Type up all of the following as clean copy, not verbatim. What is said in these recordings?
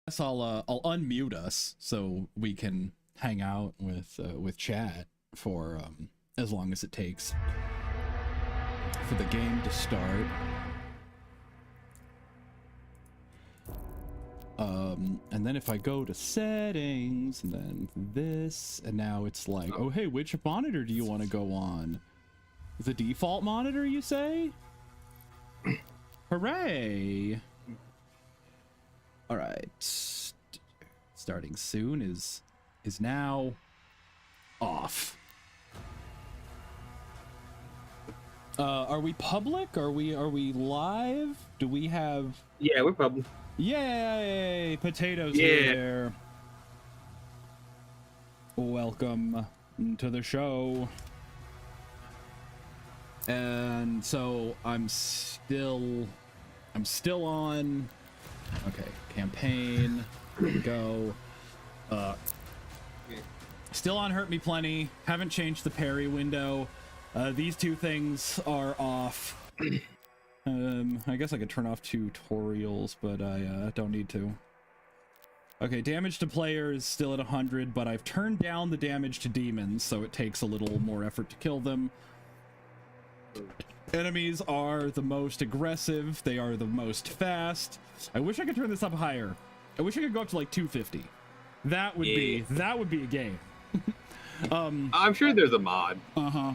guess I'll unmute us so we can hang out with chat for as long as it takes for the game to start. And then if I go to settings and then this, and now it's like, oh hey, which monitor do you want to go on? The default monitor, you say? Hooray! All right, starting soon is now off. Are we public? Are we live? Do we have? Yeah, we're public. Yay! Potatoes there. Welcome to the show. And so I'm still on. Okay, campaign. Go. Still on Hurt Me Plenty. Haven't changed the parry window. These two things are off. I guess I could turn off tutorials, but I don't need to. Okay, damage to player is still at 100, but I've turned down the damage to demons, so it takes a little more effort to kill them. Enemies are the most aggressive. They are the most fast. I wish I could turn this up higher. I wish I could go up to like 250. That would be a game. I'm sure there's a mod. But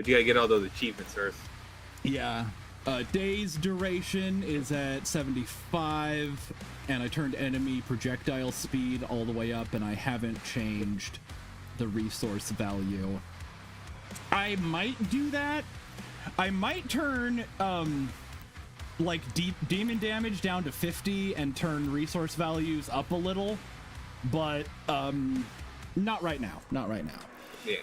you gotta get all those achievements first. Yeah. Day's duration is at 75, and I turned enemy projectile speed all the way up, and I haven't changed the resource value. I might do that. I might turn like demon damage down to 50 and turn resource values up a little, but not right now. Not right now. Yeah.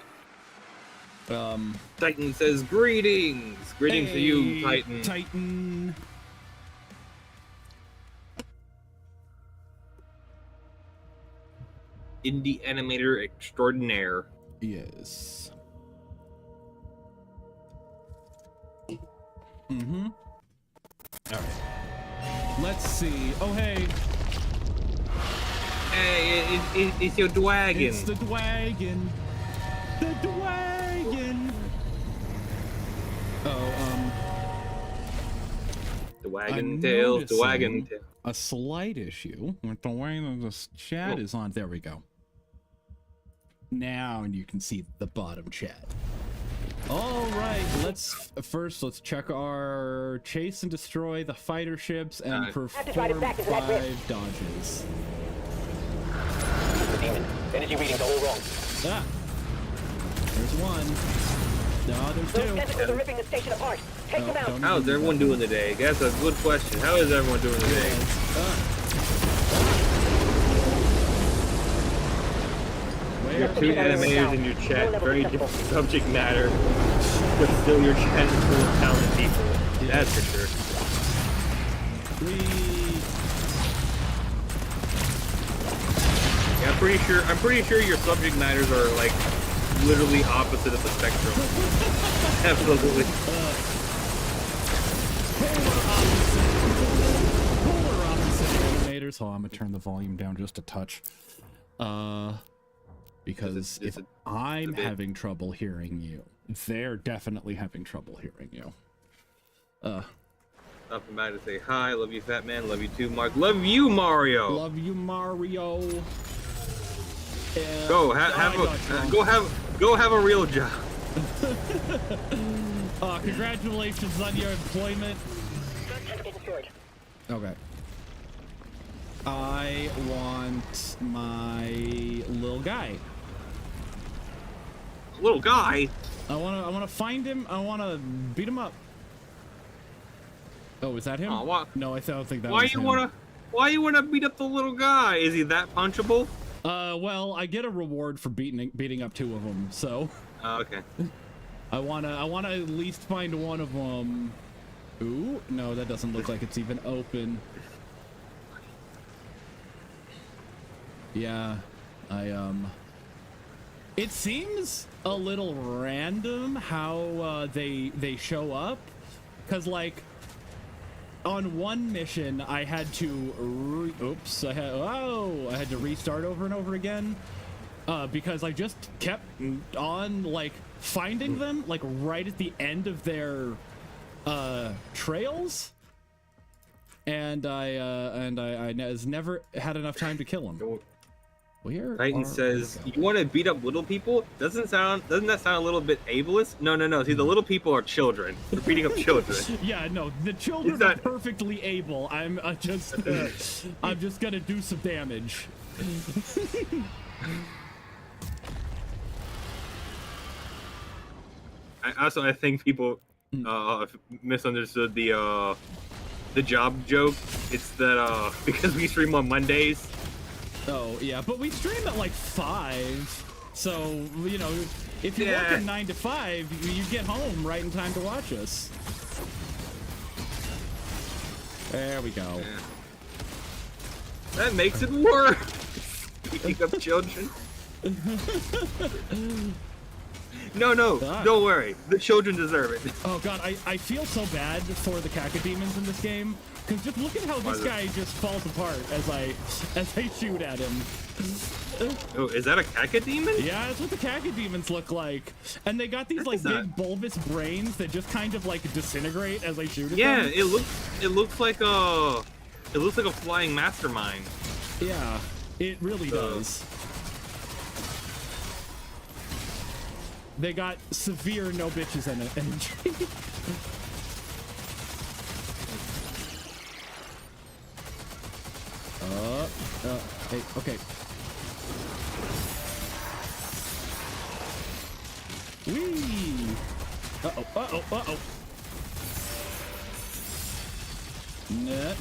Titan says greetings. Greetings to you, Titan. Titan. Indie animator extraordinaire. Yes. All right. Let's see. Oh, hey. Hey, it's your dragon. It's the dragon. The dragon. Oh, the wagon tail. The wagon tail. A slight issue with the way that the chat is on. There we go. Now you can see the bottom chat. All right, let's check our chase and destroy the fighter ships and perform 5 dodges. Energy readings are all wrong. Ah, there's one. No, there's two. Those tentacles are ripping the station apart. Take them out. How's everyone doing today? That's a good question. How is everyone doing today? You have 2 animators in your chat, very different subject matter, but still your chat is full of talented people. That's for sure. Yeah, I'm pretty sure your subject matters are like literally opposite of the spectrum. Absolutely. Polar opposite animators. Oh, I'm gonna turn the volume down just a touch. Because if I'm having trouble hearing you, they're definitely having trouble hearing you. Nothing bad to say hi. Love you, Fat Man. Love you too, Mark. Love you, Mario. Love you, Mario. Go have a real job. Congratulations on your employment. Okay. I want my little guy. Little guy. I wanna find him. I wanna beat him up. Oh, is that him? No, I don't think that was him. Why you wanna beat up the little guy? Is he that punchable? Well, I get a reward for beating up 2 of them, so. Okay. I wanna at least find one of them. Ooh, no, that doesn't look like it's even open. Yeah, it seems a little random how they show up, because like on one mission, I had to I had to restart over and over again because I just kept on like finding them like right at the end of their trails, and I never had enough time to kill them. Titan says, "You want to beat up little people? Doesn't that sound a little bit ableist?" No. See, the little people are children. They're beating up children. Yeah, no, the children are perfectly able. I'm just gonna do some damage. I think people misunderstood the job joke. It's that because we stream on Mondays. Oh, yeah, but we stream at like 5, so, you know, if you're working 9 to 5, you get home right in time to watch us. There we go. Yeah. That makes it worse. Beating up children. No, don't worry. The children deserve it. Oh god, I feel so bad for the cacodemons in this game. Because just look at how this guy just falls apart as I shoot at him. Oh, is that a cacodemon? Yeah, that's what the cacodemons look like. And they got these like big bulbous brains that just kind of like disintegrate as I shoot at them. Yeah, it looks like a flying mastermind. Yeah, it really does. They got severe no bitches energy. Hey, okay. Whee! Uh-oh.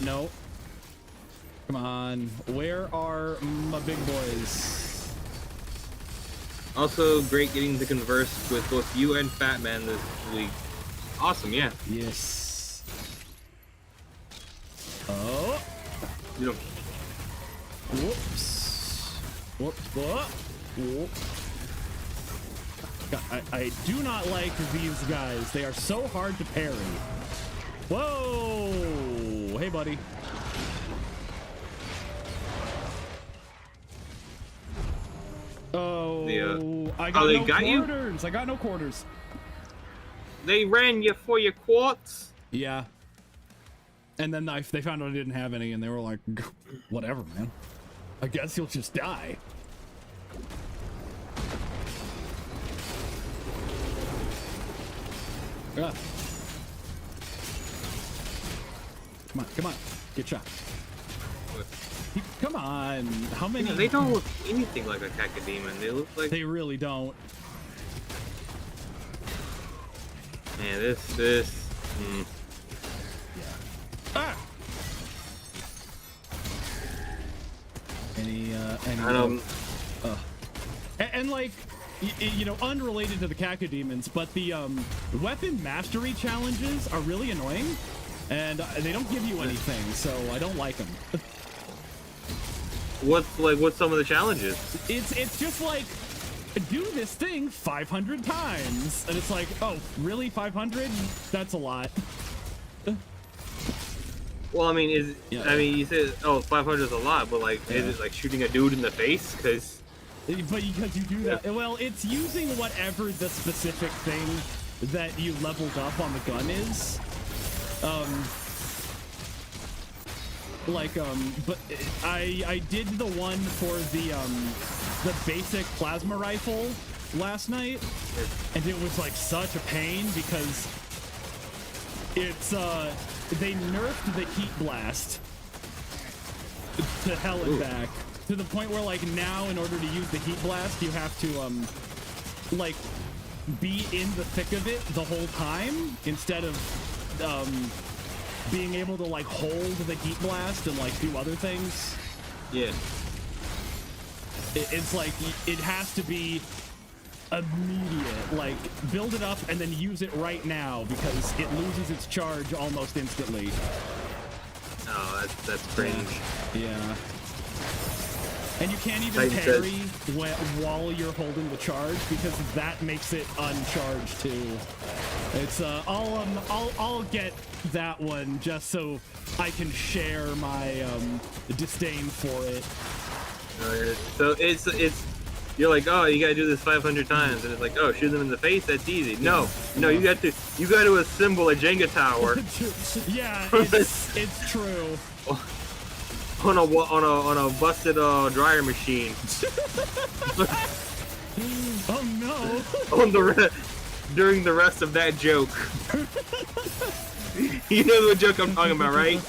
No. Come on. Where are my big boys? Also, great getting to converse with both you and Fat Man this week. Awesome, yeah. Yes. Oh. You know. Whoops. Whoop. God, I do not like these guys. They are so hard to parry. Whoa! Hey, buddy. Oh, I got no quarters. I got no quarters. They ran you for your quartz? Yeah. And then they found out I didn't have any, and they were like, whatever, man. I guess you'll just die. Ah. Come on. Get shot. Come on. How many? Yeah, they don't look anything like a cacodemon. They look like... They really don't. Man, this... Yeah. Ah! Any and like, you know, unrelated to the cacodemons, but the weapon mastery challenges are really annoying, and they don't give you anything, so I don't like them. What's some of the challenges? It's just like, do this thing 500 times, and it's like, oh, really, 500? That's a lot. Well, I mean, you said, oh, 500 is a lot, but like, is it like shooting a dude in the face? Because you do that. Well, it's using whatever the specific thing that you leveled up on the gun is. But I did the one for the basic plasma rifle last night, and it was like such a pain because it's they nerfed the heat blast to hell and back, to the point where like now in order to use the heat blast you have to like be in the thick of it the whole time instead of being able to like hold the heat blast and like do other things. Yeah. It's like it has to be immediate, like build it up and then use it right now because it loses its charge almost instantly. Oh, that's cringe. Yeah. And you can't even parry while you're holding the charge because that makes it uncharged too. It's I'll get that one just so I can share my disdain for it. So it's you're like, oh, you gotta do this 500 times, and it's like, oh, shoot them in the face, that's easy. No, you got to assemble a Jenga tower. Yeah, it's true. On a busted dryer machine. Oh no! During the rest of that joke. You know what joke I'm talking about, right?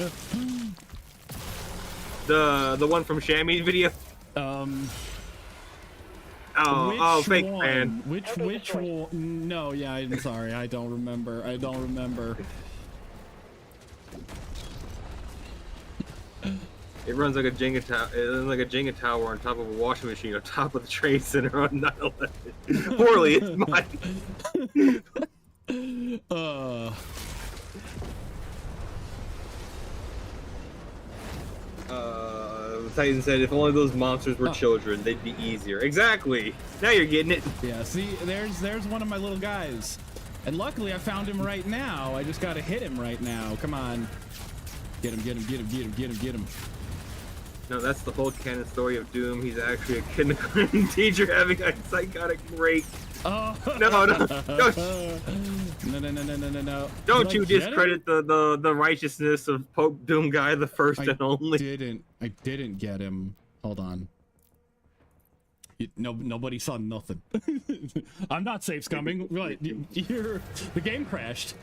The one from Shammy's video. Oh, fake one? fan. Which one? No, yeah, I'm sorry, I don't remember. It runs like a Jenga tower. It runs like a Jenga tower on top of a washing machine on top of the Trade Center on 9/11. Poorly, it's mine. Titan said, if only those monsters were children, they'd be easier. Exactly. Now you're getting it. Yeah. See, there's one of my little guys, and luckily I found him right now. I just gotta hit him right now. Come on. Get him. No, that's the whole canon story of Doom. He's actually a kindergarten teacher having a psychotic break. Oh. No. No. Don't you discredit the righteousness of Pope Doom Guy, the first and only. I didn't get him. Hold on. Nobody saw nothing. I'm not safe scumming. Right, the game crashed.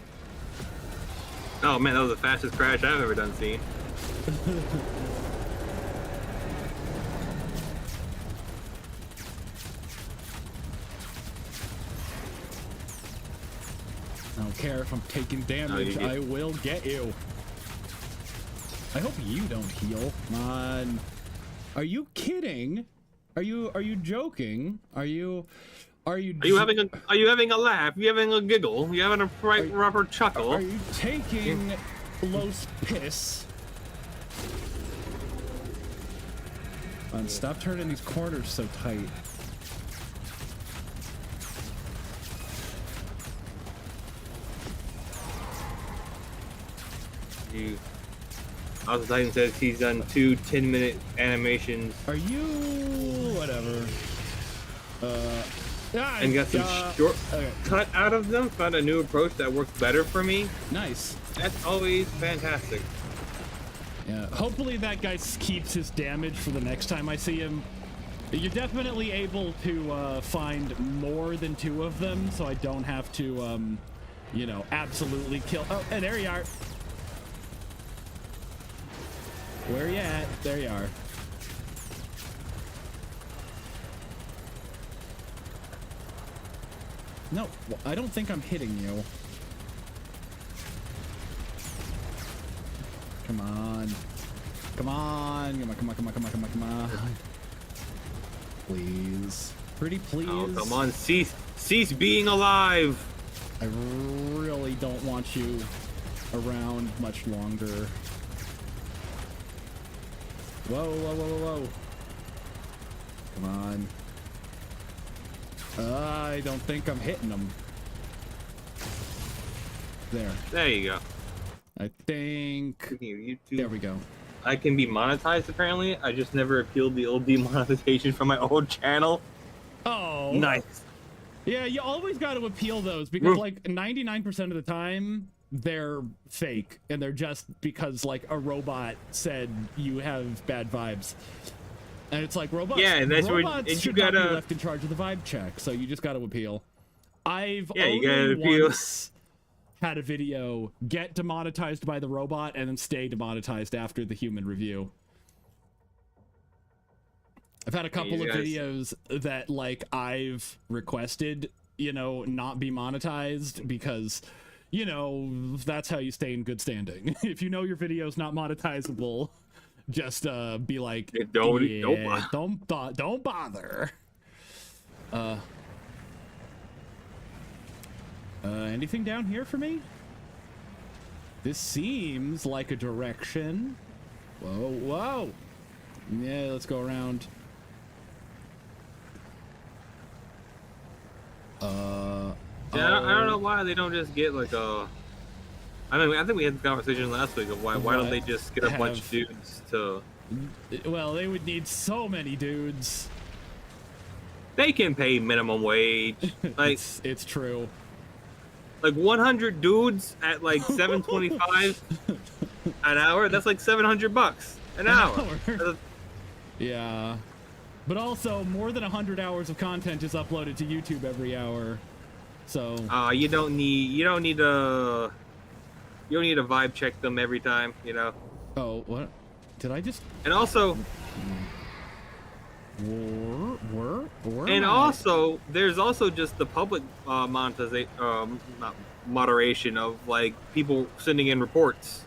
Oh man, that was the fastest crash I've ever done seen. I don't care if I'm taking damage, I will get you. I hope you don't heal. Come on. Are you kidding? Are you joking? Are you having a laugh? Are you having a giggle? Are you having a proper chuckle? Are you taking Los piss? And stop turning these corners so tight. Also, Titan says he's done 2 10-minute animations. Are you whatever? And got some short cut out of them. Found a new approach that works better for me. Nice. That's always fantastic. Yeah. Hopefully that guy keeps his damage for the next time I see him. You're definitely able to find more than 2 of them, so I don't have to, you know, absolutely kill. Oh, and there you are. Where you at? There you are. No, I don't think I'm hitting you. Come on. Come on. Come on. Please. Pretty please. Oh, come on. Cease being alive. I really don't want you around much longer. Whoa. Come on. I don't think I'm hitting them. There you go. I think... There we go. I can be monetized, apparently. I just never appealed the old demonetization from my old channel. Oh. Nice. Yeah, you always got to appeal those because, like, 99% of the time, they're fake. And they're just because, like, a robot said you have bad vibes. And it's like, robots, robots should not be left in charge of the vibe check. So you just got to appeal. I've only once had a video get demonetized by the robot and then stay demonetized after the human review. I've had a couple of videos that, like, I've requested, you know, not be monetized because, you know, that's how you stay in good standing. If you know your video's not monetizable, just be like, don't bother. Anything down here for me? This seems like a direction. Whoa. Yeah, let's go around. Yeah, I don't know why they don't just get like a. I mean, I think we had the conversation last week of why don't they just get a bunch of dudes to. Well, they would need so many dudes. They can pay minimum wage. Like it's true. Like 100 dudes at like 7.25 an hour. That's like $700 an hour. Yeah, but also more than 100 hours of content is uploaded to YouTube every hour. So. You don't need to vibe check them every time. You know. Oh, what? Did I just? And also. Also, there's also just the public monetization, not moderation of like people sending in reports.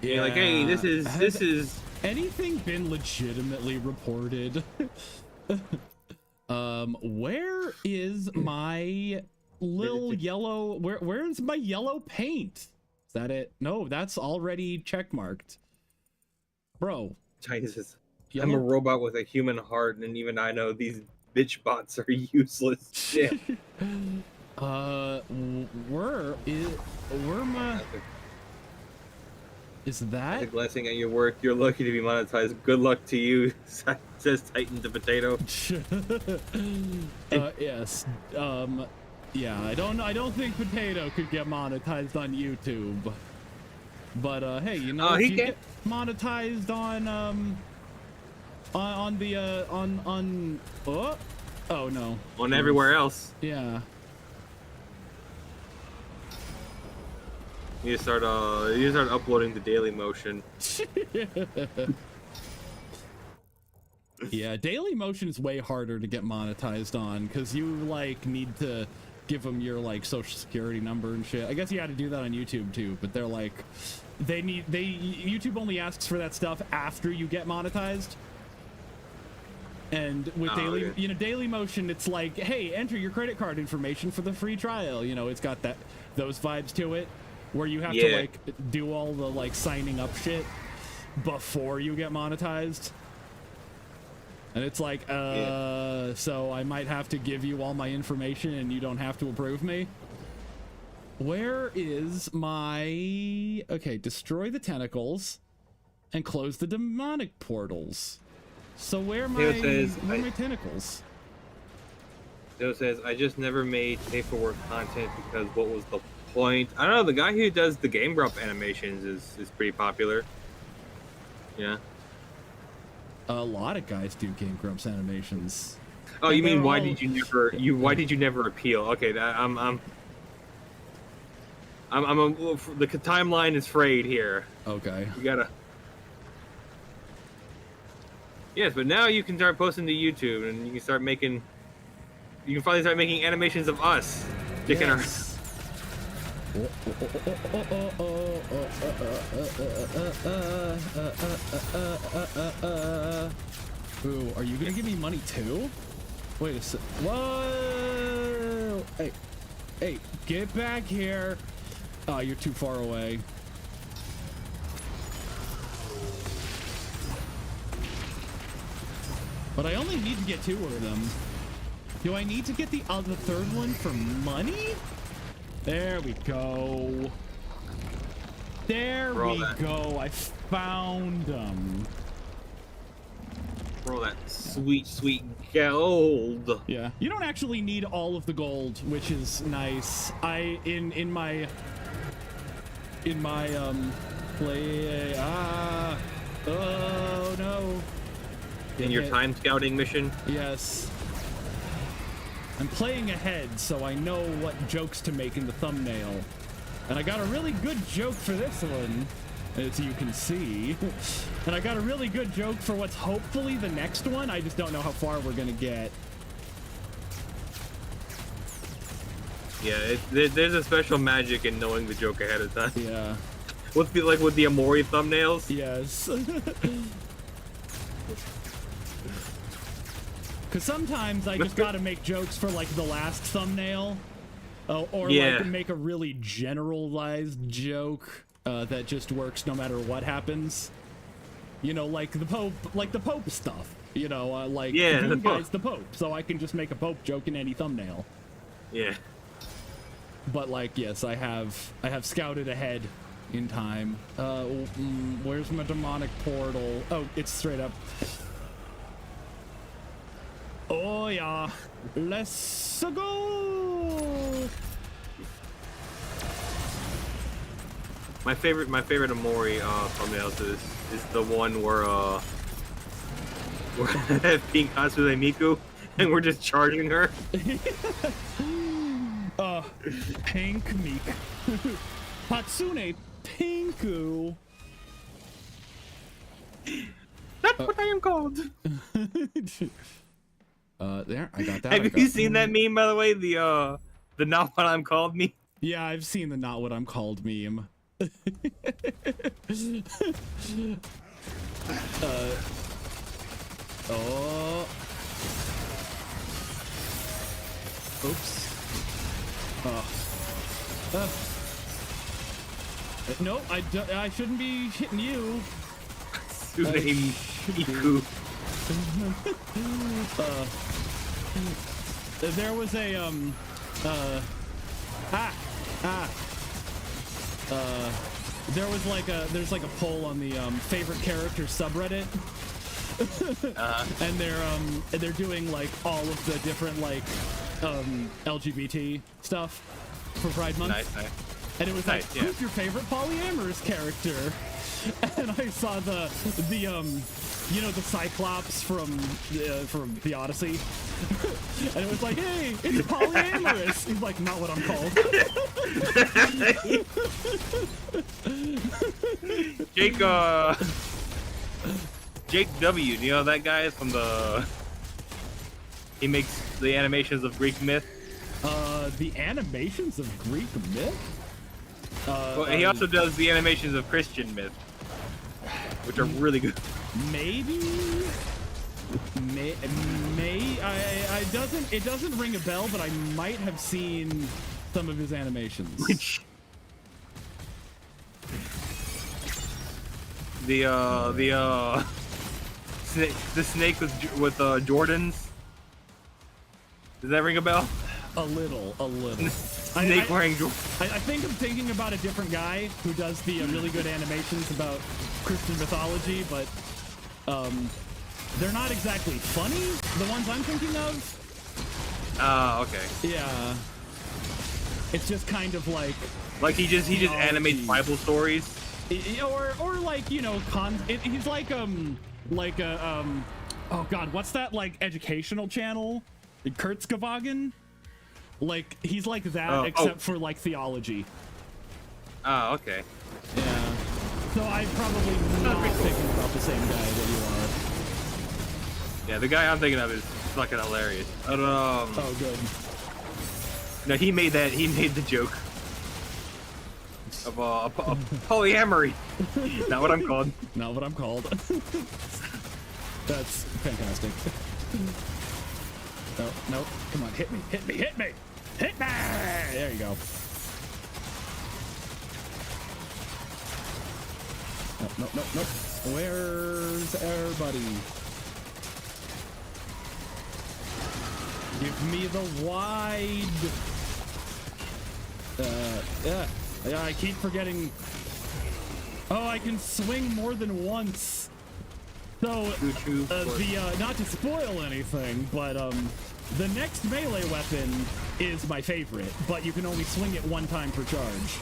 Yeah, like, hey, this is. Anything been legitimately reported? Where is my little yellow? Where's my yellow paint? Is that it? No, that's already checkmarked, bro. Jesus. I'm a robot with a human heart, and even I know these bitch bots are useless shit. Where my... Is that? As a blessing at your work, you're lucky to be monetized. Good luck to you, says Titan the Potato. Yes. Yeah, I don't think Potato could get monetized on YouTube. But hey, you know, if you get monetized on oh no. On everywhere else. Yeah. You start uploading the Daily Motion. Yeah, Daily Motion is way harder to get monetized on because you like need to give them your like social security number and shit. I guess you had to do that on YouTube too, but they're like YouTube only asks for that stuff after you get monetized. And with Daily Motion, it's like, hey, enter your credit card information for the free trial. You know, it's got those vibes to it, where you have to like do all the like signing up shit before you get monetized. And it's like, so I might have to give you all my information and you don't have to approve me. Where is my... Okay, destroy the tentacles and close the demonic portals. So where are my tentacles? Theo says, I just never made pay-for-work content because what was the point? I don't know, the guy who does the Game Grump animations is pretty popular. Yeah. A lot of guys do Game Grumps animations. Oh, you mean why did you never appeal? Okay, the timeline is frayed here. Okay. You gotta. Yes, but now you can start posting to YouTube, and you can start making. You can finally start making animations of us sticking our. Ooh, are you gonna give me money too? Wait a sec. Whoa! Hey, get back here! Oh, you're too far away. But I only need to get 2 of them. Do I need to get the third one for money? There we go. There we go. I found them. Roll that sweet, sweet gold. Yeah. You don't actually need all of the gold, which is nice. In my play. Oh no. In your time scouting mission? Yes. I'm playing ahead, so I know what jokes to make in the thumbnail. And I got a really good joke for this one, as you can see. And I got a really good joke for what's hopefully the next one. I just don't know how far we're gonna get. Yeah, there's a special magic in knowing the joke ahead of time. Yeah. With the Amori thumbnails? Yes. Because sometimes I just gotta make jokes for like the last thumbnail, or like make a really generalized joke that just works no matter what happens. You know, like the Pope stuff. You know, like the guy's the Pope, so I can just make a Pope joke in any thumbnail. Yeah. But like, yes, I have scouted ahead in time. Where's my demonic portal? Oh, it's straight up. Oh yeah, let's go. My favorite Amori thumbnails is the one where we're being Hatsune Miku and we're just charging her. Pink Meek. Hatsune Pinku. That's what I am called. There, I got that. Have you seen that meme, by the way? The not what I'm called meme? Yeah, I've seen the not what I'm called meme. Oh. Oops. No, I shouldn't be hitting you. Hatsune Miku. There was a there's like a poll on the favorite character subreddit. And they're doing like all of the different like LGBT stuff for Pride Month. Nice. And it was like, who's your favorite polyamorous character? And I saw the you know, the Cyclops from the Odyssey. And it was like, hey, it's polyamorous. He's like, not what I'm called. Jake W. Do you know that guy is from he makes the animations of Greek myth? The animations of Greek myth? Well, he also does the animations of Christian myth, which are really good. Maybe. It doesn't ring a bell, but I might have seen some of his animations. Which the snake with Jordans. Does that ring a bell? A little. Snake wearing Jordans. I think I'm thinking about a different guy who does the really good animations about Christian mythology, but they're not exactly funny. The ones I'm thinking of. Okay. Yeah. It's just kind of like he just animates Bible stories. Or like, you know, he's like oh god, what's that like educational channel? Kurzgewagen? Like he's like that except for like theology. Oh, okay. Yeah. So I'm probably not thinking about the same guy that you are. Yeah, the guy I'm thinking of is fucking hilarious. Oh, good. No, he made the joke of polyamory. Not what I'm called. Not what I'm called. That's fantastic. No, come on, hit me. There you go. No. Where's everybody? Give me the wide. Yeah, I keep forgetting. Oh, I can swing more than once. So, not to spoil anything, but the next melee weapon is my favorite, but you can only swing it one time per charge.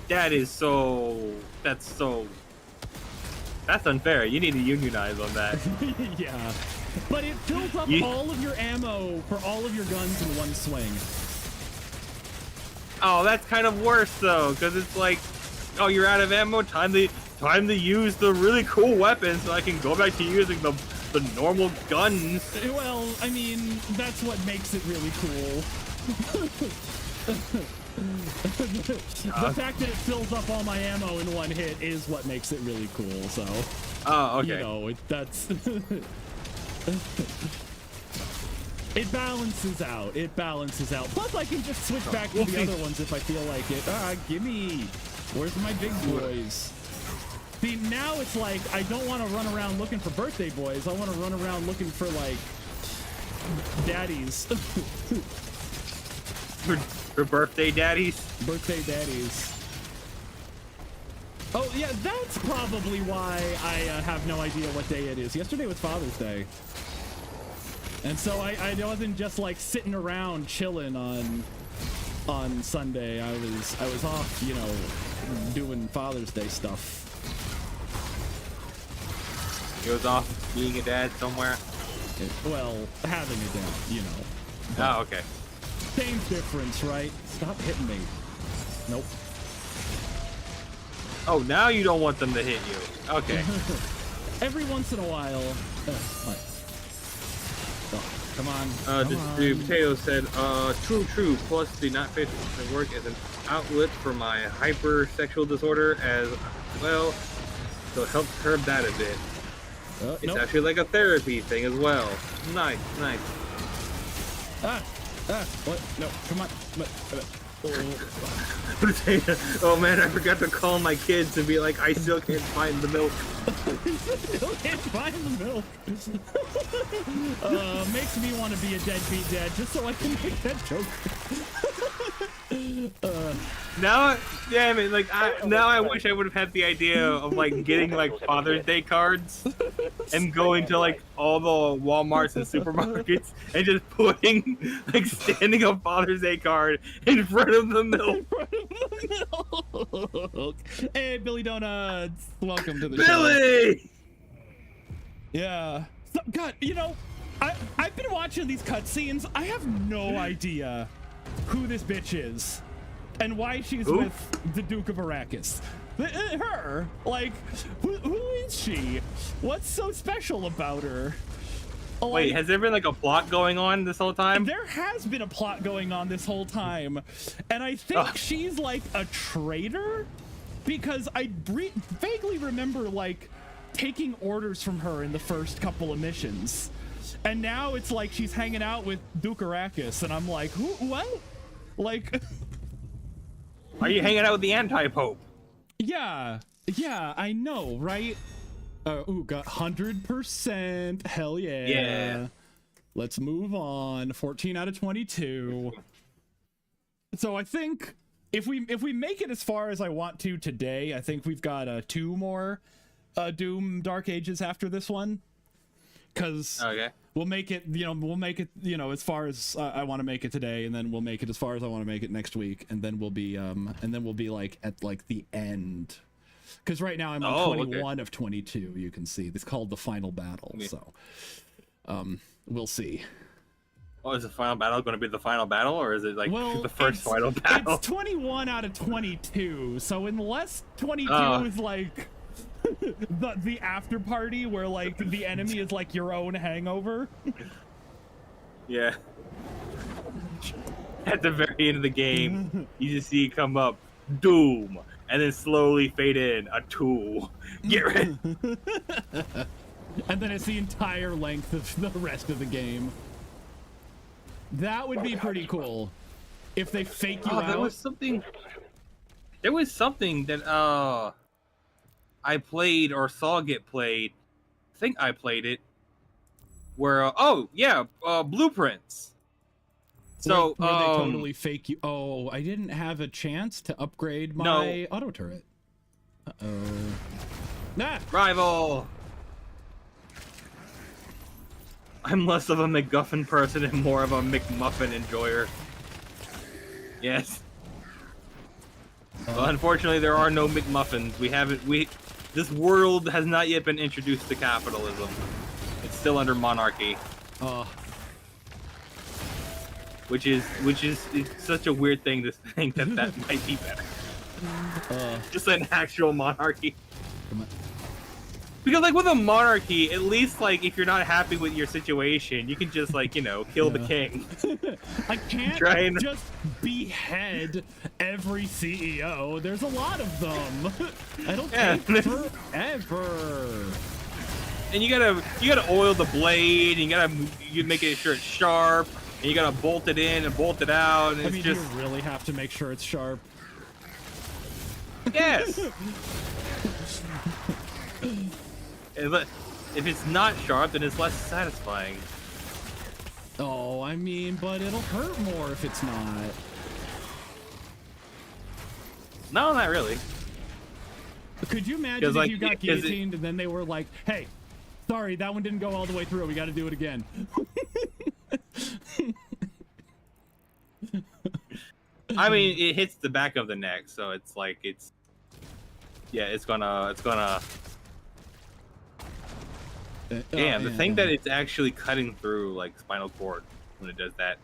That's unfair. You need to unionize on that. Yeah. But it fills up all of your ammo for all of your guns in one swing. Oh, that's kind of worse though, because it's like, oh, you're out of ammo. Time to use the really cool weapon so I can go back to using the normal guns. Well, I mean, that's what makes it really cool. The fact that it fills up all my ammo in one hit is what makes it really cool, so... Oh, okay. You know, that's... It balances out. Plus, I can just switch back to the other ones if I feel like it. Gimme! Where's my big boys? See, now it's like, I don't want to run around looking for birthday boys. I want to run around looking for, like, daddies. for birthday daddies. Birthday daddies. Oh, yeah, that's probably why I have no idea what day it is. Yesterday was Father's Day. And so I wasn't just like sitting around chilling on Sunday. I was off, you know, doing Father's Day stuff. He was off being a dad somewhere. Well, having a dad, you know. Oh, okay. Same difference, right? Stop hitting me. Nope. Oh, now you don't want them to hit you. Okay. Every once in a while. What? Oh, come on. The potato said, true. Plus, the not fit to work as an outlet for my hypersexual disorder as well. So it helps curb that a bit. It's nope. actually like a therapy thing as well. Nice. What? No, come on. Oh man, I forgot to call my kids and be like, I still can't find the milk. Still can't find the milk. Makes me want to be a deadbeat dad just so I can make that joke. Now, damn it! Like, now I wish I would have had the idea of like getting like Father's Day cards and going to like all the WalMarts and supermarkets and just putting like standing a Father's Day card in front of the milk. Hey, Billy Donuts! Welcome to the Billy! show. Yeah. So, God, you know, I've been watching these cutscenes. I have no idea who this bitch is and why she's with the Duke of Arrakis. Her, like, who is she? What's so special about her? Like, wait, has there been like a plot going on this whole time? There has been a plot going on this whole time, and I think she's like a traitor, because I vaguely remember like taking orders from her in the first couple of missions, and now it's like she's hanging out with Duke Arrakis, and I'm like, who? What? Like, are you hanging out with the anti-pope? Yeah, I know, right? Ooh, got 100%. Hell yeah. Yeah. Let's move on. 14 out of 22. So I think if we make it as far as I want to today, I think we've got 2 more Doom Dark Ages after this one. Cause we'll make it, as far as I want to make it today, and then we'll make it as far as I want to make it next week, and then we'll be like at like the end. Because right now I'm on 21 of 22. You can see it's called the final battle. So, we'll see. Oh, is the final battle going to be the final battle, or is it like the first final battle? It's 21 out of 22. So unless 22 is like the after party where like the enemy is like your own hangover. Yeah. At the very end of the game, you just see it come up, Doom. And then slowly fade in a 2. Get ready. And then it's the entire length of the rest of the game. That would be pretty cool if they fake you out. There was something that I played or saw get played. I think I played it. Where Blueprints. So where they totally fake you. Oh, I didn't have a chance to upgrade my auto turret. Rival. I'm less of a MacGuffin person and more of a McMuffin enjoyer. Yes. Well, unfortunately, there are no McMuffins. This world has not yet been introduced to capitalism. It's still under monarchy. Which is it's such a weird thing to think that might be better. Just an actual monarchy. Because like with a monarchy, at least like if you're not happy with your situation, you can just like, kill the king. I can't just behead every CEO. There's a lot of them. It'll take forever. And you gotta oil the blade, and you make sure it's sharp, and you gotta bolt it in and bolt it out, and you really have to make sure it's sharp. Yes. If it's not sharp, then it's less satisfying. Oh, but it'll hurt more if it's not. No, not really. Could you imagine 'Cause, if like, you got 'cause it- guillotined and then they were like, "Hey, sorry, that one didn't go all the way through. We got to do it again." I mean, it hits the back of the neck, so it's like yeah, it's gonna. Damn, the thing that it's actually cutting through like spinal cord when it does that.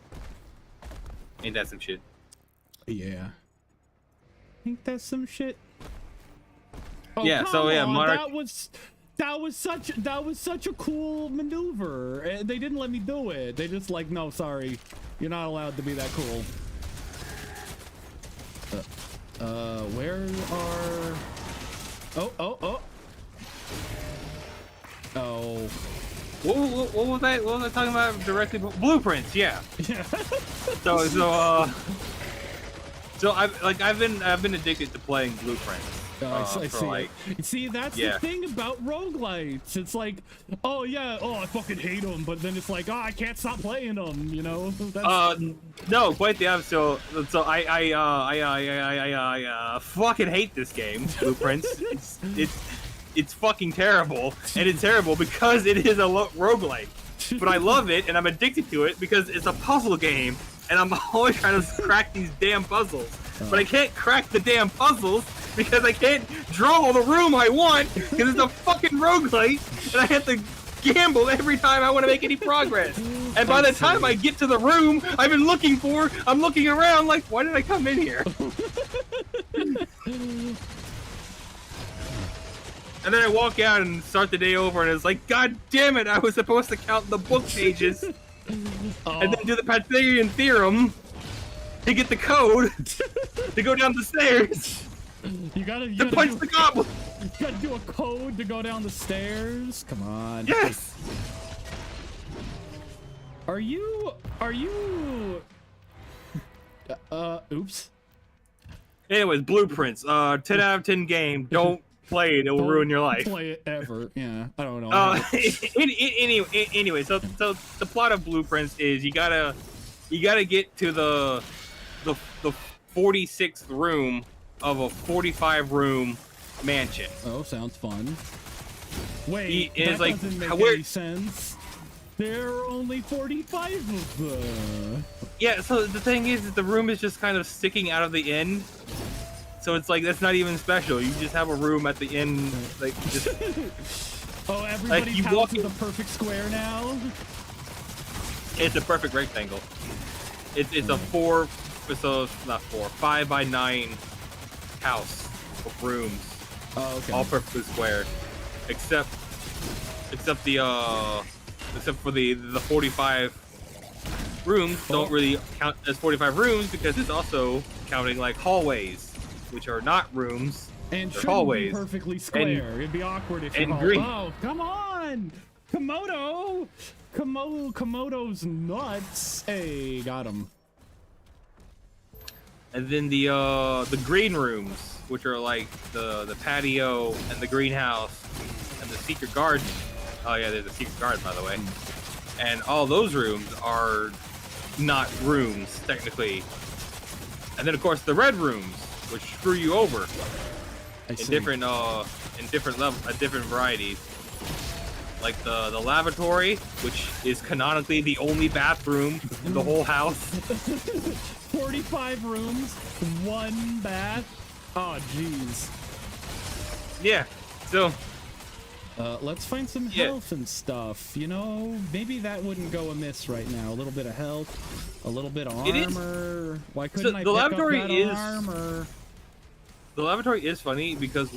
Ain't that some shit? Yeah. Think that's some shit. Oh, Yeah, come so yeah, on, Monarch. that was such a cool maneuver. They didn't let me do it. They just like, no, sorry, you're not allowed to be that cool. Where are? Oh. What was that? What was I talking about directly? Blueprints, yeah. Yeah. So I've been addicted to playing Blueprints. I see. like, See, that's yeah. the thing about roguelites. It's like, oh yeah, oh I fucking hate them, but then it's like, oh I can't stop playing them. You know? That's... No, quite the opposite. So I fucking hate this game, Blueprints. It's fucking terrible, and it's terrible because it is a roguelike. But I love it, and I'm addicted to it because it's a puzzle game, and I'm always trying to crack these damn puzzles. But I can't crack the damn puzzles because I can't draw the room I want because it's a fucking roguelite, and I have to gamble every time I want to make any progress. And by the time I get to the room I've been looking for, I'm looking around like, why did I come in here? And then I walk out and start the day over, and it's like, God damn it, I was supposed to count the book pages and then do the Pythagorean theorem to get the code to go down the stairs. You gotta punch the goblin. You gotta do a code to go down the stairs. Come on. Yes. Are you? Oops. Anyways, Blueprints. 10 out of 10 game. Don't play it. It will ruin your life. Play it ever. Yeah. I don't know. Anyway, so the plot of Blueprints is you gotta get to the 46th room of a 45 room mansion. Oh, sounds fun. Wait, It's that like, doesn't make where- any sense. There are only 45 of them. Yeah, so the thing is that the room is just kind of sticking out of the end. So it's like, that's not even special. You just have a room at the end, like, just... Oh, everybody's you house walk is in- a perfect square now? It's a perfect rectangle. It's a not 5 by 9 house of rooms. Oh, okay. All perfectly square. Except for the 45 rooms don't really count as 45 rooms because it's also counting like hallways, which are not rooms. And they're should hallways. be perfectly square. It'd be awkward if and you green. Oh, come on! Komodo's nuts. Hey, got him. And then the green rooms, which are like the patio and the greenhouse and the secret garden. Oh yeah, there's a secret garden, by the way. And all those rooms are not rooms technically. And then of course the red rooms, which screw you over in different varieties. Like the lavatory, which is canonically the only bathroom in the whole house. 45 rooms, one bath. Oh, jeez. Yeah. So. Let's find some health and stuff. You know, maybe that wouldn't go amiss right now. A little bit of health, a little bit of armor. Why couldn't I pick up that armor? The lavatory is funny because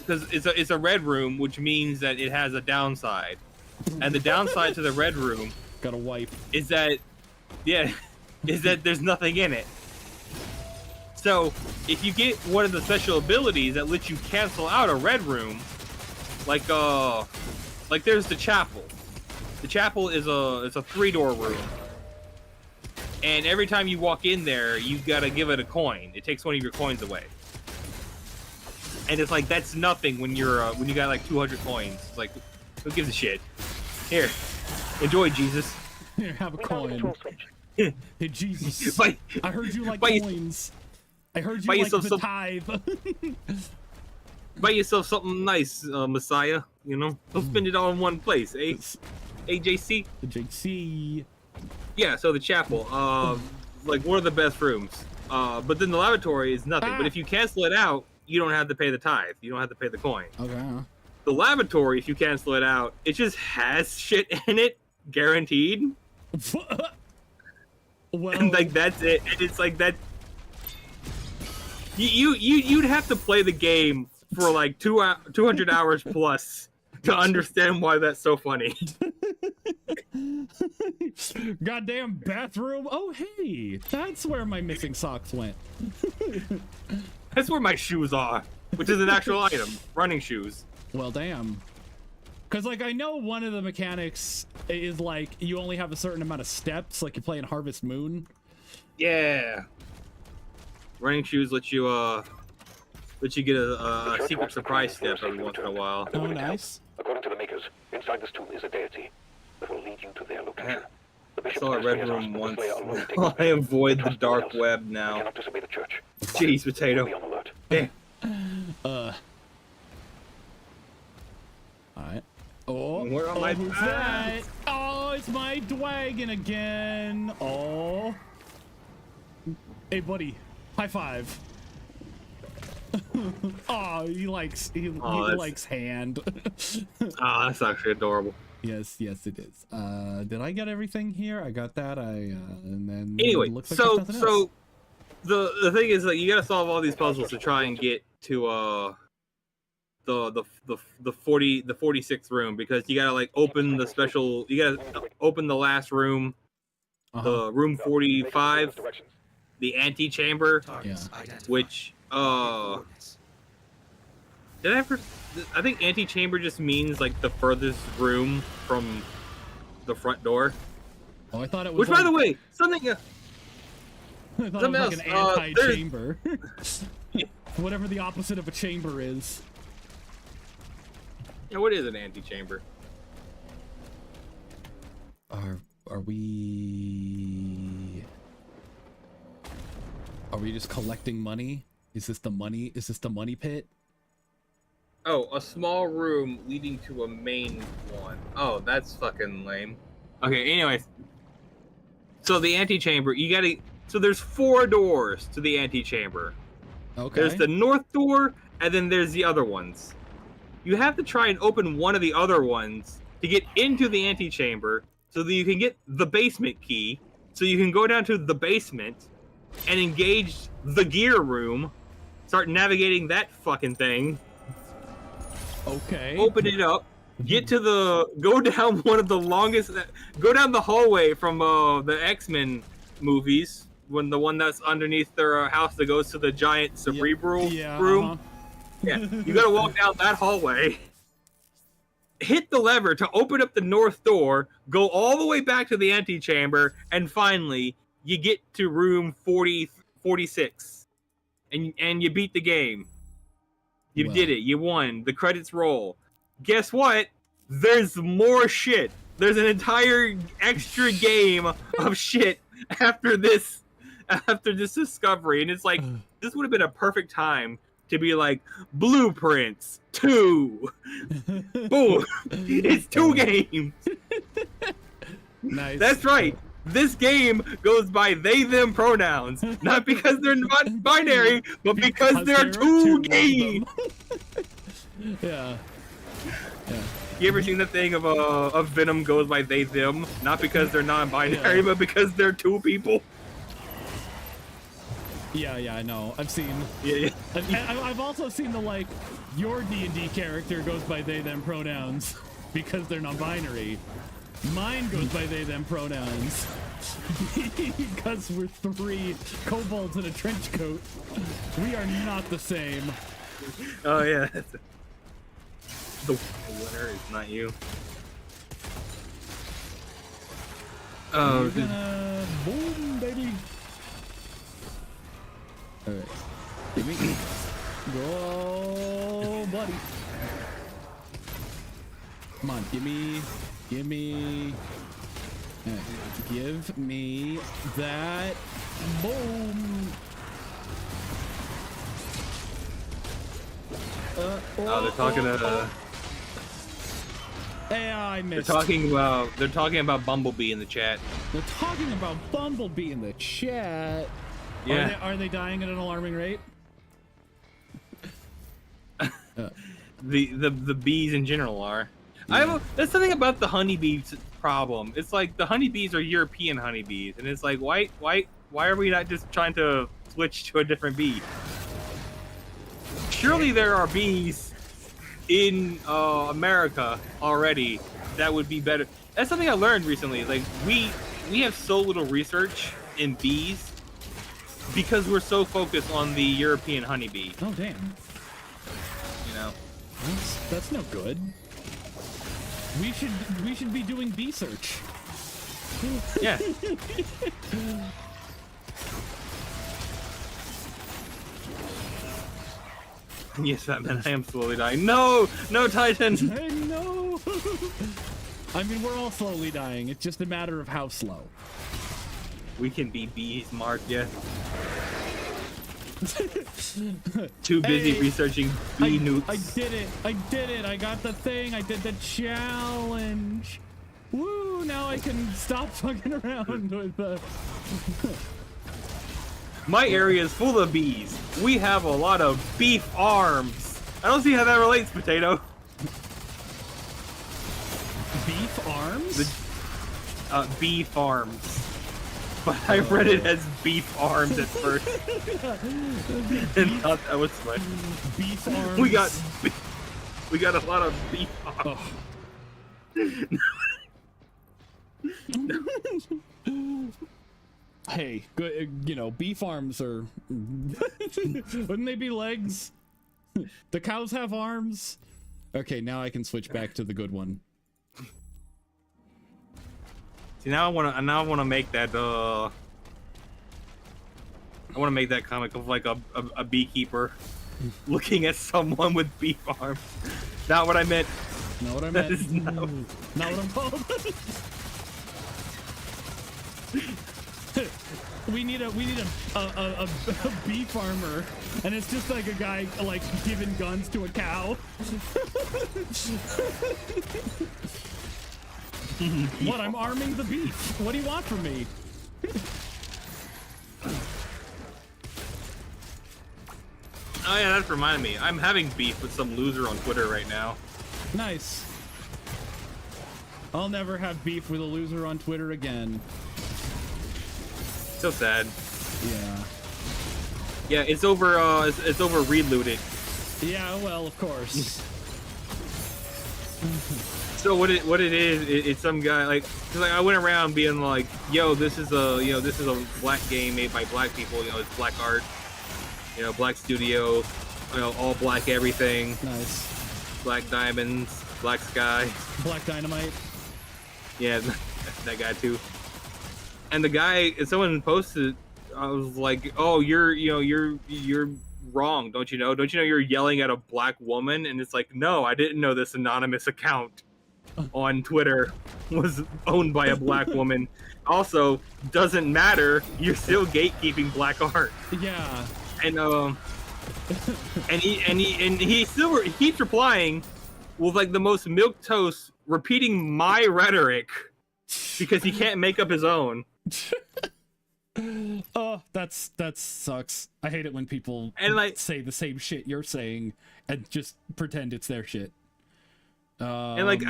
it's a red room, which means that it has a downside, and the downside to the red room, gotta wipe, is that there's nothing in it. So if you get one of the special abilities that lets you cancel out a red room. Like there's the chapel. The chapel is a 3-door room. And every time you walk in there, you gotta give it a coin. It takes one of your coins away. And it's like, that's nothing when you got like 200 coins. It's like, who gives a shit? Here, enjoy, Jesus. Here, have a coin. Hey, Jesus. I heard you like coins. I heard you Buy like yourself the some- tithe. Buy yourself something nice, Messiah. You know, don't spend it all in one place, eh? AJC. The JC. Yeah. So the chapel, like one of the best rooms. But then the lavatory is nothing. But if you cancel it out, you don't have to pay the tithe. You don't have to pay the coin. Okay. The lavatory, if you cancel it out, it just has shit in it, guaranteed. Well, And like that's it. And it's like that. You'd have to play the game for like 200 hours plus to understand why that's so funny. goddamn bathroom. Oh, hey, that's where my missing socks went. That's where my shoes are, which is an actual item. Running shoes. Well, damn. Because, like, I know one of the mechanics is, like, you only have a certain amount of steps, like you're playing Harvest Moon. Yeah. Running shoes let you get a secret surprise step every once in a while. Oh, nice. According to the makers, inside this tomb is a deity that will lead you to their location. The I bishop saw a has red asked room that the once. Slayer alone take his I avoid the Trust no dark one else. web We now. cannot disobey the church. Jeez, potato. Be on alert. Damn. Alright. Oh, Where are my who's that? bags? Oh, it's my dragon again. Oh. Hey, buddy. High five. Oh, he likes that's- likes hand. Ah, that's actually adorable. Yes, it is. Did I get everything here? I got that. And then Anyway, it looks like so there's nothing else. the thing is, like, you gotta solve all these puzzles to try and get to the 46th room, because you gotta like open the special. You gotta open the last room, the room 45, the antechamber, Yeah. which did I ever? I think antechamber just means like the furthest room from the front door. Oh, I thought it was. Which, by the way, something. I thought it was something like an else, anti-chamber. Whatever the opposite of a chamber is. Yeah, what is an antechamber? Are we just collecting money? Is this the money? Is this the money pit? Oh, a small room leading to a main one. Oh, that's fucking lame. Okay, anyways. So the antechamber, you gotta. So there's 4 doors to the antechamber. Okay. There's the north door, and then there's the other ones. You have to try and open one of the other ones to get into the antechamber, so that you can get the basement key, so you can go down to the basement and engage the gear room, start navigating that fucking thing, Okay. open it up, go down one of the longest, go down the hallway from the X-Men movies, when the one that's underneath their house that goes to the giant cerebral room. Yeah, you gotta walk down that hallway, hit the lever to open up the north door, go all the way back to the antechamber, and finally, you get to room 46. And you beat the game. You Well. did it. You won. The credits roll. Guess what? There's more shit. There's an entire extra game of shit after this discovery. And it's like, this would have been a perfect time to be like, Blueprints 2. Boom. It's 2 games. Nice. That's right. This game goes by they them pronouns, not because they're not binary, but because there are 2 of games. them. Yeah. You ever seen the thing of Venom goes by they them, not because they're non-binary, Yeah. but because they're 2 people? Yeah, I know. I've seen. Yeah. I've also seen the, like, your D&D character goes by they them pronouns because they're non-binary. Mine goes by they them pronouns because we're 3 kobolds in a trench coat. We are not the same. Oh yeah. The winner is not you. Oh, You're gonna boom, baby. All right, give me. Go, buddy. Come on, give me. All right, give me that. Boom. They're talking Yeah, I missed. They're talking about Bumblebee in the chat. They're talking about Bumblebee in the chat. Yeah. Are they dying at an alarming rate? The bees in general are. There's something about the honeybees problem. It's like the honeybees are European honeybees, and it's like why are we not just trying to switch to a different bee? Surely there are bees in America already that would be better. That's something I learned recently. Like we have so little research in bees because we're so focused on the European honeybee. Oh damn. You know. That's no good. We should be doing bee search. Yeah. Yes, Batman, I am slowly dying. No! No, Titan! I know! I mean, we're all slowly dying. It's just a matter of how slow. We can be bees, Mark, yeah. Too busy researching bee nukes. I did it! I got the thing! I did the challenge! Woo! Now I can stop fucking around with the... My area is full of bees. We have a lot of beef arms. I don't see how that relates, Potato. Beef arms? Bee farms. But I read it as beef arms at first. And thought that was funny. Beef arms? We got a lot of beef arms. Oh. Hey, good. You know, beef arms are. Wouldn't they be legs? The cows have arms. Okay, now I can switch back to the good one. See, now I wanna make that I wanna make that comic of like a beekeeper looking at someone with beef arms. Not what I meant. Not what I meant. That is not what I'm called. We need a bee farmer, and it's just like a guy like giving guns to a cow. What? I'm arming the beef. What do you want from me? Oh yeah, that's reminded me. I'm having beef with some loser on Twitter right now. Nice. I'll never have beef with a loser on Twitter again. So sad. Yeah. Yeah, it's over. It's over. Relooted. Yeah. Well, of course. So what it is? It's some guy like. 'Cause like I went around being like, "Yo, this is a black game made by black people. You know, it's black art. You know, black studio. You know, all black everything. Nice. Black diamonds, black sky. Black dynamite. Yeah, that guy too." And the guy, someone posted, I was like, "Oh, you're wrong, don't you know? Don't you know you're yelling at a black woman?" And it's like, "No, I didn't know this anonymous account on Twitter was owned by a black woman. Also, doesn't matter. You're still gatekeeping black art." Yeah. And he still keeps replying with like the most milquetoast, repeating my rhetoric because he can't make up his own. Oh, that sucks. I hate it when people And like say the same shit you're saying and just pretend it's their shit. And like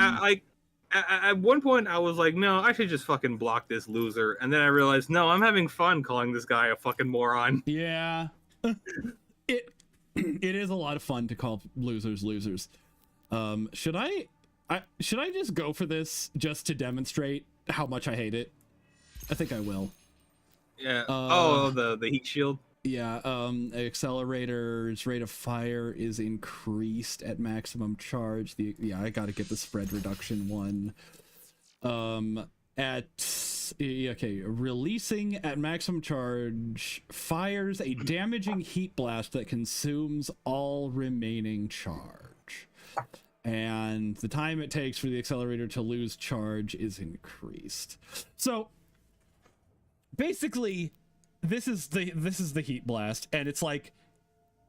at one point I was like, no, I should just fucking block this loser. And then I realized, no, I'm having fun calling this guy a fucking moron. Yeah. It is a lot of fun to call losers. Should I just go for this just to demonstrate how much I hate it? I think I will. Yeah. The heat shield. Yeah. Accelerator's rate of fire is increased at maximum charge. I got to get the spread reduction one. Releasing at maximum charge fires a damaging heat blast that consumes all remaining charge. And the time it takes for the accelerator to lose charge is increased. So basically, this is the heat blast, and it's like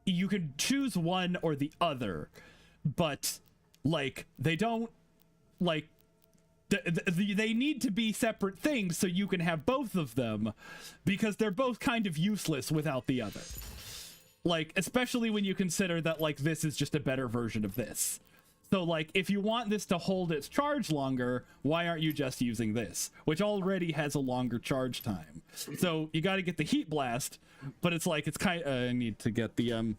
you could choose one or the other, but like they don't like they need to be separate things so you can have both of them, because they're both kind of useless without the other. Like, especially when you consider that like this is just a better version of this. So like if you want this to hold its charge longer, why aren't you just using this, which already has a longer charge time? So you got to get the heat blast, but it's like it's kind of I need to get the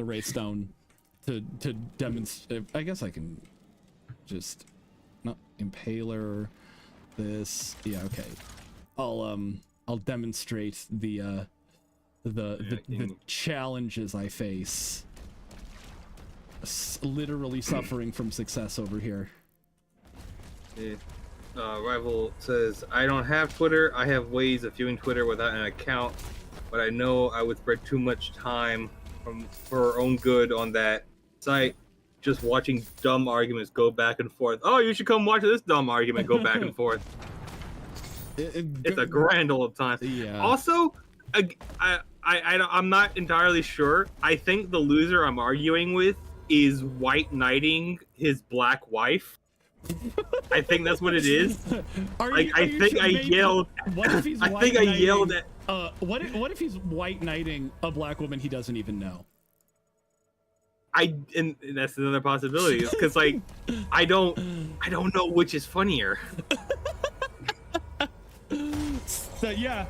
Wraith Stone to demonstrate. I guess I can just not impaler this. Yeah, okay. I'll demonstrate the challenges I face. Literally suffering from success over here. Yeah. Rival says, I don't have Twitter. I have ways of viewing Twitter without an account, but I know I would spread too much time for our own good on that site, just watching dumb arguments go back and forth. Oh, you should come watch this dumb argument go back and forth. It's a grand old time. Yeah. Also, I'm not entirely sure. I think the loser I'm arguing with is white knighting his black wife. I think that's what it is. I yelled. What if he's I think I yelled at. What if he's white knighting a black woman he doesn't even know? And that's another possibility. Because like, I don't know which is funnier. So yeah.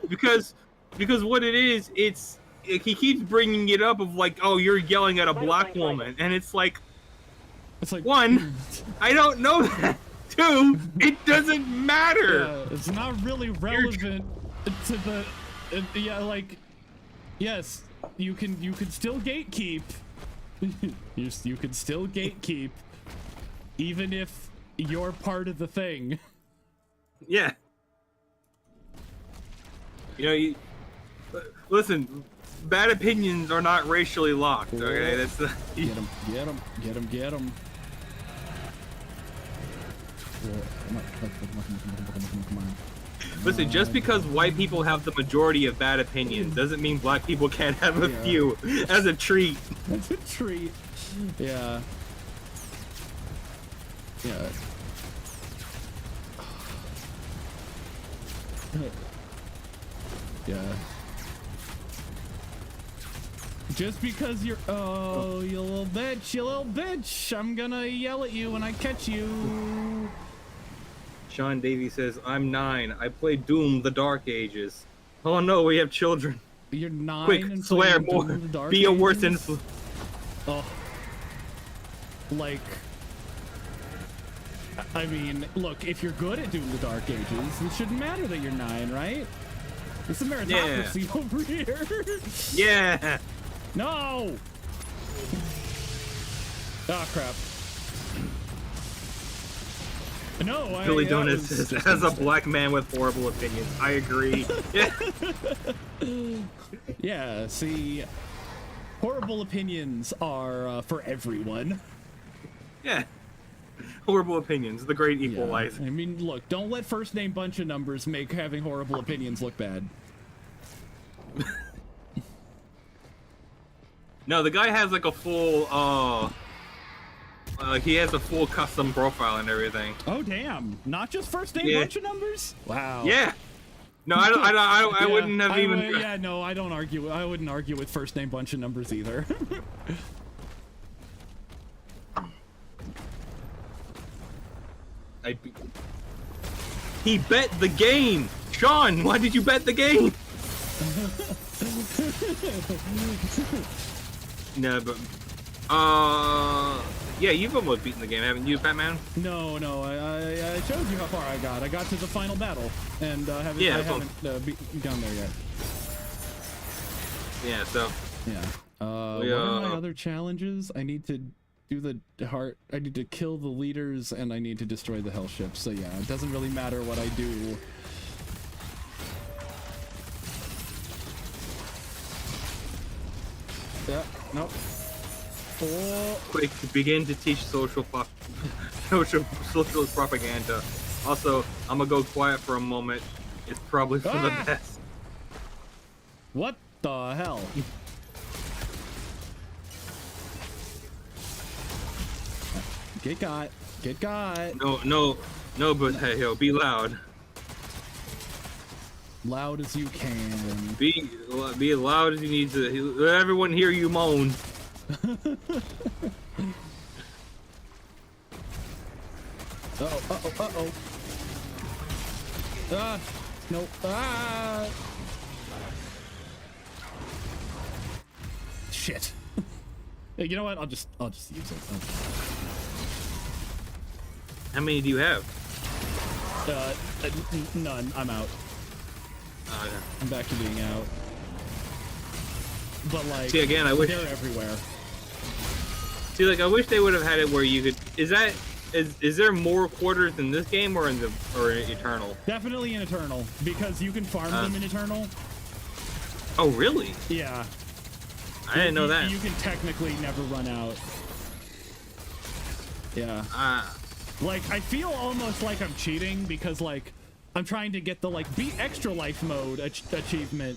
because what it is, it's he keeps bringing it up of like, oh, you're yelling at a black woman, and it's like one, I don't know that. Two, it doesn't matter. It's not really relevant to the like, yes, you can still gatekeep. you can still gatekeep, even if you're part of the thing. Yeah. You know, listen, bad opinions are not racially locked, okay? That's the... Get him. Come on. Listen, just because white people have the majority of bad opinions doesn't mean black people can't have a few as a treat. That's a treat. Yeah. Yeah. Yeah. Just because you're... Oh, you little bitch. I'm gonna yell at you when I catch you. Sean Davey says, I'm 9. I play Doom the Dark Ages. Oh no, we have children. You're 9 Quick, and swear playing more. Doom the Dark Be a worse Ages? influence. Oh. Like... I mean, look, if you're good at Doom the Dark Ages, it shouldn't matter that you're 9, right? It's a meritocracy over here. Yeah. No! Oh, crap. No, Billy Donuts says, as a black man with horrible opinions, I agree. Yeah. Yeah, see, horrible opinions are for everyone. Yeah. Horrible opinions, the great equalizer. Yeah. I mean, look, don't let first name bunch of numbers make having horrible opinions look bad. No, the guy has like a full, he has a full custom profile and everything. Oh damn! Not just first name bunch of numbers. Wow. Yeah. No, I wouldn't have even. Yeah, no, I don't argue. I wouldn't argue with first name bunch of numbers either. He bet the game. Sean, why did you bet the game? No, but yeah, you've almost beaten the game, haven't you, Batman? No, I showed you how far I got. I got to the final battle, and I haven't gone there yet. Yeah, so. Yeah. What are my other challenges? I need to do the heart. I need to kill the leaders, and I need to destroy the hell ship. So yeah, it doesn't really matter what I do. Yeah. Nope. Oh. Quick, begin to teach social propaganda. Also, I'm gonna go quiet for a moment. It's probably for the best. What? the hell? Get got. Get got. No, Potato, be loud. Loud as you can. Be as loud as you need to. Let everyone hear you moan. Uh-oh. Ah, no. Ah. Shit. Hey, you know what? I'll just use it. How many do you have? None. I'm out. Yeah. I'm back to being out. But like, See, again, I wish they're everywhere. See, like, I wish they would have had it where you could. Is there more quarters in this game or in Eternal? Definitely in Eternal, because you can farm them in Eternal. Oh, really? Yeah. I didn't know that. You can technically never run out. Yeah. Like, I feel almost like I'm cheating because, like, I'm trying to get the, like, beat extra life mode achievement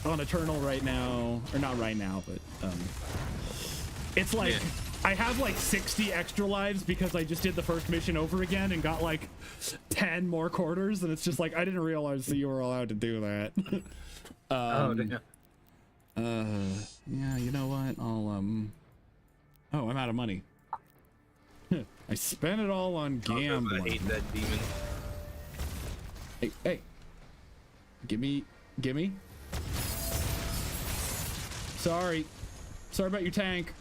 on Eternal right now. Or not right now, but, it's like, I have, like, 60 extra lives because I just did the first mission over again and got, like, 10 more quarters, and it's just like, I didn't realize that you were allowed to do that. Oh, damn. Yeah, you know what? Oh, I'm out of money. I spent it all on gambling. I hate that demon. Hey. Gimme. Sorry about your tank.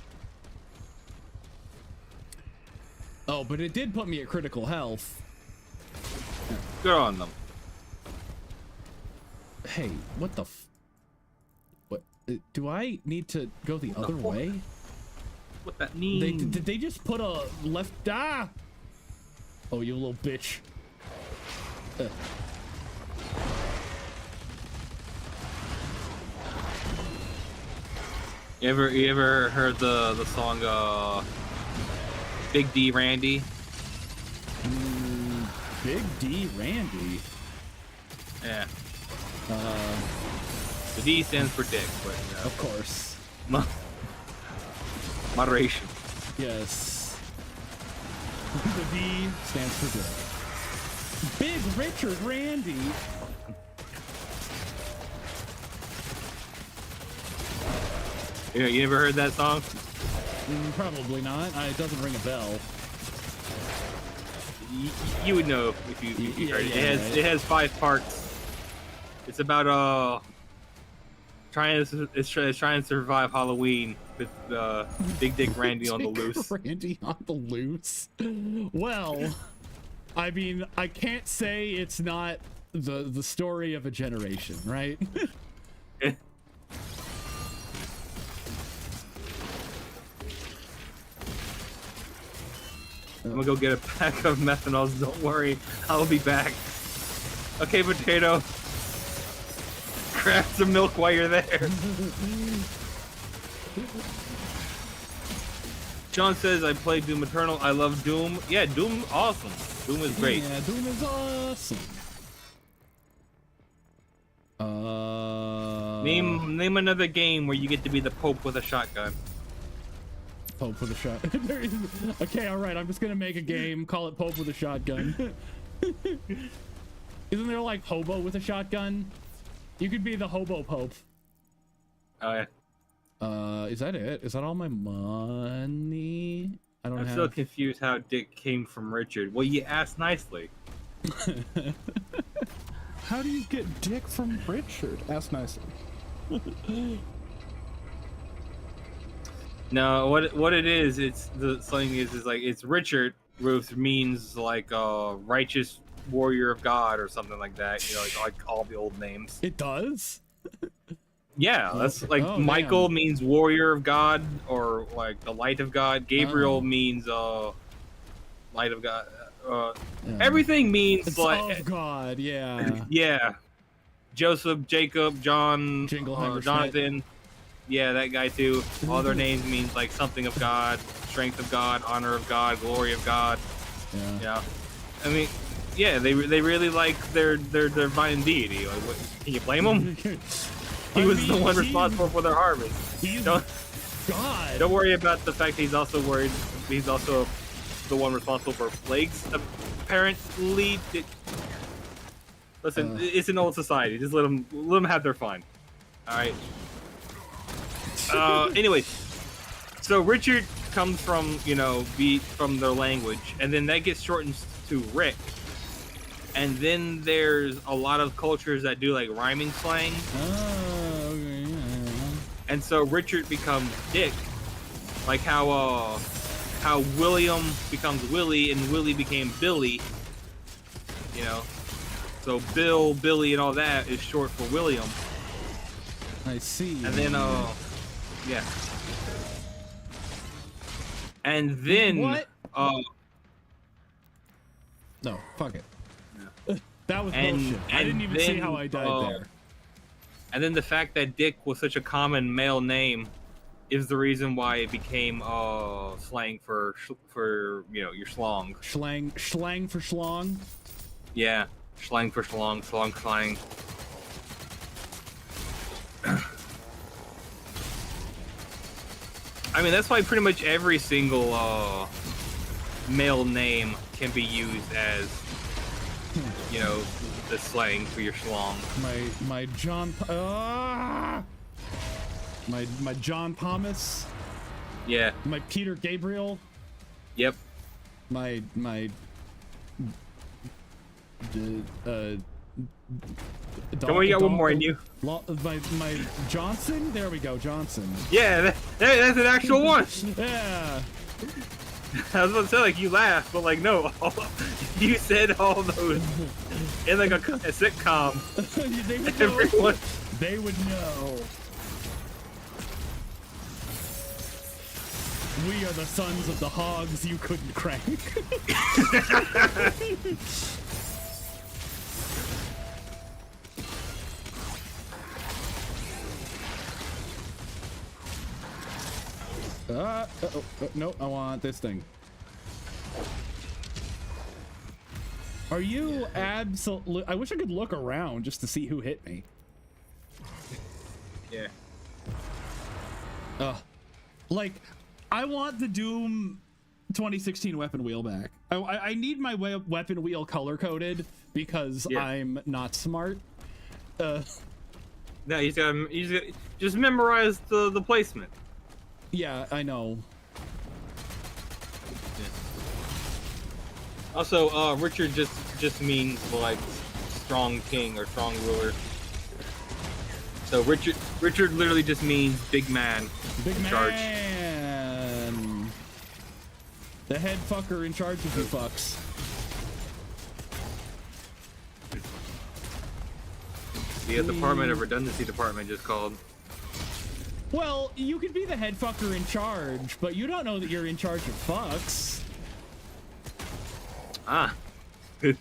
Oh, but it did put me at critical health. Good on them. Hey, what the what? Do I need to go the other way? What that means? Did they just put a left? Ah! Oh, you little bitch. You ever heard the song Big D Randy? Big D Randy. Yeah. The D stands for dick, but Of course. Moderation. Yes. The D stands for dick. Big Richard Randy. You ever heard that song? Probably not. It doesn't ring a bell. You would know if you heard it. It has 5 parts. It's about trying to survive Halloween with Big Dick Randy on the loose. Randy on the loose. Well, I mean, I can't say it's not the story of a generation, right? I'm gonna go get a pack of methanols. Don't worry, I'll be back. Okay, Potato. Grab some milk while you're there. John says, I play Doom Eternal. I love Doom. Yeah, Doom, awesome. Doom is great. Yeah, Doom is awesome. Name another game where you get to be the Pope with a shotgun. Pope with a shot. Okay, all right. I'm just gonna make a game. Call it Pope with a shotgun. Isn't there like hobo with a shotgun? You could be the hobo Pope. Oh yeah. Is that it? Is that all my money? I'm still confused how Dick came from Richard. Well, you asked nicely. How do you get Dick from Richard? Ask nicely. No, what it is, it's the slang is like it's Richard, which means like righteous warrior of God or something like that. You know, like all the old names. It does? Yeah, that's like Michael means warrior of God or like the light of God. Gabriel means light of God. Everything means it's like of God, yeah. Yeah. Joseph, Jacob, John, Jonathan. Yeah, that guy too. All their names means like something of God, strength of God, honor of God, glory of God. Yeah. I mean, yeah, they really like their divine deity. Like, what, can you blame them? He was the one he- responsible for their harvest. He's Don't God. don't worry about the fact that he's also worried. He's also the one responsible for plagues. Apparently, listen, it's an old society. Just let them have their fun. All right. Anyways, so Richard comes from from their language, and then that gets shortened to Rick. And then there's a lot of cultures that do like rhyming slang. Oh, okay, yeah. And so Richard becomes Dick, like how William becomes Willie and Willie became Billy. You know, so Bill, Billy, and all that is short for William. I see. And then yeah. And then What? No, fuck it. That was And- bullshit. I didn't and even see then, how I died there. And then the fact that Dick was such a common male name is the reason why it became slang for your schlong. Schlang for schlong. Yeah, slang for schlong, slang. I mean, that's why pretty much every single male name can be used as the slang for your schlong. My John. My John Thomas. Yeah. My Peter Gabriel. Yep. My Come on, you got one more in you. My Johnson. There we go, Johnson. Yeah, that's an actual one. Yeah. I was about to say, like, you laughed, but like, no, you said all those in like a sitcom. They would know. Everyone. They would know. We are the sons of the hogs you couldn't crank. No, I want this thing. Are you absolute? I wish I could look around just to see who hit me. Yeah. Like, I want the Doom 2016 weapon wheel back. I need my weapon wheel color coded because I'm not smart. No, he's got just memorize the placement. Yeah, I know. Also, Richard just means like strong king or strong ruler. So Richard literally just means big man. Big in man. charge. The head fucker in charge of you fucks. The Department of Redundancy Department just called. Well, you could be the head fucker in charge, but you don't know that you're in charge of fucks. Ah, good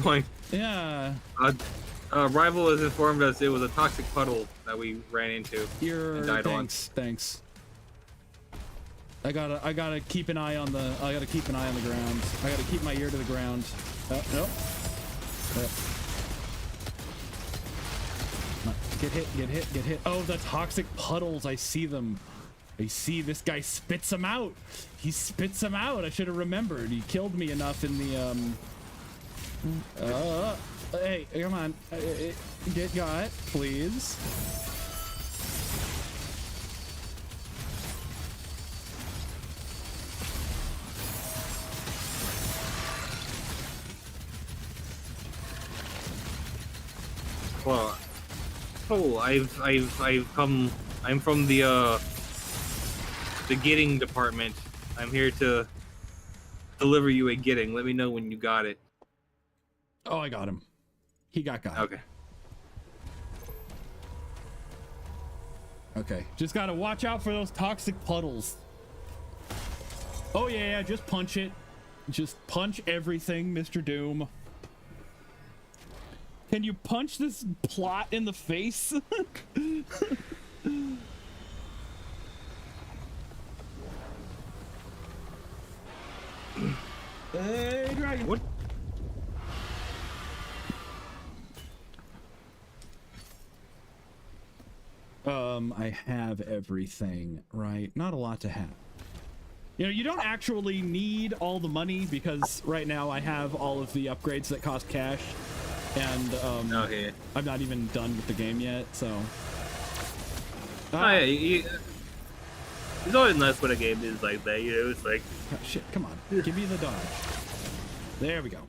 point. Yeah. Rival has informed us it was a toxic puddle that we ran into and died on. Thanks. I gotta keep an eye on the ground. I gotta keep my ear to the ground. Nope. Get hit. Oh, the toxic puddles. I see them. I see this guy spits them out. He spits them out. I should have remembered. He killed me enough in the hey, come on. Get got, please. Well, I've come. I'm from the getting department. I'm here to deliver you a getting. Let me know when you got it. Oh, I got him. He got. Okay. Okay. Just gotta watch out for those toxic puddles. Oh yeah, just punch it. Just punch everything, Mr. Doom. Can you punch this plot in the face? Hey, dragon. What? I have everything, right? Not a lot to have. You know, you don't actually need all the money because right now I have all of the upgrades that cost cash, and Okay. I'm not even done with the game yet, so. Oh yeah, it's always nice when a game is like that. You know, it's like, Oh, shit, come on, give me the dodge. There we go.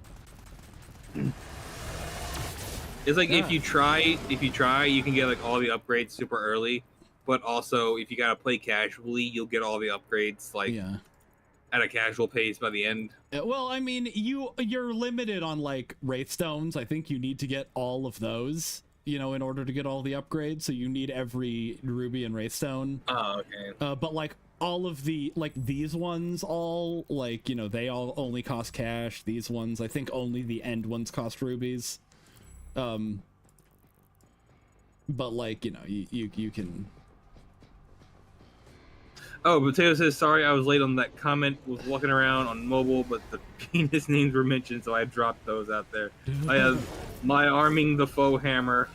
it's like Yeah. if you try, you can get like all the upgrades super early, but also if you gotta play casually, you'll get all the upgrades like Yeah. at a casual pace by the end. Well, I mean, you're limited on like Wraithstones. I think you need to get all of those, you know, in order to get all the upgrades. So you need every Ruby and Wraithstone. Oh, okay. But like all of the like these ones, all like, you know, they all only cost cash. These ones, I think only the end ones cost rubies. But like, you know, you can. Oh, Potato says, sorry I was late on that comment. Was walking around on mobile, but the penis names were mentioned, so I dropped those out there. I have my arming the foe hammer,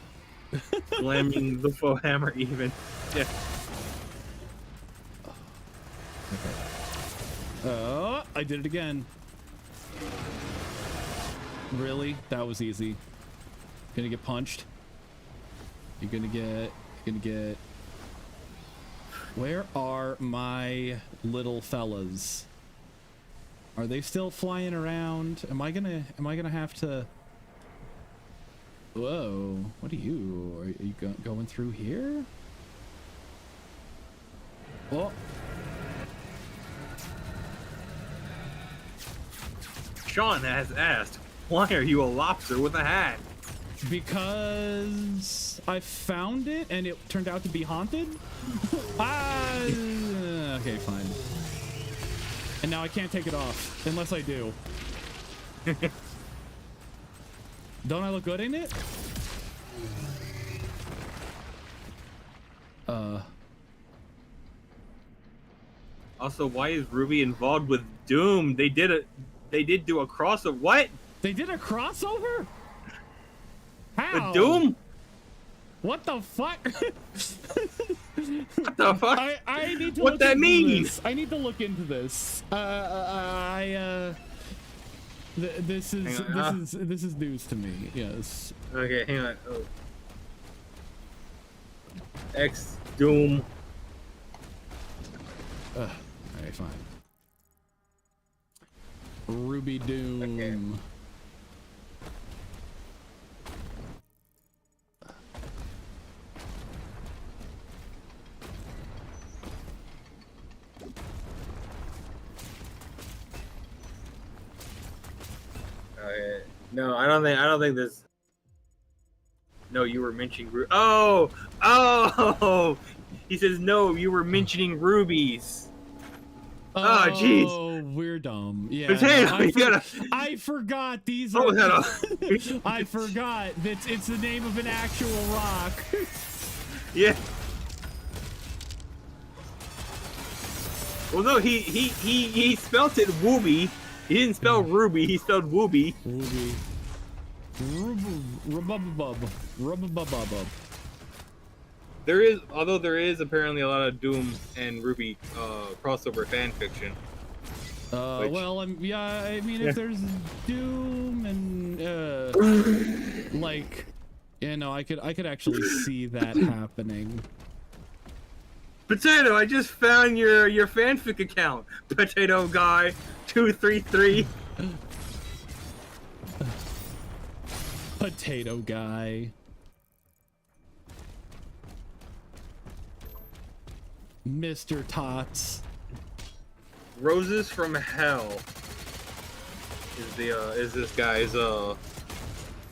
slamming the foe hammer even. Yeah. Okay. I did it again. Really? That was easy. Gonna get punched. You're gonna get. Where are my little fellas? Are they still flying around? Am I gonna have to? Whoa! What are you? Are you going through here? Oh! Sean has asked, why are you a lobster with a hat? Because I found it and it turned out to be haunted. Okay, fine. And now I can't take it off unless I do. Don't I look good in it? Also, why is Ruby involved with Doom? They did do a crossover. What? They did a crossover? How? With Doom? What the fuck? What the fuck? I need to What look that into mean? This. I need to look into this. This is news to me. Yes. Okay, hang on. Oh. X Doom. Alright, fine. Ruby Doom. Okay. Okay. No, I don't think this. No, you were mentioning Oh! He says no. You were mentioning rubies. Oh, jeez. Oh, we're dumb. Yeah. Potato, No, I forgot these are. I forgot that it's the name of an actual rock. Yeah. Well, no, he spelt it wooby. He didn't spell ruby. He spelled wooby. Ruby. Rububub. Although there is apparently a lot of Doom and Ruby crossover fan fiction. Well, yeah, I mean, if there's Doom and like, you know, I could actually see that happening. Potato, I just found your fanfic account. Potato Guy 233. Potato Guy. Mr. Tots. Roses from Hell is this guy's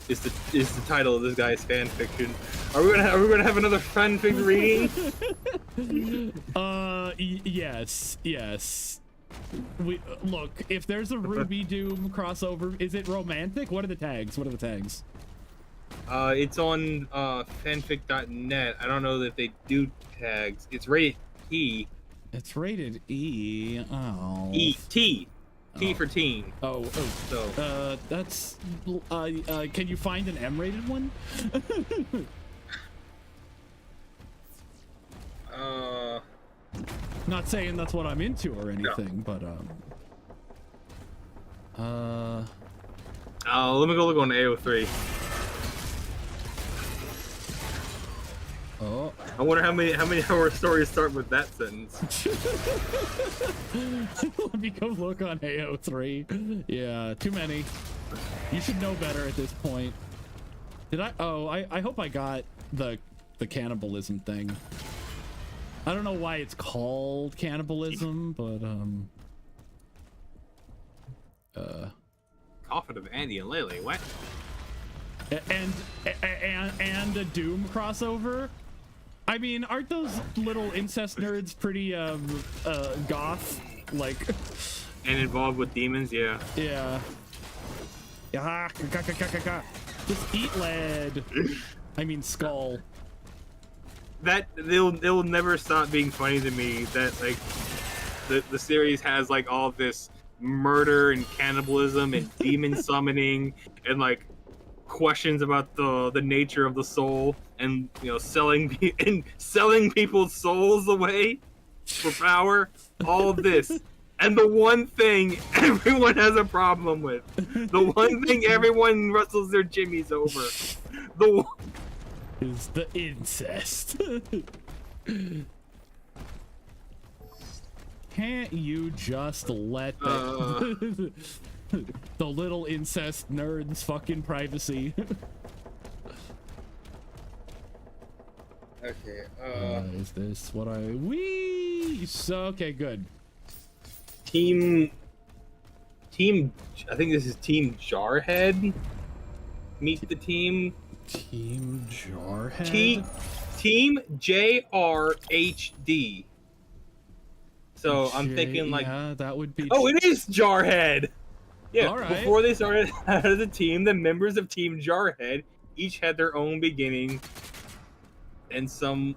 is the title of this guy's fan fiction. Are we gonna have another fanfic reading? Yes. We look, if there's a Ruby Doom crossover, is it romantic? What are the tags? It's on fanfic.net. I don't know that they do tags. It's rated E. It's rated E. Oh. T for teen. Oh. So that's can you find an M-rated one? Not saying that's what I'm into or anything, but let me go look on AO3. oh. I wonder how many horror stories start with that sentence. Let me go look on AO3. Yeah, too many. You should know better at this point. Did I? Oh, I hope I got the cannibalism thing. I don't know why it's called cannibalism, but Coffin of Andy and Lele, what? and a Doom crossover. I mean, aren't those little incest nerds pretty goth? Like, And involved with demons, yeah. yeah. Yeah. Just eat lead. I mean, skull. That they'll never stop being funny to me that like the series has like all this murder and cannibalism and demon summoning and like questions about the nature of the soul and selling people's souls away for power, all of this. And the one thing everyone has a problem with, the one thing everyone wrestles their jimmies over, is the incest. Can't you just let the little incest nerds fucking privacy? Okay. Is this what okay, good. Team. I think this is Team Jarhead. Meet the team. Team Jarhead. Team JRHD. So I'm thinking like, yeah, that would be. oh, it is Jarhead. Yeah. All right. Before they started as a team, the members of Team Jarhead each had their own beginning, and some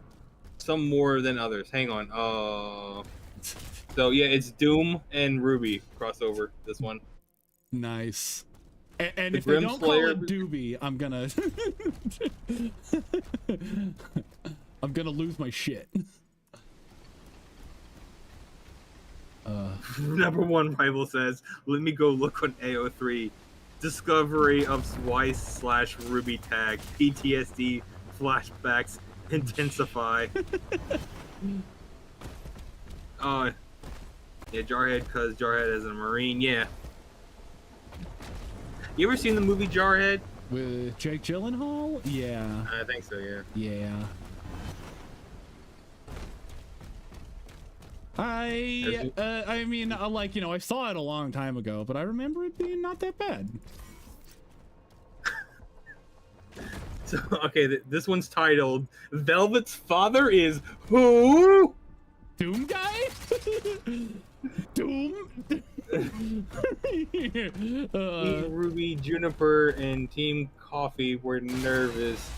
more than others. Hang on. So yeah, it's Doom and Ruby crossover. This one. Nice. And The if they Grim don't Slayer- call it Doobie, I'm gonna I'm gonna lose my shit. Number one rival says, "Let me go look on AO3. Discovery of Swice/Ruby tag. PTSD flashbacks intensify." Yeah, Jarhead, cause Jarhead is a Marine. Yeah. You ever seen the movie Jarhead? With Jake Gyllenhaal? Yeah. I think so. Yeah. Yeah. I mean, like, I saw it a long time ago, but I remember it being not that bad. So okay, this one's titled "Velvet's Father is Who?" Doom guy? Doom? Team Ruby, Juniper, and Team Coffee were nervous.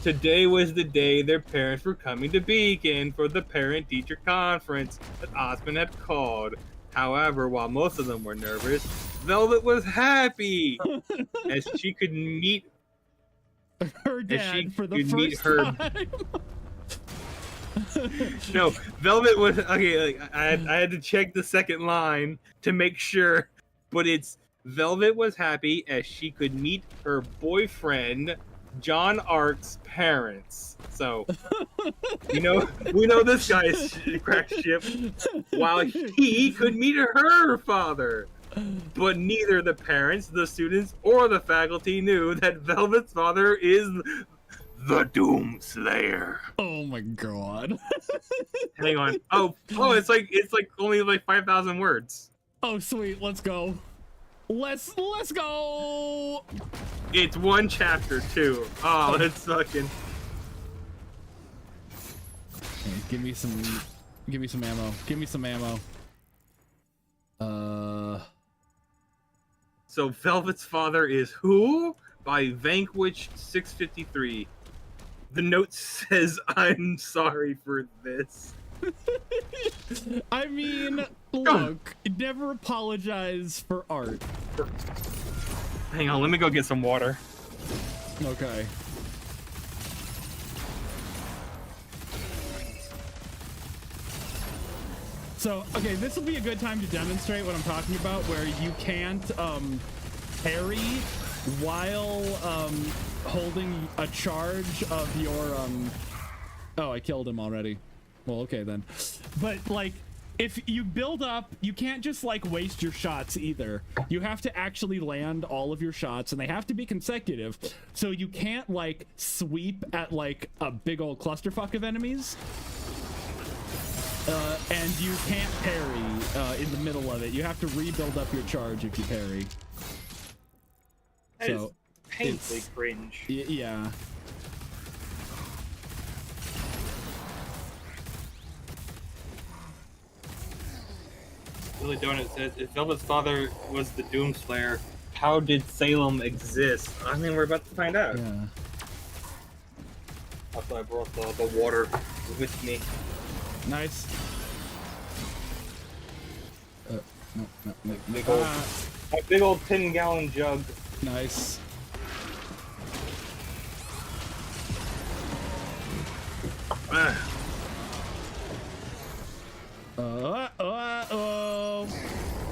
Today was the day their parents were coming to Beacon for the parent-teacher conference that Osmond had called. However, while most of them were nervous, Velvet was happy as she could meet her dad for the meet first her. time. No, Velvet was okay. Like, I had to check the second line to make sure, but it's Velvet was happy as she could meet her boyfriend John Ark's parents. So we know this guy's cracked ship. While he could meet her father, but neither the parents, the students, or the faculty knew that Velvet's father is the Doom Slayer. Oh my god. Hang on. Oh, it's like only like 5,000 words. Oh sweet, let's go. Let's go. It's one chapter too. Oh, it's fucking. Okay, give me some ammo. Give me some ammo. So Velvet's father is who? By Vanquish 653. The note says, "I'm sorry for this." I mean, look, never apologize for art. Hang on, let me go get some water. Okay. So, okay, this will be a good time to demonstrate what I'm talking about, where you can't parry while holding a charge of your Oh, I killed him already. Well, okay then. But like, if you build up, you can't just like waste your shots either. You have to actually land all of your shots, and they have to be consecutive. So you can't like sweep at like a big old clusterfuck of enemies. And you can't parry in the middle of it. You have to rebuild up your charge if you parry. That is painfully cringe. Yeah. Billy Donut says, if Velvet's father was the Doomslayer, how did Salem exist? I mean, we're about to find out. Yeah. That's why I brought the water with me. Nice. No. My big old 10-gallon jug. Nice.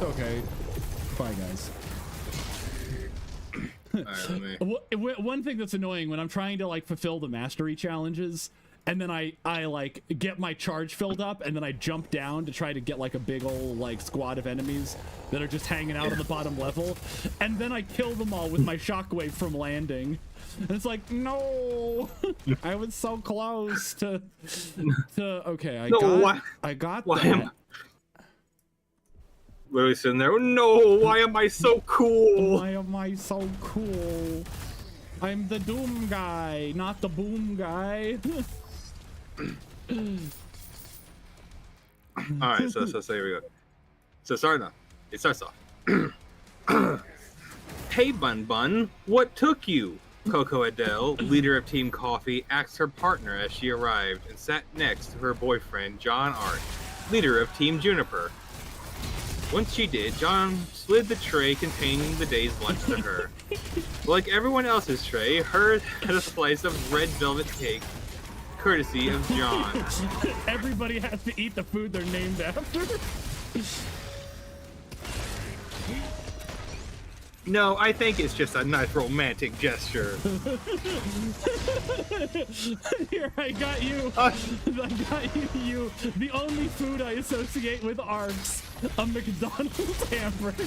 Okay. Bye, guys. One thing that's annoying when I'm trying to like fulfill the mastery challenges, and then I like get my charge filled up, and then I jump down to try to get like a big old like squad of enemies that are just hanging out on the bottom level, and then I kill them all with my shockwave from landing. And it's like, no, I was so close to okay, I got that. Literally sitting there, no, why am I so cool? Why am I so cool? I'm the Doom guy, not the Boom guy. Alright, so here we go. So it starts off. Hey Bun Bun, what took you? Coco Adele, leader of Team Coffee, asked her partner as she arrived and sat next to her boyfriend, John Art, leader of Team Juniper. Once she did, John slid the tray containing the day's lunch to her. Like everyone else's tray, hers had a slice of red velvet cake, courtesy of John. Everybody has to eat the food they're named after. No, I think it's just a nice romantic gesture. Here, I got you. I got you. The only food I associate with ARCs, a McDonald's hamburger.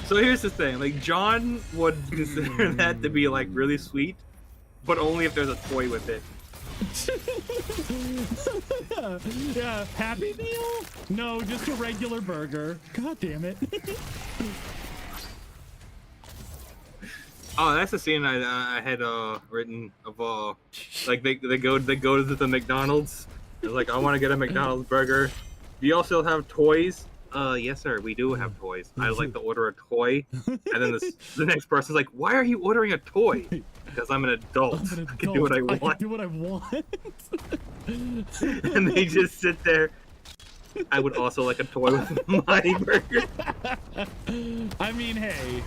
So here's the thing, like John would consider that to be like really sweet, but only if there's a toy with it. Yeah, Happy Meal? No, just a regular burger. God damn it. Oh, that's the scene I had written of like they go to the McDonald's. They're like, I want to get a McDonald's burger. Do you also have toys? Yes sir, we do have toys. I'd like to order a toy. And then the next person's like, why are you ordering a toy? Because I'm an adult. I can do what I want. I can do what I want. And they just sit there. I would also like a toy with my burger. I mean, hey.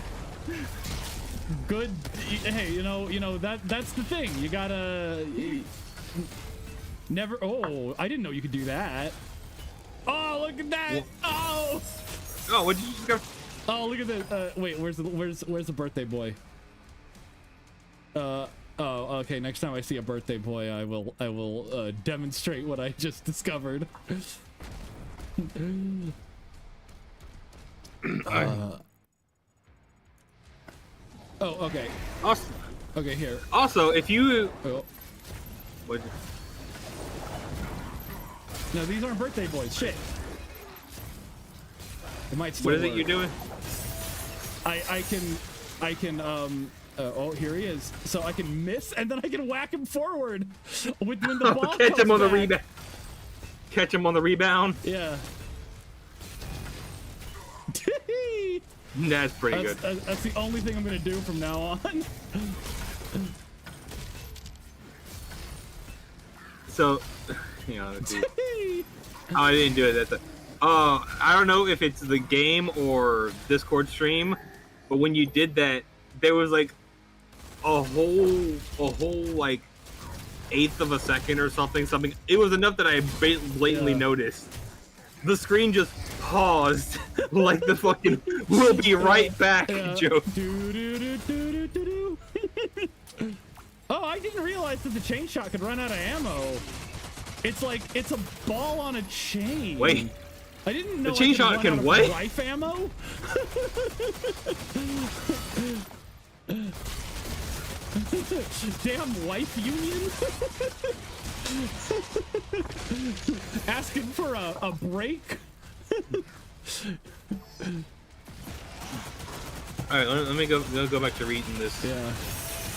Good. Hey, you know that's the thing. You gotta never. Oh, I didn't know you could do that. Oh, look at that. Oh. Oh, what did you just go? Oh, look at this. Wait, where's the birthday boy? Oh, okay. Next time I see a birthday boy, I will demonstrate what I just discovered. Oh, okay. Awesome. Okay, here. Also, if you... Oh. What? No, these aren't birthday boys. Shit. It might still What is it work. you're doing? I can oh, here he is. So I can miss, and then I can whack him forward when the ball Catch comes him on the back. rebound. Catch him on the rebound. Yeah. That's pretty good. That's the only thing I'm gonna do from now on. So, you know, I didn't do it. I don't know if it's the game or Discord stream, but when you did that, there was like a whole like 1/8 of a second or something. It was enough that I blatantly noticed. The screen just paused, like the fucking "we'll be right back" joke. Oh, I didn't realize that the chain shot could run out of ammo. It's like it's a ball on a chain. Wait, I didn't know the chain shot can what? Rifle ammo. Damn wife union. Asking for a break. All right, let me go back to reading this. Yeah.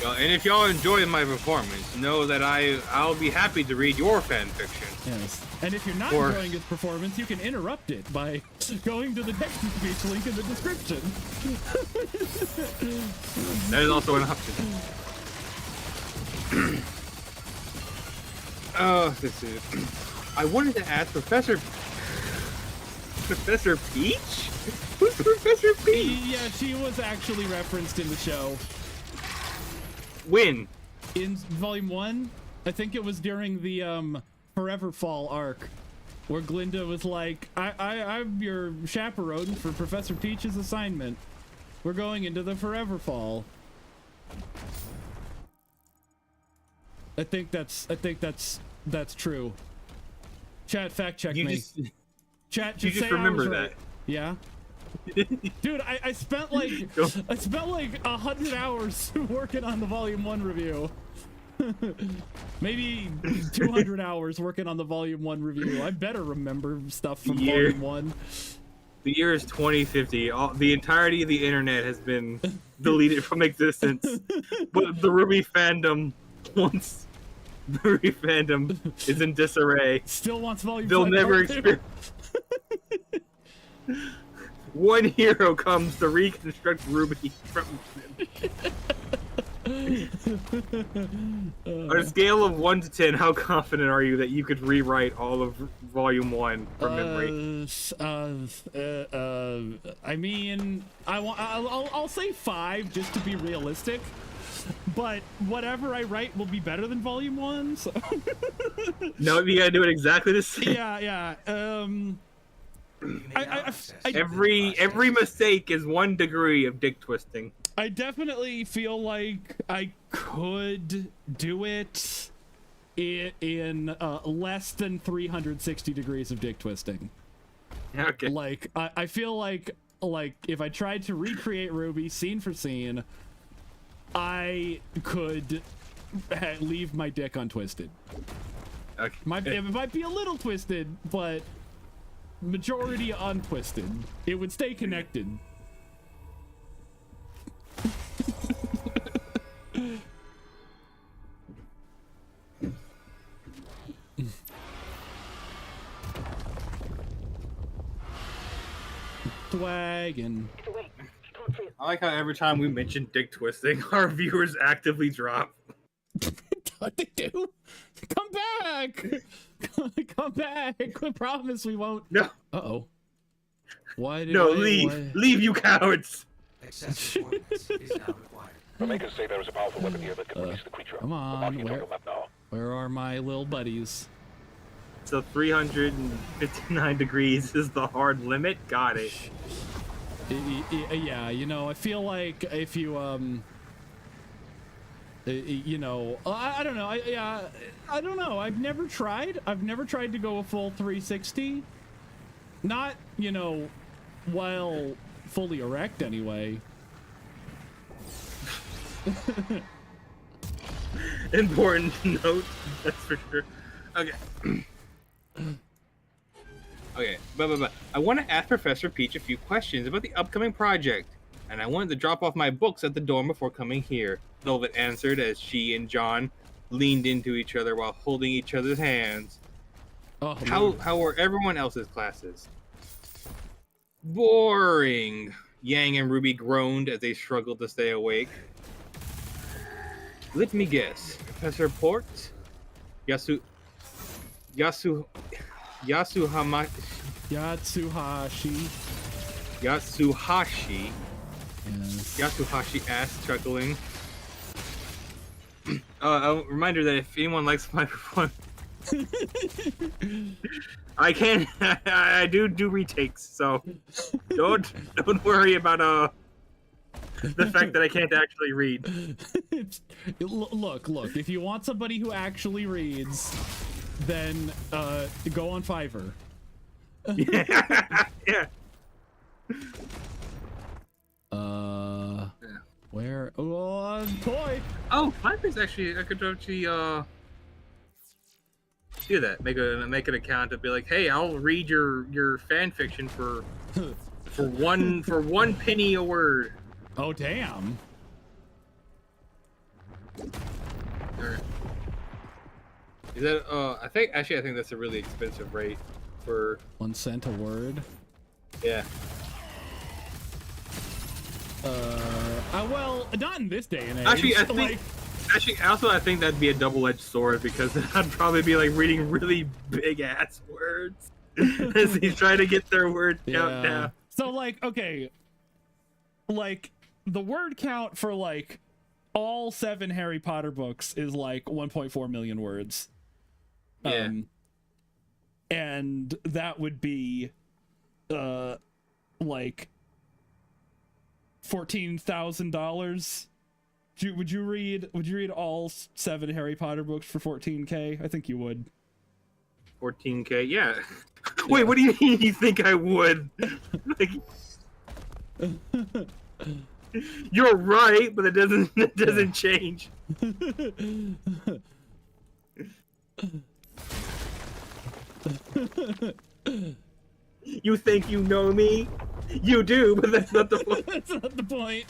And if y'all enjoy my performance, know that I'll be happy to read your fan fiction. Yes. And if you're not enjoying his performance, you can interrupt it by going to the text-to-speech link in the description. That is also an option. This is. I wanted to ask Professor Peach? Who's Professor Peach? Yeah, she was actually referenced in the show. When? In Volume 1? I think it was during the Forever Fall arc, where Glinda was like, I'm your chaperone for Professor Peach's assignment. We're going into the Forever Fall. I think that's true. Chat, fact check me. Chat, you just remember that. Right. Yeah. Dude, I spent like 100 hours working on the Volume 1 review. Maybe 200 hours working on the Volume 1 review. I better remember stuff from Volume 1. The year is 2050. The entirety of the internet has been deleted from existence. But the RWBY fandom wants... The RWBY fandom is in disarray. Still wants Volume 5. They'll never experience... One hero comes to reconstruct RWBY from... On a scale of 1 to 10, how confident are you that you could rewrite all of Volume 1 from memory? I mean, I'll say 5 just to be realistic. But whatever I write will be better than Volume 1. So. No, you gotta do it exactly the same. Yeah. Every mistake is 1 degree of dick twisting. I definitely feel like I could do it in less than 360 degrees of dick twisting. Okay. Like I feel like if I tried to recreate RWBY scene for scene, I could leave my dick untwisted. Okay. It might be a little twisted, but majority untwisted. It would stay connected. Swaggin'. I like how every time we mention dick twisting, our viewers actively drop. What they do? Come back! Come back! I promise we won't. No. Uh-oh. Why did leave! Leave, you cowards! The makers say there is a powerful weapon here that can release the creature. Come on, Marking it on your map now. where are my little buddies? So 359 degrees is the hard limit? Got it. Yeah, you know, I feel like if you, you know, I don't know. I don't know. I've never tried to go a full 360. Not, you know, while fully erect anyway. Important note, that's for sure. Okay. Okay, but I want to ask Professor Peach a few questions about the upcoming project, and I wanted to drop off my books at the dorm before coming here. Velvet answered as she and John leaned into each other while holding each other's hands. Oh, How were everyone else's classes? Boring. Yang and Ruby groaned as they struggled to stay awake. Let me guess. Professor Port? Yatsuhashi. Yes. Yatsuhashi asked, chuckling. A reminder that if anyone likes my performance, I can. I do retakes, so don't worry about the fact that I can't actually read. Look. If you want somebody who actually reads, then go on Fiverr. Yeah. Where? Oh, toy. Oh, Fiverr's actually. I could actually do that. Make an account and be like, hey, I'll read your fan fiction for one penny a word. Oh damn. Or, is that I think that's a really expensive rate for 1 cent a word. yeah. Well, not in this day and age. Actually, I think that'd be a double-edged sword because I'd probably be like reading really big ass words as he's trying to get their word count down. So like, okay, like the word count for like all 7 Harry Potter books is like 1.4 million words. Yeah. And that would be like $14,000. Would you read all 7 Harry Potter books for 14K? I think you would. 14K, yeah. Wait, what do you mean you think I would? Like, you're right, but it doesn't change. You think you know me? You do, but that's not the point. That's not the point.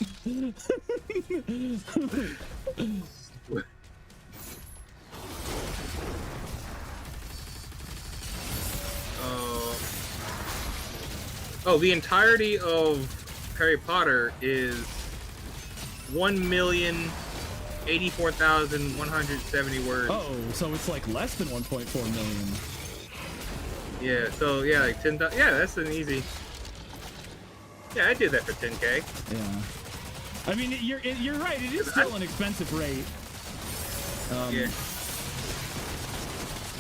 Oh, the entirety of Harry Potter is 1,084,170 words. Oh, so it's like less than 1.4 million. Yeah, so yeah, like 10,000. Yeah, that's an easy. Yeah, I did that for 10K. Yeah. I mean, you're right. It is still an expensive rate. Yeah.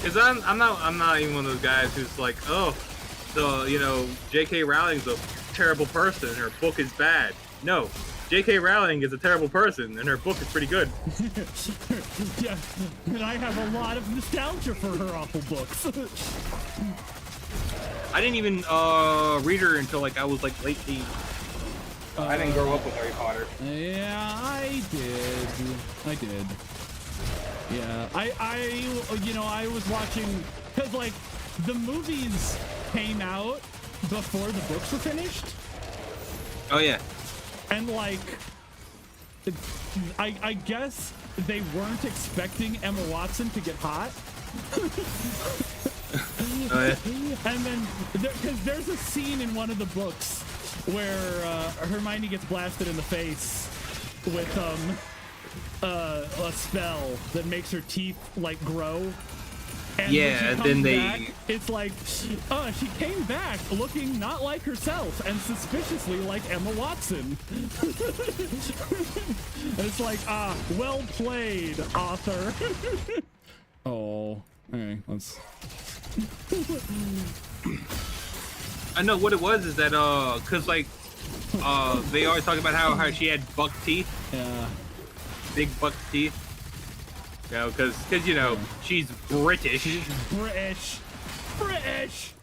Cause I'm not even one of those guys who's like, oh, so J.K. Rowling's a terrible person and her book is bad. No, J.K. Rowling is a terrible person and her book is pretty good. Yeah, and I have a lot of nostalgia for her awful books. I didn't even read her until like I was like late teens. I didn't grow up with Harry Potter. Yeah, I did. Yeah, I was watching, because like the movies came out before the books were finished. Oh yeah. And like, I guess they weren't expecting Emma Watson to get hot. Oh, yeah. And then, because there's a scene in one of the books where Hermione gets blasted in the face with a spell that makes her teeth like grow. And yeah, and then back, it's like, she came back looking not like herself and suspiciously like Emma Watson. And it's like, well played, author. Oh, okay, let's. I know what it was is that cause like they always talk about how she had buck teeth. Yeah. Big buck teeth. Cause she's British. British.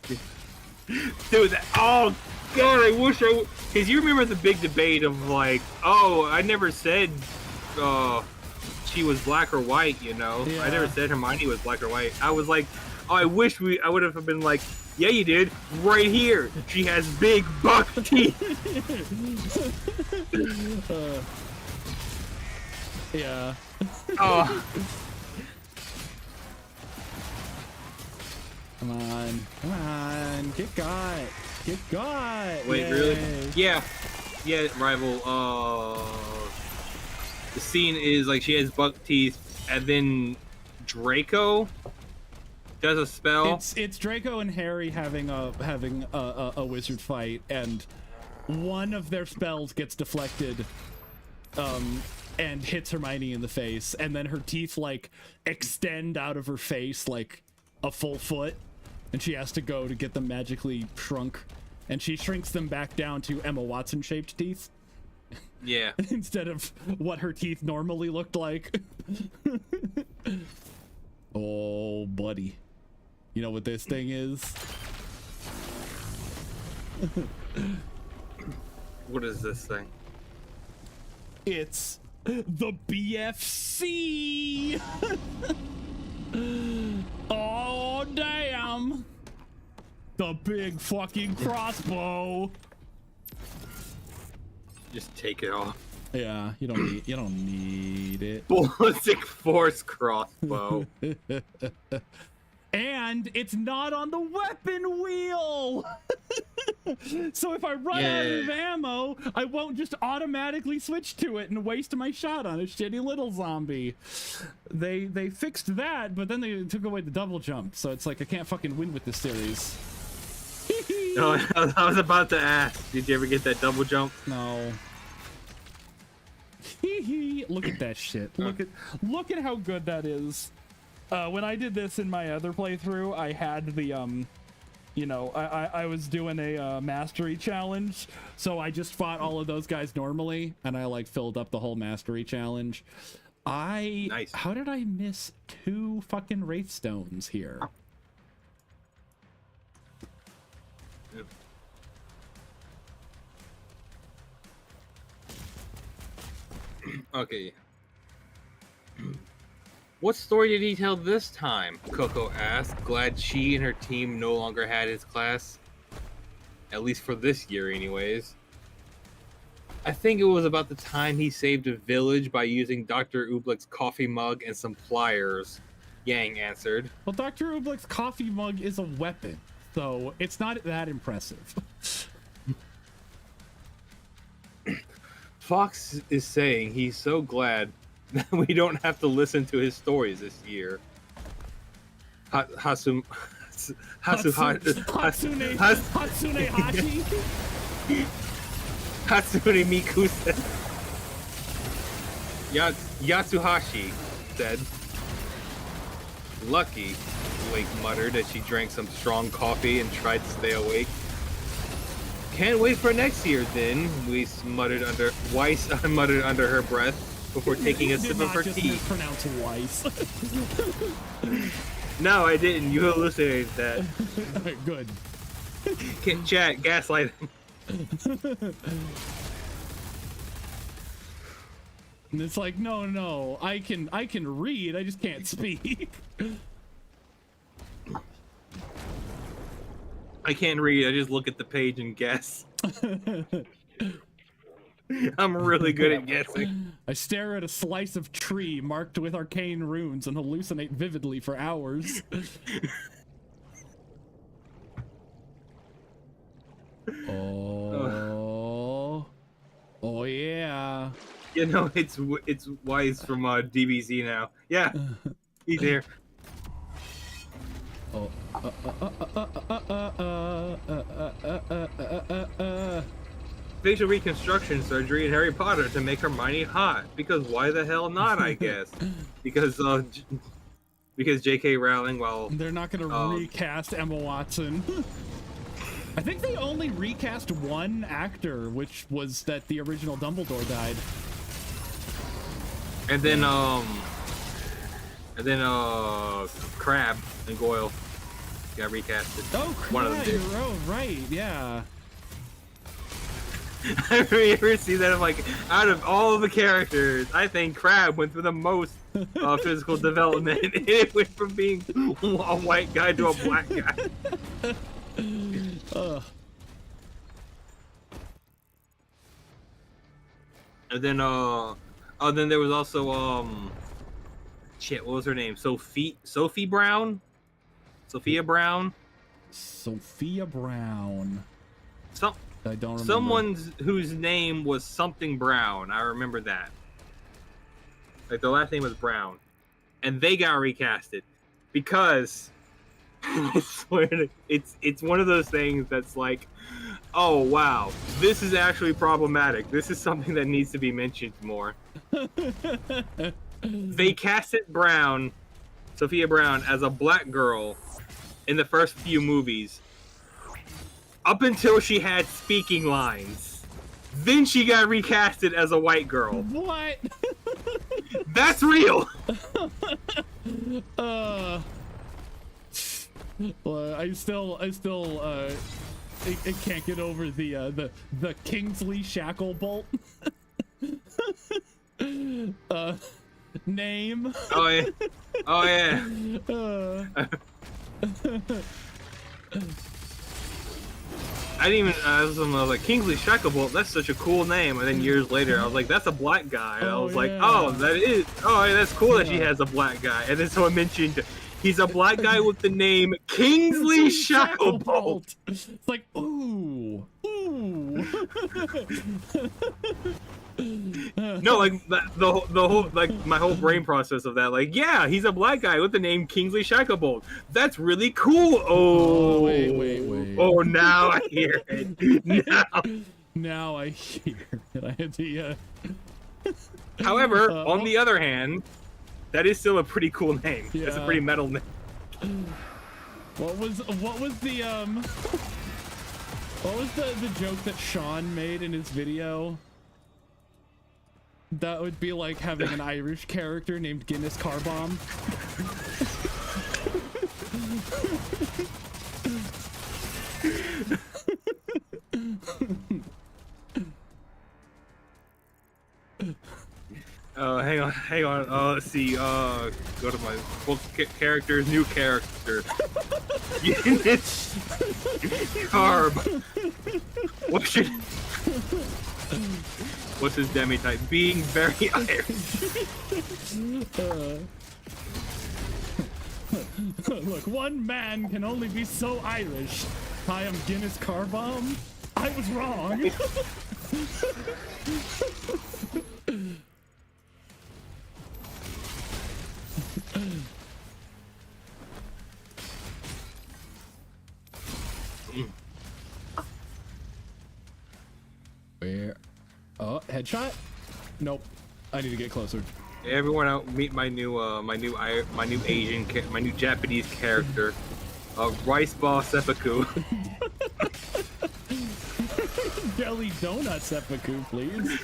Dude, God, I wish cause you remember the big debate of like, oh, I never said she was black or white, Yeah. I never said Hermione was black or white. I was like, oh, I wish I would have been like, yeah, you did. Right here. She has big buck teeth. Yeah. Oh. Come on. Get got. Wait, Yay. really? Yeah, rival. The scene is like she has buck teeth, and then Draco does a spell. It's Draco and Harry having a wizard fight, and one of their spells gets deflected and hits Hermione in the face, and then her teeth like extend out of her face like a full foot, and she has to go to get them magically shrunk, and she shrinks them back down to Emma Watson shaped teeth Yeah. instead of what her teeth normally looked like. Oh, buddy. You know what this thing is? What is this thing? It's the BFC! Oh, damn! The big fucking crossbow! Just take it off. Yeah, you don't need it. Ballistic force crossbow. And it's not on the weapon wheel! So if I run out of ammo, I won't just automatically switch to it and waste my shot on a shitty little zombie. They fixed that, but then they took away the double jump, so it's like I can't fucking win with this series. No, I was about to ask. Did you ever get that double jump? No. Look at that shit. Look at how good that is. When I did this in my other playthrough, I had the you know, I was doing a mastery challenge, so I just fought all of those guys normally, and I like filled up the whole mastery challenge. Nice. How did I miss 2 fucking wraith stones here? Okay. What story did he tell this time? Coco asked, glad she and her team no longer had his class. At least for this year, anyways. I think it was about the time he saved a village by using Dr. Oobleck's coffee mug and some pliers. Yang answered. Well, Dr. Oobleck's coffee mug is a weapon, so it's not that impressive. Fox is saying he's so glad that we don't have to listen to his stories this year. Hatsune Hashi? Hatsune Miku said. Yatsuhashi said. Lucky, Blake muttered as she drank some strong coffee and tried to stay awake. Can't wait for next year, then, Weiss muttered under her breath before taking a sip of her tea. Mispronounce Weiss. No, I didn't. You hallucinated that. Good. Can't chat, gaslight him. And it's like, no, I can read, I just can't speak. I can't read, I just look at the page and guess. I'm really good at guessing. I stare at a slice of tree marked with arcane runes and hallucinate vividly for hours. Oh yeah. You know, it's Wise from DBZ now. Yeah, he's here. Oh. Facial reconstruction surgery in Harry Potter to make Hermione hot. Because why the hell not, I guess. Because J.K. Rowling, well... They're not gonna recast Emma Watson. I think they only recast one actor, which was that the original Dumbledore died. And then Crabbe and Goyle got recasted. Oh, Crabbe, one of them did. Oh, right, yeah. Have you ever seen that? I'm like, out of all of the characters, I think Crabbe went through the most physical development. It went from being a white guy to a black guy. And then then there was also shit, what was her name? Sophia Brown. Sophia Brown. I don't remember. Someone's whose name was something Brown. I remember that. Like the last name was Brown, and they got recasted because I swear it's one of those things that's like, oh wow, this is actually problematic. This is something that needs to be mentioned more. They casted Sophia Brown, as a black girl in the first few movies, up until she had speaking lines. Then she got recasted as a white girl. What? That's real. Well, I still it can't get over the Kingsley Shacklebolt name. Oh yeah. Oh yeah. I didn't even. I was like, Kingsley Shacklebolt. That's such a cool name. And then years later, I was like, that's a black guy. And I was like, oh, that is. Oh, yeah, that's cool that she has a black guy. And then someone mentioned he's a black guy with the name Kingsley Shacklebolt. It's like, ooh. No, like the whole like my whole brain process of that, like, yeah, he's a black guy with the name Kingsley Shacklebolt. That's really cool. Oh, wait. Oh, now I hear it. Now I hear it. I had to. However, on the other hand, that is still a pretty cool name. Yeah. It's a pretty metal name. What was the what was the joke that Sean made in his video? That would be like having an Irish character named Guinness Car Bomb. Hang on. Let's see. Go to my characters. New character. Guinness Carb. What's his demi type? Being very Irish. Look, one man can only be so Irish. I am Guinness Car Bomb. I was wrong. Where? Oh, headshot? Nope. I need to get closer. Everyone out, meet my new Japanese character, Rice Ball Seppuku. Jelly donut seppuku, please.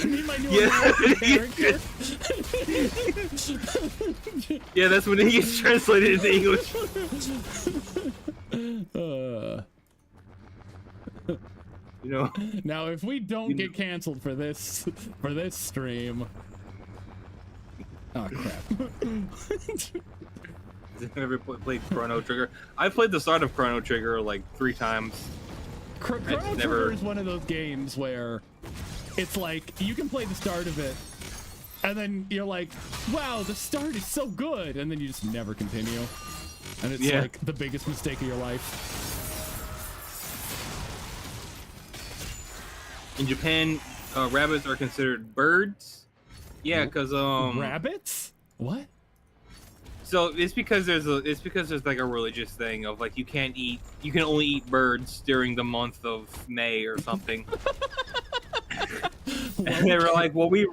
Meet my new character. Yeah, that's when he gets translated into English. You know. Now, if we don't get canceled for this stream, oh crap! Ever played Chrono Trigger? I played the start of Chrono Trigger like 3 times. Chrono Trigger is one of those games where it's like you can play the start of it, and then you're like, "Wow, the start is so good," and then you just never continue, and it's like the biggest mistake of your life. In Japan, rabbits are considered birds. Yeah, because rabbits? What? So it's because there's like a religious thing of like you can only eat birds during the month of May or something. And they were like, well, we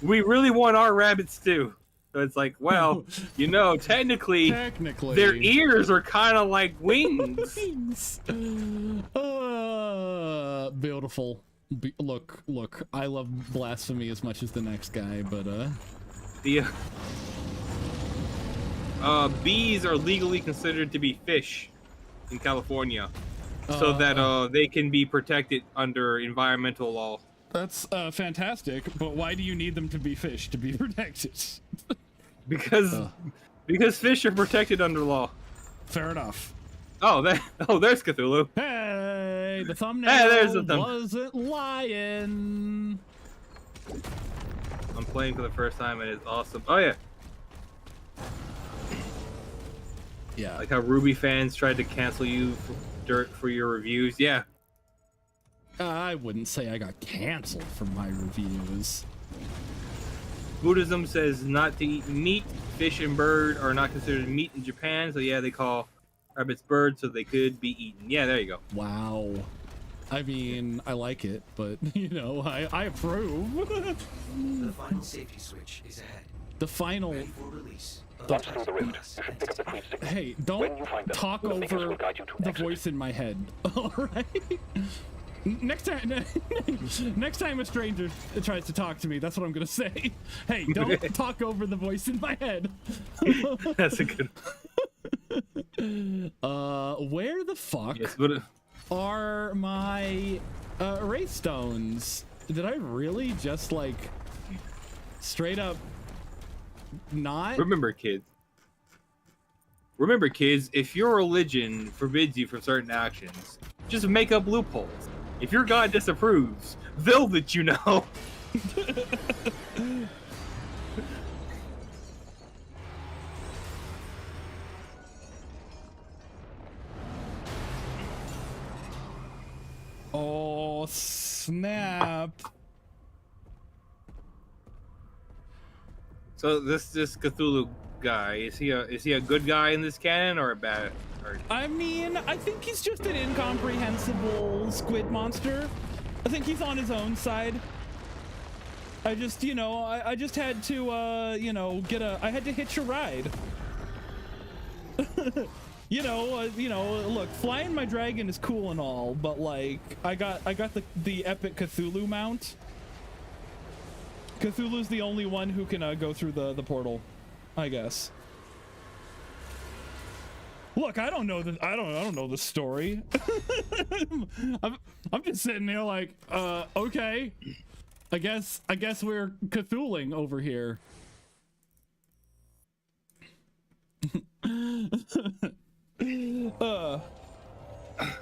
really want our rabbits too. So it's like, well, you know, technically their ears are kind of like wings. Beautiful. Look, I love blasphemy as much as the next guy, but the bees are legally considered to be fish in California, so that they can be protected under environmental law. That's fantastic, but why do you need them to be fish to be protected? Because fish are protected under law. Fair enough. There's Cathulu. Hey, the thumbnail wasn't lying. I'm playing for the first time and it's awesome. Oh yeah. Yeah. Like how Ruby fans tried to cancel you for your reviews. Yeah. I wouldn't say I got canceled for my reviews. Buddhism says not to eat meat. Fish and bird are not considered meat in Japan, so yeah, they call rabbits birds, so they could be eaten. Yeah, there you go. Wow. I mean, I like it, but you know, I approve. The final safety switch is ahead. The final. Ready for release. Once through the rift, you should pick up the creep signal. Hey, When don't you find them, talk the fingers over will guide you to the exit. voice in my head. All right. Next time a stranger tries to talk to me, that's what I'm gonna say. Hey, don't talk over the voice in my head. That's a good. Where the fuck Yes, but are my wraith stones? Did I really just like straight up not? remember, kids. Remember, kids. If your religion forbids you from certain actions, just make up loopholes. If your god disapproves, they'll let you know. Oh snap! So this Cthulhu guy, is he a good guy in this canon or a bad? Or... I mean, I think he's just an incomprehensible squid monster. I think he's on his own side. I just, you know, I just had to, you know, I had to hitch a ride. You know, look, flying my dragon is cool and all, but like, I got the epic Cathulu mount. Cthulhu's the only one who can go through the portal, I guess. Look, I don't know I don't know the story. I'm just sitting there like, okay. I guess we're Cthulhuing over here.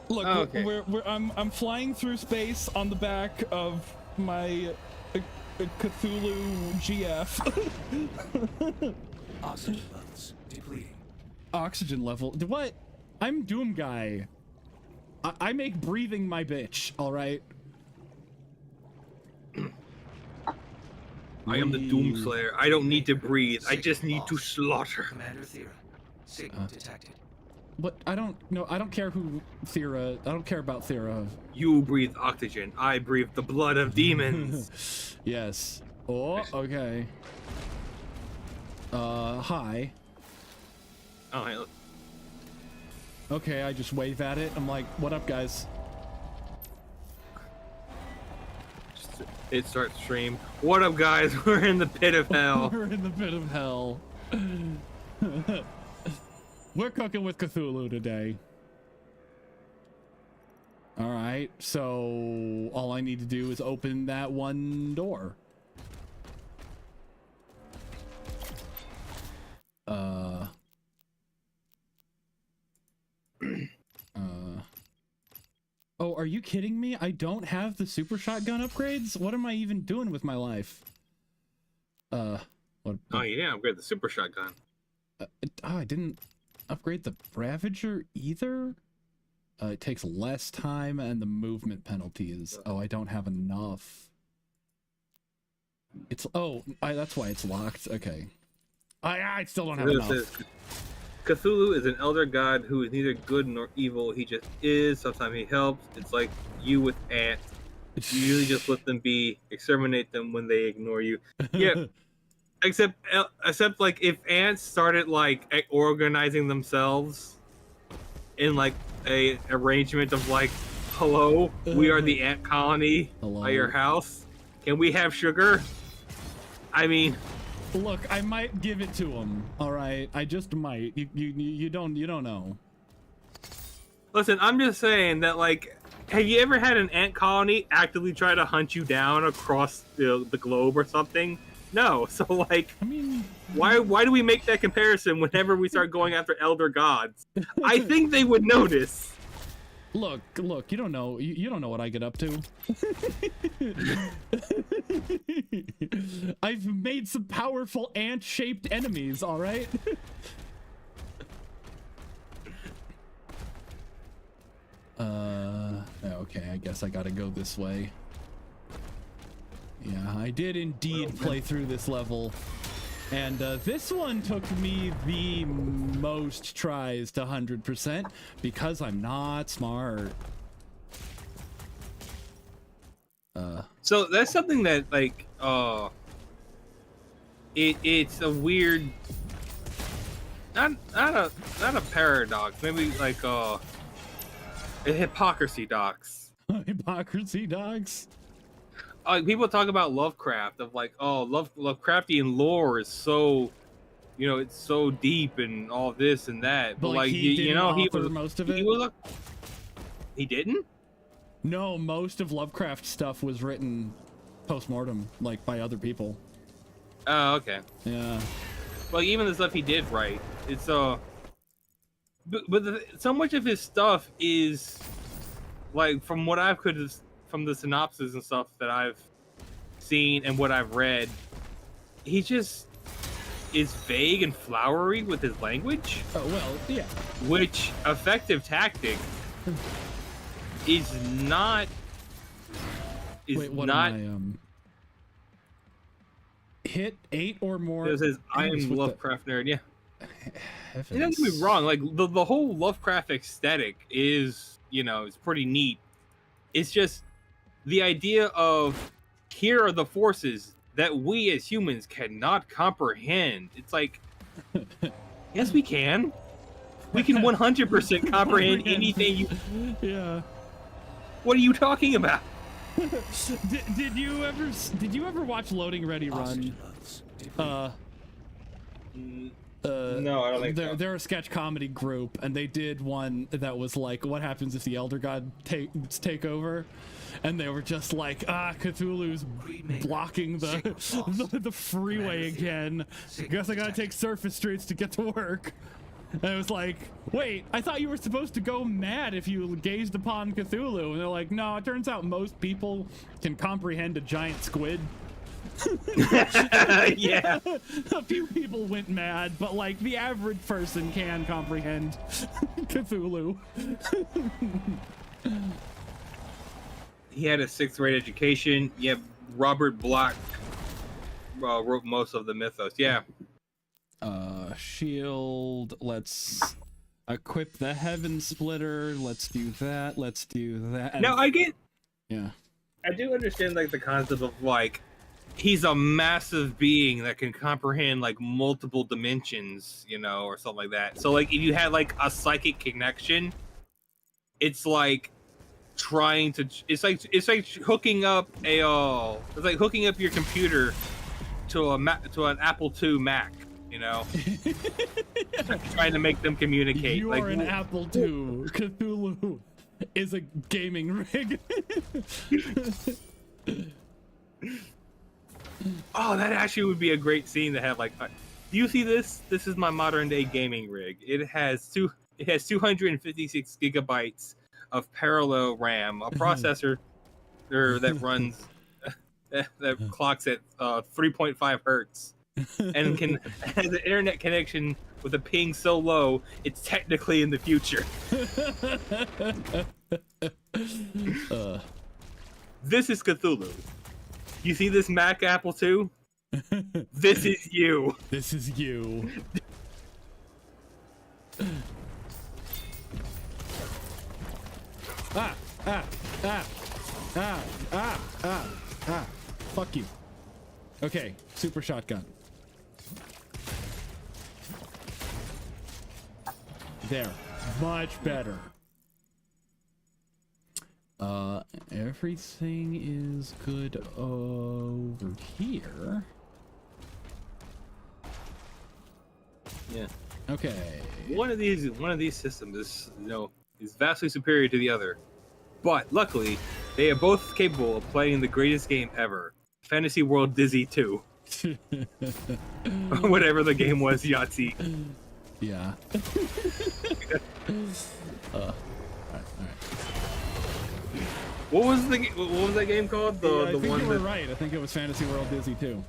Look, okay. I'm flying through space on the back of my Cthulhu GF. Oxygen levels depleting. Oxygen level. What? I'm Doom Guy. I make breathing my bitch. All right. I am the Doomslayer. I don't need to breathe. I just need to slaughter. Commander Thera, signal detected. What? I don't know. I don't care who Thera. I don't care about Thera. You breathe oxygen. I breathe the blood of demons. Yes. Oh, okay. Hi. Oh, hey, look. Okay, I just wave at it. I'm like, what up, guys? It starts stream. What up, guys? We're in the pit of hell. We're in the pit of hell. We're cooking with Cthulhu today. All right, so all I need to do is open that one door. Oh, are you kidding me? I don't have the super shotgun upgrades? What am I even doing with my life? What? Oh, you didn't upgrade the super shotgun. I didn't upgrade the Ravager either? It takes less time and the movement penalty is... Oh, I don't have enough. It's... Oh, that's why it's locked. Okay. I still don't have enough. Cthulhu is an elder god who is neither good nor evil. He just is. Sometimes he helps. It's like you with ants. You usually just let them be, exterminate them when they ignore you. Yeah. Except like if ants started like organizing themselves in like a arrangement of like, hello, we are the ant colony by your house. Can we have sugar? I mean, look, I might give it to him. All right, I just might. You don't know. Listen, I'm just saying that like, have you ever had an ant colony actively try to hunt you down across the globe or something? No. So like, I mean, why do we make that comparison whenever we start going after elder gods? I think they would notice. Look, you don't know. You don't know what I get up to. I've made some powerful ant-shaped enemies, all right? Okay, I guess I gotta go this way. Yeah, I did indeed play through this level. And this one took me the most tries to 100% because I'm not smart. So that's something that like it's a weird not a paradox, maybe like a hypocrisy docs. Hypocrisy dogs. Like people talk about Lovecraft of like, oh, Lovecraftian lore is so, you know, it's so deep and all this and that. But like you know, he was most of it. He didn't? No, most of Lovecraft stuff was written post-mortem, like by other people. Oh, okay. Yeah. Like even the stuff he did write, it's but so much of his stuff is like from what I've from the synopsis and stuff that I've seen and what I've read, he just is vague and flowery with his language. Oh well, yeah. Which effective tactic is not. Wait, what not. am I, hit 8 or more. It says I English am with Lovecraft nerd. Yeah. Heavens. Don't get me wrong. Like the whole Lovecraft aesthetic is, you know, it's pretty neat. It's just the idea of here are the forces that we as humans cannot comprehend. It's like, yes, we can. We can 100% comprehend anything you. Yeah. What are you talking about? Did you ever watch Loading Ready Run? Oxygen levels depleting. No, I don't think so. They're a sketch comedy group, and they did one that was like, what happens if the Elder God take over? And they were just like, Cthulhu's blocking the freeway again. Guess I gotta take surface streets to get to work. And it was like, wait, I thought you were supposed to go mad if you gazed upon Cthulhu. And they're like, no, it turns out most people can comprehend a giant squid. Yeah. A few people went mad, but like the average person can comprehend Cthulhu. He had a 6th grade education. Yeah, Robert Bloch wrote most of the mythos. Yeah. Shield, let's equip the Heaven Splitter. Let's do that. Let's do that. No, I do understand like the concept of like he's a massive being that can comprehend like multiple dimensions, you know, or something like that. So like if you had like a psychic connection, it's like trying to it's like hooking up your computer to an Apple II Mac, you know. Trying to make them communicate. You like, are an Apple II. Cthulhu is a gaming rig. Oh, that actually would be a great scene to have. Like, do you see this? This is my modern day gaming rig. It has 256 gigabytes of parallel RAM, a processor that runs that clocks at 3.5 hertz, and has an internet connection with a ping so low it's technically in the future. This is Cthulhu. You see this Mac Apple II? This is you. This is you. Fuck you. Okay, super shotgun. There. Much better. Everything is good over here. Yeah. Okay. One of these systems is, you know, is vastly superior to the other. But luckily, they are both capable of playing the greatest game ever, Fantasy World Dizzy 2. Whatever the game was, Yahtzee. Yeah. Alright. What was that game called? I think you were right. I think it was Fantasy World Dizzy 2.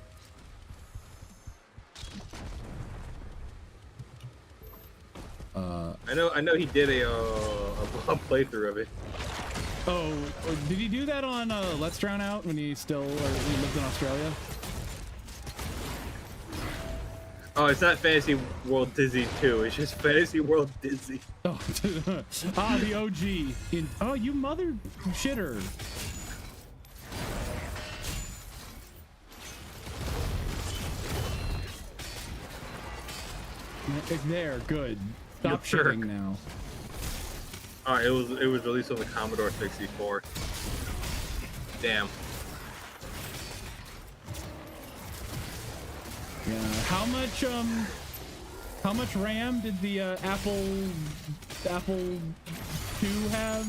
I know he did a playthrough of it. Oh, did he do that on Let's Drown Out when he lived in Australia? Oh, it's not Fantasy World Dizzy 2. It's just Fantasy World Dizzy. Oh, the OG. Oh, you mother shitter. There, good. Stop You jerk. shitting now. It was released on the Commodore 64. Damn. Yeah. How much RAM did the Apple II have?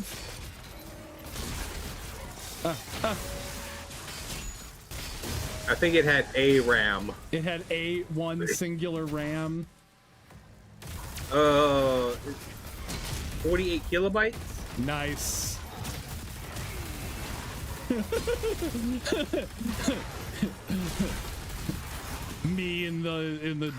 I think it had a RAM. It had one singular RAM. 48 kilobytes. Nice. Me in the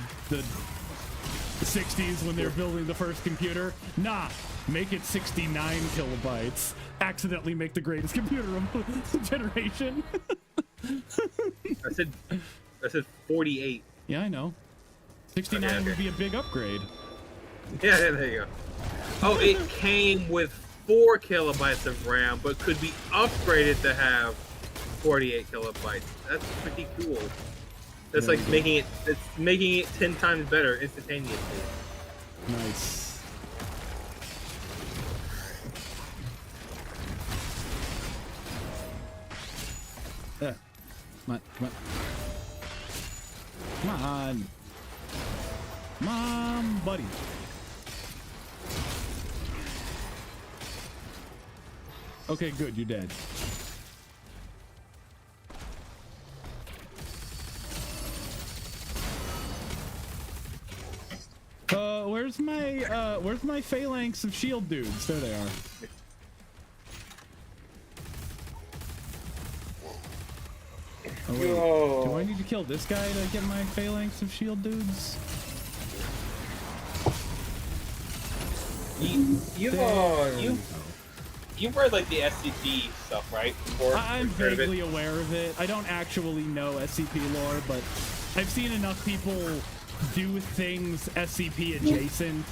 60s when they were building the first computer. Nah, make it 69 kilobytes. Accidentally make the greatest computer of the generation. I said 48. Yeah, I know. 69 Okay. would be a big upgrade. Yeah, there you go. Oh, it came with 4 kilobytes of RAM, but could be upgraded to have 48 kilobytes. That's pretty cool. That's Yeah, like making it 10 times better instantaneously. Nice. Come on. Come on. Come on, buddy. Okay, good, you're dead. Where's my phalanx of shield dudes? There they are. Oh, wait. Do I need to kill this guy to get my phalanx of shield dudes? You've read like the SCP stuff, right? I'm vaguely aware of it. I don't actually know SCP lore, but I've seen enough people do things SCP adjacent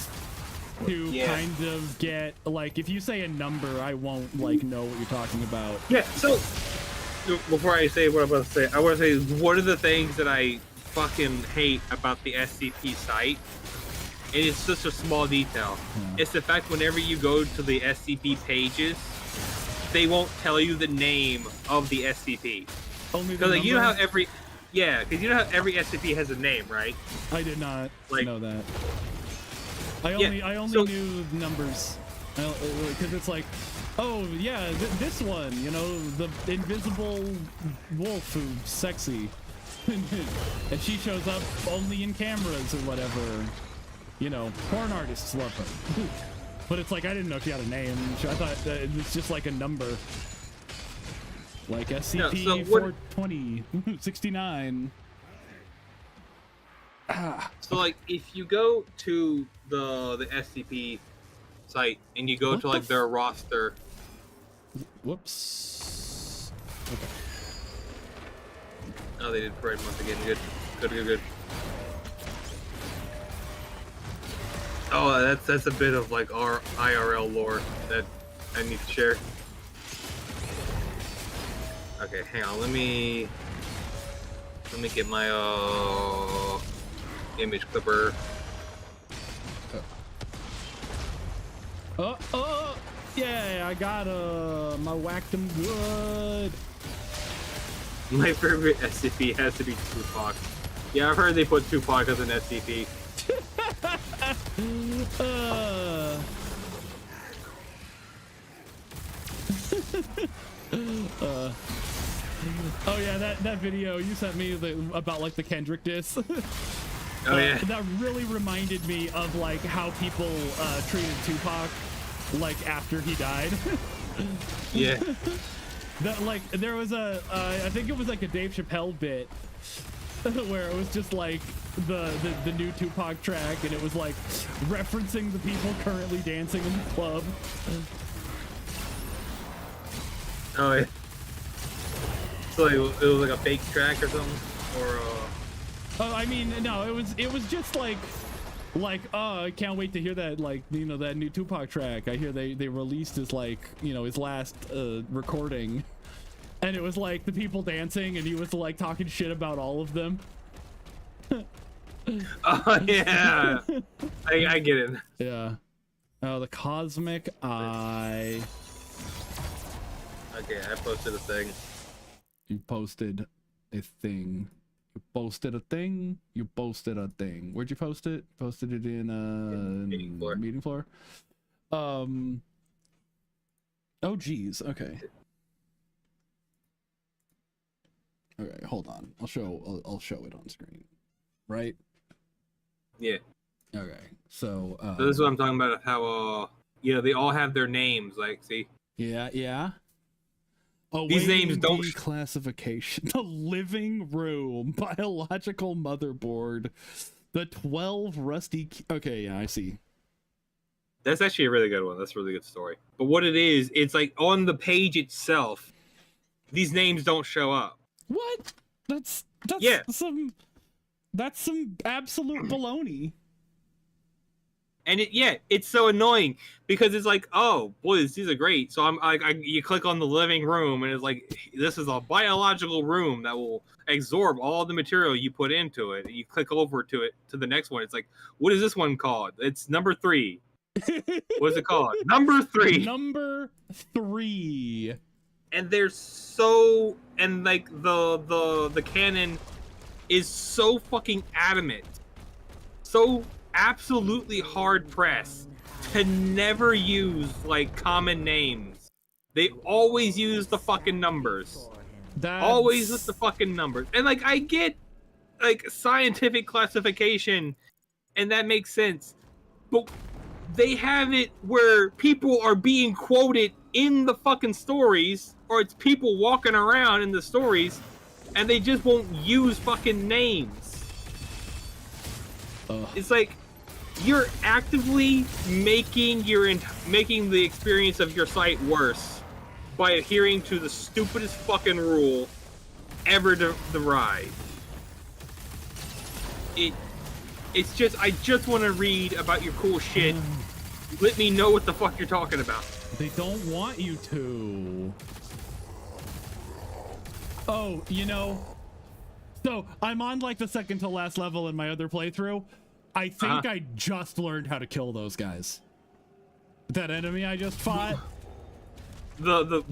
to kind of get, like, if you say a number, I won't, like, know what you're talking about. Yeah, so before I say what I'm about to say, I want to say one of the things that I fucking hate about the SCP site, and it's such a small detail, it's the fact whenever you go to the SCP pages, they won't tell you the name of the SCP. Only the Because like, you know how number? every SCP has a name, right? I did not Like- know that. I only so- knew numbers. Because it's like, oh, yeah, this one, you know, the invisible wolf who's sexy. And she shows up only in cameras or whatever. You know, porn artists love her. But it's like, I didn't know she had a name. I thought it was just like a number. Like SCP so what- 420, 69. So like, if you go to the SCP site and you go What to the like their roster, Whoops. Okay. oh, they did Parade Month again. Good. Oh, that's a bit of like our IRL lore that I need to share. Okay, hang on. Let me get my image clipper. Yeah, I got I whacked him good. My favorite SCP has to be Tupac. Yeah, I've heard they put Tupac as an SCP. Oh yeah, that video you sent me about like the Kendrick diss. Oh yeah. That really reminded me of like how people treated Tupac like after he died. Yeah. That like there was I think it was like a Dave Chappelle bit where it was just like the new Tupac track, and it was like referencing the people currently dancing in the club. Oh yeah. So it was like a fake track or something, or Oh, I mean, no, it was just like, oh, I can't wait to hear that, like, you know, that new Tupac track. I hear they released his, like, you know, his last recording, and it was like the people dancing, and he was like talking shit about all of them. oh yeah, I get it. Yeah. Oh, the Cosmic Eye. Okay, I posted a thing. You posted a thing. You posted a thing. You posted a thing. Where'd you post it? Posted it in Meeting floor. Meeting floor. Oh geez. Okay. Okay, hold on. I'll show it on screen. Right? Yeah. Okay. So So this is what I'm talking about. How you know, they all have their names. Like, see. yeah. Oh, These names don't classification. The living room, biological motherboard, the 12 rusty. Okay, yeah, I see. That's actually a really good one. That's a really good story. But what it is, it's like on the page itself, these names don't show up. What? That's Yeah. some absolute baloney. And it's so annoying because it's like, oh, boys, these are great. So I'm like, you click on the living room, and it's like, this is a biological room that will absorb all the material you put into it. And you click over to the next one. It's like, what is this one called? It's number 3. What's it called? Number 3. Number 3. And they're so, and like the canon is so fucking adamant, so absolutely hard pressed to never use like common names. They always use the fucking numbers. Always with the fucking numbers. And like, I get like scientific classification, and that makes sense, but they have it where people are being quoted in the fucking stories, or it's people walking around in the stories, and they just won't use fucking names. It's like, you're actively making the experience of your site worse by adhering to the stupidest fucking rule ever derived. It's just, I just want to read about your cool shit. Let me know what the fuck you're talking about. They don't want you to. Oh, you know, so I'm on like the second to last level in my other playthrough. I think I just learned how to kill those guys. That enemy I just fought. The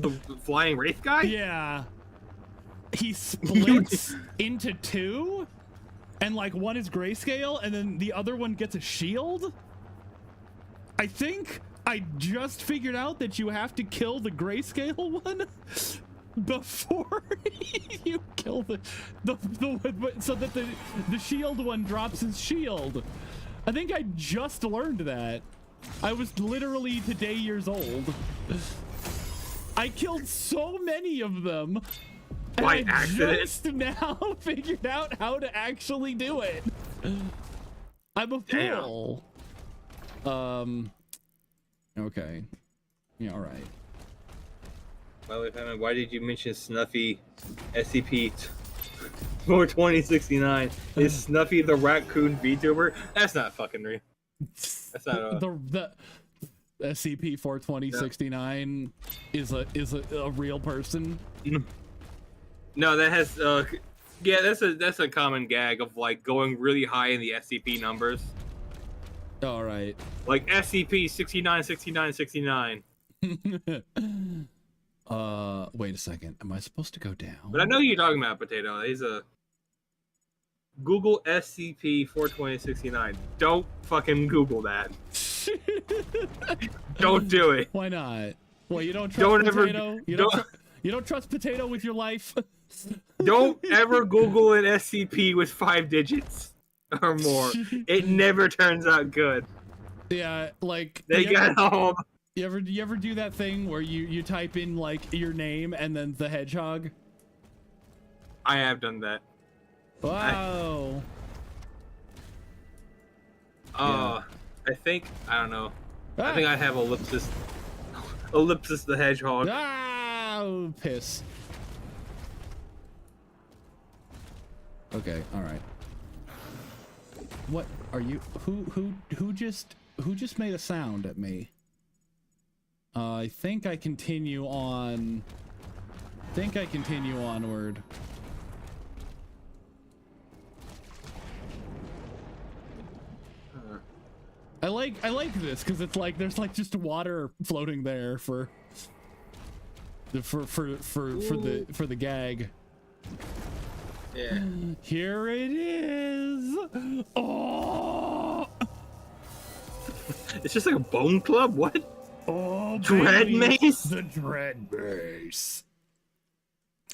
flying wraith guy? Yeah. He splits into 2, and like one is grayscale, and then the other one gets a shield. I think I just figured out that you have to kill the grayscale one before you kill the so that the shield one drops his shield. I think I just learned that. I was literally today years old. I killed so many of them. By and accident. I just now figured out how to actually do it. I'm a fool. Okay. Yeah, all right. By the way, Batman, why did you mention Snuffy SCP 42069? Is Snuffy the raccoon VTuber? That's not fucking real. That's not the SCP-42069 is a real person. No, that has yeah, that's a common gag of like going really high in the SCP numbers. All right. Like SCP 696969. Wait a second. Am I supposed to go down? But I know you're talking about Potato. He's a Google SCP 42069. Don't fucking Google that. Don't do it. Why not? Well, you don't trust Potato? You don't trust Potato with your life? Don't ever Google an SCP with 5 digits or more. It never turns out good. Yeah, like They got home. You ever do that thing where you type in like your name and then the hedgehog? I have done that. Wow. I think, I don't know. I Ah. think I have Ellipsis the hedgehog. Ah, Oh, piss. Okay, all right. What are you? Who just made a sound at me? I think I continue on. Onward. I like this because it's like there's like just water floating there for the gag. Yeah. Here it is. Oh. It's just like a bone club. What? Oh, Dread baby. mace? The dread mace.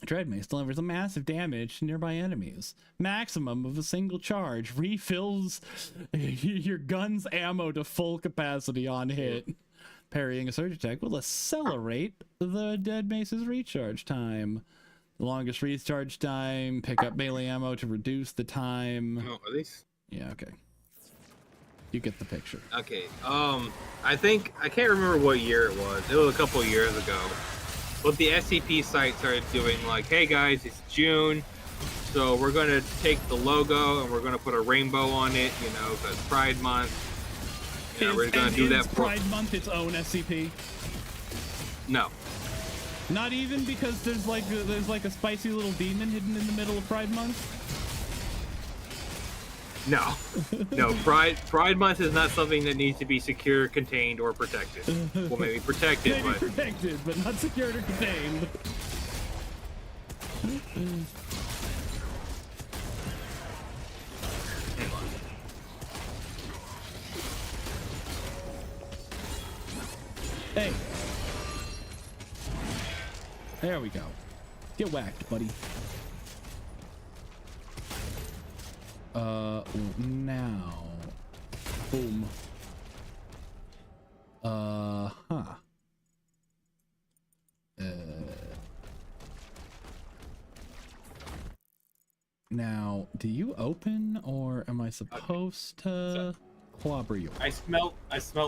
Dread mace delivers a massive damage to nearby enemies. Maximum of a single charge. Refills your gun's ammo to full capacity on hit. Parrying a surge attack will accelerate the dead mace's recharge time. The longest recharge time. Pick up melee ammo to reduce the time. Oh, are these? Yeah, okay. You get the picture. Okay. I can't remember what year it was. It was a couple years ago. But the SCP site started doing like, hey guys, it's June, so we're gonna take the logo and we're gonna put a rainbow on it, you know, because Pride Month. Yeah, we're gonna do that. Pride Month its own SCP? No. Not even because there's like a spicy little demon hidden in the middle of Pride Month? No. No. Pride Month is not something that needs to be secure, contained, or protected. Well, maybe protected, Maybe but protected, but not secured or contained. Hey. There we go. Get whacked, buddy. Now. Boom. Now, do you open or am I supposed to clobber you? I smelt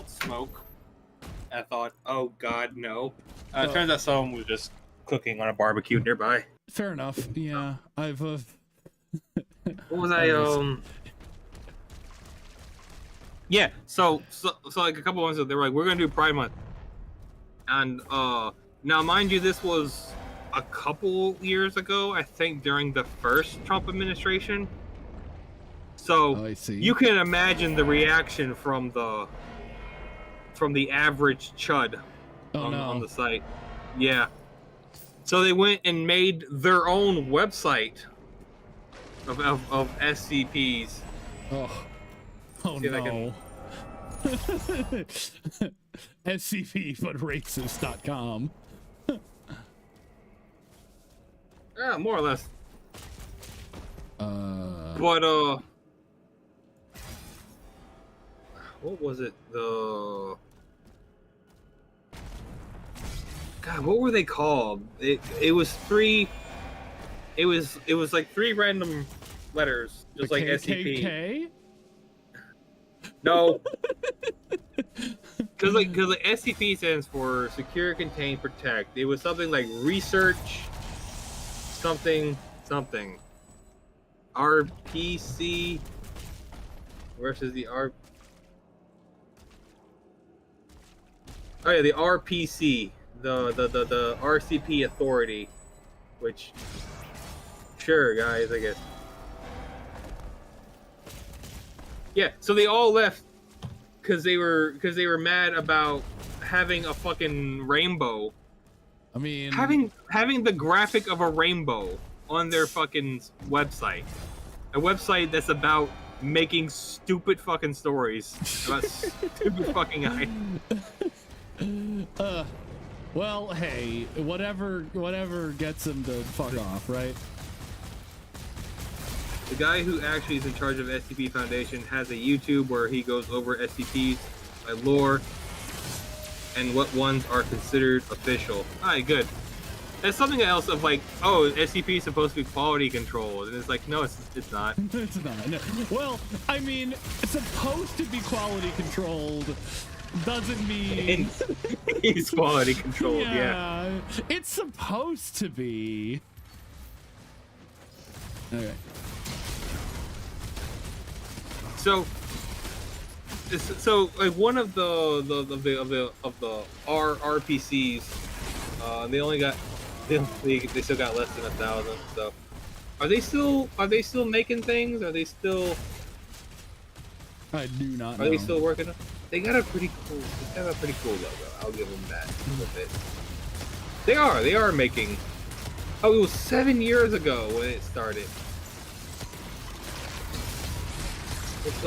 smoke. I thought, oh god, no. Turns out someone was just cooking on a barbecue nearby. Fair enough. Yeah, I've What was I? Yeah. So like a couple months ago, they were like, we're gonna do Pride Month, and now mind you, this was a couple years ago, I think, during the first Trump administration. So I see. you can imagine the reaction from the average chud on the site. Yeah. So they went and made their own website of SCPs. Oh See if I no. SCP but racist.com. Yeah, more or less. But what was it? God, what were they called? It was three. It was like three random letters, just like SCP. KKK? No, because SCP stands for Secure, Contain, Protect. It was something like research, something. RPC versus the R. Oh yeah, the RPC, the RCP Authority, which, sure guys, I guess. Yeah, so they all left because they were mad about having a fucking rainbow. I mean, having the graphic of a rainbow on their fucking website, a website that's about making stupid fucking stories about stupid fucking guys. Well, hey, whatever gets them to fuck off, right? The guy who actually is in charge of SCP Foundation has a YouTube where he goes over SCPs by lore and what ones are considered official. Alright, good. That's something else of like, oh, SCP is supposed to be quality controlled, and it's like, no, it's not. It's not. No. Well, I mean, it's supposed to be quality controlled, doesn't mean. He's quality controlled. Yeah. It's supposed to be. Okay. So like one of the RPCs, they only got they still got less than 1,000. So are they still making things? Are they still? I do not know. Are they still working? They got a pretty cool logo. I'll give them that a little bit. They are making. Oh, it was 7 years ago when it started. What's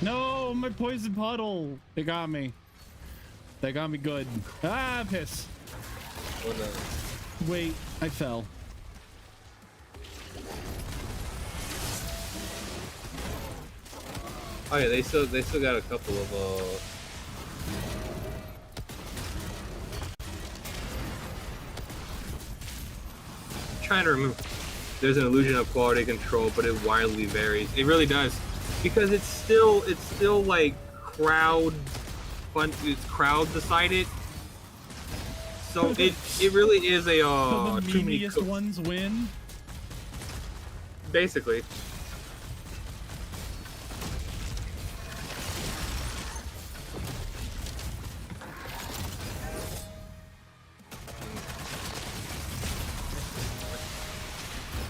No, my poison puddle. They got me. They got me good. Ah, piss. Wait, I fell. Oh yeah, they still got a couple of I'm trying to remember. There's an illusion of quality control, but it widely varies. It really does, because it's still like crowd fun. It's crowd decided. So it really is a So the too many meatiest ones win. basically.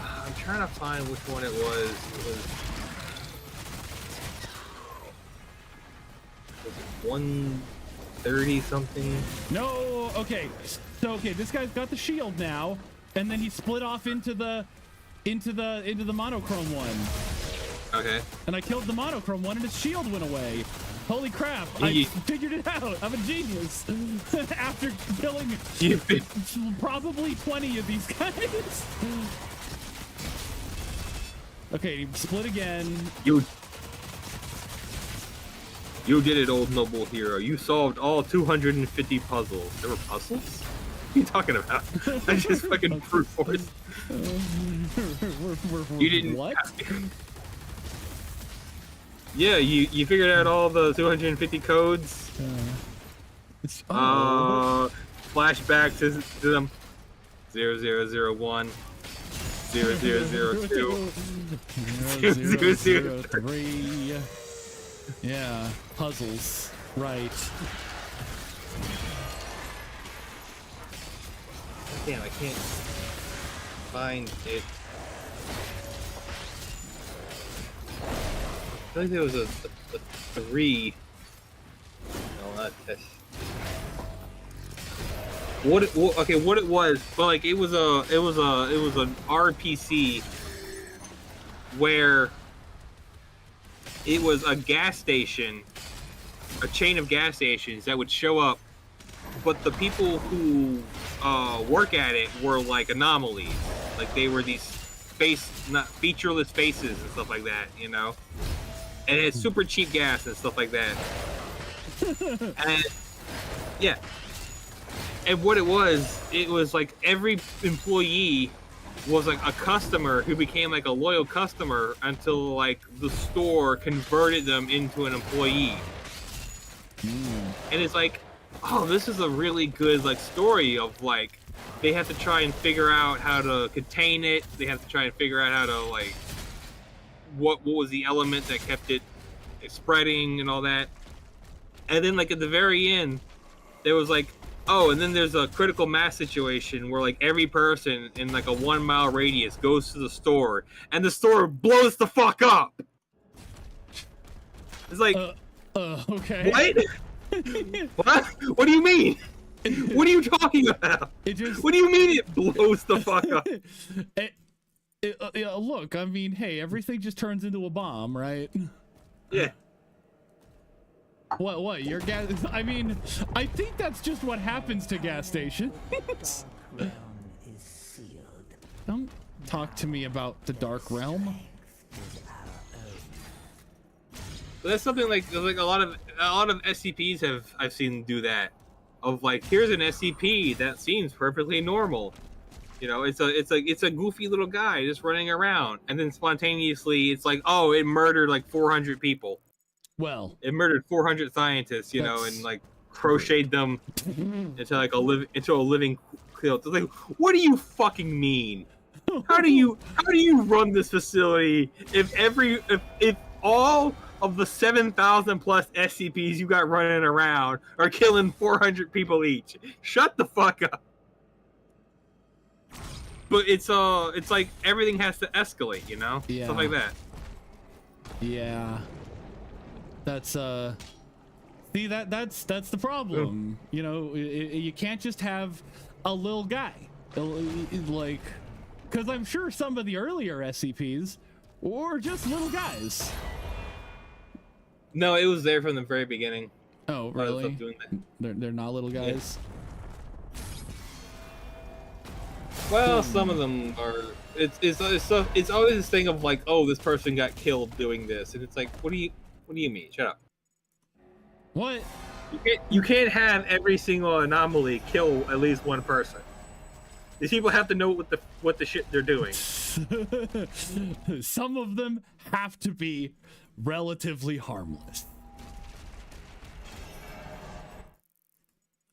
I'm trying to find which one it was. Was it 130 something? No, okay. So this guy's got the shield now, and then he split off into the monochrome one. Okay. And I killed the monochrome one, and his shield went away. Holy crap! I figured it out. I'm a genius. After killing probably 20 of these guys. Okay, split again. You did it, old noble hero. You solved all 250 puzzles. There were puzzles? What are you talking about? I just fucking brute force. You didn't. What? Yeah, you figured out all the 250 codes. Flashback to them. 0001. 0002. 0003. Yeah, puzzles. Right. Damn, I can't find it. I feel like there was a 3. No, not this. What it was, but like it was an RPC where it was a gas station, a chain of gas stations that would show up, but the people who work at it were like anomalies. Like they were these not featureless faces and stuff like that, you know? And it had super cheap gas and stuff like that. And yeah. And what it was like every employee was like a customer who became like a loyal customer until like the store converted them into an employee. And it's like, oh, this is a really good like story of like they have to try and figure out how to contain it. They have to try and figure out how to like what was the element that kept it spreading and all that. And then like at the very end, there was like, oh, and then there's a critical mass situation where like every person in like a 1 mile radius goes to the store and the store blows the fuck up. It's like, okay. What? What? What do you mean? What are you talking about? What do you mean it blows the fuck up? Look, I mean, hey, everything just turns into a bomb, right? Yeah. What? Your gas? I mean, I think that's just what happens to gas stations. Don't talk to me about the Dark Realm. But that's something like a lot of SCPs I've seen do that. Of like, here's an SCP that seems perfectly normal, You know, it's a goofy little guy just running around, and then spontaneously it's like, oh, it murdered like 400 people. Well, It murdered 400 scientists, you know, and like crocheted them into like a living quilt. It's like, what do you fucking mean? How do you run this facility if all of the 7,000 plus SCPs you got running around are killing 400 people each? Shut the fuck up. But it's like everything has to escalate, you know? Yeah. Stuff like that. Yeah. That's see, that's the problem. You know, you can't just have a little guy, like, because I'm sure some of the earlier SCPs were just little guys. No, it was there from the very beginning. Oh, I was really? doing that. They're not little guys. Well, some of them are. It's always this thing of like, oh, this person got killed doing this, and it's like, what do you mean? Shut up. What? You can't have every single anomaly kill at least one person. These people have to know what the shit they're doing. Some of them have to be relatively harmless.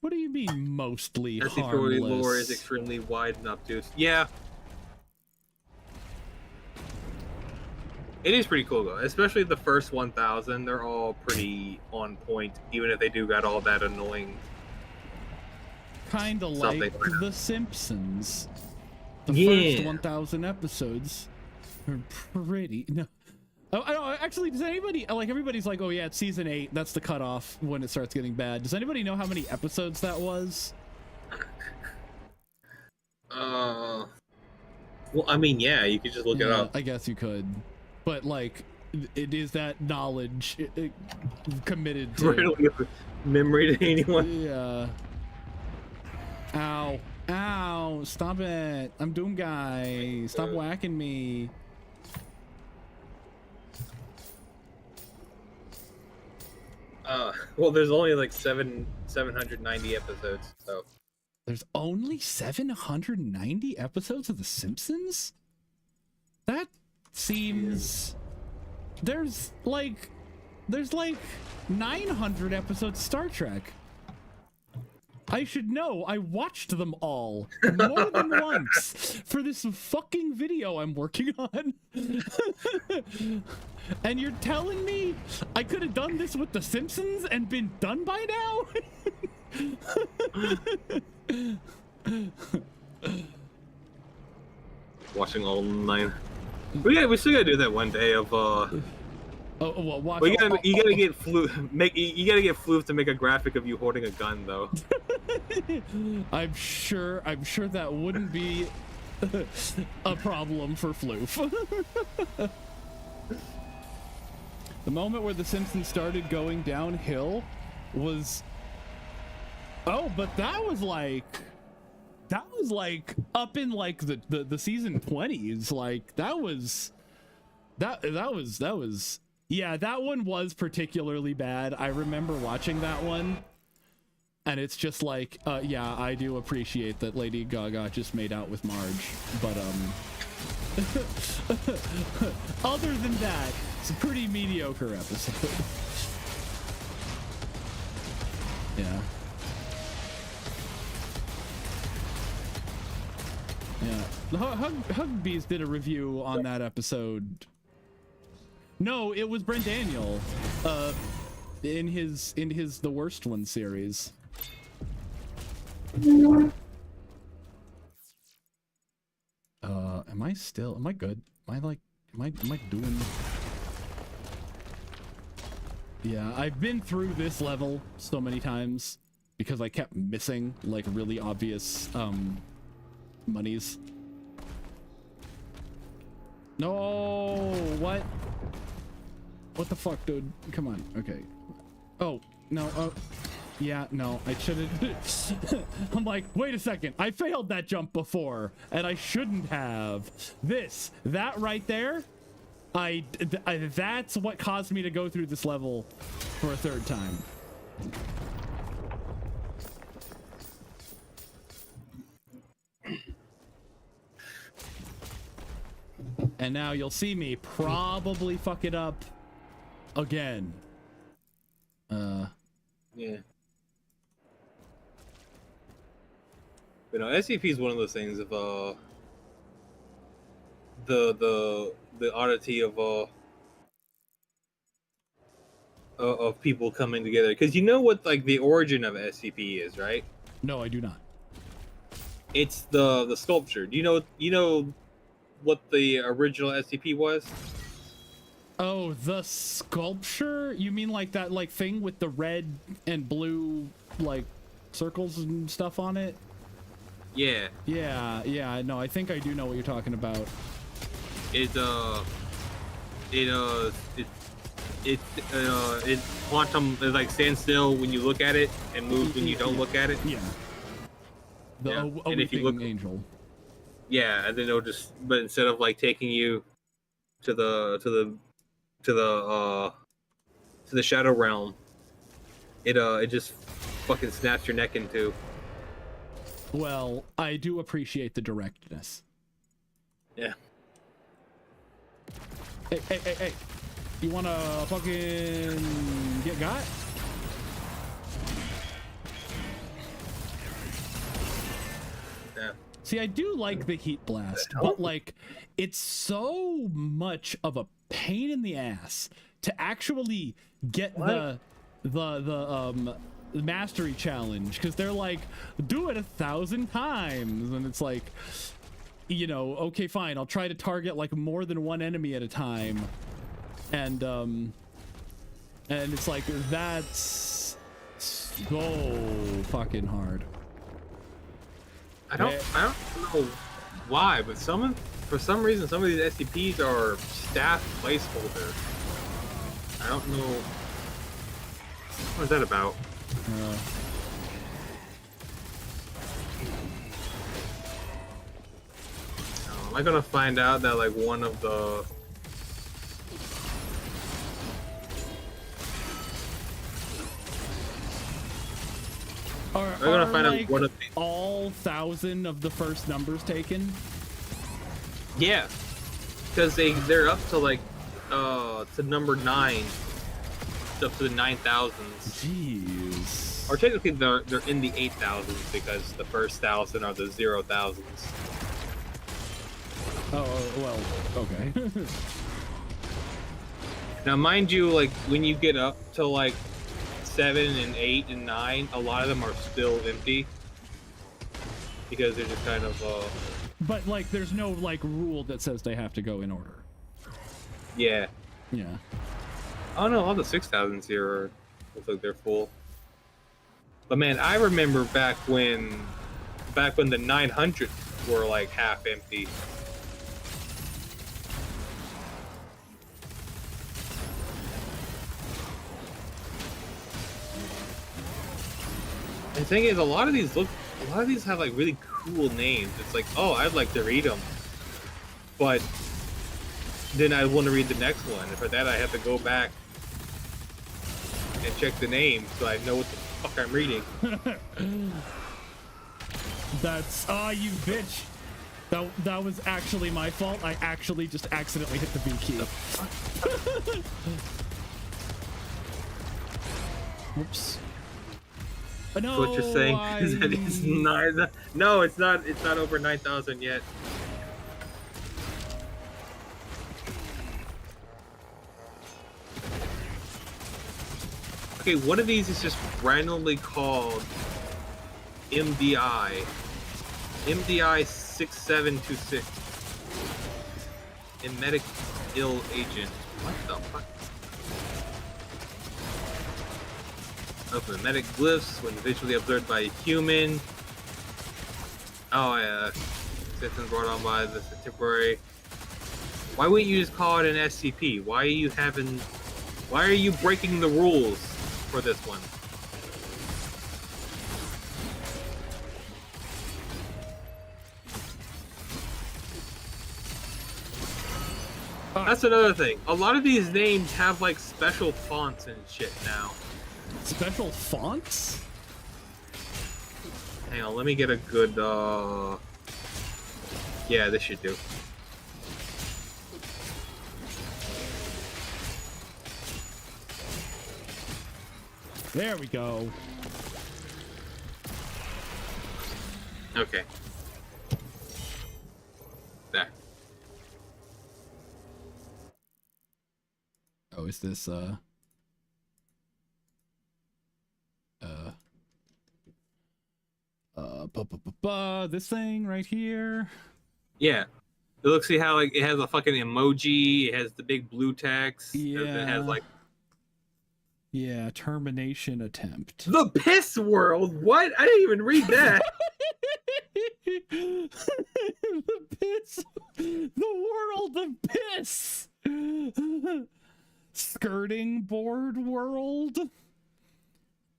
What do you mean mostly SCP harmless? lore is extremely wide and obtuse. Yeah. It is pretty cool though, especially the first 1,000. They're all pretty on point, even if they do got all that annoying. Kind of Something like like that. The Simpsons. The Yeah. first 1,000 episodes are pretty. No. Oh, I don't, actually, does anybody, like, everybody's like, oh yeah, it's season 8. That's the cutoff when it starts getting bad. Does anybody know how many episodes that was? Well, I mean, yeah, you could just look it up. I guess you could. But, like, it is that knowledge committed to. Really, memory to anyone. Yeah. Ow. Ow. Stop it. I'm Doom Guy. Stop whacking me. Well, there's only like 790 episodes, so. There's only 790 episodes of The Simpsons? That seems... There's like 900 episodes of Star Trek. I should know. I watched them all more than once for this fucking video I'm working on. And you're telling me I could have done this with The Simpsons and been done by now? Watching all 9. We still gotta do that one day of Oh, well, watch. Well, you gotta get Floof to make a graphic of you holding a gun, though. I'm sure that wouldn't be a problem for Floof. The moment where The Simpsons started going downhill was... Oh, but that was like up in like the season 20s. Like that was yeah, that one was particularly bad. I remember watching that one, and it's just like, yeah, I do appreciate that Lady Gaga just made out with Marge, but other than that, it's a pretty mediocre episode. Yeah. Yeah. The Hugbees did a review on that episode. No, it was Brent Daniel, in his The Worst One series. Am I good? Am I doing? Yeah, I've been through this level so many times because I kept missing like really obvious, monies. No, what? What the fuck, dude? Come on. Okay. Oh, no. Oh, yeah, no, I shouldn't. I'm like, wait a second. I failed that jump before, and I shouldn't have. That right there, that's what caused me to go through this level for a third time. And now you'll see me probably fuck it up again. Yeah. But no, SCP is one of those things of the oddity of people coming together, because you know what like the origin of SCP is, right? No, I do not. It's the sculpture. Do you know what the original SCP was? Oh, the sculpture? You mean like that like thing with the red and blue like circles and stuff on it? Yeah. Yeah, no, I think I do know what you're talking about. It quantum is like stands still when you look at it and moves when you don't look at it. Yeah. The Yeah. and if you look, angel. yeah, and then it'll just, but instead of like taking you to the shadow realm, it just fucking snaps your neck in two. Well, I do appreciate the directness. Yeah. Hey. You wanna fucking get got? Yeah. See, I do like the heat blast, but like, it's so much of a pain in the ass to actually get the mastery challenge, because they're like, do it 1,000 times, and it's like, you know, okay, fine, I'll try to target like more than one enemy at a time, and it's like, that's so fucking hard. I don't know why, but for some reason some of these SCPs are staff placeholder. I don't know. What is that about? Am I gonna find out that like one of the Are gonna find out like one of all 1,000 of the first numbers taken? yeah, because they're up to like to number 9, up to the 9,000s, Jeez. or technically they're in the 8,000s because the first 1,000 are the 0,000s. Oh, well, okay. Now, mind you, like when you get up to like 7 and 8 and 9, a lot of them are still empty because they're just kind of But like, there's no like rule that says they have to go in order. yeah. Yeah. Oh no, all the 6,000s here are looks like they're full. But man, I remember back when the 900s were like half empty. The thing is, a lot of these have like really cool names. It's like, oh, I'd like to read them, but then I want to read the next one. And for that, I have to go back and check the name so I know what the fuck I'm reading. That's you bitch. That was actually my fault. I actually just accidentally hit the B key. Whoops. No, So what you're saying is that it's not. No, it's not. It's not over 9,000 yet. Okay, one of these is just randomly called MDI. MDI 6726. Emetic ill agent. What the fuck? Of mimetic glyphs when visually observed by a human. Oh yeah. Symptoms brought on by the temporary. Why wouldn't you just call it an SCP? Why are you breaking the rules for this one? That's another thing. A lot of these names have like special fonts and shit now. Special fonts? Hang on, let me get a good yeah, this should do. There we go. Okay. There. Oh, is this this thing right here? Yeah. Look, see how like it has a fucking emoji. It has the big blue text. Yeah. It has like Yeah, termination attempt. the piss world. What? I didn't even read that. The piss. The world of piss. Skirting board world.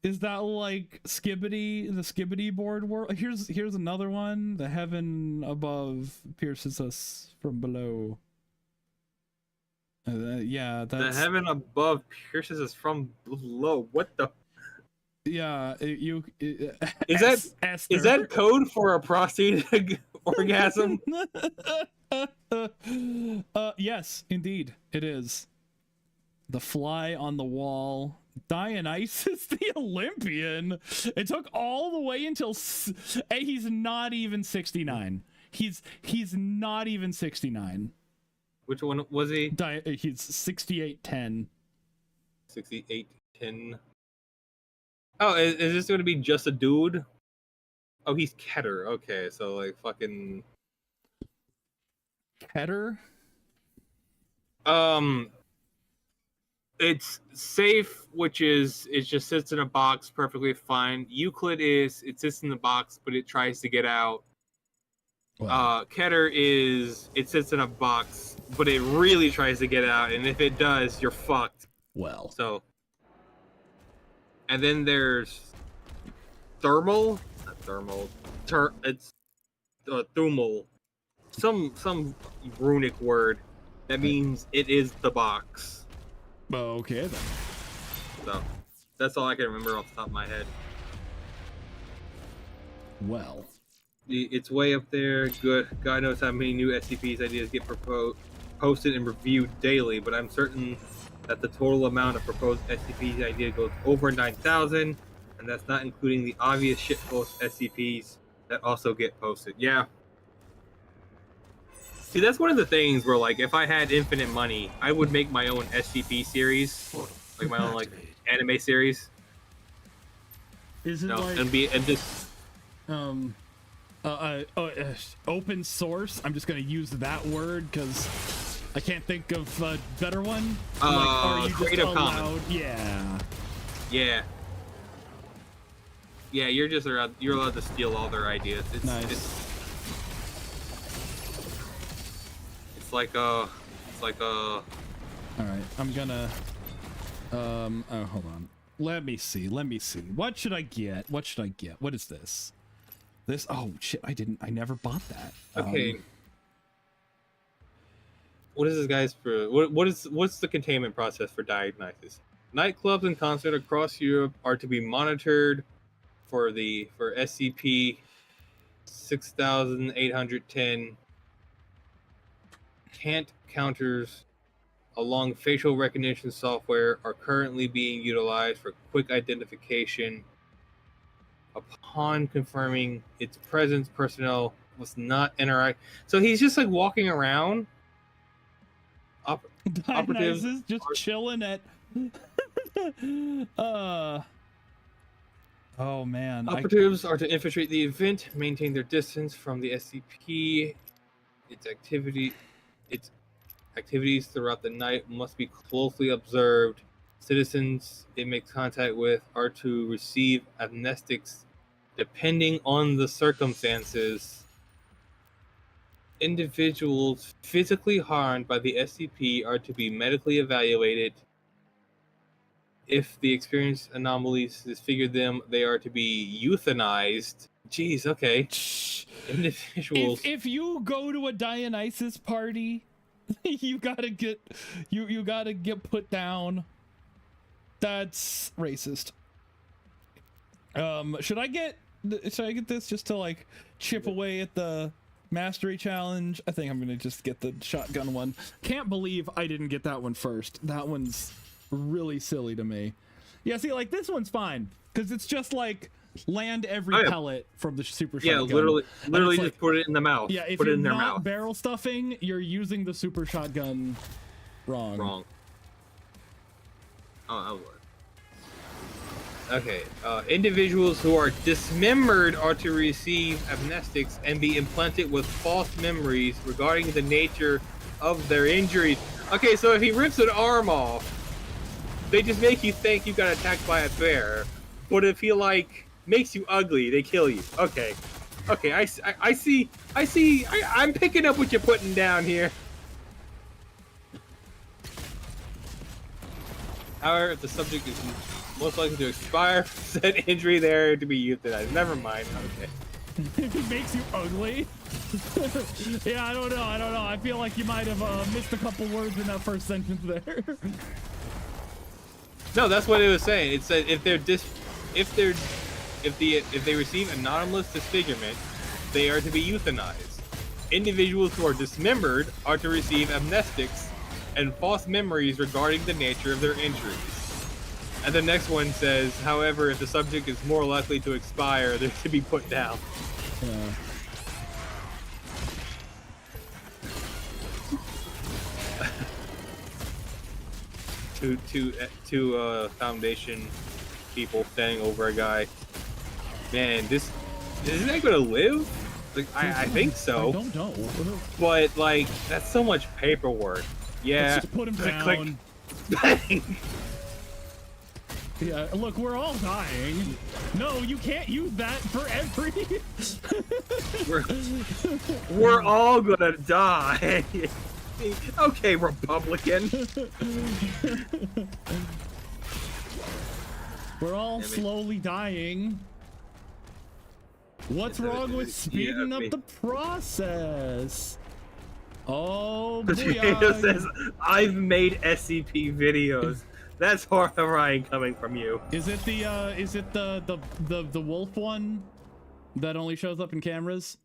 Is that like the Skibbity board world? Here's another one. The heaven above pierces us from below. Yeah, that's The heaven above pierces us from below. What the? yeah. Is that code for a prostate orgasm? Yes, indeed, it is. The fly on the wall. Dionysus the Olympian. It took all the way until hey, he's not even 69. He's not even 69. Which one was he? He's 6810. 6810. Oh, is this going to be just a dude? Oh, he's Keter. Okay, so like fucking Keter? It's safe, which is it just sits in a box perfectly fine. Euclid is it sits in the box, but it tries to get out. Wow. Keter is it sits in a box, but it really tries to get out, and if it does, you're fucked. Well. So, and then there's thermal, not thermal, it's thumal, some runic word that means it is the box. Okay then. So that's all I can remember off the top of my head. Well. It's way up there. Good. God knows how many new SCPs ideas get posted and reviewed daily, but I'm certain that the total amount of proposed SCPs idea goes over 9,000, and that's not including the obvious shitpost SCPs that also get posted. Yeah. See, that's one of the things where, like, if I had infinite money, I would make my own SCP series, like my own like anime series. Is it No, like and just open source? I'm just gonna use that word because I can't think of a better one. Are you just Creative allowed? Commons. Yeah. Yeah. Yeah, you're allowed to steal all their ideas. It's Nice. it's like a All right, I'm gonna oh, hold on. Let me see. What should I get? What is this? Oh shit, I never bought that. okay. What is this, guys? What's the containment process for Dionysus? Nightclubs and concerts across Europe are to be monitored for SCP 6810. Cant counters along facial recognition software are currently being utilized for quick identification. Upon confirming its presence, personnel was not interact. So he's just like walking around. Dionysus is just chilling at oh man. Operatives are to infiltrate the event, maintain their distance from the SCP. Its activities throughout the night must be closely observed. Citizens it makes contact with are to receive amnestics depending on the circumstances. Individuals physically harmed by the SCP are to be medically evaluated. If the experienced anomalies disfigure them, they are to be euthanized. Jeez, okay. Individuals. If you go to a Dionysus party, you gotta get you gotta get put down. That's racist. Should I get this just to like chip away at the mastery challenge? I think I'm gonna just get the shotgun one. Can't believe I didn't get that one first. That one's really silly to me. Yeah, see, like this one's fine because it's just like land every Oh, yeah. pellet from the super Yeah, shotgun. literally And just it's like, put it in the mouth. yeah, if put it you're in their not mouth. barrel stuffing, you're using the super shotgun wrong. Wrong. Oh, okay. Individuals who are dismembered are to receive amnestics and be implanted with false memories regarding the nature of their injuries. Okay, so if he rips an arm off, they just make you think you got attacked by a bear. But if he like makes you ugly, they kill you. Okay, okay, I see. I'm picking up what you're putting down here. However, if the subject is most likely to expire, said injury there to be euthanized. Never mind. Okay. If it makes you ugly. Yeah, I don't know. I feel like you might have missed a couple words in that first sentence there. No, that's what it was saying. It said if they receive anomalous disfigurement, they are to be euthanized. Individuals who are dismembered are to receive amnestics and false memories regarding the nature of their injuries. And the next one says, however, if the subject is more likely to expire, they're to be put down. Yeah. Two Foundation people standing over a guy. Man, isn't that gonna live? Like, I think so. I don't know. But like, that's so much paperwork. Yeah. Let's just put him down. Click. Yeah, look, we're all dying. No, you can't use that for every. We're all gonna die. Okay, Republican. We're all slowly dying. What's wrong with speeding up the process? Oh, Potato boy. says, I've made SCP videos. That's horrifying coming from you. Is it the wolf one that only shows up in cameras?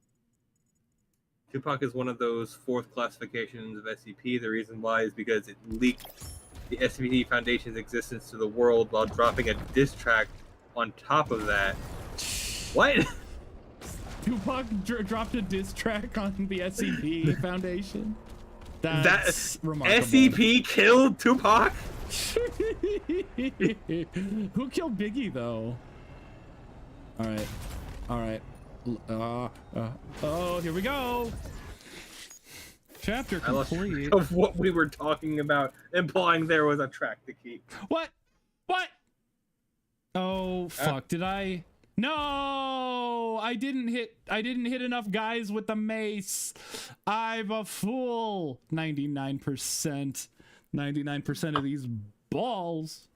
Tupac is one of those fourth classifications of SCP. The reason why is because it leaked the SCP Foundation's existence to the world while dropping a diss track on top of that. What? Tupac dropped a diss track on the SCP Foundation. That's remarkable. SCP killed Tupac? Who killed Biggie though? All right. Oh, here we go. Chapter complete. Of what we were talking about, implying there was a track to keep. What? Oh fuck! Did I? No, I didn't hit enough guys with the mace. I'm a fool. 99%. 99% of these balls.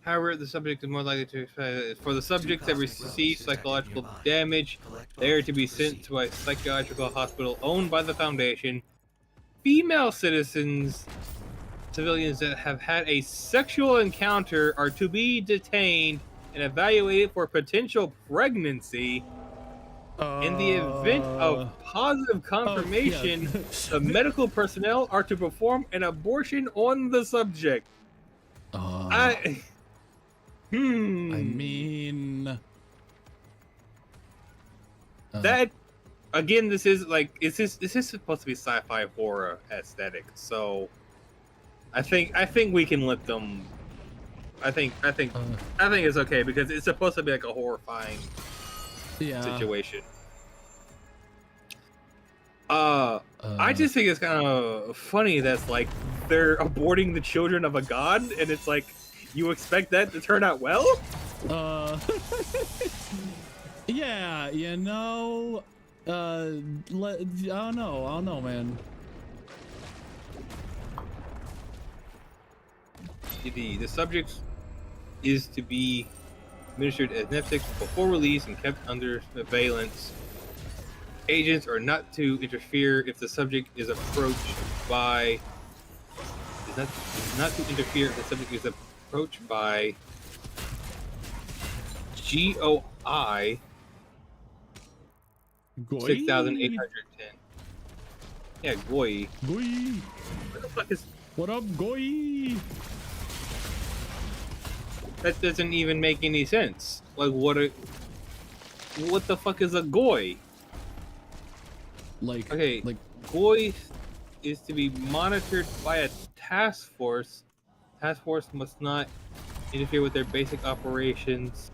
However, the subject is more likely to for the subjects that receive psychological damage, they are to be sent to a psychiatrical hospital owned by the Foundation. Female civilians that have had a sexual encounter are to be detained and evaluated for potential pregnancy. In the event of positive confirmation, the medical personnel are to perform an abortion on the subject. I mean, that again. This is supposed to be sci-fi horror aesthetic. So, I think we can let them. I think it's okay because it's supposed to be like a horrifying situation. I just think it's kind of funny that's like they're aborting the children of a god, and it's like you expect that to turn out well. Yeah, you know, I don't know, man. The subject is to be administered amnestics before release and kept under surveillance. Agents are not to interfere if the subject is approached by. Not to interfere if the subject is approached by GOI 6810. Yeah, GOI. Goi. What the fuck is? What up, Goi? That doesn't even make any sense. Like, what the fuck is a goy? Like, Okay, like, goy is to be monitored by a task force. Task force must not interfere with their basic operations,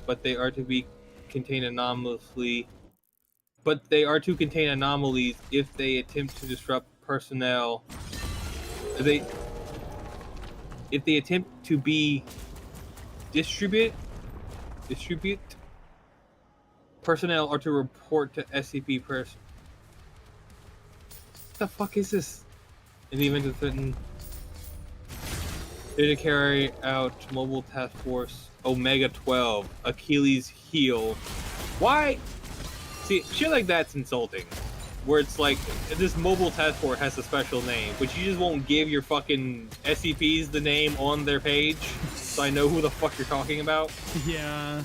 but they are to be contain anomalously. But they are to contain anomalies if they attempt to disrupt personnel. If they attempt to be distribute personnel are to report to SCP person. What the fuck is this? In the event of threatened, they're to carry out mobile task force Omega 12 Achilles heel. Why? See, shit like that's insulting. Where it's like this mobile task force has a special name, but you just won't give your fucking SCPs the name on their page, so I know who the fuck you're talking about. yeah.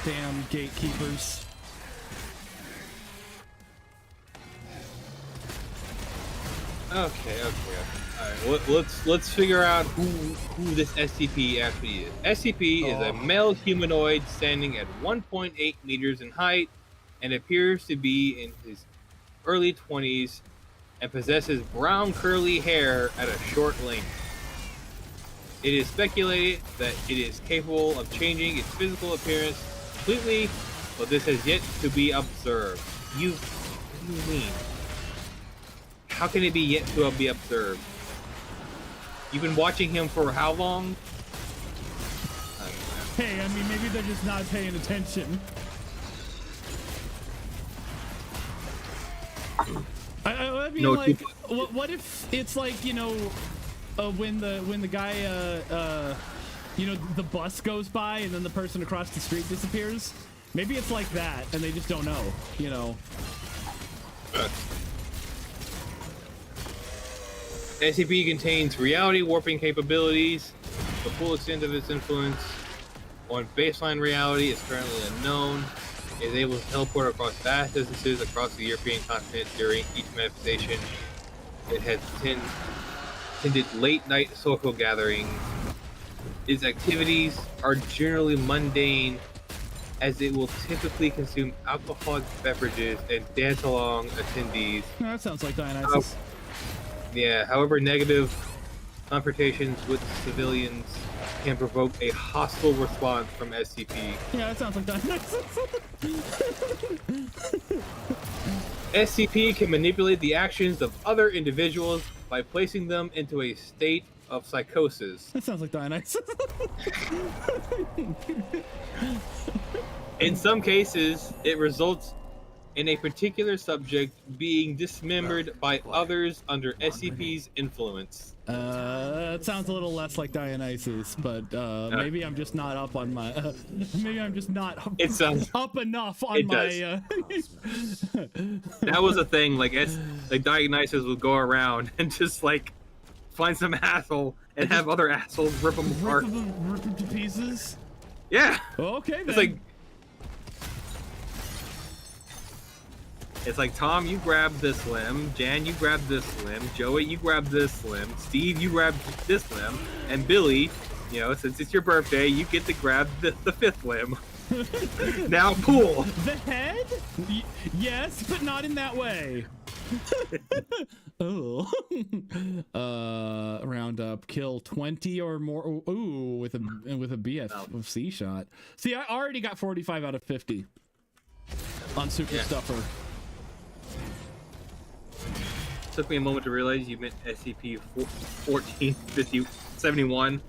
Damn gatekeepers. Okay. Alright, let's figure out who this SCP actually is. SCP is a male humanoid standing at 1.8 meters in height and appears to be in his early 20s and possesses brown curly hair at a short length. It is speculated that it is capable of changing its physical appearance completely, but this has yet to be observed. What do you mean? How can it be yet to be observed? You've been watching him for how long? Hey, I mean, maybe they're just not paying attention. I mean, No, like, what if it's like, you know, when the guy, you know, the bus goes by and then the person across the street disappears? Maybe it's like that, and they just don't know, you know. SCP contains reality warping capabilities. The full extent of its influence on baseline reality is currently unknown. It is able to teleport across vast distances across the European continent during each manifestation. It has attended late-night social gatherings. Its activities are generally mundane, as it will typically consume alcoholic beverages and dance along attendees. No, that sounds like Dionysus. Yeah, however, negative confrontations with civilians can provoke a hostile response from SCP. Yeah, that sounds like Dionysus. SCP can manipulate the actions of other individuals by placing them into a state of psychosis. That sounds like Dionysus. In some cases, it results in a particular subject being dismembered by others under SCP's influence. It sounds a little less like Dionysus, but maybe I'm just not up on my. Maybe I'm just not up enough on my. That was a thing. Like Dionysus would go around and just like find some asshole and have other assholes rip them apart. Rip them to pieces. Yeah. Okay. Then. It's like, Tom, you grab this limb. Jan, you grab this limb. Joey, you grab this limb. Steve, you grab this limb. And Billy, you know, since it's your birthday, you get to grab the fifth limb. Now pull. The head? Yes, but not in that way. Oh. Round up, kill 20 or more. Ooh, with a BFC shot. See, I already got 45 out of 50 on Super Stuffer. Took me a moment to realize you meant SCP-1471.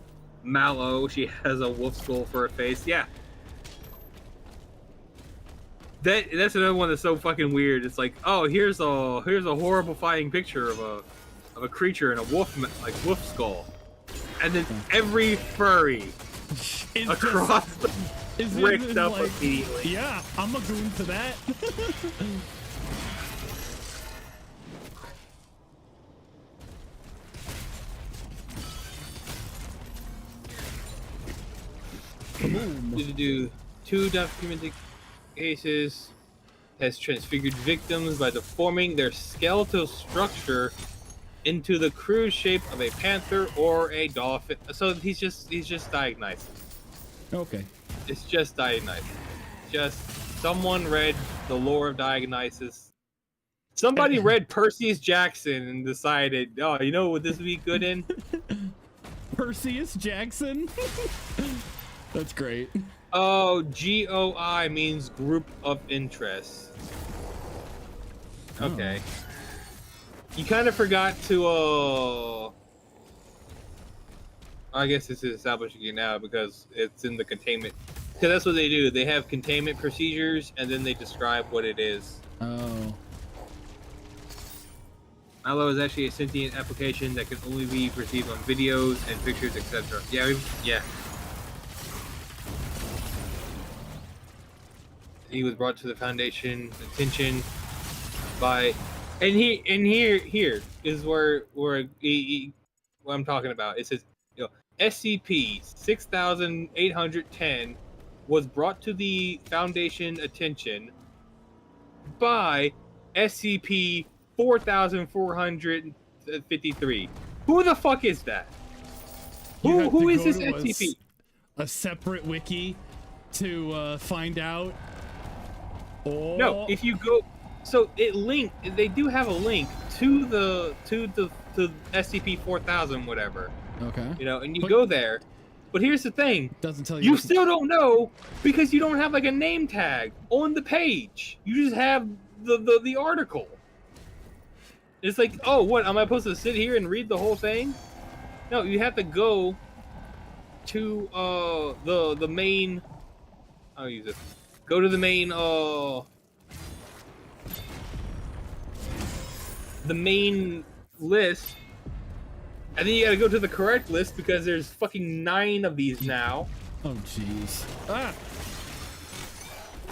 Mallow, she has a wolf skull for a face. Yeah. That's another one that's so fucking weird. It's like, oh, here's a horrifying picture of a creature in a wolf skull, and then every furry across the ripped up like, immediately. Yeah, I'm a goon to that. Do two documented cases has transfigured victims by deforming their skeletal structure into the crude shape of a panther or a dolphin. So he's just Dionysus. Okay. It's just Dionysus. Just someone read the lore of Dionysus. Somebody read Perseus Jackson and decided, oh, you know what this would be good in? Perseus Jackson. That's great. Oh, GOI means group of interest. Okay. You kind of forgot to, I guess this is establishing it now because it's in the containment. Because that's what they do. They have containment procedures and then they describe what it is. Oh. Mallow is actually a sentient application that can only be perceived on videos and pictures, etc. Yeah, yeah. He was brought to the Foundation attention by, and here is where what I'm talking about. It says, you know, SCP 6810 was brought to the Foundation attention by SCP 4453. Who the fuck is that? Who is this SCP? A separate wiki to find out. Oh. No, if you go, so it linked. They do have a link to the SCP 4000, whatever. Okay. You know, and you go there. But here's the thing: Doesn't tell you. you still don't know because you don't have like a name tag on the page. You just have the article. It's like, oh, what? Am I supposed to sit here and read the whole thing? No, you have to go to the main. I'll use it. Go to the main the main list, and then you gotta go to the correct list because there's fucking 9 of these now. Oh jeez. Ah.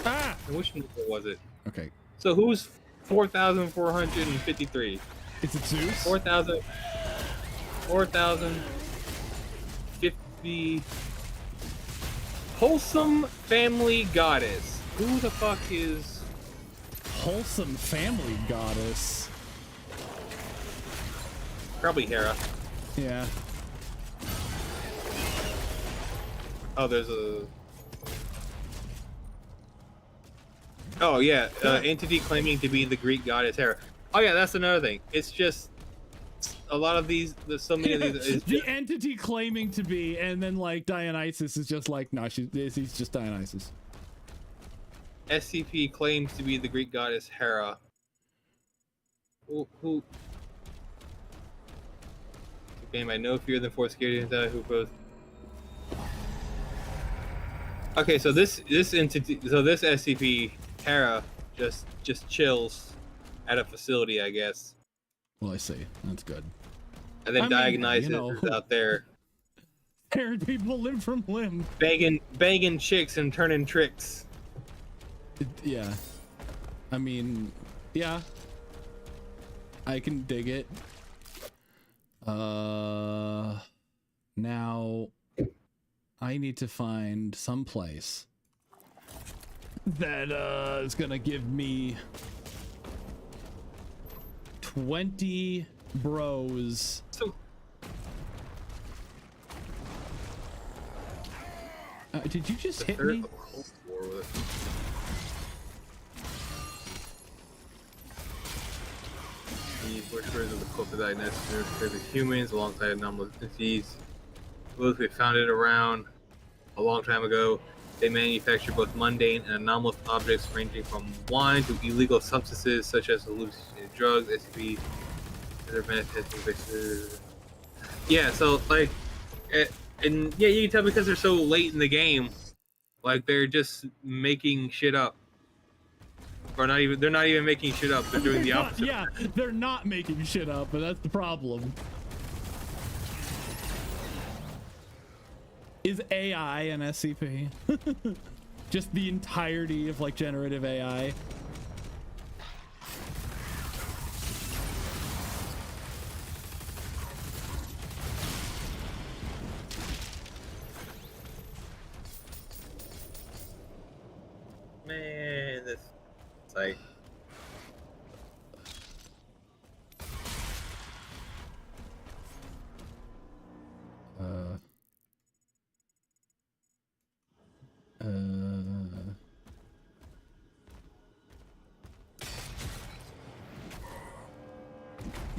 Ah. And which number was it? Okay. So who's 4453? Is it Zeus? 4050. Wholesome Family Goddess. Who the fuck is Wholesome Family Goddess? Probably Hera. Yeah. Oh, there's a. Oh yeah, entity claiming to be the Greek goddess Hera. Oh yeah, that's another thing. It's just a lot of these. There's so many of these. It's The entity claiming to be, and then like Dionysus is just like, no, he's just Dionysus. SCP claims to be the Greek goddess Hera. Who? Game by no fear than force security and who both. Okay, so this entity, so this SCP Hera just chills at a facility, I guess. Well, I see. That's good. And then I mean, Dionysus you know, is out there tearing people limb from limb. banging chicks and turning tricks. Yeah. I mean, yeah. I can dig it. Now I need to find some place that is gonna give me 20 bros. So Did you just hit third me? Cold War with the worshippers of the cult of Dionysus are the humans alongside anomalous entities. Those we founded around a long time ago. They manufacture both mundane and anomalous objects ranging from wine to illegal substances such as hallucinogenic drugs, SCP, other manifesting fixes. Yeah, so like, and yeah, you can tell because they're so late in the game, like they're just making shit up. Or not even, they're not even making shit up, they're doing the opposite. Yeah, they're not making shit up, but that's the problem. Is AI an SCP? Just the entirety of like generative AI. Man, this it's like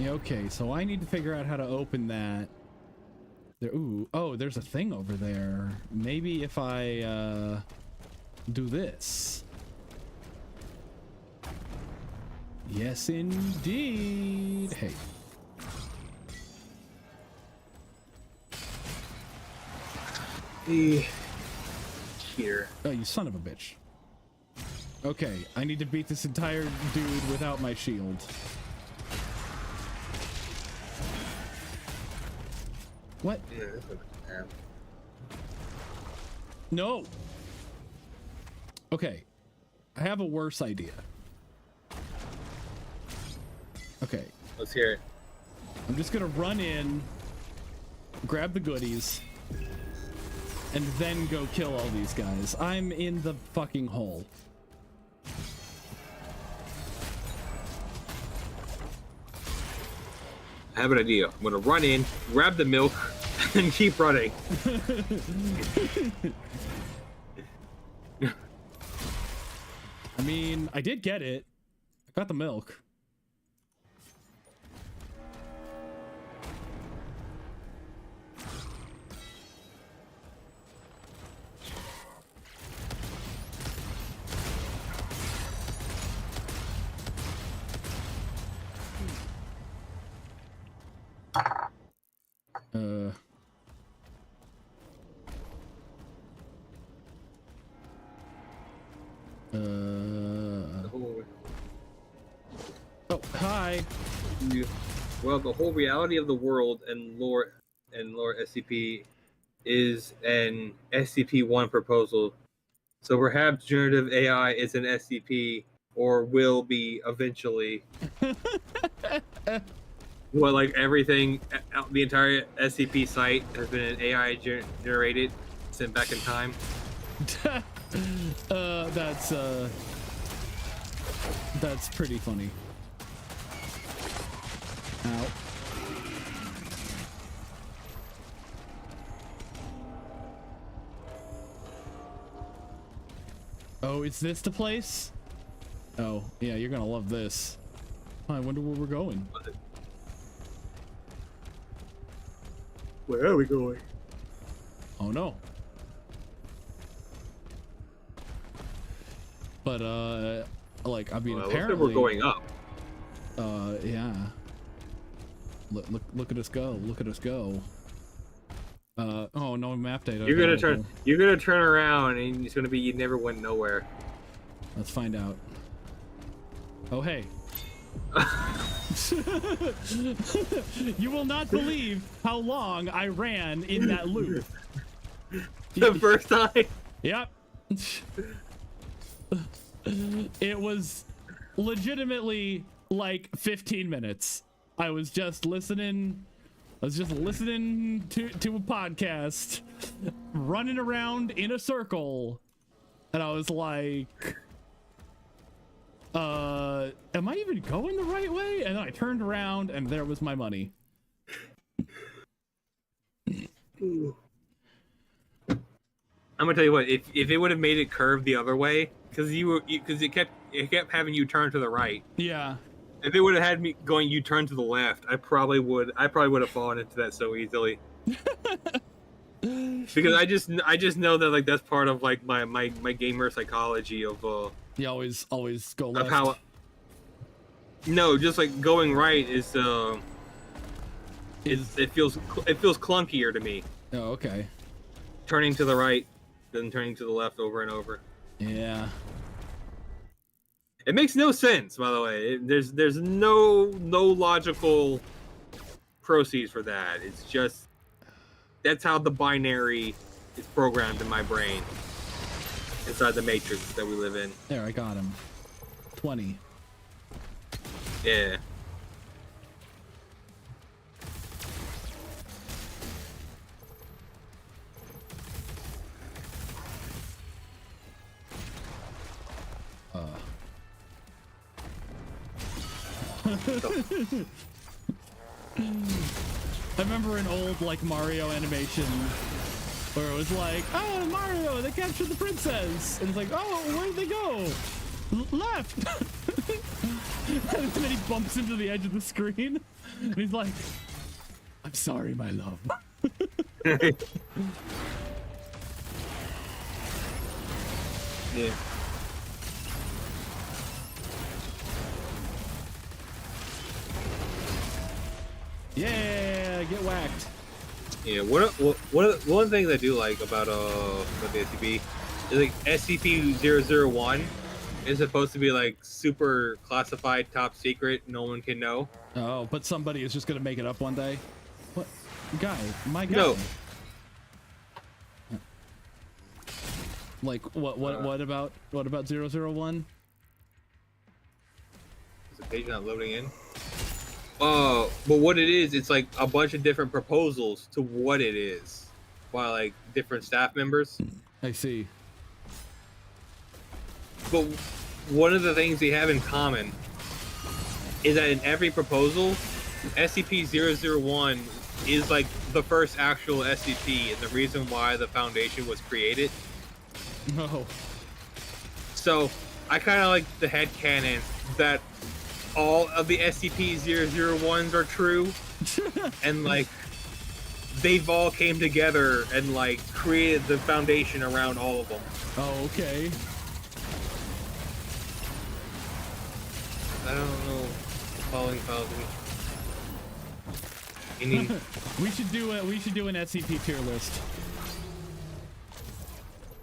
Yeah, okay, so I need to figure out how to open that. There, ooh, oh, there's a thing over there. Maybe if I do this. Yes, indeed. Hey. Here. Oh, you son of a bitch. Okay, I need to beat this entire dude without my shield. What? Yeah, that's what I have. No. Okay, I have a worse idea. Okay, Let's hear it. I'm just gonna run in, grab the goodies, and then go kill all these guys. I'm in the fucking hole. I have an idea. I'm gonna run in, grab the milk, and keep running. I mean, I did get it. I got the milk. Oh, hi. Well, the whole reality of the world and lore SCP is an SCP-1 proposal. So perhaps generative AI is an SCP or will be eventually. Well, like everything, the entire SCP site has been an AI generated, sent back in time. That's pretty funny. Ow. Oh, is this the place? Oh, yeah, you're gonna love this. I wonder where we're going. Where are we going? Oh no. But like, I mean, Well, apparently we're going up. yeah. Look at us go. Look at us go. Oh no, map data. You're gonna turn around and it's gonna be you never went nowhere. Let's find out. Oh hey. You will not believe how long I ran in that loop. The first time. Yep. It was legitimately like 15 minutes. I was just listening to a podcast, running around in a circle, and I was like, am I even going the right way? And then I turned around and there was my money. I'm gonna tell you what, if it would have made it curve the other way, because it kept having you turn to the right. Yeah. If it would have had me going you turn to the left, I probably would have fallen into that so easily. Because I just know that like that's part of like my gamer psychology of You always go left. of how. No, just like going right it feels clunkier to me. Oh, okay. Turning to the right, then turning to the left over and over. Yeah. It makes no sense, by the way. There's no logical proceeds for that. It's just that's how the binary is programmed in my brain inside the matrix that we live in. There, I got him. 20. Yeah. I remember an old like Mario animation where it was like, oh Mario, they captured the princess, and it's like, oh, where did they go? Left. And then he bumps into the edge of the screen. And he's like, I'm sorry, my love. Yeah. Yeah, get whacked. Yeah, one thing I do like about the SCP is like SCP-001 is supposed to be like super classified, top secret, no one can know. Oh, but somebody is just gonna make it up one day. What guy? My guy. No. Like what about 001? Is the page not loading in? But what it is, it's like a bunch of different proposals to what it is by like different staff members. I see. But one of the things they have in common is that in every proposal, SCP-001 is like the first actual SCP and the reason why the Foundation was created. No. So I kind of like the headcanon that all of the SCP-001s are true, and like they've all came together and like created the Foundation around all of them. Oh, okay. I don't know the following files. We should do an SCP tier list.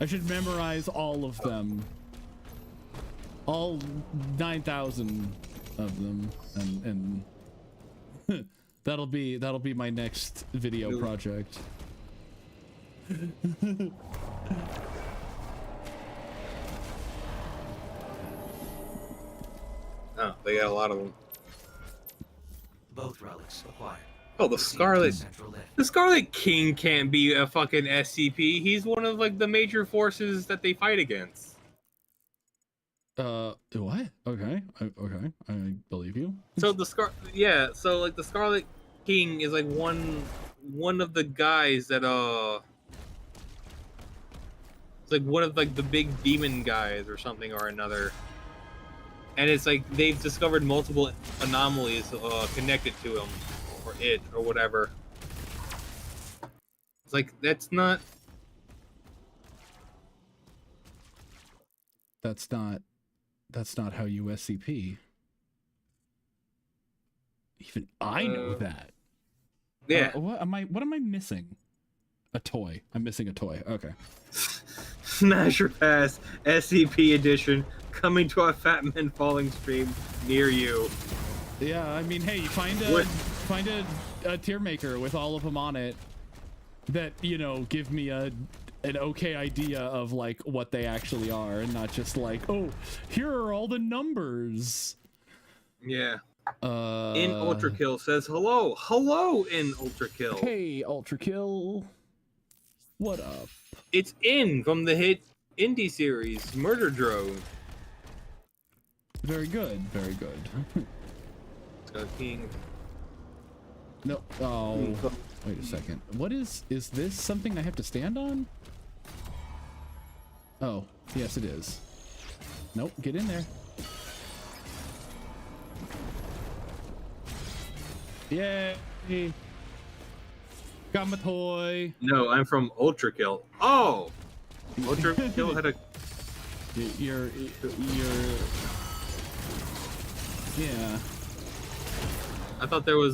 I should memorize all of them. All 9,000 of them, and that'll be my next video project. Oh, they got a lot of them. Both relics acquired. Oh, the Scarlet. Central lift. The Scarlet King can't be a fucking SCP. He's one of like the major forces that they fight against. What? Okay, okay, I believe you. So the so like the Scarlet King is like one of the guys that it's like one of like the big demon guys or something or another. And it's like they've discovered multiple anomalies connected to him or it or whatever. It's like that's not how you SCP. Even I know that. yeah. What am I missing? A toy. I'm missing a toy. Okay. Smasher Pass SCP edition coming to a Fat Man Falling stream near you. Yeah, I mean, hey, find a tier maker with all of them on it that, you know, give me an okay idea of like what they actually are, and not just like, oh, here are all the numbers. Yeah. In Ultrakill says hello in Ultrakill. Hey Ultrakill, what up? It's in from the hit indie series Murder Drone. Very good, very good. King. No. Oh, wait a second. What is this something I have to stand on? Oh, yes it is. Nope, get in there. Yay! Got my toy. No, I'm from Ultrakill. Oh! Ultrakill had a... You're... Yeah. I thought there was,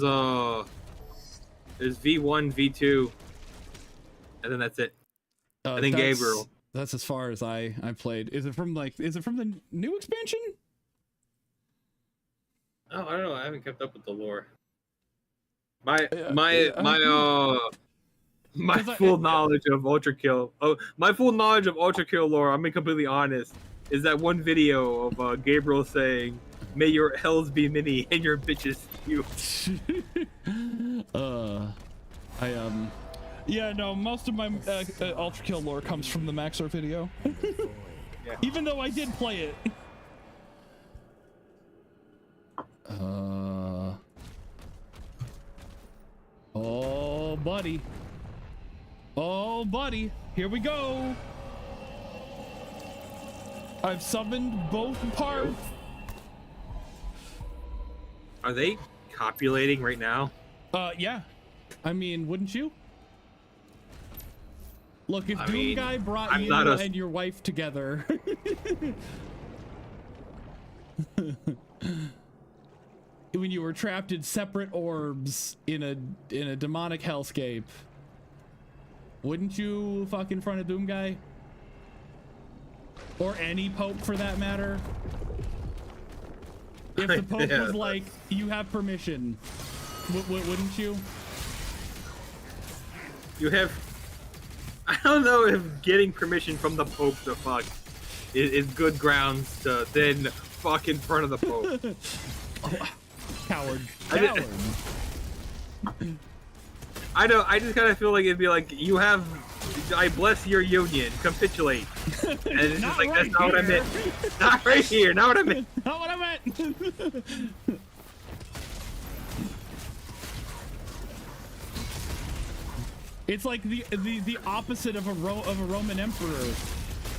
there's V1, V2, and then that's it. And then Gabriel. That's as far as I played. Is it from the new expansion? Oh, I don't know. I haven't kept up with the lore. My full knowledge of Ultrakill. Oh, my full knowledge of Ultrakill lore. I'm being completely honest. Is that one video of Gabriel saying, "May your hells be many and your bitches few." Yeah, no, most of my Ultrakill lore comes from the Maxor video. Yeah. Even though I did play it. Oh, buddy. Oh, buddy. Here we go. I've summoned both parts. Are they copulating right now? Yeah. I mean, wouldn't you? Look, if I Doom mean, Guy brought I'm you not a- and your wife together, when you were trapped in separate orbs in a demonic hellscape, wouldn't you fuck in front of Doom Guy? Or any Pope for that matter? If the Pope Yeah, was like, you have permission, wouldn't you? You have. I don't know if getting permission from the Pope to fuck is good grounds to then fuck in front of the Pope. Coward. I did- Coward. I know. I just kind of feel like it'd be like you have. I bless your union. Capitulate. And it's just like that's not what I meant. Not right here. Not what I meant. Not what I meant. It's like the opposite of a Roman emperor,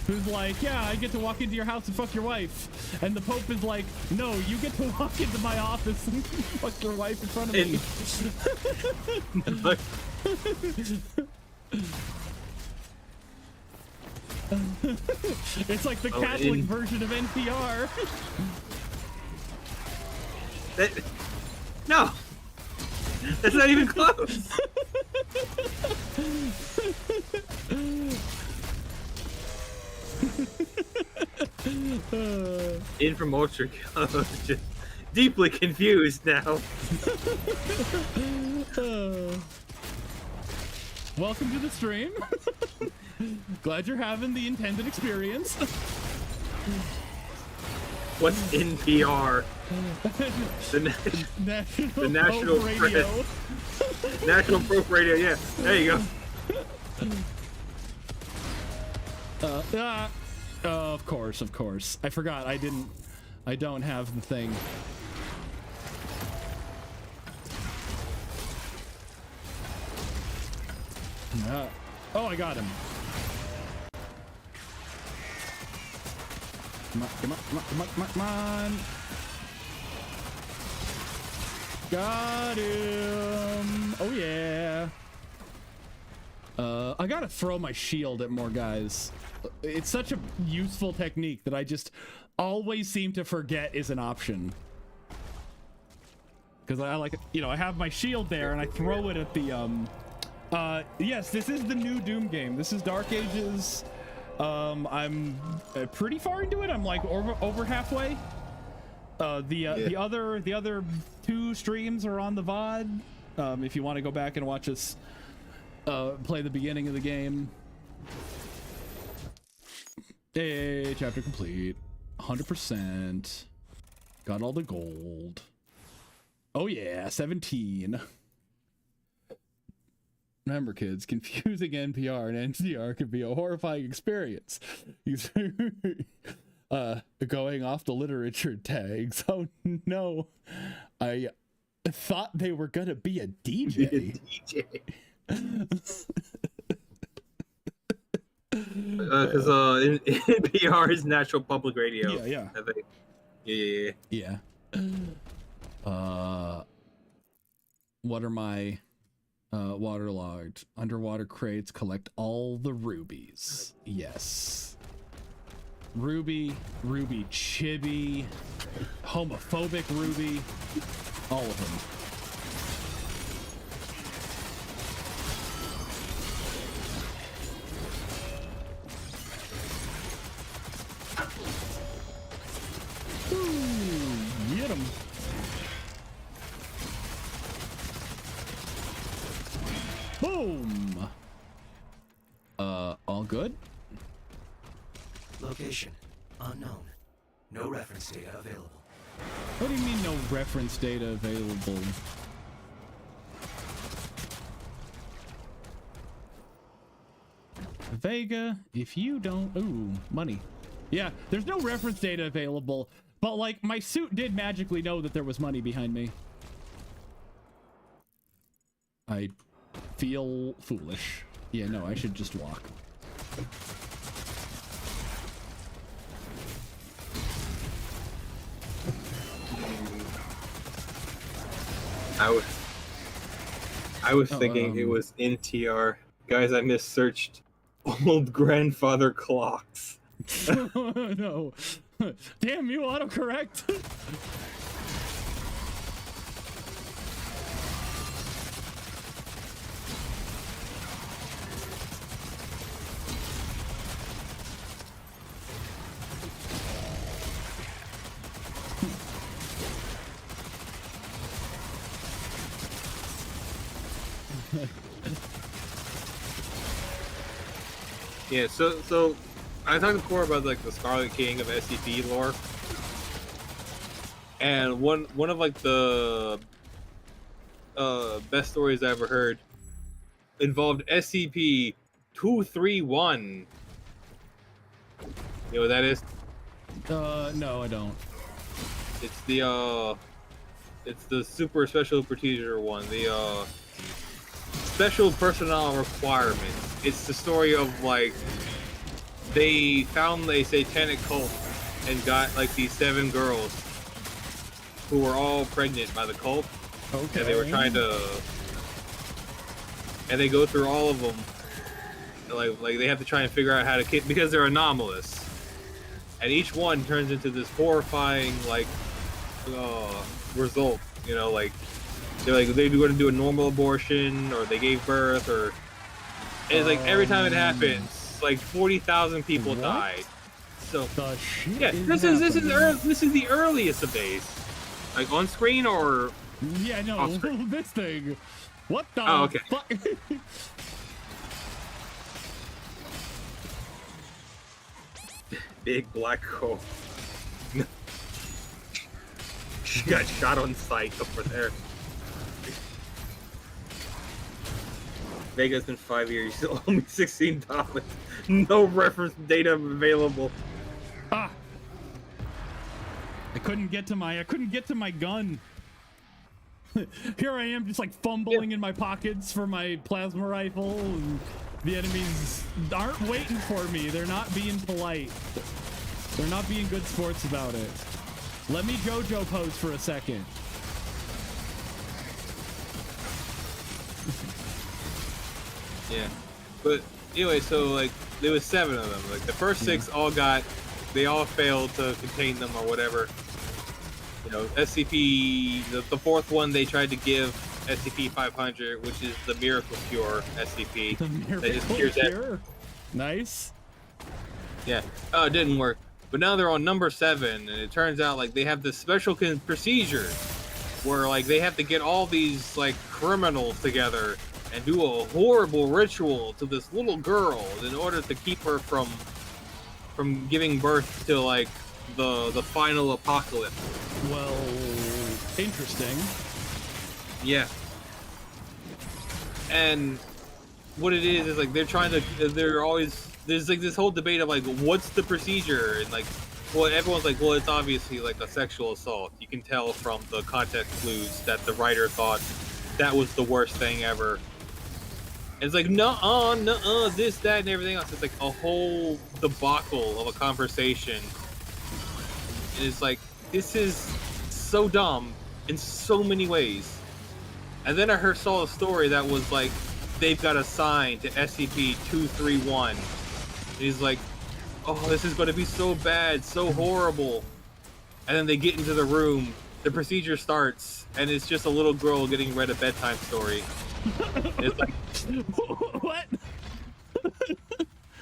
who's like, yeah, I get to walk into your house and fuck your wife, and the Pope is like, no, you get to walk into my office and fuck your wife in front of me. Like, It's like the Catholic version of NPR. no. That's not even close. In from Ultra Code, just deeply confused now. Welcome to the stream. Glad you're having the intended experience. What's NPR? The National Pope Radio. National Folk Radio. Yeah, there you go. Of course. I forgot. I don't have the thing. Oh, I got him. Come on. Got him. Oh, yeah. I gotta throw my shield at more guys. It's such a useful technique that I just always seem to forget is an option. Because I like, I have my shield there and I throw it at the, yes, this is the new Doom game. This is Dark Ages. I'm pretty far into it. I'm like over halfway. The other 2 streams are on the VOD. If you want to go back and watch us play the beginning of the game. Hey, chapter complete. 100%. Got all the gold. Oh yeah, 17. Remember, kids, confusing NPR and NCR can be a horrifying experience. Going off the literature tags. Oh no, I thought they were gonna be a DJ. Because NPR is National Public Radio. Yeah. I think. Yeah. What are my waterlogged underwater crates? Collect all the rubies. Yes. Ruby chibi, homophobic Ruby, all of them. Ooh, get him. Boom. All good? Location unknown. No reference data available. What do you mean no reference data available? Vega, if you don't... Ooh, money. Yeah, there's no reference data available, but like my suit did magically know that there was money behind me. I feel foolish. Yeah, no, I should just walk. I was thinking it was NTR. Guys, I missearched old grandfather clocks. No. Damn you, autocorrect. Yeah, so I talked before about like the Scarlet King of SCP lore, and one of like the best stories I ever heard involved SCP-231. You know what that is? No, I don't. It's the super special procedure one, the special personnel requirements. It's the story of like they found a satanic cult and got like these 7 girls who were all pregnant by the cult. Okay. And they were trying to, and they go through all of them. Like they have to try and figure out how to because they're anomalous, and each one turns into this horrifying like result. You know, like they're going to do a normal abortion, or they gave birth, or it's like every time it happens, like 40,000 people died. So The shit yeah, this is the earliest of days, like on screen or yeah, no, off screen. this thing. What the Oh, okay. fuck? Big black hole. She got shot on sight over there. Vega's been 5 years. You still owe me $16. No reference data available. Ah! I couldn't get to my gun. Here I am, just like fumbling in my pockets for my plasma rifle, and the enemies aren't waiting for me. They're not being polite. They're not being good sports about it. Let me JoJo pose for a second. Yeah, but anyway, so like there was 7 of them. Like the first 6 they all failed to contain them or whatever. You know, SCP, the 4th one they tried to give SCP-500, which is the Miracle Cure SCP. The That just miracle cures cure. Nice. Yeah. Oh, it didn't work. But now they're on number 7, and it turns out like they have this special procedure where like they have to get all these like criminals together and do a horrible ritual to this little girl in order to keep her from giving birth to like the final apocalypse. Well, interesting. Yeah. And what it is like there's like this whole debate of like what's the procedure, and like well everyone's like, well, it's obviously like a sexual assault. You can tell from the context clues that the writer thought that was the worst thing ever. And it's like nuh-uh, this, that, and everything else. It's like a whole debacle of a conversation. And it's like, this is so dumb in so many ways. And then I saw a story that was like, they've got assigned to SCP-231. And he's like, oh, this is going to be so bad, so horrible. And then they get into the room, the procedure starts, and it's just a little girl getting read a bedtime story. It's like, What?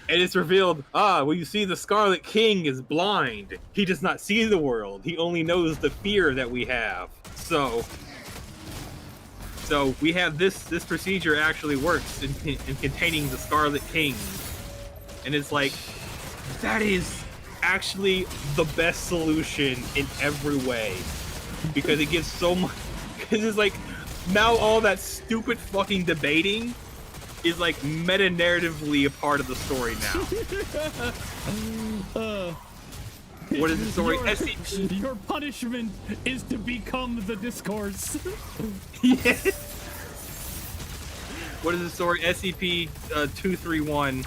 and it's revealed, well, you see, the Scarlet King is blind. He does not see the world. He only knows the fear that we have. So we have this procedure actually works in containing the Scarlet King. And it's like, that is actually the best solution in every way. Because it gives so much, because it's like, now all that stupid fucking debating is like meta-narratively a part of the story now. What is the story? Your punishment is to become the discourse. Yes. What is the story? SCP-231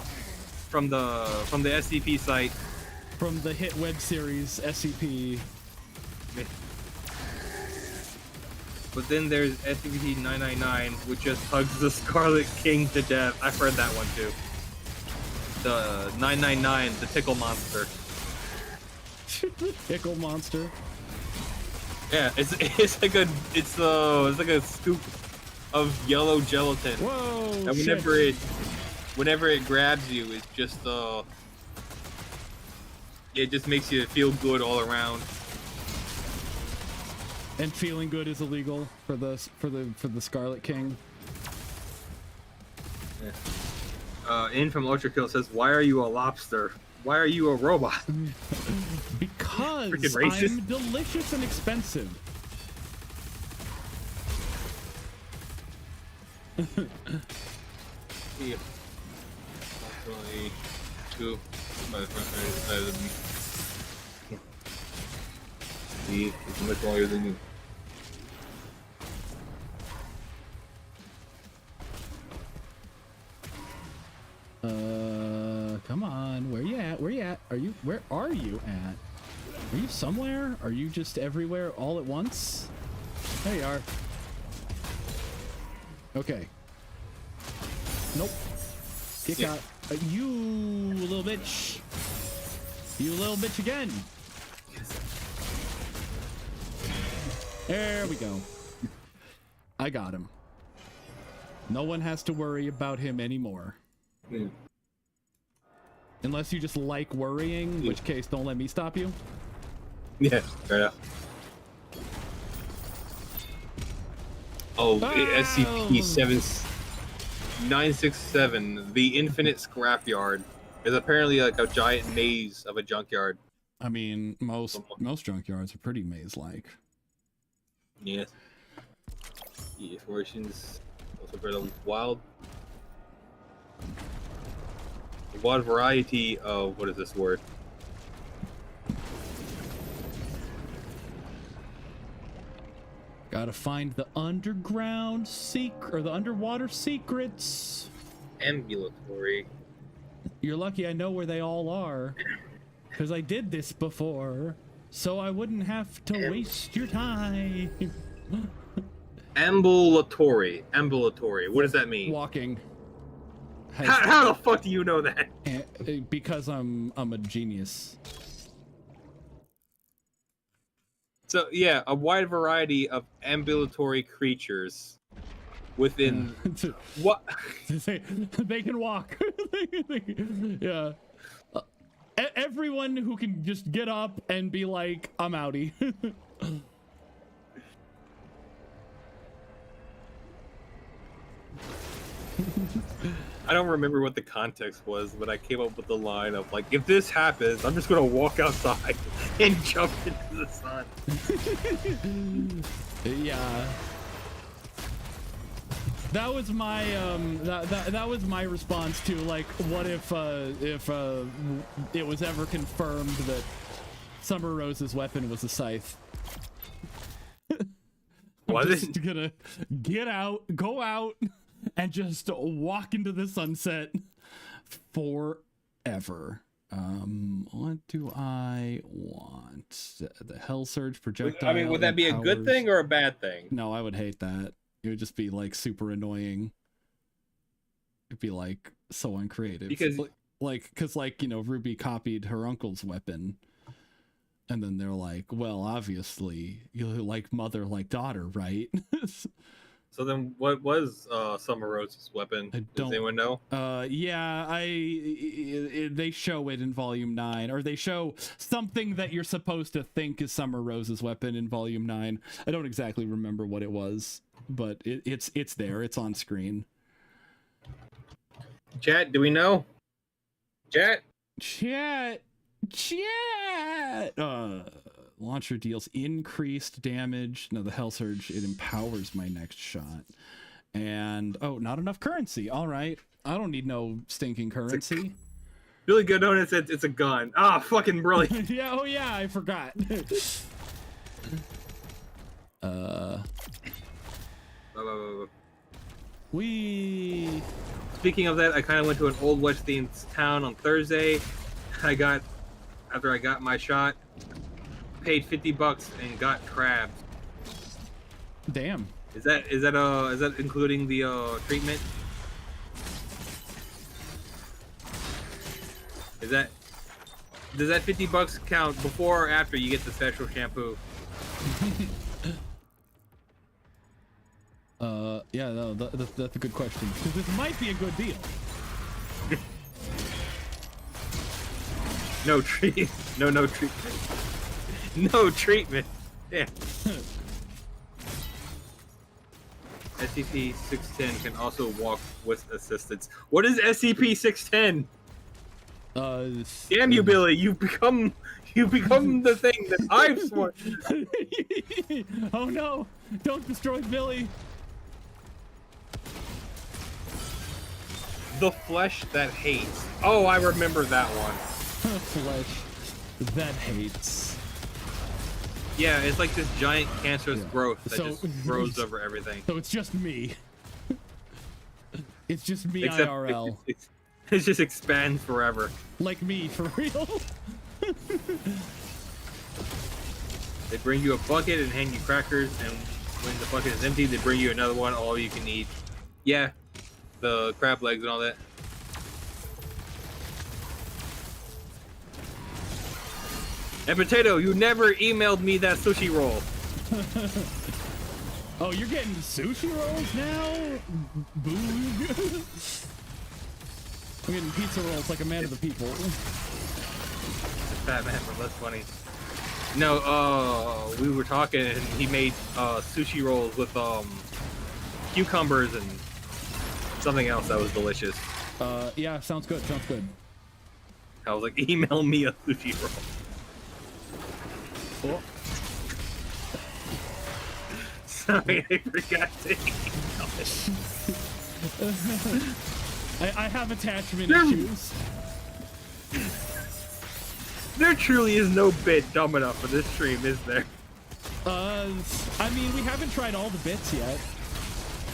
from the SCP site. From the hit web series SCP. But then there's SCP-999, which just hugs the Scarlet King to death. I've heard that one too. The 999, the tickle monster. Pickle monster. Yeah, it's like a scoop of yellow gelatin. Whoa! And whenever it grabs you, it's just it just makes you feel good all around. And feeling good is illegal for the Scarlet King. Yeah. In from Ultra Kill says, "Why are you a lobster? Why are you a robot?" Because Freaking racist. I'm delicious and expensive. Yeah. Approximately 2 by the front side of the beat. It's much longer than you. Come on. Where you at? Where you at? Where are you at? Are you somewhere? Are you just everywhere all at once? There you are. Okay. Nope. Kick out. You little bitch. You little bitch again. There we go. I got him. No one has to worry about him anymore. Yeah. Unless you just like worrying, in which case don't let me stop you. Yeah, fair enough. Oh, SCP-967, the Infinite Scrapyard, is apparently like a giant maze of a junkyard. I mean, most junkyards are pretty maze-like. Yes. The formations also for the wild variety of, what is this word? Gotta find the underground or the underwater secrets. Ambulatory. You're lucky I know where they all are, because I did this before, so I wouldn't have to waste your time. Ambulatory. Ambulatory. What does that mean? Walking. How the fuck do you know that? Because I'm a genius. So yeah, a wide variety of ambulatory creatures within what? They can walk. Yeah. Everyone who can just get up and be like, I'm outie. I don't remember what the context was, but I came up with the line of like, if this happens, I'm just gonna walk outside and jump into the sun. Yeah. That was my that was my response to, like, what if it was ever confirmed that Summer Rose's weapon was a scythe. I'm just gonna go out and just walk into the sunset forever. What do I want? The Hell Surge projectile. I mean, would that be a good thing or a bad thing? No, I would hate that. It would just be like super annoying. It'd be like so uncreative. Because you know, Ruby copied her uncle's weapon. And then they're like, well, obviously, you like mother, like daughter, right? So then what was Summer Rose's weapon? Does anyone know? Yeah, they show it in Volume 9, or they show something that you're supposed to think is Summer Rose's weapon in Volume 9. I don't exactly remember what it was, but it's there. It's on screen. Chat, do we know? Chat? Launcher deals increased damage. No, the Hell Surge, it empowers my next shot. And, oh, not enough currency. All right. I don't need no stinking currency. Really good on it. It's a gun. Ah, fucking brilliant. Yeah, oh yeah, I forgot. Speaking of that, I kind of went to an Old West themed town on Thursday. After I got my shot, paid $50 and got crabs. Damn. Is that including the treatment? Does that $50 count before or after you get the special shampoo? Yeah, no, that's a good question. Because this might be a good deal. No treatment. No treatment. No treatment. Yeah. SCP-610 can also walk with assistance. What is SCP-610? Damn you, Billy! You become the thing that I've sworn. Oh no! Don't destroy Billy. The flesh that hates. Oh, I remember that one. Flesh that hates. Yeah, it's like this giant cancerous growth that So- just grows over everything. So it's just me. It's just me Except IRL. it just expands forever. Like me, for real. They bring you a bucket and hand you crackers, and when the bucket is empty, they bring you another one, all you can eat. Yeah, the crab legs and all that. And Potato, you never emailed me that sushi roll. Oh, you're getting sushi rolls now? Boog. I'm getting pizza rolls like a man of the people. Fat man from Less Funny. No, we were talking and he made sushi rolls with cucumbers and something else that was delicious. Yeah, sounds good, sounds good. I was like, email me a sushi roll. Oh. Sorry, I forgot to email it. I have attachment There- issues. There truly is no bit dumb enough for this stream, is there? I mean, we haven't tried all the bits yet,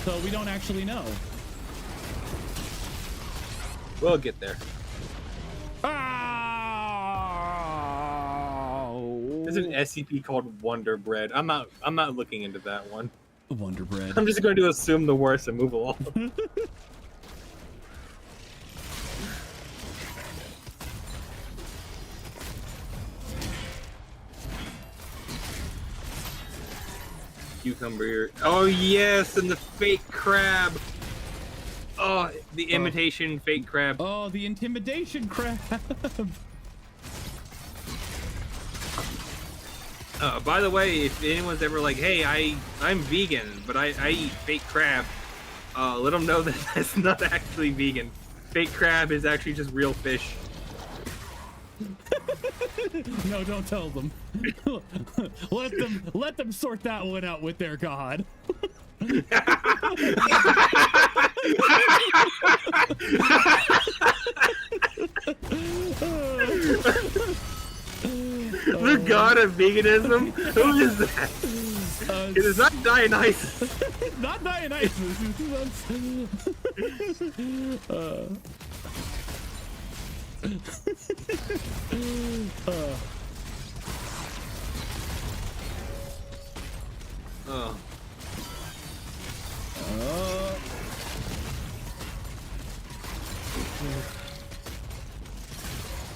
so we don't actually know. We'll get there. Oh! There's an SCP called Wonder Bread. I'm not looking into that one. Wonder Bread. I'm just going to assume the worst and move along. Cucumber. Oh yes, and the fake crab. Oh, the imitation fake crab. Oh, the intimidation crab. By the way, if anyone's ever like, hey, I'm vegan, but I eat fake crab, let them know that that's not actually vegan. Fake crab is actually just real fish. No, don't tell them. let them sort that one out with their god. The god of veganism? Who is that? It is not Dionysus. Not Dionysus. Oh.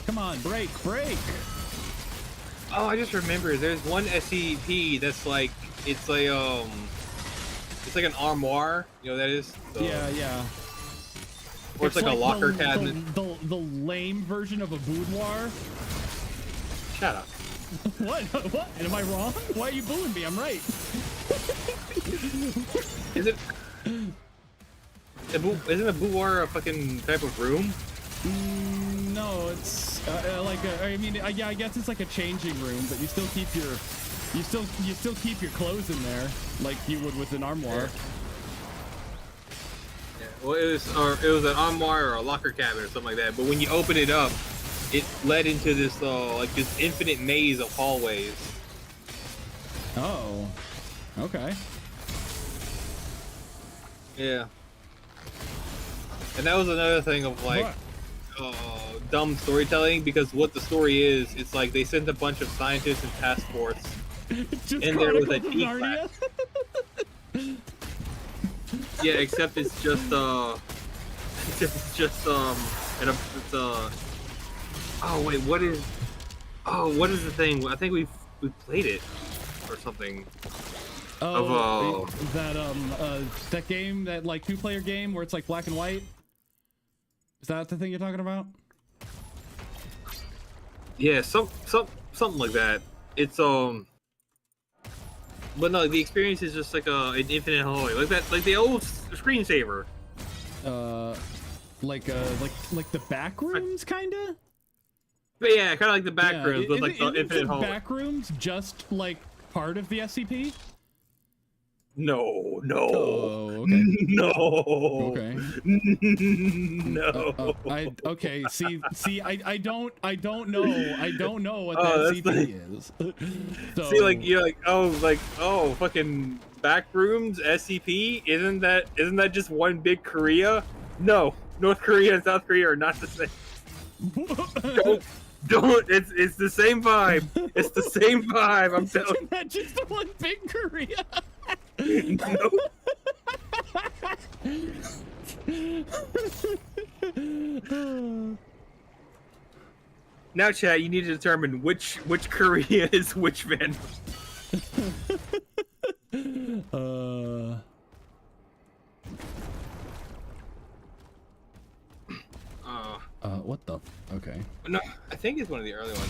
Come on, break. Oh, I just remember. There's one SCP that's like it's like an armoire. You know what that is? Yeah. Or it's like a locker cabinet. The lame version of a boudoir. Shut up. What? Am I wrong? Why are you booing me? I'm right. Is it? Isn't a boudoir a fucking type of room? No, it's I guess it's like a changing room, but you still keep your clothes in there like you would with an armoire. Yeah. Well, it was an armoire or a locker cabinet or something like that. But when you open it up, it led into this like this infinite maze of hallways. Oh, okay. Yeah. And that was another thing of like dumb storytelling, because what the story is, it's like they sent a bunch of scientists and task force Just in there with a Chronicles of D Narnia. Yeah, except it's just it's just it's oh wait, what is the thing? I think we played it or something. Oh, that game, that like 2-player game where it's like black and white. Is that the thing you're talking about? Yeah, something like that. It's but no, the experience is just like an infinite hallway, like that, like the old screensaver. Like the back rooms, kinda. But yeah, kind of like the back rooms, but like the Isn't infinite hallway. back rooms just like part of the SCP? No. Oh, okay. No. Okay. No. Okay. See, I don't know what that CP is. So, See, like you're like, oh, fucking back rooms, SCP. Isn't that just one big Korea? No, North Korea and South Korea are not the same. Don't. It's the same vibe. It's the same vibe. I'm telling you. Not just the one big Korea. No. Now, chat, you need to determine which Korea is which Van. What the? Okay. No, I think it's one of the early ones.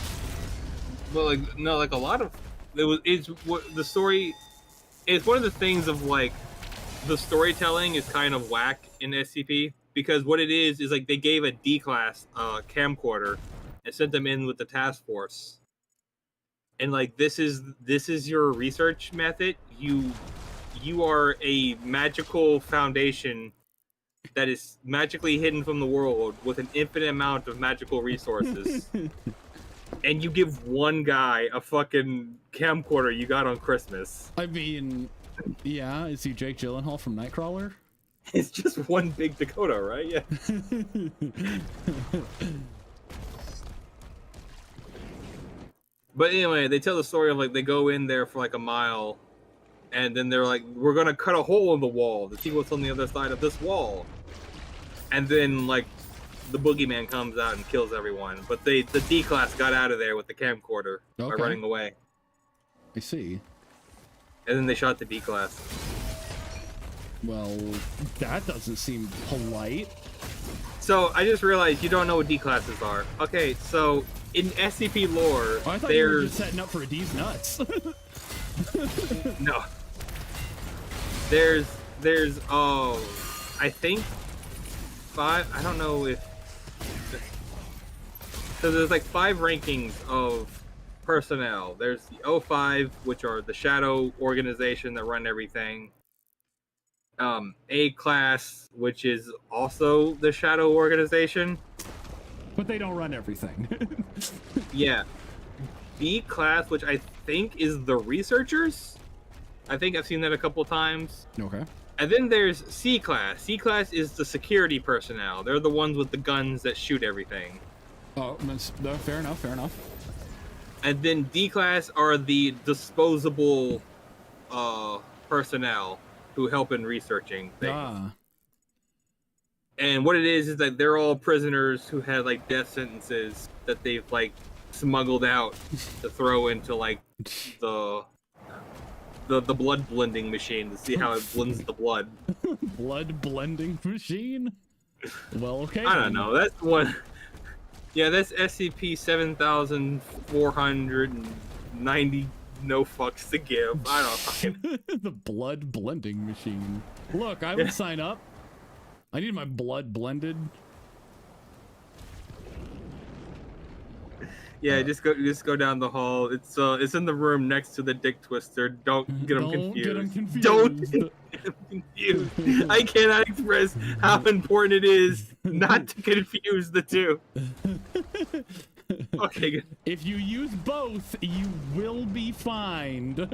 But like, no, like a lot of it's what the story. It's one of the things of like the storytelling is kind of whack in SCP because what it is like they gave a D class camcorder and sent them in with the task force, and like this is your research method. You are a magical foundation that is magically hidden from the world with an infinite amount of magical resources. And you give one guy a fucking camcorder you got on Christmas. I mean, yeah, is he Jake Gyllenhaal from Nightcrawler? It's just one big Dakota, right? Yeah. But anyway, they tell the story of like they go in there for like a mile, and then they're like, "We're gonna cut a hole in the wall to see what's on the other side of this wall," and then like the boogeyman comes out and kills everyone. But the D class got out of there with the camcorder by running away. I see. And then they shot the D class. Well, that doesn't seem polite. So I just realized you don't know what D classes are. Okay, so in SCP lore, I thought you were just setting up for a D's nuts. No. There's I think 5. I don't know if. So there's like 5 rankings of personnel. There's the O5, which are the shadow organization that run everything. A class, which is also the shadow organization. But they don't run everything. Yeah. B class, which I think is the researchers. I think I've seen that a couple times. Okay. And then there's C class. C class is the security personnel. They're the ones with the guns that shoot everything. Oh, no, fair enough, fair enough. And then D class are the disposable personnel who help in researching things. Ah. And what it is that they're all prisoners who had like death sentences that they've like smuggled out to throw into like the blood blending machine to see how it blends the blood. Blood blending machine? Well, okay. I don't know. That's one. Yeah, that's SCP 7490. No fucks to give. I don't fucking. The blood blending machine. Look, I would sign up. I need my blood blended. Yeah, just go down the hall. It's in the room next to the dick twister. Don't get them confused. Get 'em confused. Don't get them confused. I cannot express how important it is not to confuse the two. Okay, good. If you use both, you will be fined.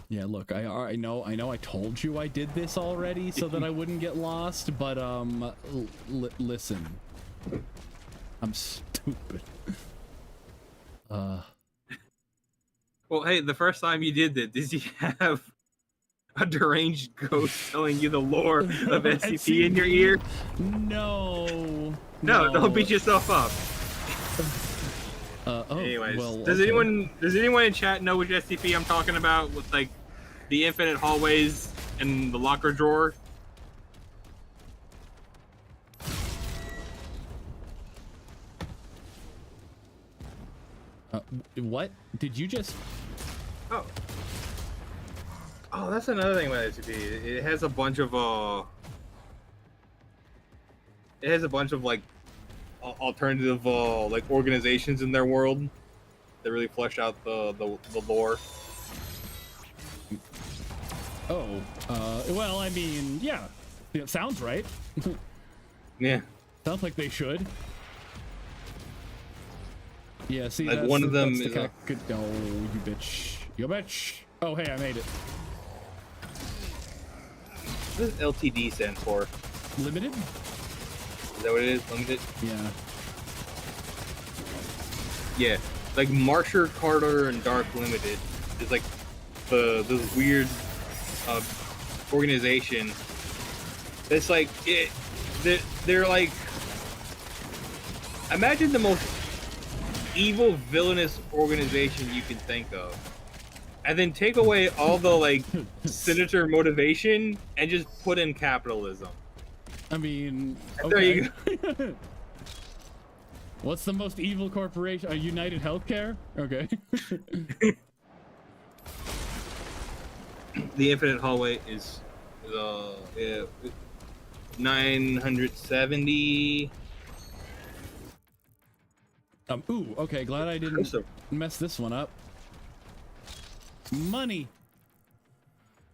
Yeah, look, I know I told you I did this already so that I wouldn't get lost, but listen. I'm stupid. Well, hey, the first time you did that, did you have a deranged ghost telling you the lore of SCP in your ear? No. No, don't beat yourself up. Oh, Anyways, well, does okay. anyone in chat know which SCP I'm talking about with like the infinite hallways and the locker drawer? What? Did you just... Oh. Oh, that's another thing about SCP. It has a bunch of like alternative like organizations in their world that really flesh out the lore. Oh, well, I mean, yeah. It sounds right. Yeah. Sounds like they should. Yeah, see, Like that's, one of them that's the is kind of good... Oh, you bitch. You bitch. Oh, hey, I made it. What does LTD stand for? Limited? Is that what it is? Limited? Yeah. Yeah. Like Marsher, Carter, and Dark Limited is like this weird organization. It's like they're like, imagine the most evil villainous organization you can think of, and then take away all the like sinister motivation and just put in capitalism. I mean, And there you okay. What's the most evil corporation? United Healthcare? Okay. The infinite hallway is 970. Ooh, okay, glad I didn't mess this one up. Money.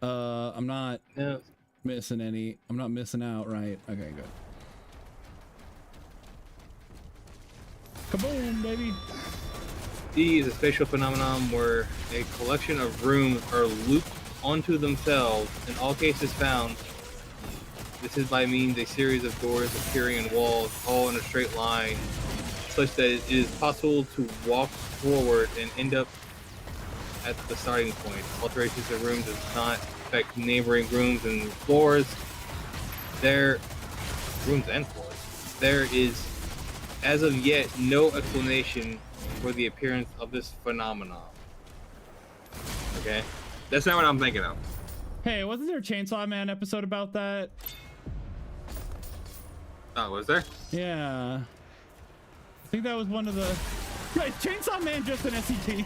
I'm not missing any. I'm not missing out, right? Okay, good. Kaboom, baby. D is a spatial phenomenon where a collection of rooms are looped onto themselves, in all cases found. This is by means a series of doors appearing in walls, all in a straight line, such that it is possible to walk forward and end up at the starting point. Alterations of rooms does not affect neighboring rooms and floors. There is, as of yet, no explanation for the appearance of this phenomenon. Okay? That's not what I'm thinking of. Hey, wasn't there a Chainsaw Man episode about that? Oh, was there? Yeah. I think that was one of the... Yeah, is Chainsaw Man just an SCP?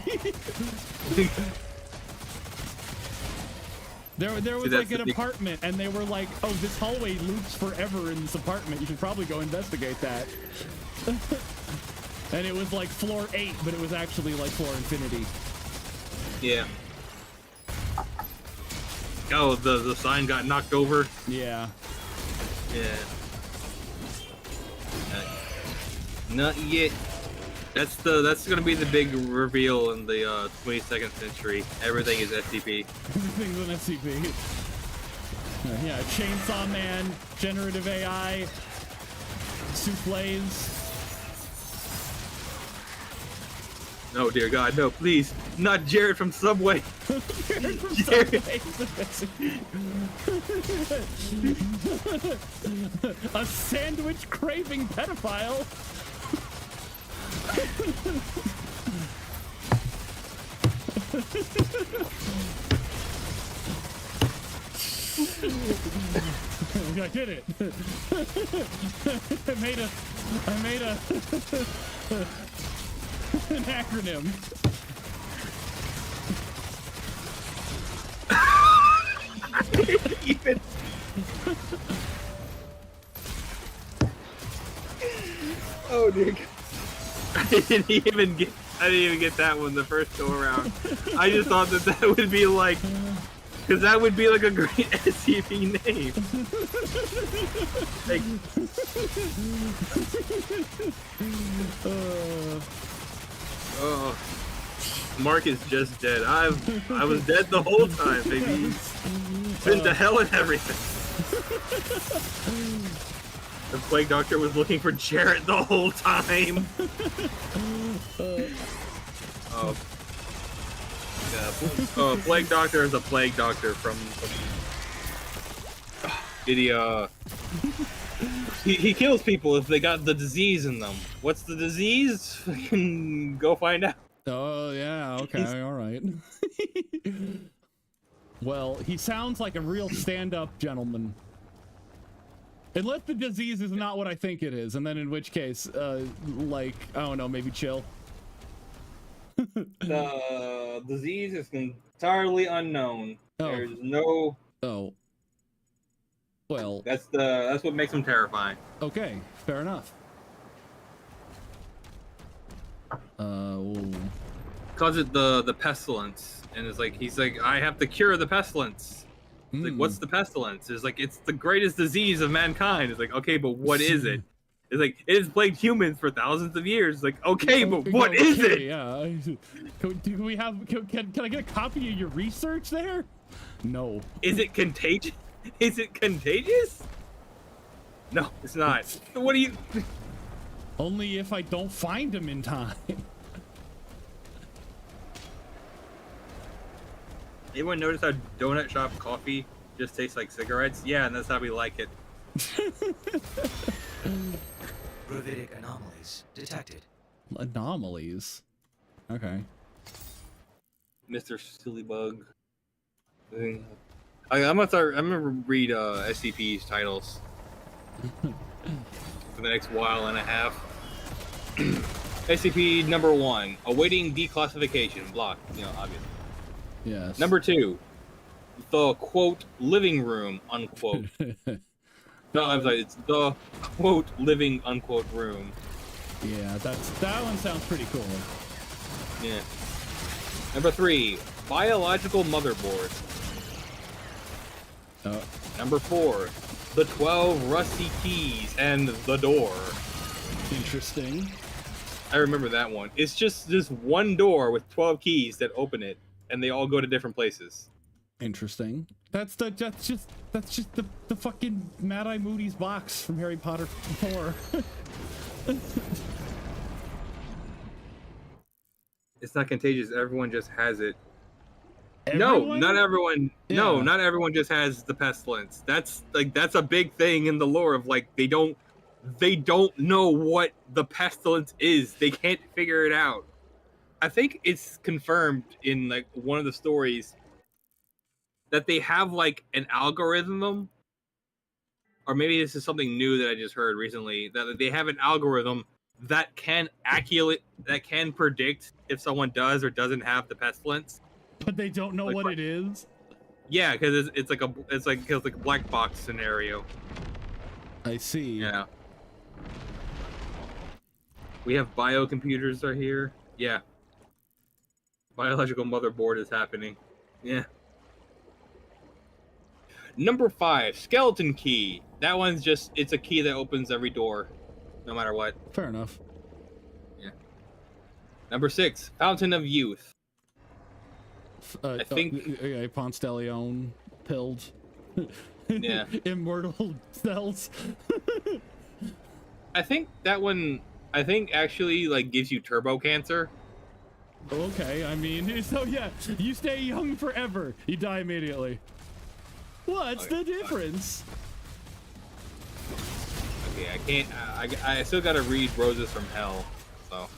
There was like an apartment, and they were like, oh, this hallway loops forever in this apartment. You should probably go investigate that. And it was like floor 8, but it was actually like floor infinity. Yeah. Oh, the sign got knocked over? Yeah. Yeah. Not yet. That's gonna be the big reveal in the 22nd century. Everything is SCP. Everything's an SCP. Yeah, Chainsaw Man, generative AI, souffles. Oh dear God, no! Please, not Jared from Subway. Jared. A sandwich craving pedophile. I did it. I made an acronym. Even. Oh dear God. I didn't even get that one the first go around. I just thought that would be like, because that would be like a great SCP name. Like, oh, Mark is just dead. I was dead the whole time, baby. Been to hell and everything. The plague doctor was looking for Jarrett the whole time. Plague Doctor is a plague doctor from he kills people if they got the disease in them. What's the disease? Fucking go find out. Oh, yeah, okay, all right. Well, he sounds like a real stand-up gentleman. Unless the disease is not what I think it is, and then in which case, like, I don't know, maybe chill. The disease is entirely unknown. Oh. There's no. Oh. Well. That's what makes him terrifying. Okay, fair enough. Ooh. Calls it the pestilence, and it's like he's like, I have to cure the pestilence. It's like, what's the pestilence? It's like, it's the greatest disease of mankind. It's like, okay, but what is it? It's like, it has plagued humans for thousands of years. It's like, okay, but what is it? Yeah. Do we have? Can I get a copy of your research there? No. Is it contagious? Is it contagious? No, it's not. What do you? Only if I don't find him in time. Anyone notice how donut shop coffee just tastes like cigarettes? Yeah, and that's how we like it. Gravitic anomalies detected. Anomalies. Okay. Mr. Sillybug. I'm gonna read SCP's titles for the next while and a half. SCP number 1, awaiting declassification. Blocked, obvious. Yes. Number 2, the quote living room unquote. No, I'm sorry, it's the quote living unquote room. Yeah, that one sounds pretty cool. Yeah. Number 3, biological motherboard. Number 4, the 12 rusty keys and the door. Interesting. I remember that one. It's just this one door with 12 keys that open it, and they all go to different places. Interesting. That's just the fucking Mad Eye Moody's box from Harry Potter 4. It's not contagious. Everyone just has it. Everyone? No, not everyone. Yeah. No, not everyone just has the pestilence. That's a big thing in the lore of like they don't know what the pestilence is. They can't figure it out. I think it's confirmed in like one of the stories that they have like an algorithm, or maybe this is something new that I just heard recently, that they have an algorithm that can predict if someone does or doesn't have the pestilence. But they don't know what it is. Yeah, because it's like a black box scenario. I see. Yeah. We have biocomputers are here. Yeah. Biological motherboard is happening. Yeah. Number 5, skeleton key. That one's just, it's a key that opens every door, no matter what. Fair enough. Yeah. Number 6, fountain of youth. I think Ponce de Leon pilled. Yeah. Immortal cells. I think that one, actually like gives you turbo cancer. Okay, I mean, so yeah, you stay young forever. You die immediately. What's the difference? Okay, I can't. I still gotta read Roses from Hell, so.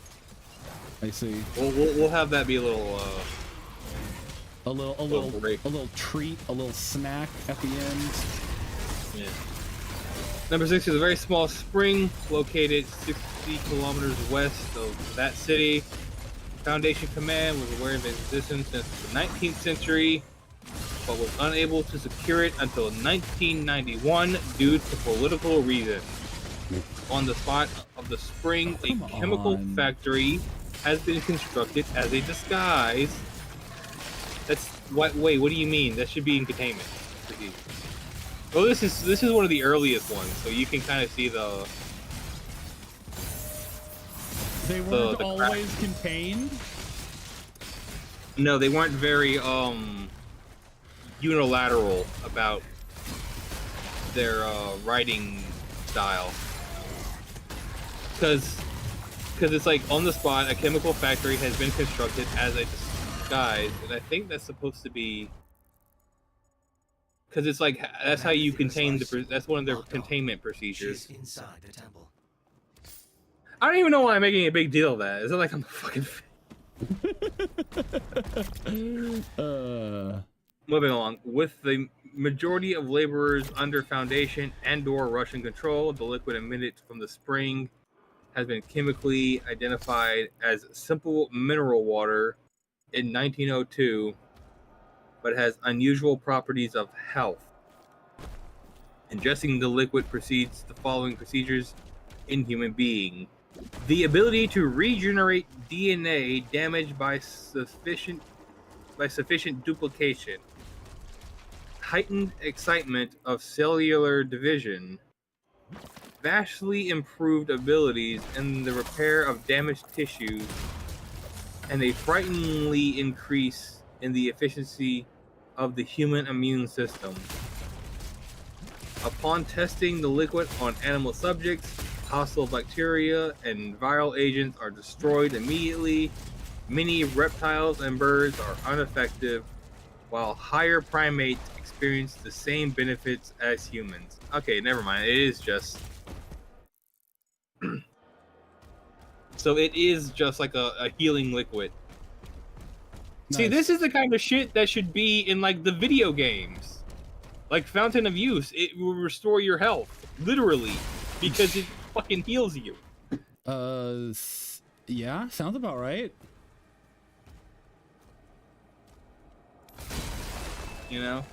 I see. We'll have that be a little. A little treat, a little snack at the end. Yeah. Number 6 is a very small spring located 60 kilometers west of that city. Foundation Command was aware of its existence since the 19th century, but was unable to secure it until 1991 due to political reasons. On the spot of the spring, a chemical factory has been constructed as a disguise. That's what? Wait, what do you mean? That should be in containment. Oh, this is one of the earliest ones, so you can kind of see the. They weren't always contained. No, they weren't very unilateral about their writing style. Because because it's like on the spot, a chemical factory has been constructed as a disguise, and I think that's supposed to be because it's like that's how you contain the. That's one of their containment procedures. She's inside the temple. I don't even know why I'm making a big deal of that. Is it like I'm a fucking? Moving along, with the majority of laborers under Foundation and/or Russian control, the liquid emitted from the spring has been chemically identified as simple mineral water in 1902, but has unusual properties of health. Ingesting the liquid precedes the following procedures in human being. The ability to regenerate DNA damaged by sufficient duplication. Heightened excitement of cellular division. Vastly improved abilities in the repair of damaged tissues, and a frighteningly increase in the efficiency of the human immune system. Upon testing the liquid on animal subjects, hostile bacteria and viral agents are destroyed immediately. Many reptiles and birds are ineffective, while higher primates experience the same benefits as humans. Okay, never mind. It is just... So it is just like a healing liquid. Nice. See, this is the kind of shit that should be in like the video games. Like Fountain of Youth, it will restore your health. Literally. Because it fucking heals you. Yeah, sounds about right. You know?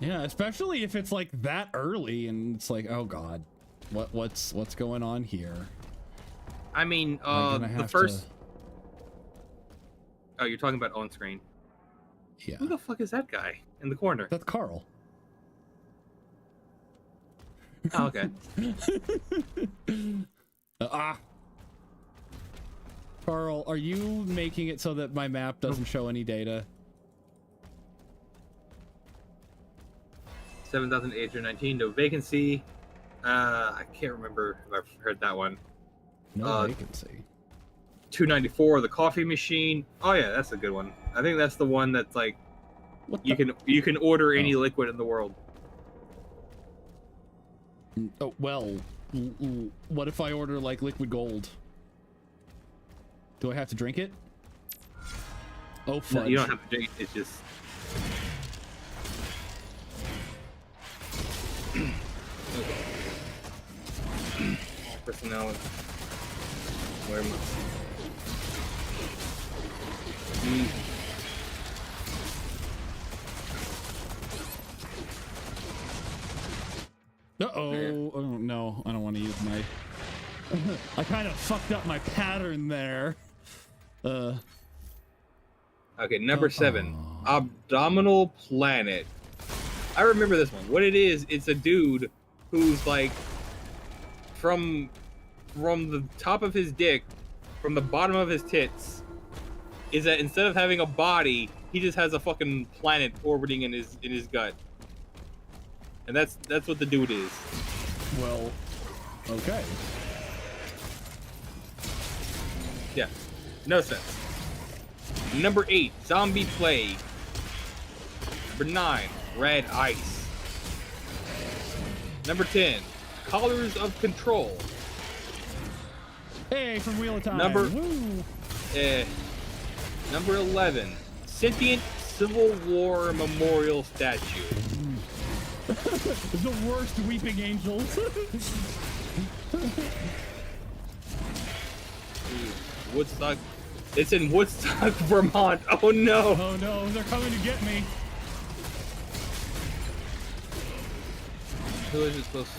Yeah, especially if it's like that early and it's like, oh god, what's going on here? I mean, the first. Oh, you're talking about on screen. Yeah. Who the fuck is that guy in the corner? That's Carl. Oh, okay. Carl, are you making it so that my map doesn't show any data? 7,819, no vacancy. I can't remember if I've heard that one. No vacancy. 294, the coffee machine. Oh yeah, that's a good one. I think that's the one that's like you can order any liquid in the world. Oh well, what if I order like liquid gold? Do I have to drink it? Oh fudge. No, you don't have to drink it. It's just. Personnel. Where am I? Uh-oh. Oh, no. I don't want to use my... I kind of fucked up my pattern there. Okay, number 7. Abdominal Planet. I remember this one. What it is, it's a dude who's like... From the top of his dick, from the bottom of his tits, is that instead of having a body, he just has a fucking planet orbiting in his gut. And that's what the dude is. Well, okay. Yeah, no sense. Number 8, Zombie Plague. Number 9, Red Ice. Number 10, Collars of Control. Hey, from Wheel of Time. Number 11, Sentient Civil War Memorial Statue. The worst weeping angels. Woodstock. It's in Woodstock, Vermont. Oh no. Oh no, they're coming to get me. Who is it supposed to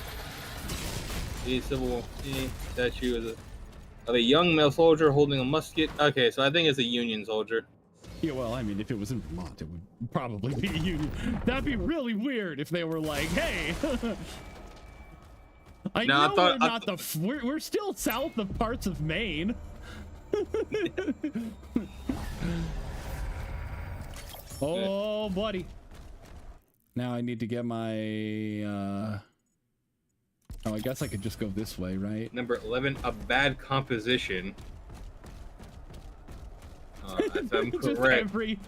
be? Civil War statue of a young male soldier holding a musket. Okay, so I think it's a Union soldier. Yeah, well, I mean, if it was in Vermont, it would probably be you. That'd be really weird if they were like, "Hey, we're still south of parts of Maine." Oh, buddy. Now I need to get my Oh, I guess I could just go this way, right? Number 11, a bad composition. If I'm Just correct. every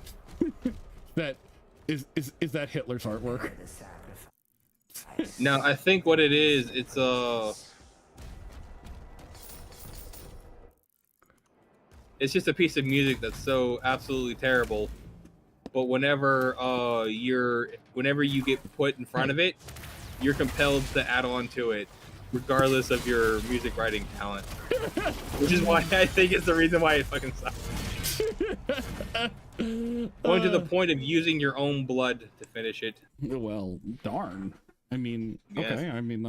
that is that Hitler's artwork? No, I think what it is, it's just a piece of music that's so absolutely terrible. But whenever you get put in front of it, you're compelled to add on to it, regardless of your music writing talent. Which is why I think it's the reason why it fucking sucks. Going to the point of using your own blood to finish it. Well, darn. I mean, Yes. okay. I mean,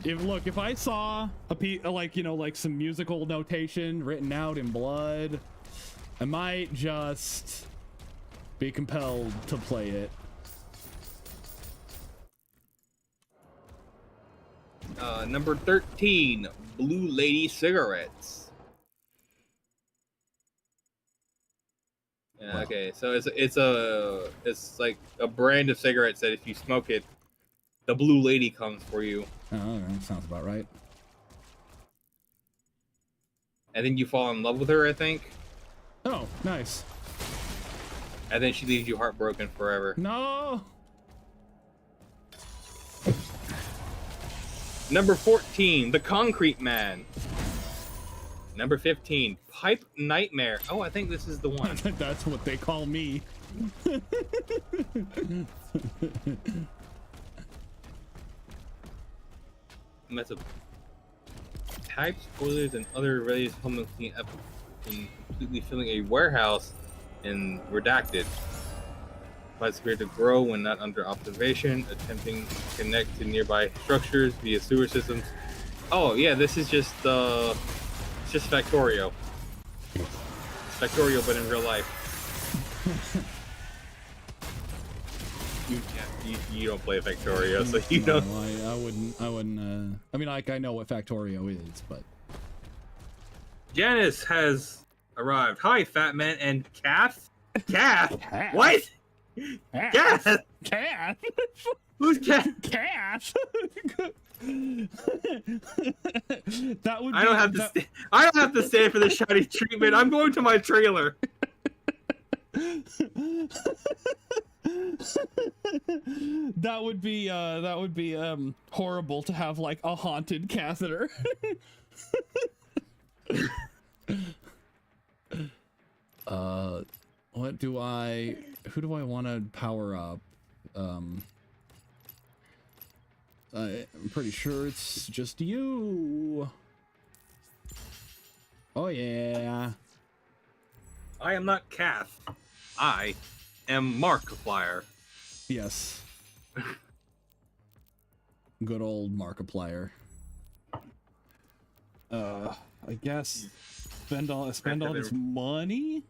if I saw like some musical notation written out in blood, I might just be compelled to play it. Number 13, Blue Lady cigarettes. Yeah, Wow. okay, so it's like a brand of cigarettes that if you smoke it, the Blue Lady comes for you, Oh, that sounds about right. and then you fall in love with her, I think, Oh, nice. and then she leaves you heartbroken forever. No. Number 14, The Concrete Man. Number 15, Pipe Nightmare. Oh, I think this is the one. That's what they call me. Mess of type spoilers and other related homelessness completely filling a warehouse in redacted. By spirit to grow when not under observation, attempting to connect to nearby structures via sewer systems. Oh yeah, this is just it's just Factorio. It's Factorio, but in real life. You don't play Factorio, so you No, don't. I wouldn't. I mean, like, I know what Factorio is, but Janice has arrived. Hi, Fat Man and Calf. Calf. Calf? What? Cass. Calf. Cass. Who's Calf? Cass. That would. I don't have to. I don't have to stay for the shiny treatment. I'm going to my trailer. That would be horrible to have like a haunted catheter. Who do I want to power up? I'm pretty sure it's just you. Oh yeah. I am not Calf. I am Markiplier. Yes. Good old Markiplier. I guess spend all his money.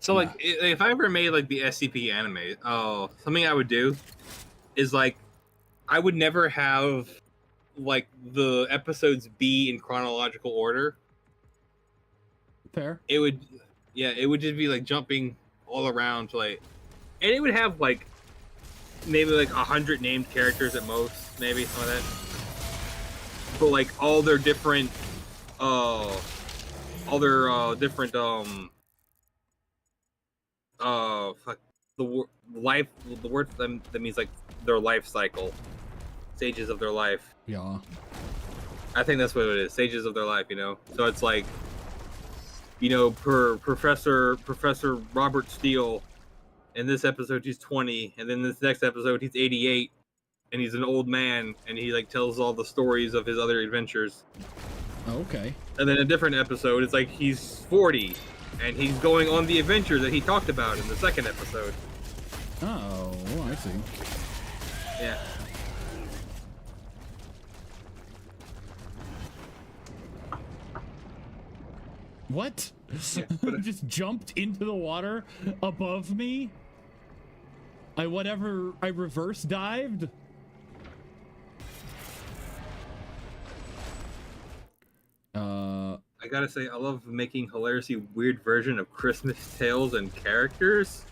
So like, if I ever made like the SCP anime, something I would do is like, I would never have like the episodes be in chronological order. Fair. It would just be like jumping all around to like, and it would have like maybe like 100 named characters at most, maybe some of that. But like all their different the word for them that means like their life cycle, stages of their life. Yeah. I think that's what it is, stages of their life, you know. So it's like, you know, Professor Robert Steele, in this episode he's 20, and then this next episode he's 88, and he's an old man, and he like tells all the stories of his other adventures. Okay. And then a different episode, it's like he's 40, and he's going on the adventure that he talked about in the second episode. Oh, I see. Yeah. What? Yeah, Just jumped into the water above me? I reverse dived? I gotta say, I love making hilariously weird version of Christmas tales and characters.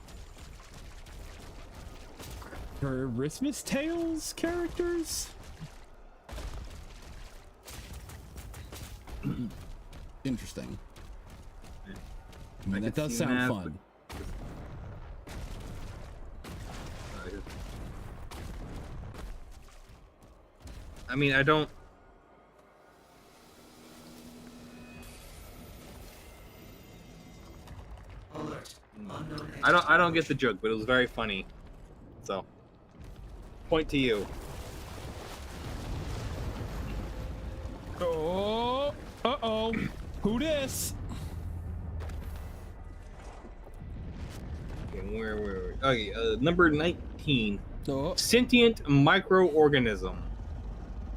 Christmas Tales characters? Interesting. I mean, that does see sound that, fun. I mean, I don't. Alert. Unknown I don't get the joke, but it was very funny. So, point to you. Oh, uh-oh. Who this? Okay, where? Okay, number 19. Oh. Sentient microorganism.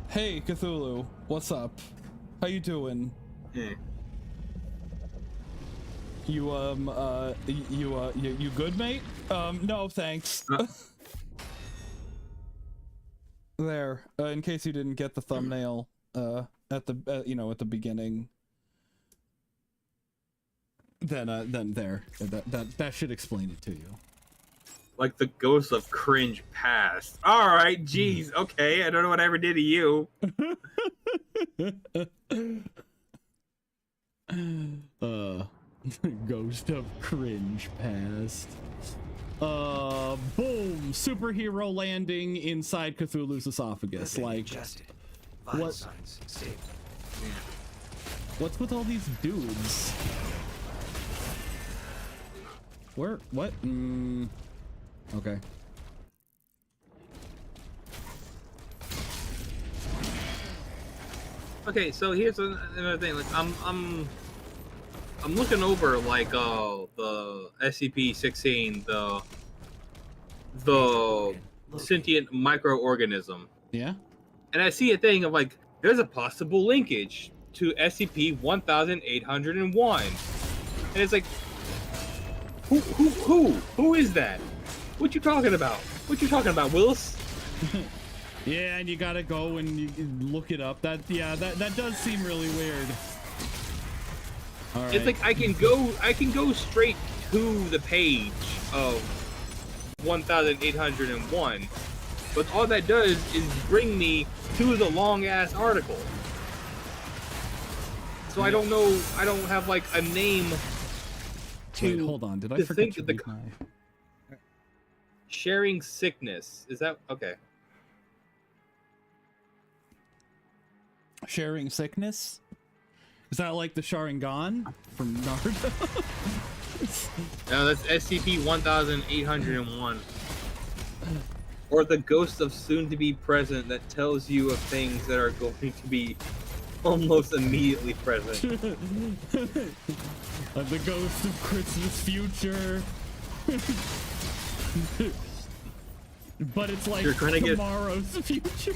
Hey, Cthulhu. What's up? How you doing? Eh. You good, mate? No, thanks. There, in case you didn't get the thumbnail, at the beginning. Then there. That should explain it to you. Like the ghost of cringe past. All right, jeez. Okay, I don't know what I ever did to you. Ghost of cringe past. Boom! Superhero landing inside Cthulhu's esophagus. Living Like, ingested. Vital what- signs stable. what's with all these dudes? Where? What? Okay. Okay, so here's another thing. Like, I'm looking over like the SCP-16, the sentient microorganism, Yeah. and I see a thing of like there's a possible linkage to SCP-1801, and it's like, who is that? What you talking about? What you talking about, Willis? Yeah, and you gotta go and you look it up. That does seem really weird. All right. It's like I can go straight to the page of 1801, but all that does is bring me to the long ass article. So I don't know. I don't have like a name to. Wait, hold on. Did I to forget think to that leave my... Sharing sickness. Is that okay? Sharing sickness? Is that like the Sharingan from Naruto? No, that's SCP-1801. Or the ghost of soon-to-be present that tells you of things that are going to be almost immediately present. The ghost of Christmas future. But it's like You're trying to get- tomorrow's future.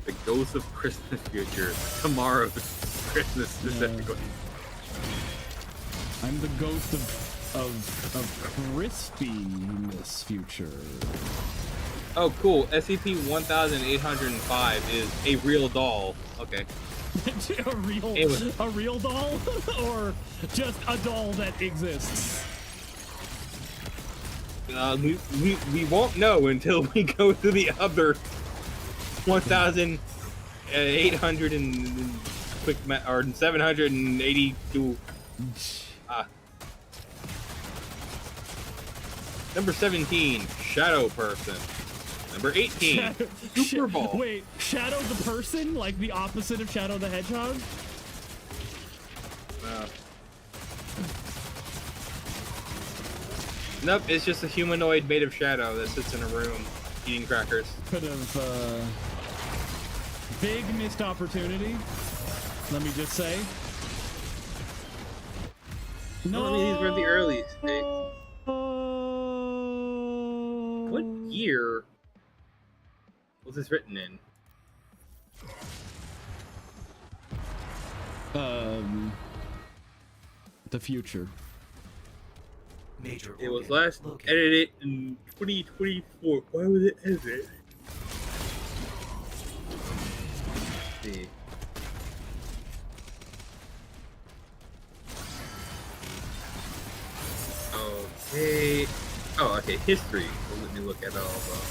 The ghost of Christmas future. Tomorrow's Christmas specifically. I'm the ghost of crispiness future. Oh, cool. SCP-1805 is a real doll. Okay. Anyway. a real doll? Or just a doll that exists? We won't know until we go to the other 1,800 and quick or 782. Number 17, Shadow Person. Number 18, Super Ball. Wait, Shadow the person? Like the opposite of Shadow the Hedgehog? Nope, it's just a humanoid made of shadow that sits in a room eating crackers. Could have, big missed opportunity. Let me just say. No, I mean, these were the early days. What year was this written in? The future. Major It was organ last located. edited in 2024. Why was it edited? see. Okay. Oh, okay. History. Well, let me look at all the.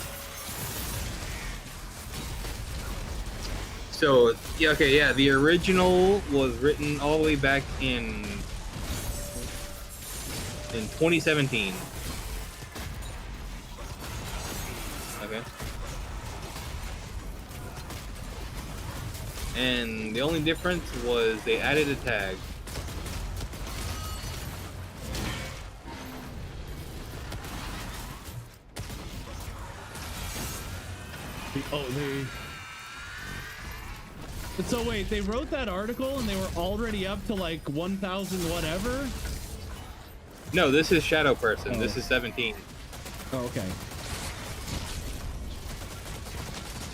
So yeah, okay, yeah. The original was written all the way back in 2017. Okay. And the only difference was they added a tag. Oh, they. So wait, they wrote that article and they were already up to like 1,000 whatever? No, this is Shadow Person. Oh. This is 17. Oh, okay.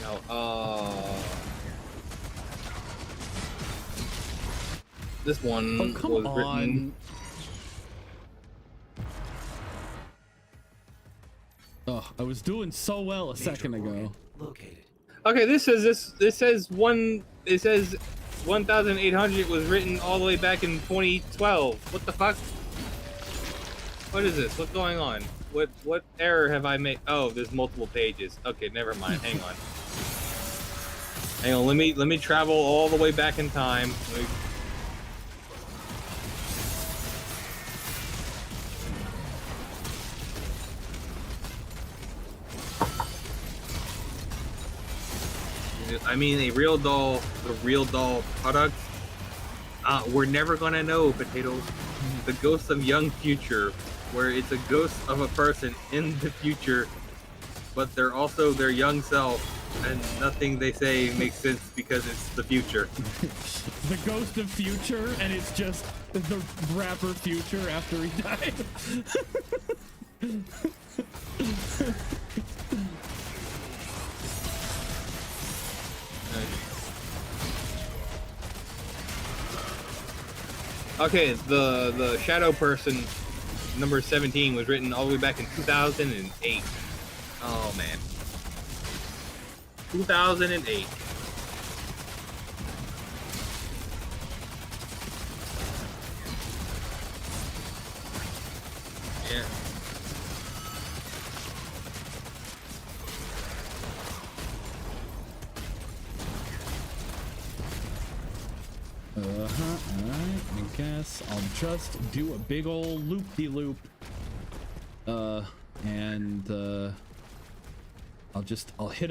No, this one Oh, come was on. written. Oh, I was doing so well a second ago. Located. Okay, this says 1,800 was written all the way back in 2012. What the fuck? What is this? What's going on? What error have I made? Oh, there's multiple pages. Okay, never mind. Hang on. Hang on. Let me travel all the way back in time. I mean, a real doll product. We're never gonna know, potatoes. The ghost of young future, where it's a ghost of a person in the future, but they're also their young self, and nothing they say makes sense because it's the future. The ghost of Future, and it's just the rapper Future after he died. Okay, the Shadow Person number 17 was written all the way back in 2008. Oh man. 2008. Yeah. Alright, I guess I'll just do a big ol' loop-de-loop. I'll hit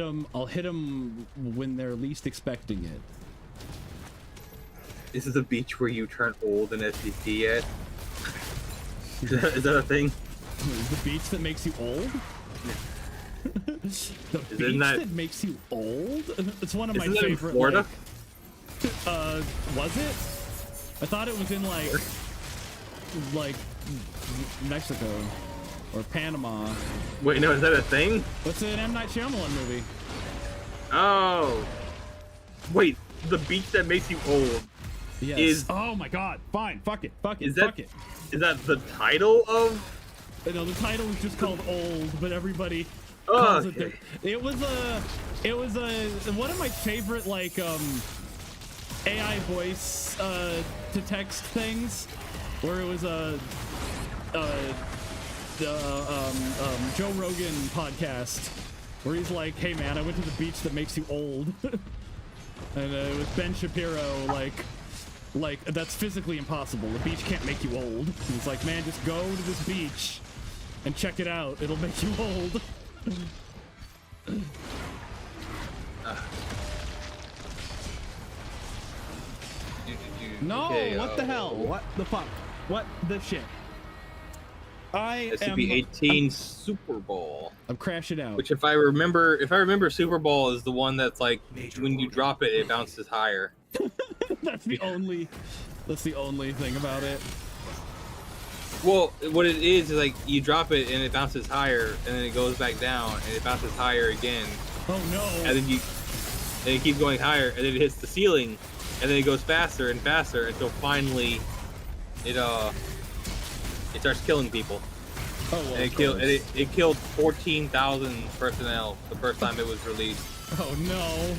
them when they're least expecting it. This is a beach where you turn old in SCP yet? Is that a thing? The beach that makes you old? The beach that makes you old? It's one of my Isn't that in favorite. Florida? Was it? I thought it was in like Mexico or Panama. Wait, no, is that a thing? What's an M. Night Shyamalan movie? Oh. Wait, the beach that makes you old. Yes. Oh my God! Fine. Fuck it. Is Fuck it. that the title of? No, the title is just called Old, but everybody Oh, calls it. okay. It was one of my favorite AI voice to text things, where it was Joe Rogan podcast, where he's like, "Hey man, I went to the beach that makes you old," and it was Ben Shapiro like that's physically impossible. The beach can't make you old. And he's like, man, just go to this beach and check it out. It'll make you old. No, Okay, what the hell? What the fuck? What the shit? SCP-18 Super Ball. I'm crashing out. Which, if I remember, Super Ball is the one that's like when you drop it, it bounces higher. That's the only thing about it. Well, what it is like you drop it and it bounces higher, and then it goes back down and it bounces higher again. Oh no! And then it keeps going higher, and then it hits the ceiling, and then it goes faster and faster until finally it starts killing people. Oh well. And it killed 14,000 personnel the first time it was released. Oh no!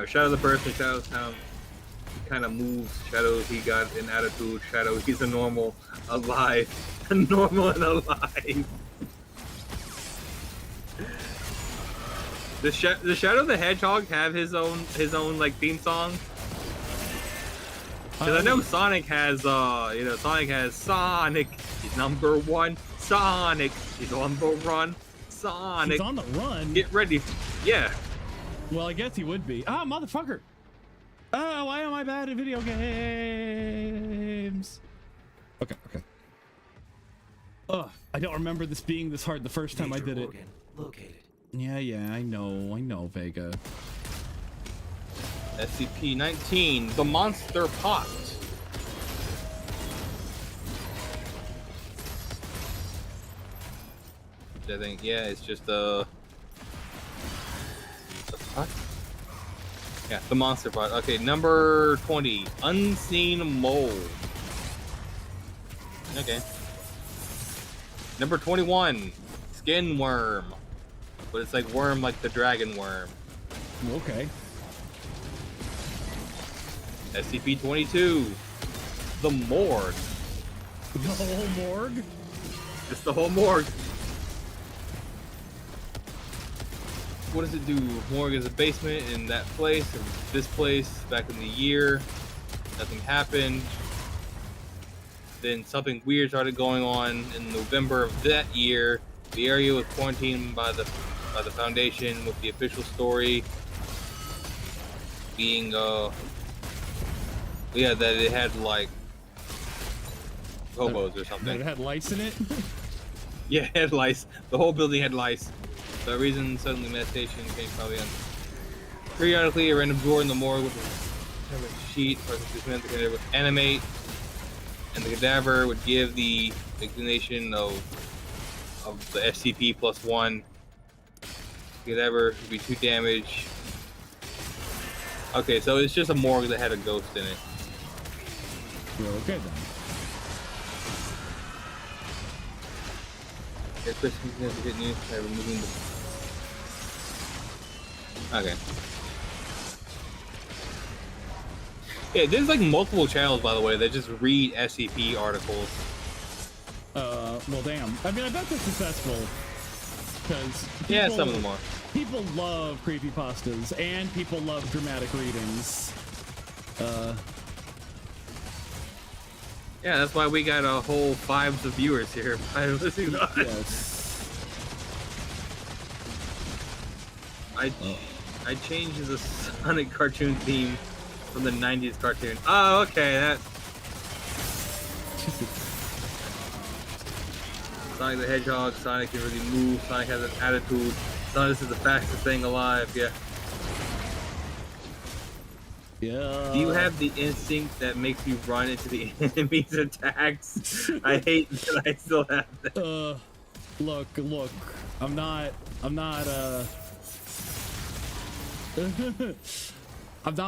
Shadow the person, Shadow's how he kind of moves. Shadow, he got an attitude. Shadow, he's a normal, alive. Normal and alive. Does Shadow the Hedgehog have his own like theme song? Because I know Sonic has Sonic has Sonic. He's number one. Sonic. He's on the run. Sonic. He's on the run. Get ready. Yeah. Well, I guess he would be. Ah, motherfucker. Oh, why am I bad at video games? Okay. Ugh, I don't remember this being this hard the first time I did it. Organ located. Yeah, I know, Vega. SCP-19, the Monster Pot. I think, yeah, it's just the pot? Yeah, the Monster Pot. Okay, number 20, Unseen Mole. Okay. Number 21, Skin Worm. But it's like worm like the dragon worm. Okay. SCP-22, the Morgue. The whole morgue? It's the whole morgue. What does it do? Morgue is a basement in that place, or this place, back in the year. Nothing happened. Then something weird started going on in November of that year. The area was quarantined by the Foundation, with the official story being that it had like hobos or something. It had lice in it? Yeah, it had lice. The whole building had lice. For that reason, suddenly meditation came probably on. Periodically, a random drawer in the morgue with a sheet or the cadaver would animate, and the cadaver would give the explanation of the SCP-1. The cadaver would be 2 damage. Okay, so it's just a morgue that had a ghost in it. Well, okay then. Significant news by removing the... Okay. Yeah, there's like multiple channels, by the way, that just read SCP articles. Well, damn. I mean, I bet they're successful. Because Yeah, some of them are. People love creepypastas, and people love dramatic readings. Yeah, that's why we got a whole 5 of viewers here. Listening to us. Yes. I changed the Sonic cartoon theme from the 90s cartoon. Oh, okay, that... Sonic the Hedgehog, Sonic can really move, Sonic has an attitude, Sonic is the fastest thing alive, yeah. Yeah. Do you have the instinct that makes you run into the enemy's attacks? I hate that I still have that. Look, I'm not, I'm not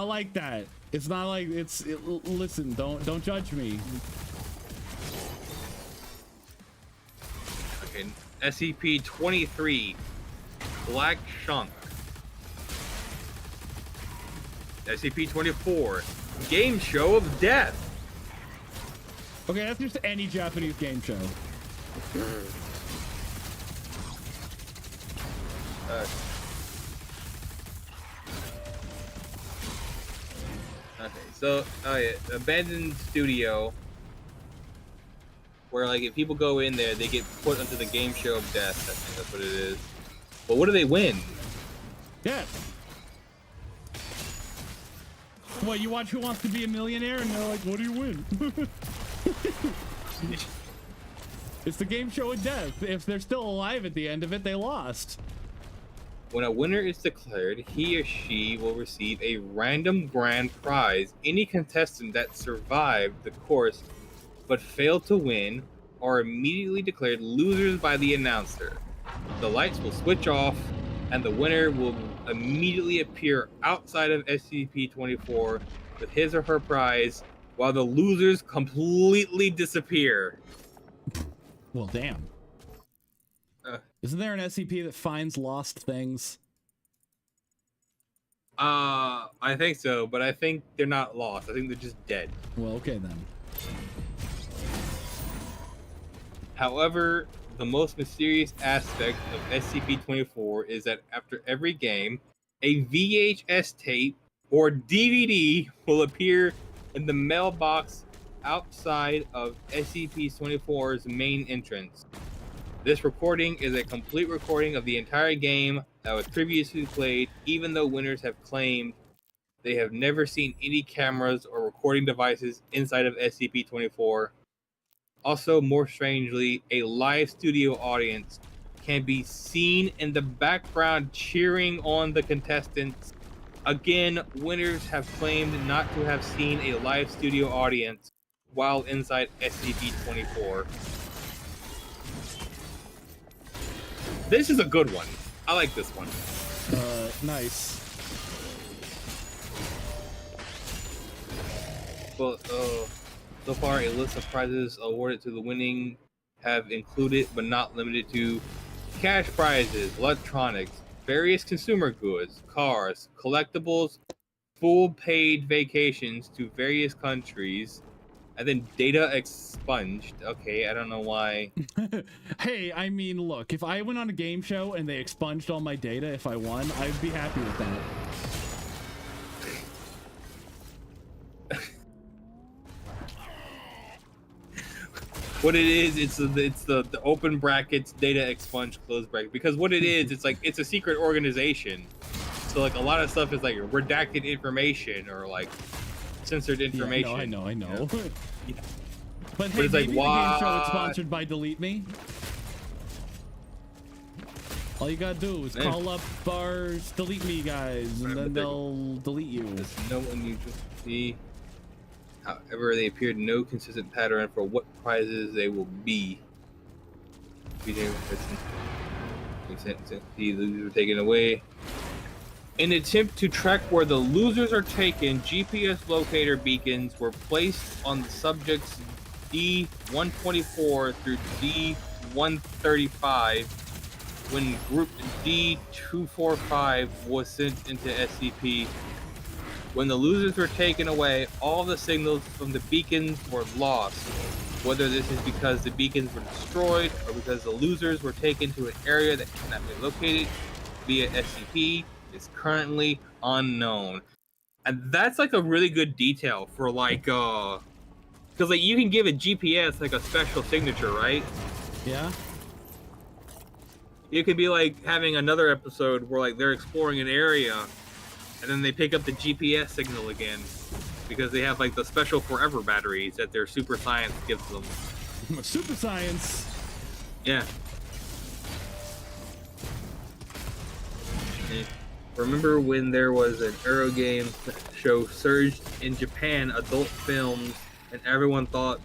like that. It's not like, listen, don't judge me. Okay, SCP-23, Black Shunk. SCP-24, Game Show of Death. Okay, that's just any Japanese game show. Okay, so, oh yeah, abandoned studio, where like if people go in there, they get put onto the Game Show of Death. I think that's what it is. But what do they win? Yeah. What, you watch Who Wants to Be a Millionaire and they're like, what do you win? It's the game show of death. If they're still alive at the end of it, they lost. When a winner is declared, he or she will receive a random grand prize. Any contestant that survived the course but failed to win are immediately declared losers by the announcer. The lights will switch off, and the winner will immediately appear outside of SCP-24 with his or her prize, while the losers completely disappear. Well, damn. Isn't there an SCP that finds lost things? I think so, but I think they're not lost. I think they're just dead. Well, okay then. However, the most mysterious aspect of SCP-24 is that after every game, a VHS tape or DVD will appear in the mailbox outside of SCP-24's main entrance. This recording is a complete recording of the entire game that was previously played, even though winners have claimed they have never seen any cameras or recording devices inside of SCP-24. Also, more strangely, a live studio audience can be seen in the background cheering on the contestants. Again, winners have claimed not to have seen a live studio audience while inside SCP-24. This is a good one. I like this one. Nice. Well, so far, a list of prizes awarded to the winning have included, but not limited to, cash prizes, electronics, various consumer goods, cars, collectibles, full paid vacations to various countries, and then data expunged. Okay, I don't know why. Hey, I mean, look, if I went on a game show and they expunged all my data if I won, I'd be happy with that. What it is, it's the open brackets data expunge close bracket, because what it is, it's like it's a secret organization, so like a lot of stuff is like redacted information or like censored information. Yeah, I know. Yeah. But hey, it's maybe like, the game show is why? sponsored by Delete Me. All you gotta do is call up our Delete Me guys, and then they'll delete you. There's no unusual see. However, they appeared no consistent pattern for what prizes they will be. The losers were taken away. In an attempt to track where the losers are taken, GPS locator beacons were placed on the subjects D-124 through D-135 when group D-245 was sent into SCP. When the losers were taken away, all the signals from the beacons were lost. Whether this is because the beacons were destroyed or because the losers were taken to an area that cannot be located via SCP is currently unknown. And that's like a really good detail for like, because like you can give a GPS like a special signature, right? Yeah. It could be like having another episode where like they're exploring an area and then they pick up the GPS signal again because they have like the special forever batteries that their super science gives them. Super science. Yeah. And remember when there was an Euro game show surged in Japan, adult films, and everyone thought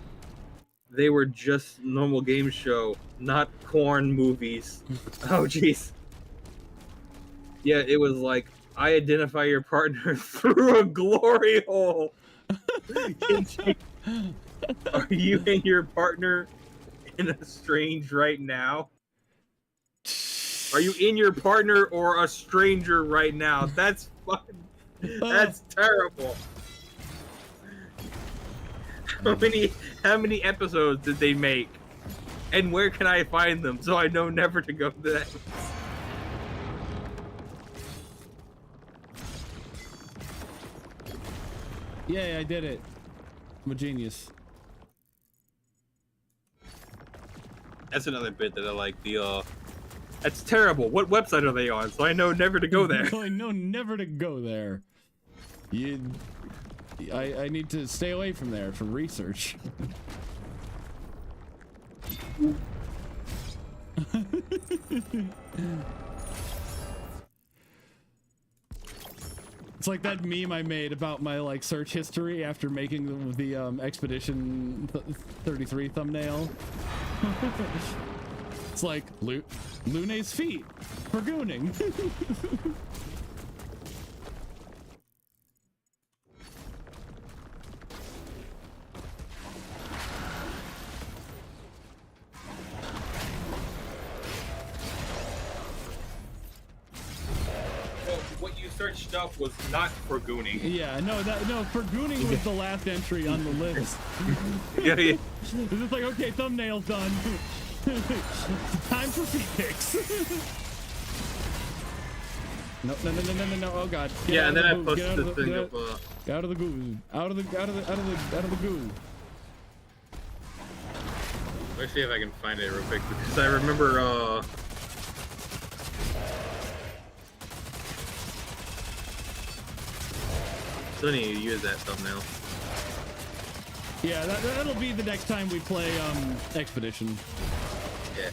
they were just normal game show, not porn movies. Oh jeez. Yeah, it was like, I identify your partner through a glory hole. Are you and your partner in estranged right now? Are you in your partner or a stranger right now? That's fucking. That's terrible. How many episodes did they make? And where can I find them so I know never to go to that? Yay, I did it. I'm a genius. That's another bit that I like. That's terrible. What website are they on? So I know never to go there. I know never to go there. I need to stay away from there for research. It's like that meme I made about my like search history after making the Expedition 33 thumbnail. It's like Lune's feet for gooning. What you search stuff was not for gooning. Yeah, no, Fergooning was the last entry on the list. Yeah. It's just like, okay, thumbnail's done. Time for Phoenix. No, oh god. Get out And then I of the goo. posted the thing of Out of the goo. Out of the goo. let's see if I can find it real quick because I remember still need to use that thumbnail. Yeah, that'll be the next time we play Expedition. Yeah.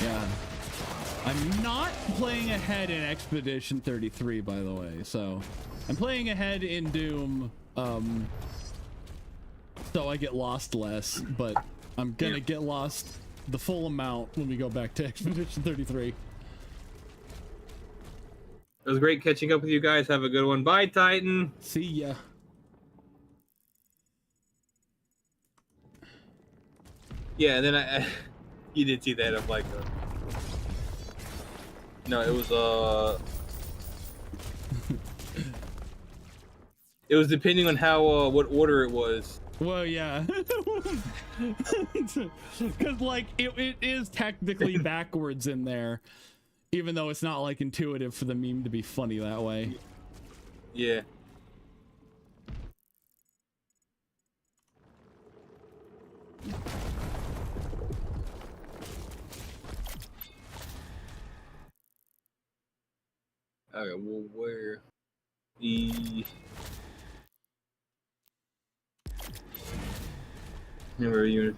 Yeah. I'm not playing ahead in Expedition 33, by the way, so I'm playing ahead in Doom, so I get lost less, but I'm gonna get lost the full amount when we go back to Expedition 33. It was great catching up with you guys. Have a good one. Bye, Titan. See ya. Yeah, and then I you did see that of like no, it was it was depending on how what order it was. Well, yeah. Because, like, it is technically backwards in there, even though it's not, like, intuitive for the meme to be funny that way. Yeah. Okay, well, where? Number unit.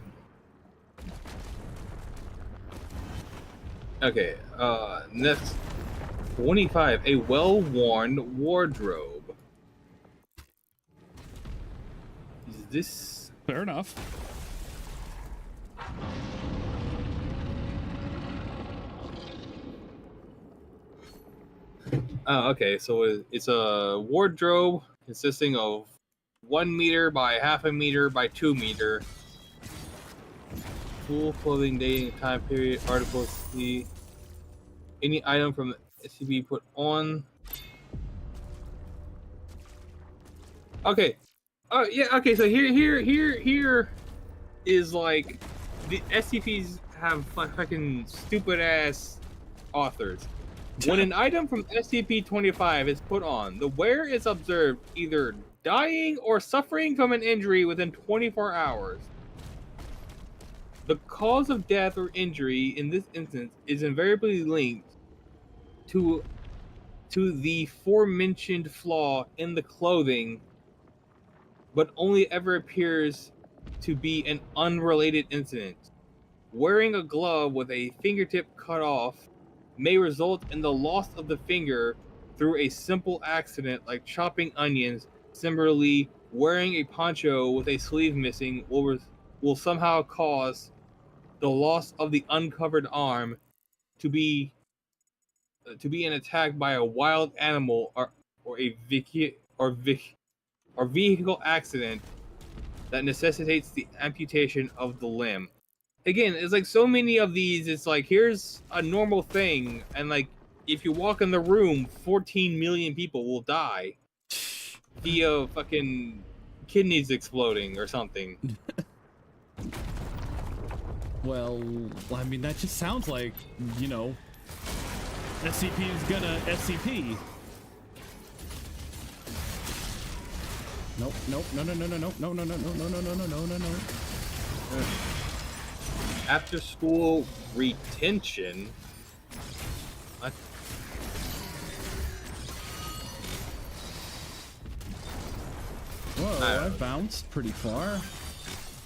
Okay, next 25, a well-worn wardrobe. Is this Fair enough. Oh, okay. So it's a wardrobe consisting of 1 meter by half a meter by 2 meter. Full clothing dating time period. Articles. Any item from the SCP put on. Okay. Oh yeah. Okay. So here is like the SCPs have fucking stupid ass authors. When an item from SCP-25 is put on, the wearer is observed either dying or suffering from an injury within 24 hours. The cause of death or injury in this instance is invariably linked to the aforementioned flaw in the clothing, but only ever appears to be an unrelated incident. Wearing a glove with a fingertip cut off may result in the loss of the finger through a simple accident like chopping onions. Similarly, wearing a poncho with a sleeve missing will somehow cause the loss of the uncovered arm to be an attack by a wild animal or a vehicle accident that necessitates the amputation of the limb. Again, it's like so many of these, it's like, here's a normal thing, and like, if you walk in the room, 14 million people will die via fucking kidneys exploding or something. Well, I mean, that just sounds like, you know, SCP is gonna SCP. Nope, no. After school retention. What? Whoa, I bounced pretty far.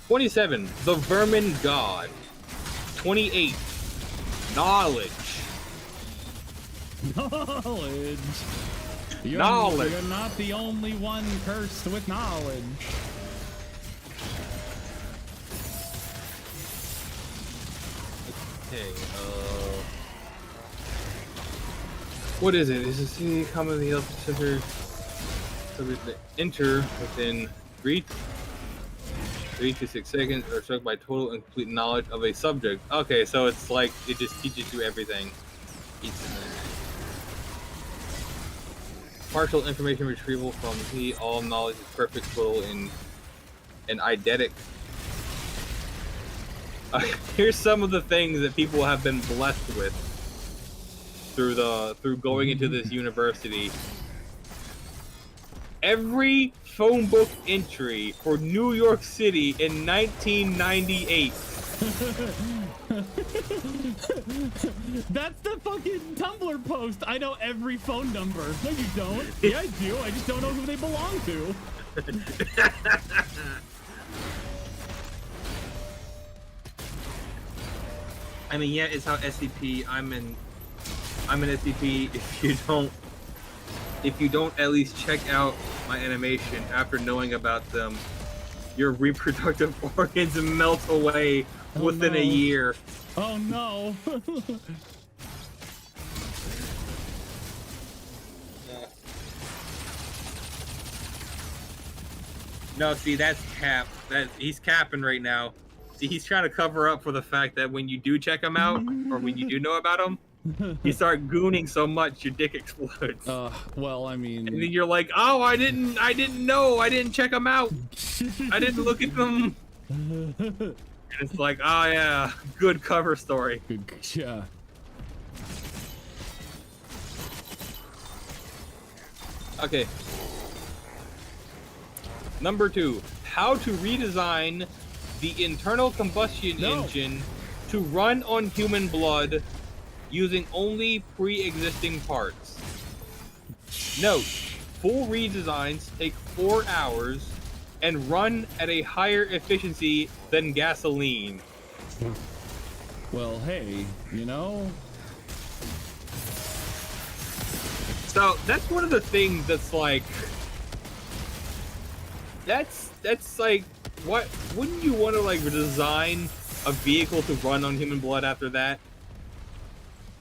27, the Vermin God. 28, knowledge. Knowledge. Knowledge. You're not the only one cursed with knowledge. Okay, what is it? Is this the commonly held center to enter within 3 to 6 seconds or struck by total and complete knowledge of a subject? Okay, so it's like it just teaches you everything. partial information retrieval from he. All knowledge is perfect, total in eidetic. Here's some of the things that people have been blessed with through going into this university. Every phone book entry for New York City in 1998. That's the fucking Tumblr post. I know every phone number. No, you don't. Yeah, I do. I just don't know who they belong to. I mean, yeah, it's how SCP. I'm an SCP. If you don't at least check out my animation after knowing about them, your reproductive organs melt away within a year. Oh no. No, see, that's Cap. He's capping right now. See, he's trying to cover up for the fact that when you do check him out, or when you do know about him, you start gooning so much your dick explodes. Well, I mean, and then you're like, oh, I didn't know, I didn't check them out, I didn't look at them. And it's like, oh yeah, good cover story. Good, yeah. Okay. Number 2, how to redesign the internal combustion engine to run on human blood using only pre-existing parts. Note, full redesigns take 4 hours and run at a higher efficiency than gasoline. Well, hey, you know. So that's one of the things that's like, that's like, what, wouldn't you want to like design a vehicle to run on human blood after that?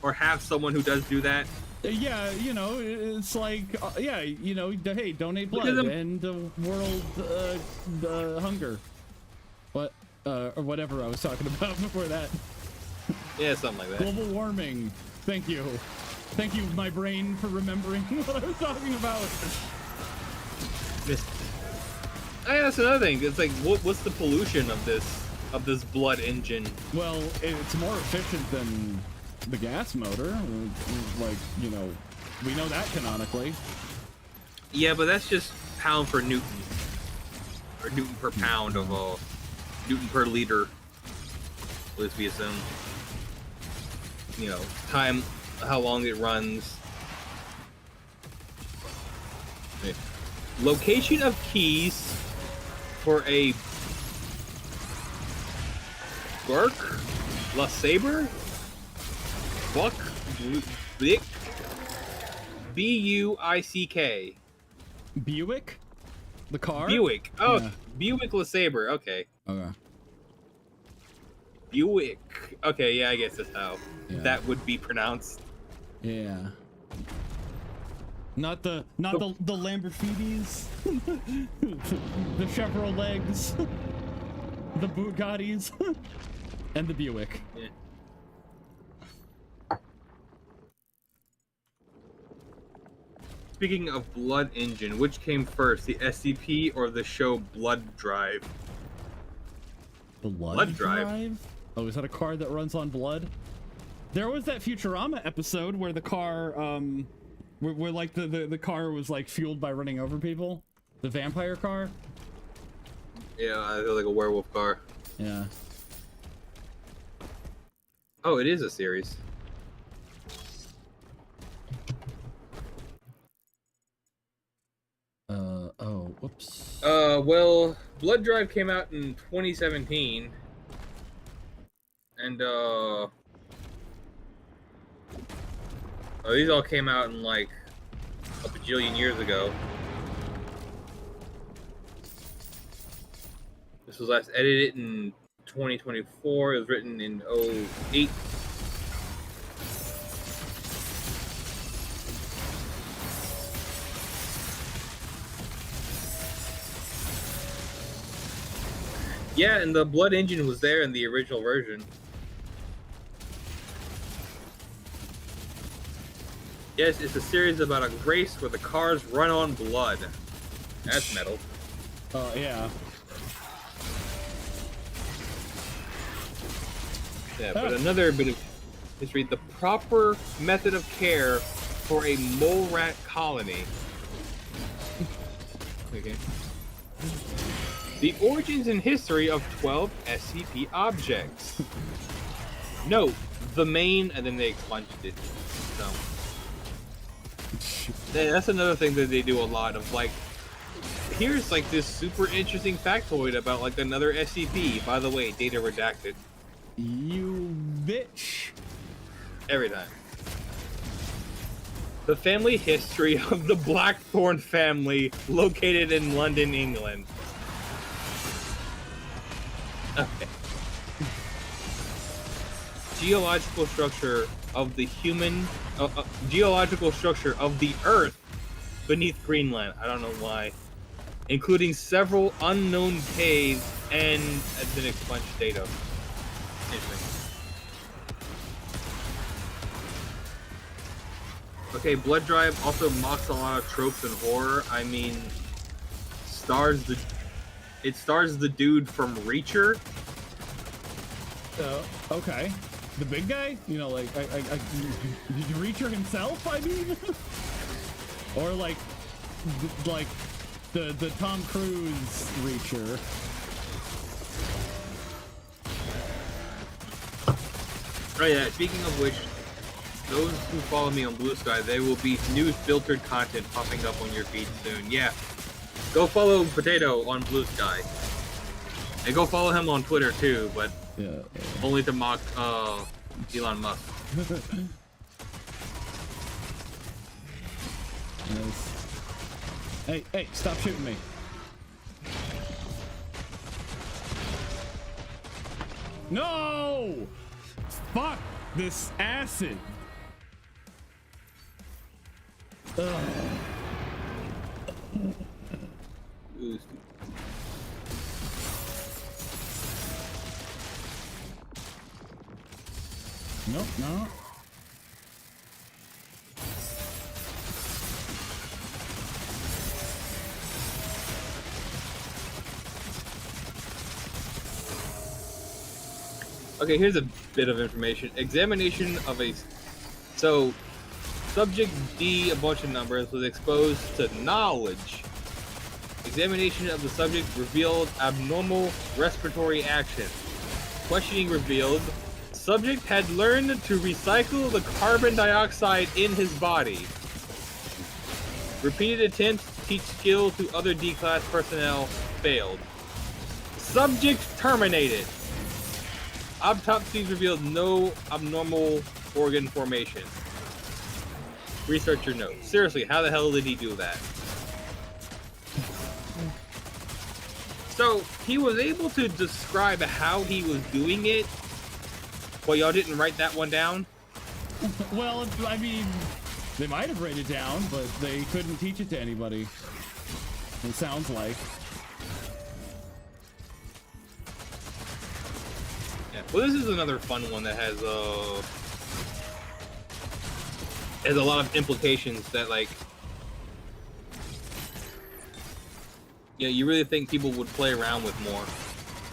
Or have someone who does do that? Yeah, you know, it's like, yeah, you know, hey, donate blood and world hunger. What, or whatever I was talking about before that. Yeah, something like that. Global warming. Thank you. Thank you, my brain, for remembering what I was talking about. Hey, that's another thing. It's like, what's the pollution of this blood engine? Well, it's more efficient than the gas motor. Like, you know, we know that canonically. Yeah, but that's just pound per newton, or newton per pound of newton per liter. At least we assume. You know, time, how long it runs. Okay. Location of keys for a Burke La Sabre Buck Bick B-U-I-C-K. Buick? The car? Buick. Oh, yeah. Buick LeSabre. Okay. Okay. Buick. Okay, yeah, I guess that's how that would be pronounced. Yeah. Not the Lamborghinis, the Chevrolets, the Bugattis, and the Buick. Yeah. Speaking of blood engine, which came first, the SCP or the show Blood Drive? The Blood Drive? Oh, is that a car that runs on blood? There was that Futurama episode where the car, where like the car was like fueled by running over people. The vampire car. Yeah, I feel like a werewolf car. Yeah. Oh, it is a series. Oh, whoops. Well, Blood Drive came out in 2017. And, oh, these all came out in, like, a bajillion years ago. This was last edited in 2024. It was written in 2008. Yeah, and the blood engine was there in the original version. Yes, it's a series about a race where the cars run on blood. That's metal. Oh, yeah. Yeah, but another bit of history, the proper method of care for a mole rat colony. Okay. The origins and history of 12 SCP objects. Note, the main, and then they expunged it. So, that's another thing that they do a lot of, like, here's like this super interesting factoid about like another SCP. By the way, data redacted. You bitch. Every time. The family history of the Blackthorn family located in London, England. Okay. Geological structure of the geological structure of the Earth beneath Greenland. I don't know why. Including several unknown caves and then expunged data. Interesting. Okay, Blood Drive also mocks a lot of tropes in horror. I mean, it stars the dude from Reacher. Okay. The big guy? You know, like, Reacher himself, I mean? Or like the Tom Cruise Reacher. Oh yeah, speaking of which, those who follow me on Blue Sky, there will be new filtered content popping up on your feed soon. Yeah, go follow Potato on Blue Sky. And go follow him on Twitter too, but only to mock Elon Musk. Nice. Hey, stop shooting me. No! Fuck this acid. Ugh. Nope, no. Okay, here's a bit of information. Examination of so subject D, a bunch of numbers, was exposed to knowledge. Examination of the subject revealed abnormal respiratory action. Questioning revealed subject had learned to recycle the carbon dioxide in his body. Repeated attempts to teach skill to other D-class personnel failed. Subject terminated. Autopsies revealed no abnormal organ formation. Researcher notes. Seriously, how the hell did he do that? So, he was able to describe how he was doing it. Well, y'all didn't write that one down? Well, I mean, they might have written it down, but they couldn't teach it to anybody. It sounds like. Yeah. Well, this is another fun one that has a lot of implications that, like, yeah, you really think people would play around with more.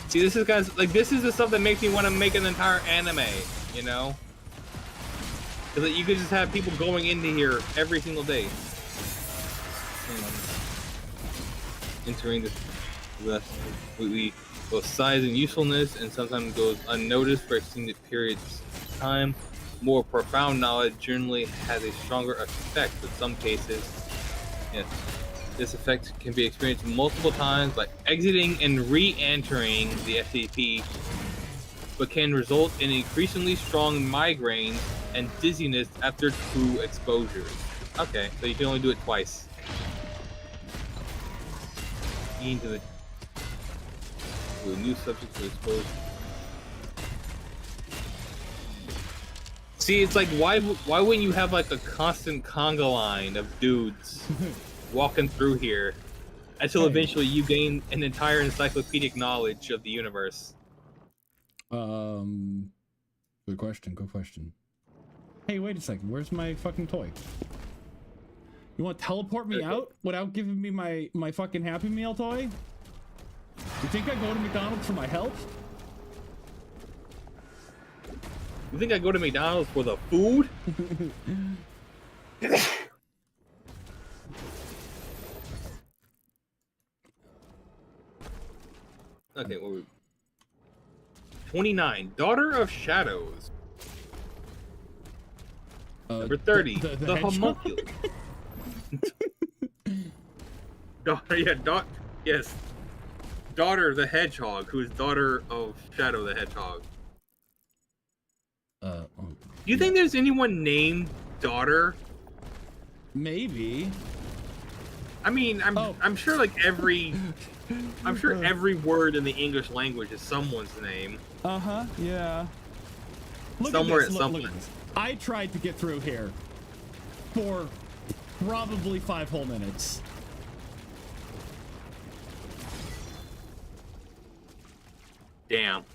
See, this is guys like this is the stuff that makes me want to make an entire anime, you know? Because you could just have people going into here every single day. Entering the we both size and usefulness, and sometimes goes unnoticed for extended periods of time. More profound knowledge generally has a stronger effect in some cases. Yes. This effect can be experienced multiple times by exiting and re-entering the SCP, but can result in increasingly strong migraines and dizziness after true exposures. Okay, so you can only do it twice. Into the new subject to expose. See, it's like why wouldn't you have like a constant conga line of dudes walking through here until eventually you gain an entire encyclopedic knowledge of the universe? Good question. Hey, wait a second. Where's my fucking toy? You want to teleport me out without giving me my fucking Happy Meal toy? You think I go to McDonald's for my health? You think I go to McDonald's for the food? Okay, what we 29, Daughter of Shadows. Number 30, the hedgehog? Homunculus. Yes. Daughter the Hedgehog, who is daughter of Shadow the Hedgehog. Do you think there's anyone named Daughter? Maybe. I mean, I'm sure like every word in the English language is someone's name. Yeah. Look Somewhere at this. at Look at this. I tried to get through here for probably 5 whole minutes. Damn.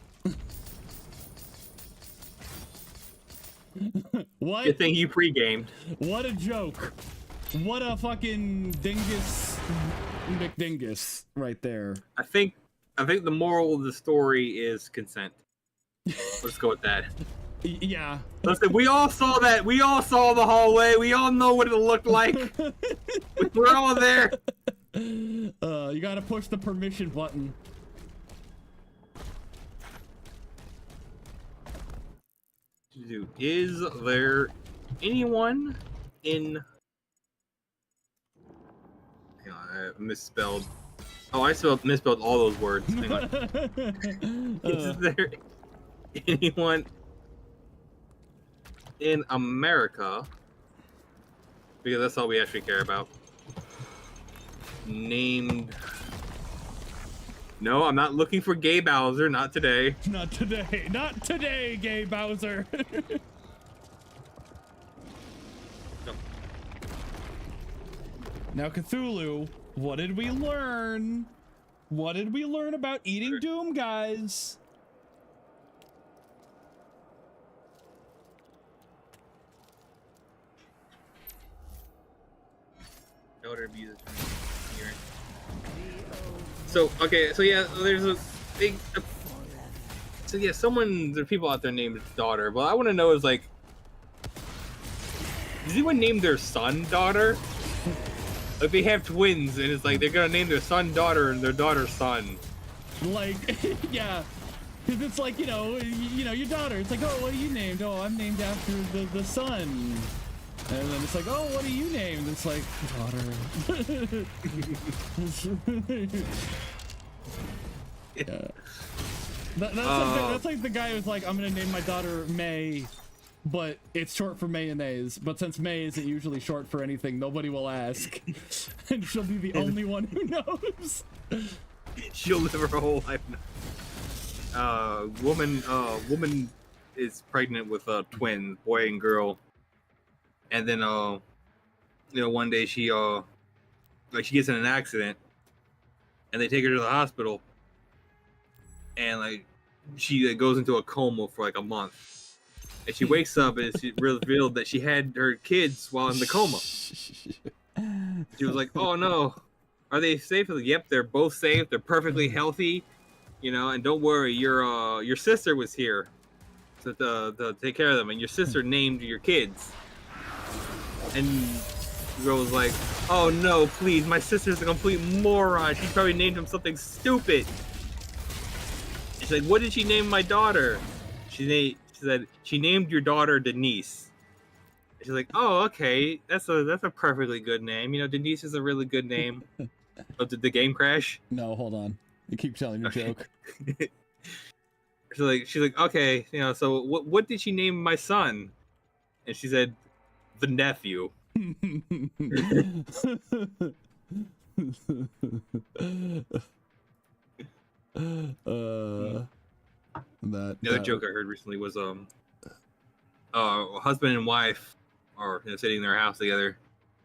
What? Good thing you pre-gamed. What a joke. What a fucking dingus McDingus right there. I think the moral of the story is consent. Let's go with that. Yeah. Listen, we all saw that. We all saw the hallway. We all know what it looked like. We're all there. You gotta push the permission button. Dude, is there anyone in... Hang on, I misspelled. Oh, I misspelled all those words. Hang on. Is there anyone in America, because that's all we actually care about, named... No, I'm not looking for Gay Bowser, not today. Not today. Not today, Gay Bowser. No. Now, Cathulu, what did we learn? What did we learn about eating Doom, guys? Elder music here. So yeah, there's a big. So yeah, there are people out there named Daughter. Well, I want to know is like, does anyone name their son Daughter? Like they have twins, and it's like they're gonna name their son Daughter and their daughter Son. Like, yeah. Because it's like, you know, your daughter. It's like, oh, what are you named? Oh, I'm named after the sun. And then it's like, oh, what are you named? It's like, daughter. Yeah. That's like the guy who's like, I'm gonna name my daughter May, but it's short for mayonnaise. But since May isn't usually short for anything, nobody will ask, and she'll be the only one who knows. She'll live her whole life. Woman is pregnant with twins, boy and girl. And then, one day she gets in an accident, and they take her to the hospital, and she goes into a coma for like a month, and she wakes up and she revealed that she had her kids while in the coma. She was like, "Oh no, are they safe?" Like, yep, they're both safe. They're perfectly healthy, and don't worry, your sister was here to take care of them, and your sister named your kids. And the girl was like, "Oh no, please, my sister's a complete moron. She probably named him something stupid." And she's like, "What did she name my daughter?" She said, "She named your daughter Denise." And she's like, "Oh, okay, that's a perfectly good name. Denise is a really good name." Oh, did the game crash? No, hold on. You keep telling your joke. She's like, "Okay, so what did she name my son?" And she said, "The nephew." The other joke I heard recently was husband and wife are sitting in their house together.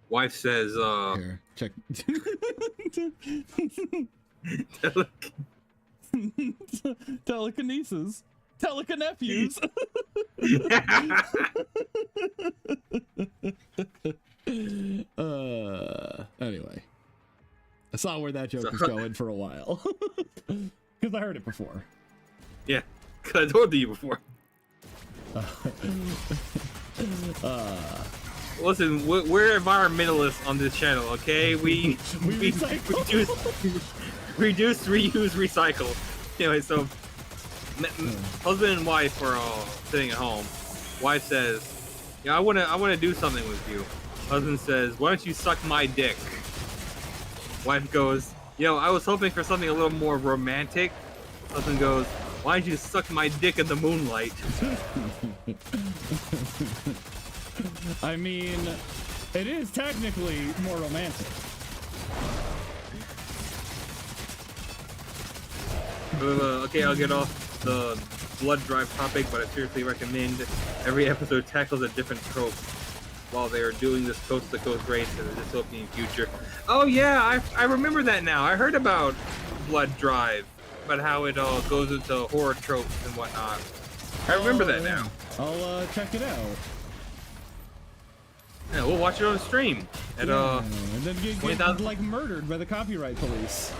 Wife says, Here, check. Telekinesis. Telica nephews. Anyway, I saw where that joke was going for a while because I heard it before. Yeah, because I told you before. Listen, we're environmentalists on this channel, okay? We reduce, reuse, recycle. Anyway, so husband and wife are all sitting at home. Wife says, "Yeah, I wanna do something with you." Husband says, "Why don't you suck my dick?" Wife goes, "I was hoping for something a little more romantic." Husband goes, "Why don't you suck my dick in the moonlight?" I mean, it is technically more romantic. Okay, I'll get off the blood drive topic, but I seriously recommend every episode tackles a different trope while they are doing this coast-to-coast race in the dystopian future. Oh yeah, I remember that now. I heard about Blood Drive, about how it all goes into horror tropes and whatnot. I remember that now. I'll check it out. Yeah, we'll watch it on the stream at and then get 20,000. like murdered by the copyright police.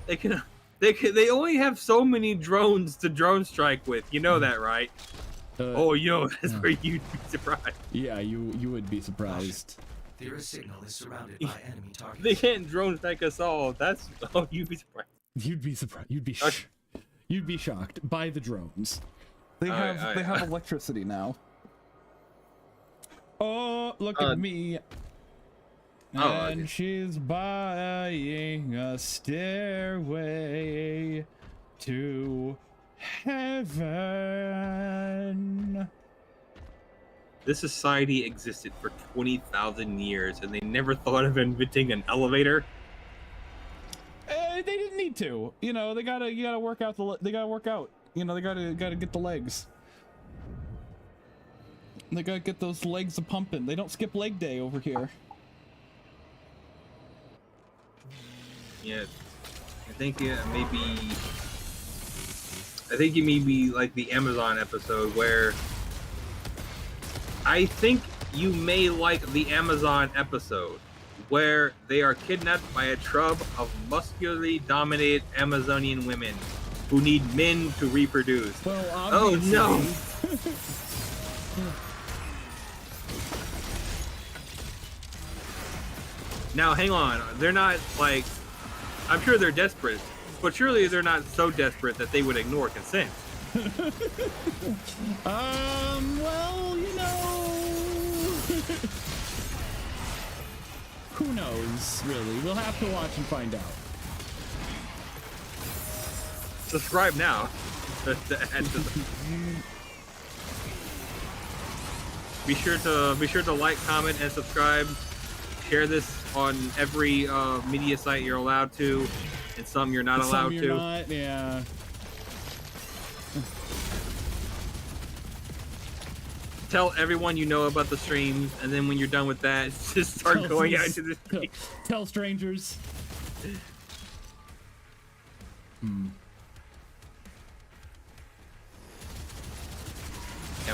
They only have so many drones to drone strike with. You know that, right? That's where you'd be surprised. Yeah, you would be surprised. Theorist signal is surrounded by enemy targets. They can't drone strike us all. You'd be surprised. You'd be surprised. You'd be shocked by the drones. They have electricity now. Oh, look at me. And she's buying a stairway to heaven. This society existed for 20,000 years, and they never thought of inventing an elevator. They didn't need to. You gotta work out they gotta get the legs. They gotta get those legs a pumping. They don't skip leg day over here. Yeah, I think you may be like the Amazon episode where I think you may like the Amazon episode where they are kidnapped by a tribe of muscularly dominated Amazonian women who need men to reproduce. Well, oh no! Now, hang on. They're not like... I'm sure they're desperate, but surely they're not so desperate that they would ignore consent. Well, who knows, really? We'll have to watch and find out. Subscribe now. To add to the... Be sure to like, comment, and subscribe. Share this on every media site you're allowed to, and some you're not allowed to. Not, yeah. Tell everyone you know about the streams, and then when you're done with that, just start going out into the street. Tell strangers. And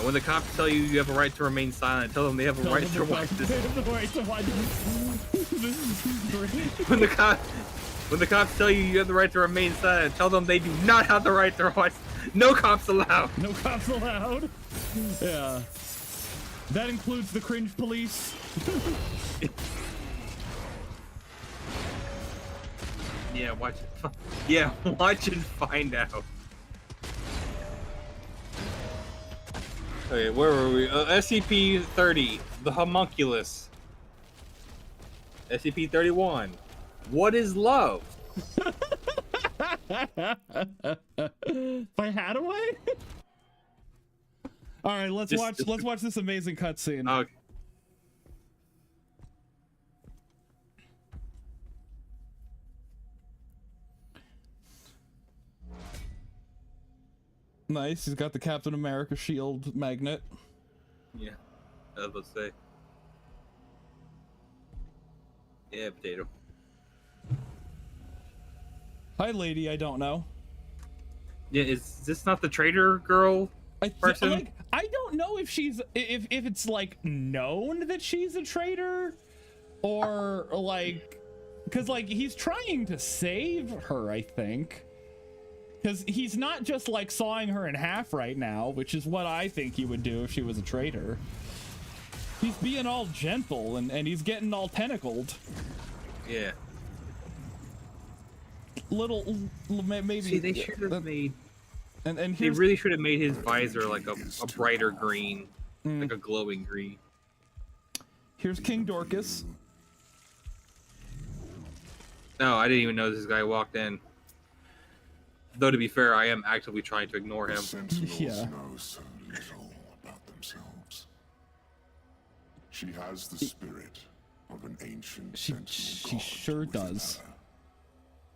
when the cops tell you you have a right to remain silent, tell them they have a right to watch this. They have the right to watch this. This is great. When the cops tell you you have the right to remain silent, tell them they do not have the right to watch. No cops allowed. No cops allowed. Yeah. That includes the cringe police. Yeah, watch it. Yeah, watch and find out. Okay, where were we? SCP-30, the homunculus. SCP-31, what is love? By Hadaway? All right, let's watch this amazing cutscene. Okay. Nice. He's got the Captain America shield magnet. Yeah, I was about to say. Yeah, potato. Hi, lady. I don't know. Yeah, is this not the traitor girl person? Like, I don't know if she's if it's like known that she's a traitor, or like, because like he's trying to save her, I think. Because he's not just like sawing her in half right now, which is what I think he would do if she was a traitor. He's being all gentle and he's getting all tentacled. Yeah. Maybe. See, they should have made. And they really should have made his visor like a brighter green, like a glowing green. Here's King Dorcas. No, I didn't even know this guy walked in. Though to be fair, I am actively trying to ignore him. Sentinels Yeah. know so little about themselves. She has the spirit of an ancient sentinel She god sure within does. her.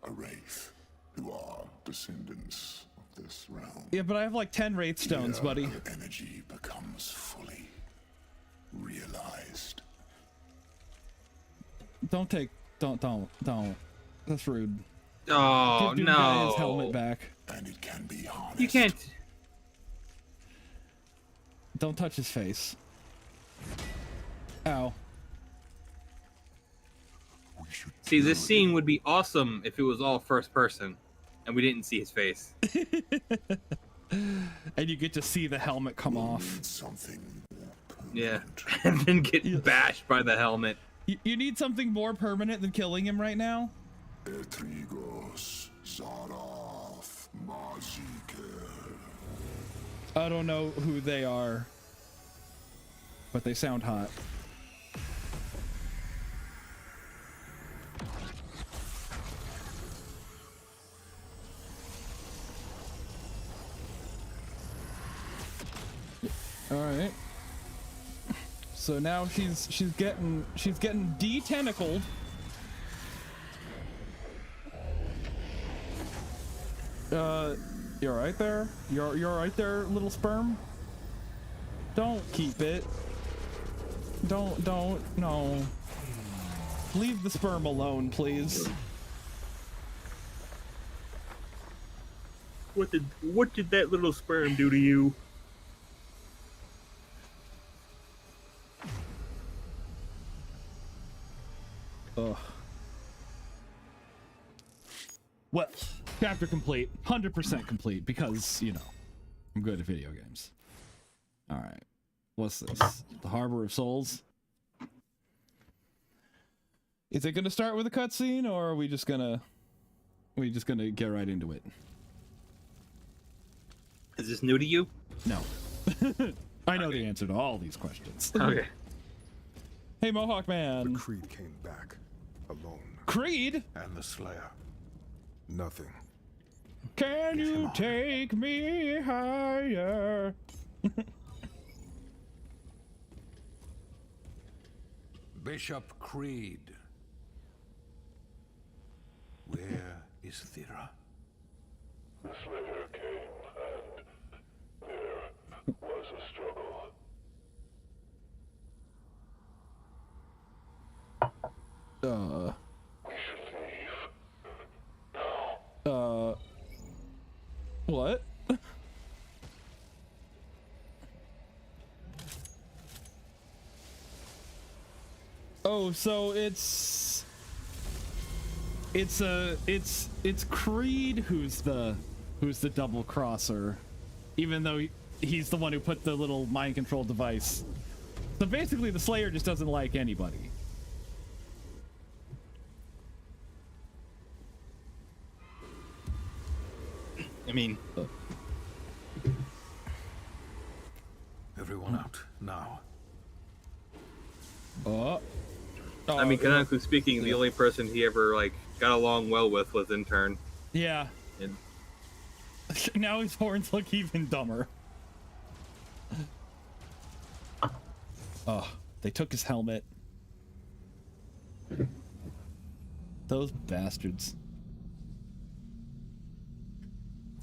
A wraith who are descendants of this realm. Yeah, but I have like 10 wraith stones, Here, buddy. her energy becomes fully realized. Don't. That's rude. Oh Give guy no! his helmet back. And it can be harnessed. You can't. Don't touch his face. Ow. We should See, this kill scene would be awesome if it was all first person, and we didn't see his face. And you get to see the helmet come off. need something more Yeah, permanent. and then get bashed by the helmet. You need something more permanent than killing him right now? Etrigos, Zaraf, Maziker. I don't know who they are, but they sound hot. All right. So now she's getting de-tentacled. You're right there? You're right there, little sperm? Don't keep it. Don't, no. Leave the sperm alone, please. What did that little sperm do to you? Ugh. Well, chapter complete. 100% complete, because, you know, I'm good at video games. Alright. What's this? The Harbor of Souls? Is it gonna start with a cutscene, or are we just gonna get right into it? Is this new to you? No. I know the answer to all these questions. Okay. Hey, Mohawk Man. The Creed came back, alone, Creed? and the Slayer. Nothing. Can you take me higher? Bishop Creed. Where is Thera? The Slayer came, and there was a struggle. We should leave. Now. What? Oh, so it's Creed who's the double crosser, even though he's the one who put the little mind control device. So basically, the Slayer just doesn't like anybody. I mean, Everyone out, now. I mean, canonically speaking, the only person he ever like got along well with was Intern. Yeah. And Now his horns look even dumber. Oh, they took his helmet. Those bastards.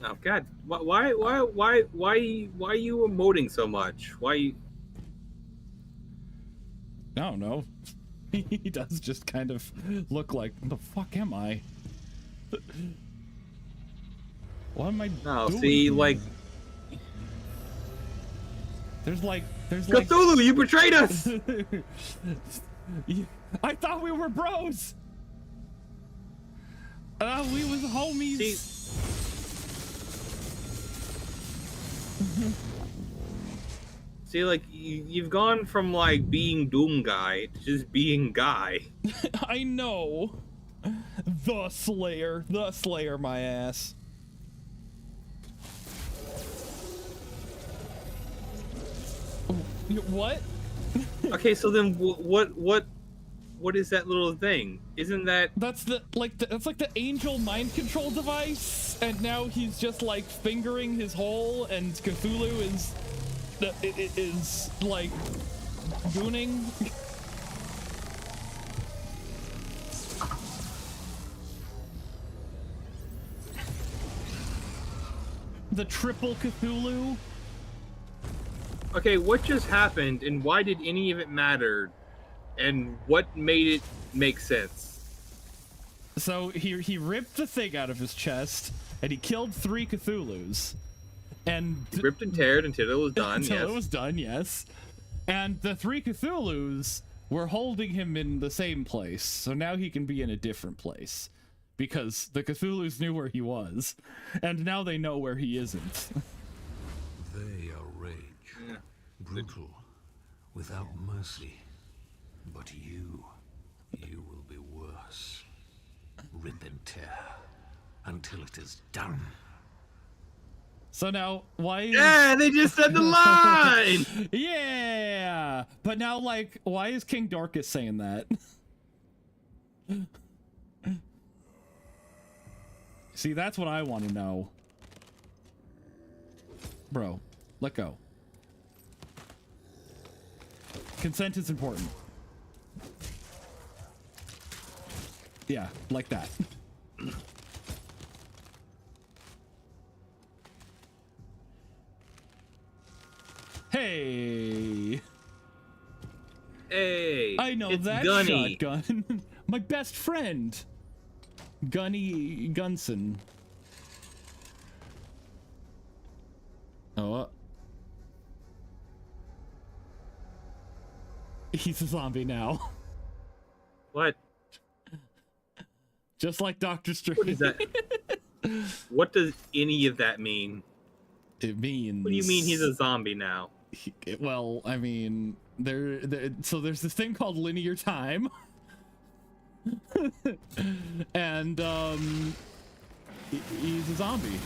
oh god, why are you emoting so much? Why? I don't know. He does just kind of look like, what the fuck am I? What am I No, doing see, here? like there's like Cthulhu, you betrayed us. I thought we were bros. We was homies. See, see, like you've gone from like being Doom guy to just being guy. I know. The Slayer, my ass. What? Okay, so then what is that little thing? Isn't that That's that's like the angel mind control device, and now he's just like fingering his hole, and Cthulhu is like gooning. The triple Cthulhu. okay? What just happened, and why did any of it matter? And what made it make sense? So he ripped the thing out of his chest, and he killed 3 Cthulhus. And He ripped and teared until it was done. until Yes. it was done, yes. And the 3 Cthulhus were holding him in the same place, so now he can be in a different place. Because the Cthulhus knew where he was, and now they know where he isn't. They are rage, brutal, without mercy. But you will be worse. Rip and tear until it is done. So now, why is... Yeah, they just said the line. Yeah! But now, like, why is King Dorcas saying that? See, that's what I want to know. Bro, let go. Consent is important. Yeah, like that. Hey! Hey, I know it's that Gunny. shotgun. My best friend. Gunny Gunson. Oh. He's a zombie now. What? Just like Doctor Strange. What is that? What does any of that mean? It means... What do you mean he's a zombie now? Well, I mean, so there's this thing called linear time. And, he's a zombie.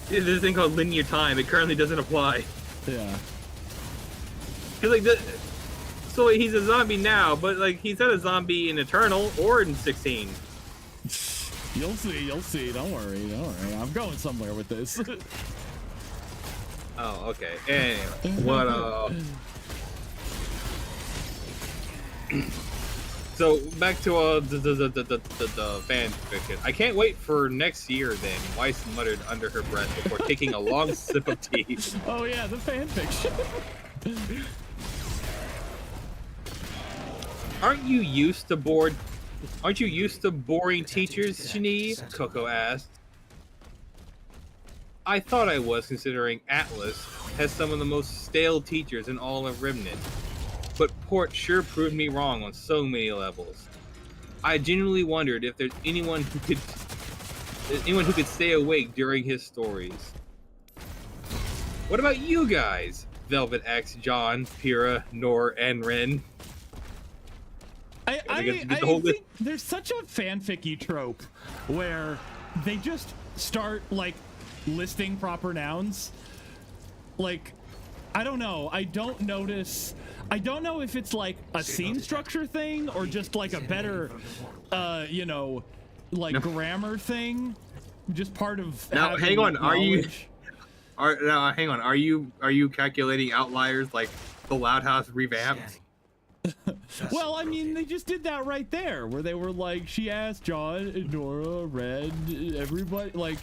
There's this thing called linear time. It currently doesn't apply. Yeah. Cause like so he's a zombie now, but like he's not a zombie in Eternal or in 16. You'll see. Don't worry. I'm going somewhere with this. Oh, okay. Anyway, what So back to the fan fiction. I can't wait for next year. Then Weiss muttered under her breath before taking a long sip of tea. Oh yeah, the fan fiction. Aren't you used to boring teachers, Shani? Coco asked. I thought I was, considering Atlas has some of the most stale teachers in all of Remnant. But Port sure proved me wrong on so many levels. I genuinely wondered if there's anyone who could stay awake during his stories. What about you guys? Velvet asked John, Pyrrha, Nor, and Ren. I think there's such a fanficky trope where they just start like listing proper nouns. Like, I don't know. I don't know if it's like a scene structure thing or just like a better, like grammar thing. Just part of. Now, hang on. Knowledge. Hang on. Are you calculating outliers like the Loud House revamped? Well, I mean, they just did that right there, where they were like, she asked John, Nora, Red, everybody, like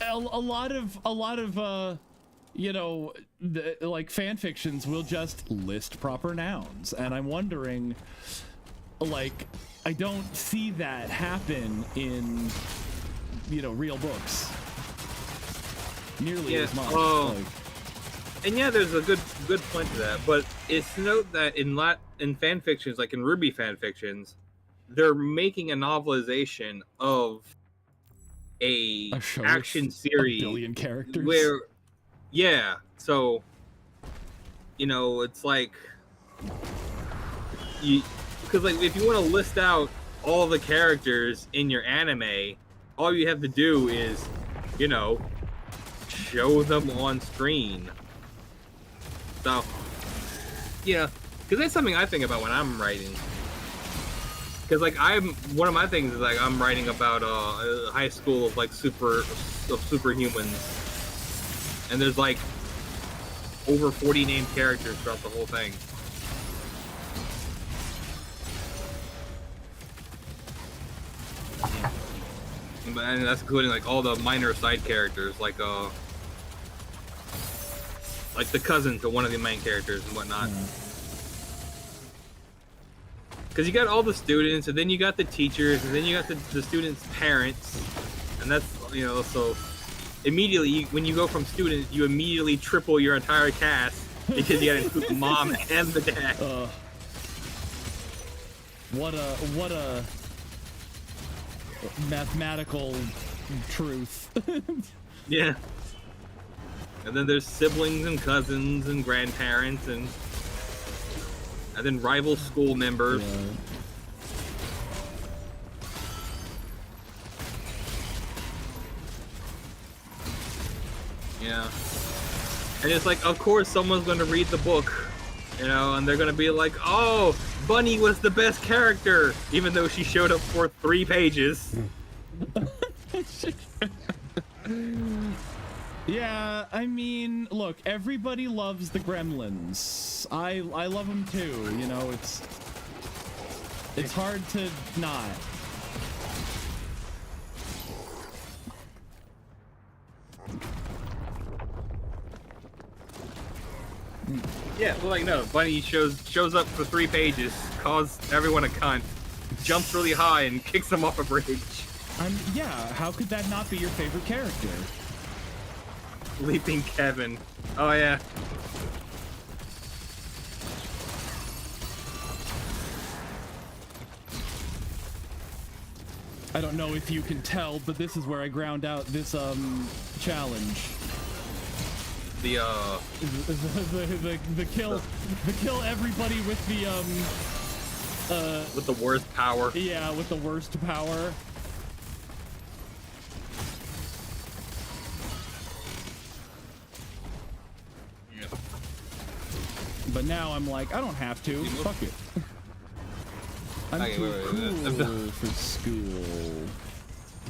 a lot of like fan fictions will just list proper nouns, and I'm wondering, like, I don't see that happen in, you know, real books. Nearly as much. Like, and yeah, there's a good point to that. But it's to note that in fan fictions, like in Ruby fan fictions, they're making a novelization of a show action with series a billion characters. where, yeah, so you know, it's like because like if you want to list out all the characters in your anime, all you have to do is, you know, show them on screen. So, yeah, because that's something I think about when I'm writing. Because like one of my things is like I'm writing about a high school of like superhumans, and there's like over 40 named characters throughout the whole thing. And that's including like all the minor side characters, like the cousin to one of the main characters and whatnot. Because you got all the students, and then you got the teachers, and then you got the students' parents, and that's, you know, so immediately when you go from students, you immediately triple your entire cast because you got to include the mom and the dad. What a mathematical truth. Yeah. And then there's siblings and cousins and grandparents and then rival school members. Yeah. And it's like, of course someone's going to read the book, you know, and they're going to be like, oh, Bunny was the best character, even though she showed up for 3 pages. Yeah, I mean, look, everybody loves the Gremlins. I love them too, you know, it's hard to not. Yeah, well, like, no, Bunny shows up for 3 pages, calls everyone a cunt, jumps really high, and kicks them off a bridge. Yeah, how could that not be your favorite character? Leaping Kevin. Oh, yeah. I don't know if you can tell, but this is where I ground out this, challenge. The kill everybody with the, with the worst power. Yeah, with the worst power. But now I'm like, I don't have to. Fuck it. I'm Okay, too wait. cool for school.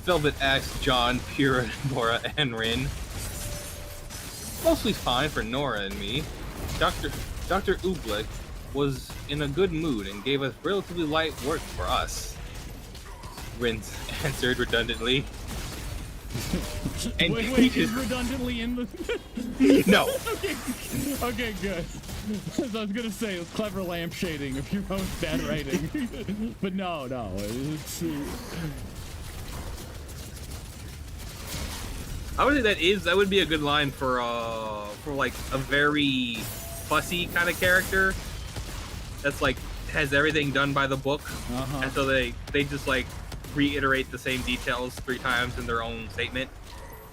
Velvet asks John, Pura, Nora, and Rin. Mostly fine for Nora and me. Dr. Oobleck was in a good mood and gave us relatively light work for us. Rin answered redundantly. And wait, is redundantly in the... No. Okay, good. As I was gonna say, it's clever lampshading if you're both bad writing. But no, it's... I would say that would be a good line for like a very fussy kind of character that's like has everything done by the book, and so they just like reiterate the same details 3 times in their own statement.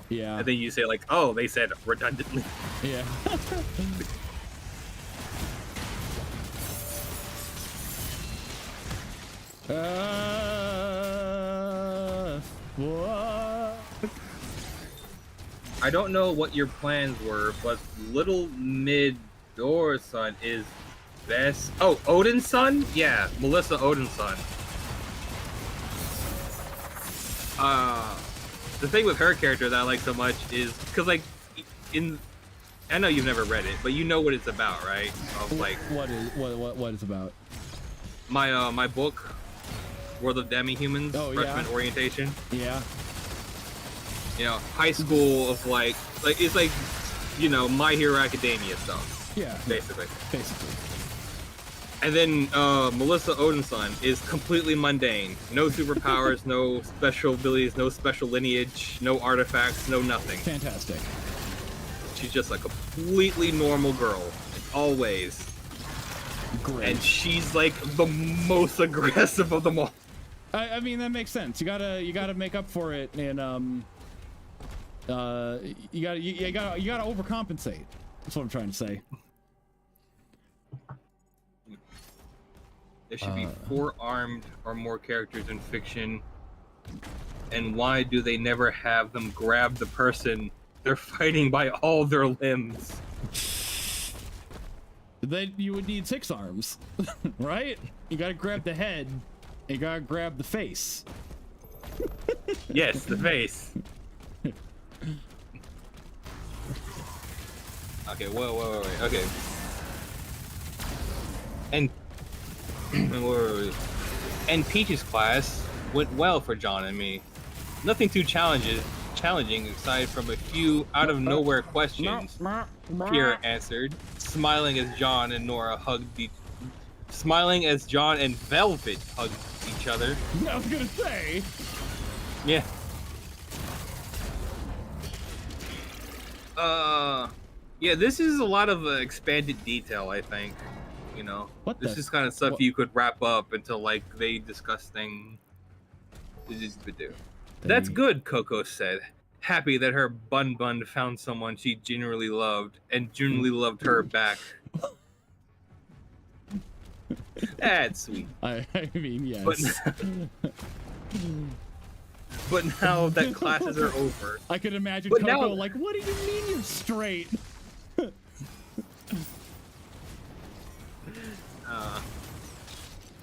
Yeah. And then you say like, oh, they said redundantly. Yeah. What? I don't know what your plans were, but Little Midor's son is best. Oh, Odin's son? Yeah, Melissa Odin's son. The thing with her character that I like so much is because like I know you've never read it, but you know what it's about, right? Of like what it's about. My book, World of Demi-Humans, freshman orientation. Yeah. You know, high school of like it's like, you know, My Hero Academia stuff. Yeah. Basically. And then Melissa Odinson is completely mundane. No superpowers, no special abilities, no special lineage, no artifacts, no nothing. Fantastic. She's just a completely normal girl, always. Great. And she's like the most aggressive of them all. I mean, that makes sense. You gotta make up for it, and you gotta overcompensate. That's what I'm trying to say. There should be 4 armed or more characters in fiction. And why do they never have them grab the person they're fighting by all their limbs? Then you would need 6 arms, right? You gotta grab the head, and you gotta grab the face. Yes, the face. Okay, wait. Okay. And and Peach's class went well for John and me. Nothing too challenging aside from a few out of nowhere questions. Kira answered, smiling as John and Velvet hugged each other. I was gonna say. Yeah. Yeah, this is a lot of expanded detail, I think. You know, this is kind of stuff you could wrap up until like they discuss things. That's good, Coco said, happy that her Bun Bun found someone she genuinely loved and genuinely loved her back. That's sweet. I mean, yes. But now that classes are over, I could imagine but Coco now, like, what do you mean you're straight?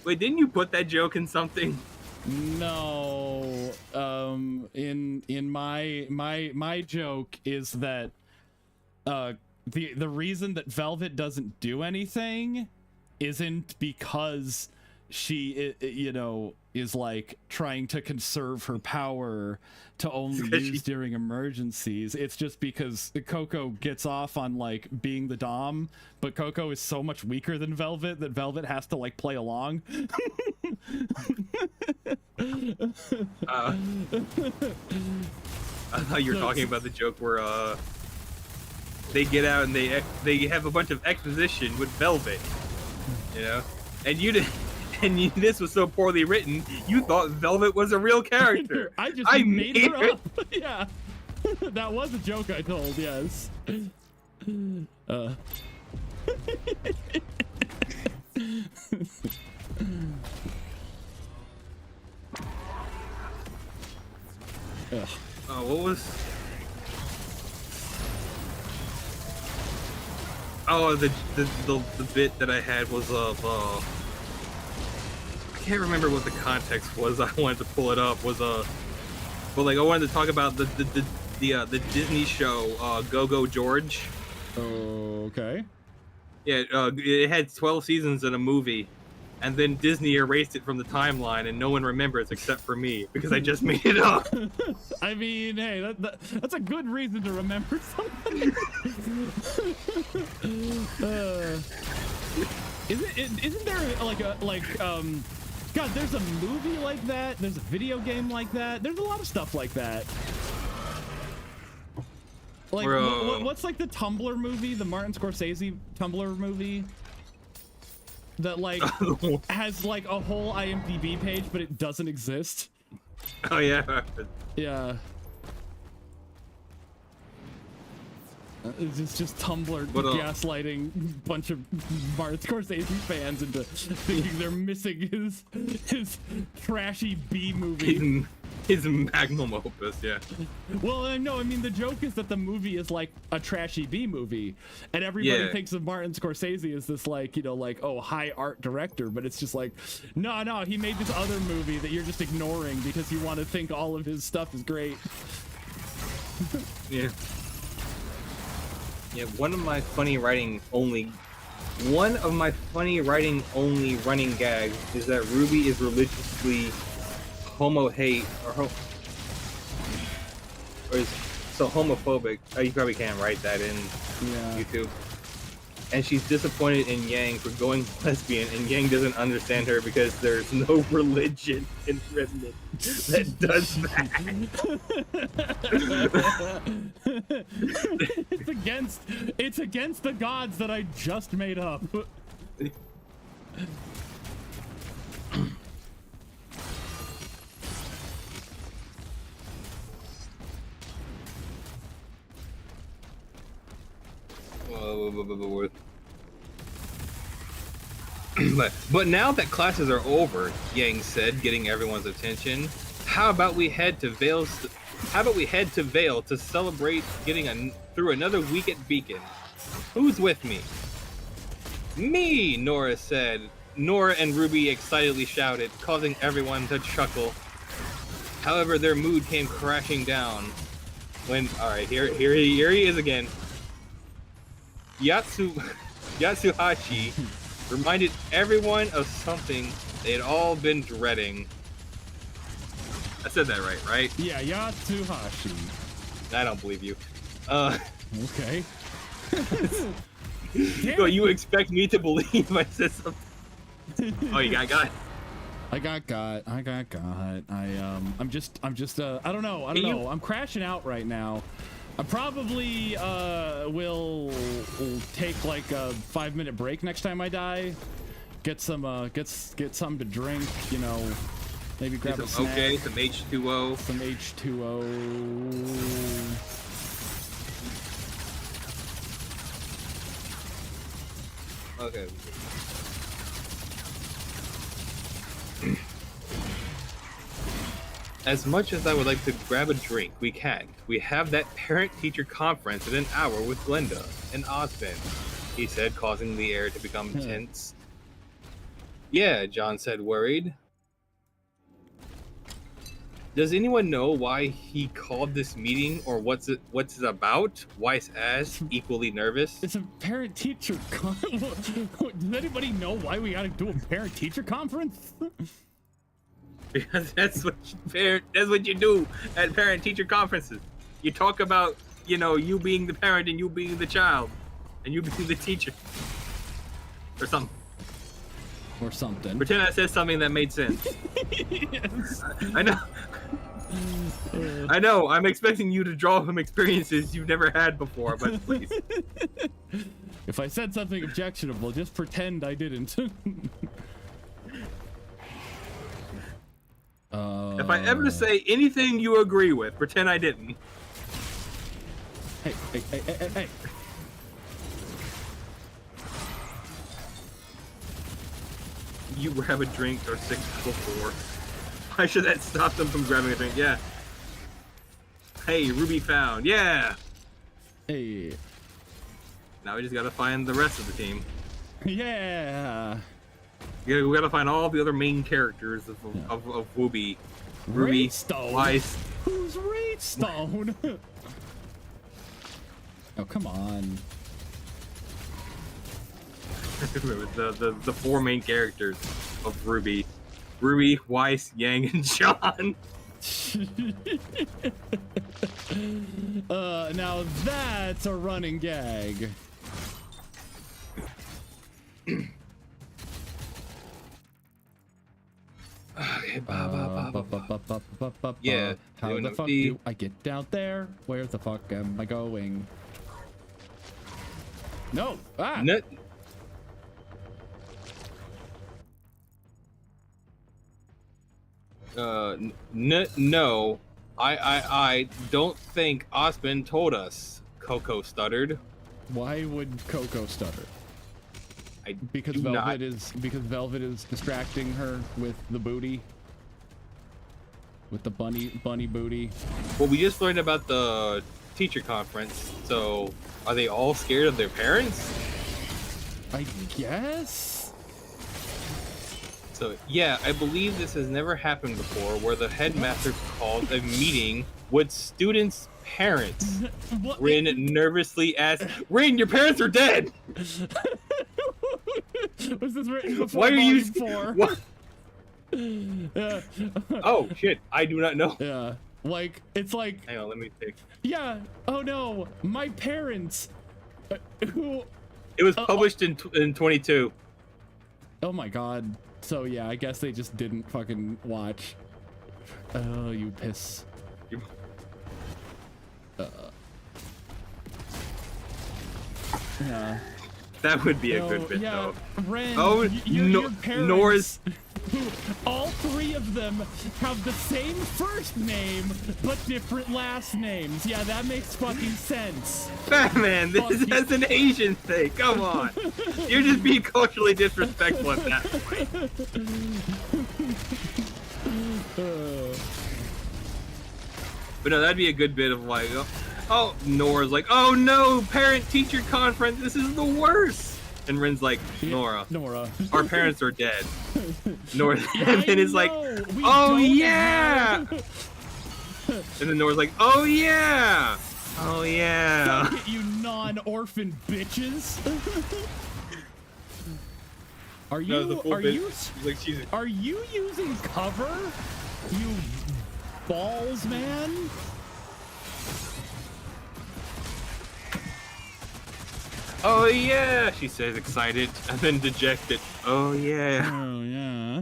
wait, didn't you put that joke in something? No. In my joke is that the reason that Velvet doesn't do anything isn't because she is like trying to conserve her power to only use during emergencies. It's just because Coco gets off on like being the Dom, but Coco is so much weaker than Velvet that Velvet has to like play along. I thought you were talking about the joke where they get out and they have a bunch of exposition with Velvet, you know, and you didn't. And this was so poorly written, you thought Velvet was a real character. I made her up. Yeah, that was a joke I told. Yes. What was? Oh, the bit that I had was of I can't remember what the context was. I wanted to pull it up. But like I wanted to talk about the Disney show Go-Go George. Okay. Yeah, it had 12 seasons in a movie, and then Disney erased it from the timeline, and no one remembers except for me because I just made it up. I mean, hey, that's a good reason to remember something. Isn't there God, there's a movie like that. There's a video game like that. There's a lot of stuff like that. Like, what's like the Tumblr movie, the Martin Scorsese Tumblr movie? That like has like a whole IMDb page, but it doesn't exist. Oh yeah. Yeah. It's just Tumblr gaslighting a bunch of Martin Scorsese fans into thinking they're missing his trashy B movie. His magnum opus, yeah. Well, no, I mean, the joke is that the movie is like a trashy B movie, and everybody thinks of Martin Scorsese as this like, oh, high art director, but it's just like, no, he made this other movie that you're just ignoring because you want to think all of his stuff is great. Yeah. Yeah, one of my funny writing only running gags is that Ruby is religiously homo-hate or is so homophobic. You probably can't write that in YouTube. and she's disappointed in Yang for going lesbian, and Yang doesn't understand her because there's no religion in Remnant that does that. It's against the gods that I just made up. But now that classes are over, Yang said, getting everyone's attention, how about we head to Vale to celebrate getting through another week at Beacon? Who's with me? Me, Nora said. Nora and Ruby excitedly shouted, causing everyone to chuckle. However, their mood came crashing down when, alright, here he is again. Yatsuhashi reminded everyone of something they had all been dreading. I said that right? Yeah, Yatsuhashi. I don't believe you. Okay. So you expect me to believe I said something? Oh, you got it. I got. I'm just I don't know. I'm crashing out right now. I probably will take like a 5-minute break next time I die. Get some get something to drink, you know, maybe grab a snack. Okay, some H2O. Some H2O. Okay. As much as I would like to grab a drink, we can't. We have that parent-teacher conference in an hour with Glenda and Osmond, he said, causing the air to become tense. Yeah, John said, worried. Does anyone know why he called this meeting or what's it about? Weiss asked, equally nervous. It's a parent-teacher conference. Does anybody know why we gotta do a parent-teacher conference? Because that's what you do at parent-teacher conferences. You talk about, you know, you being the parent and you being the child, and you being the teacher, or something. Or something. Pretend I said something that made sense. Yes. I know. I know. I'm expecting you to draw from experiences you've never had before, but please. If I said something objectionable, just pretend I didn't. If I ever say anything you agree with, pretend I didn't. Hey. You grab a drink or 6 before. Why should that stop them from grabbing a drink? Yeah. Hey, Ruby found. Yeah. Hey. Now we just gotta find the rest of the team. Yeah. Yeah, we gotta find all the other main characters of Ruby. Ruby, Raidstone. Weiss. Who's Raidstone? Oh, come on. the 4 main characters of Ruby. Ruby, Weiss, Yang, and John. Now that's a running gag. Yeah. How the fuck do I get down there? Where the fuck am I going? No. Ah. No. I don't think Osmond told us. Coco stuttered. Why would Coco stutter? Because Velvet is distracting her with the booty. With the bunny booty. Well, we just learned about the teacher conference, so are they all scared of their parents? I guess? So, yeah, I believe this has never happened before, where the headmaster called a meeting with students' parents. Rin nervously asked, Rin, your parents are dead! Was this written before? Why are you... What? Oh, shit, I do not know. Yeah, like, it's like... Hang on, let me think. Yeah, oh no, my parents, who... It was published in 22. Oh my god. So yeah, I guess they just didn't fucking watch. Oh, you piss. Yeah. That would be a good bit, yeah, though. Ren, Oh, your parents, Nora's... all three of them have the same first name, but different last names. Yeah, that makes fucking sense. Batman, this is an Asian thing. Come on. You're just being culturally disrespectful at that point. But no, that'd be a good bit of like, oh, Nora's like, oh no, parent-teacher conference, this is the worst. And Ren's like, Nora, our parents are dead. Nora, and then it's like, oh yeah. And then Nora's like, oh yeah, oh yeah. Fuck it, you non-orphan bitches. Are you using cover? You balls, man. Oh yeah, she says, excited, and then dejected. Oh yeah. Oh yeah.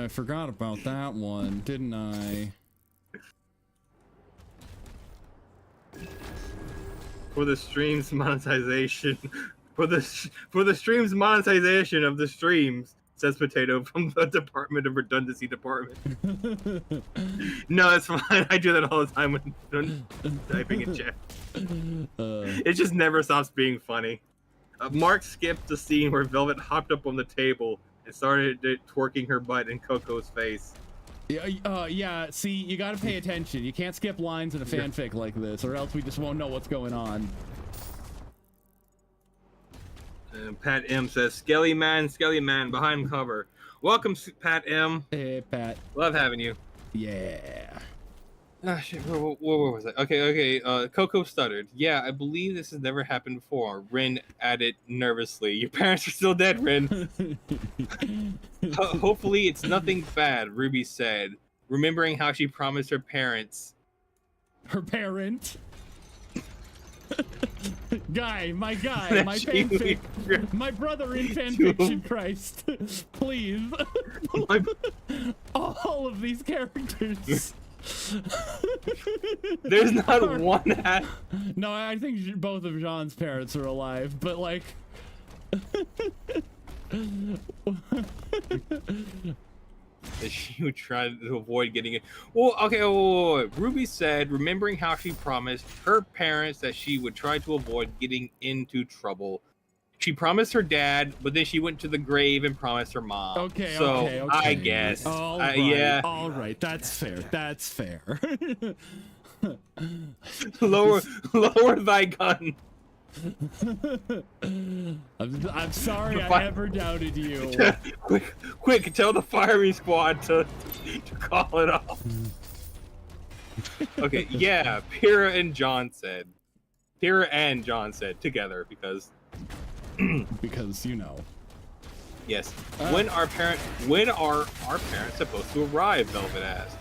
I forgot about that one, didn't I? For the stream's monetization, for the stream's monetization of the streams, says Potato from the Department of Redundancy Department. No, it's fine. I do that all the time when typing in chat. It just never stops being funny. Mark skipped the scene where Velvet hopped up on the table and started twerking her butt in Coco's face. Yeah, see, you gotta pay attention. You can't skip lines in a fanfic like this, or else we just won't know what's going on. Pat M says, Skelly man, behind cover. Welcome, Pat M. Hey, Pat. Love having you. Yeah. Ah, shit, where was I? Okay, Coco stuttered. Yeah, I believe this has never happened before. Rin added nervously. Your parents are still dead, Rin. Hopefully it's nothing bad, Ruby said, remembering how she promised her parents. Her parent? my fanfic, my brother in fanfiction, Christ, please. All of these characters. There's not one hat. No, I think both of Jean's parents are alive, but like... She would try to avoid getting it. Well, okay, wait. Ruby said, remembering how she promised her parents that she would try to avoid getting into trouble. She promised her dad, but then she went to the grave and promised her mom. Okay, so okay. I guess. Yeah. All right, that's fair. lower thy gun. I'm sorry I ever doubted you. Quick, tell the firing squad to call it off. Okay, yeah, Pyrrha and John said together because you know. Yes. When are our parents supposed to arrive? Velvet asked.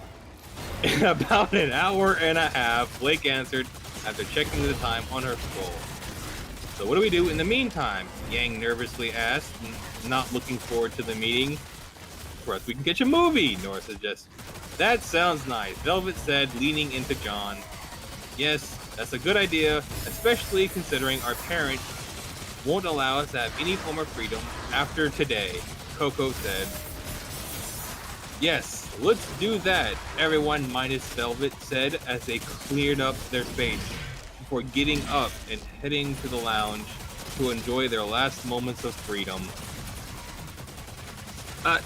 In about an hour and a half, Blake answered after checking the time on her scroll. So what do we do in the meantime? Yang nervously asked, not looking forward to the meeting. For us, we can catch a movie, Nora suggested. That sounds nice, Velvet said, leaning into John. Yes, that's a good idea, especially considering our parents won't allow us to have any form of freedom after today, Coco said. Yes, let's do that, everyone minus Velvet said as they cleared up their space before getting up and heading to the lounge to enjoy their last moments of freedom.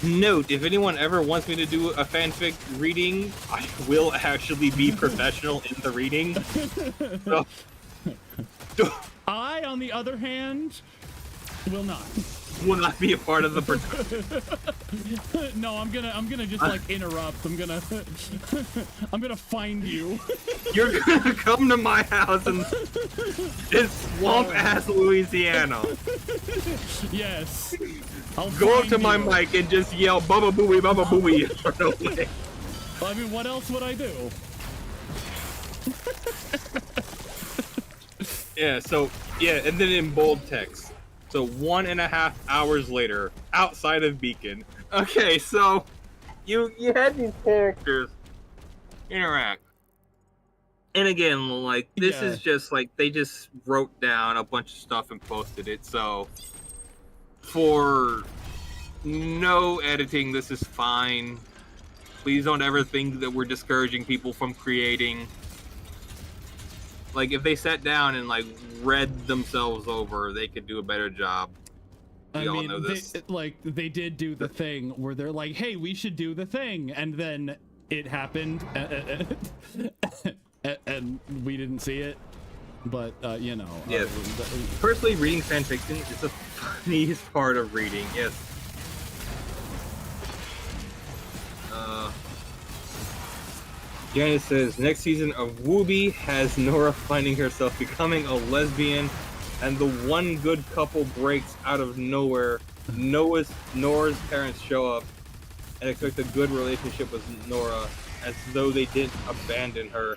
Note, if anyone ever wants me to do a fanfic reading, I will actually be professional in the reading. So, I, on the other hand, will not. Will not be a part of the production. No, I'm gonna just like interrupt. I'm gonna find you. You're gonna come to my house in swamp ass Louisiana. Yes. I'll go up to find my you. mic and just yell "Baba Booey, Baba Booey." I mean, what else would I do? Yeah, so, yeah, and then in bold text. So 1.5 hours later, outside of Beacon. Okay, so you had these characters interact. And again, like, this is just, like, they just wrote down a bunch of stuff and posted it, so for no editing, this is fine. Please don't ever think that we're discouraging people from creating. Like, if they sat down and, like, read themselves over, they could do a better job. We all know this. They did do the thing where they're like, hey, we should do the thing. And then it happened. And we didn't see it. But, you know. Yes. Personally, reading fanfiction is the funniest part of reading. Yes. Janice says, next season of Wooby has Nora finding herself becoming a lesbian, and the one good couple breaks out of nowhere. Nora's parents show up and expect a good relationship with Nora, as though they didn't abandon her.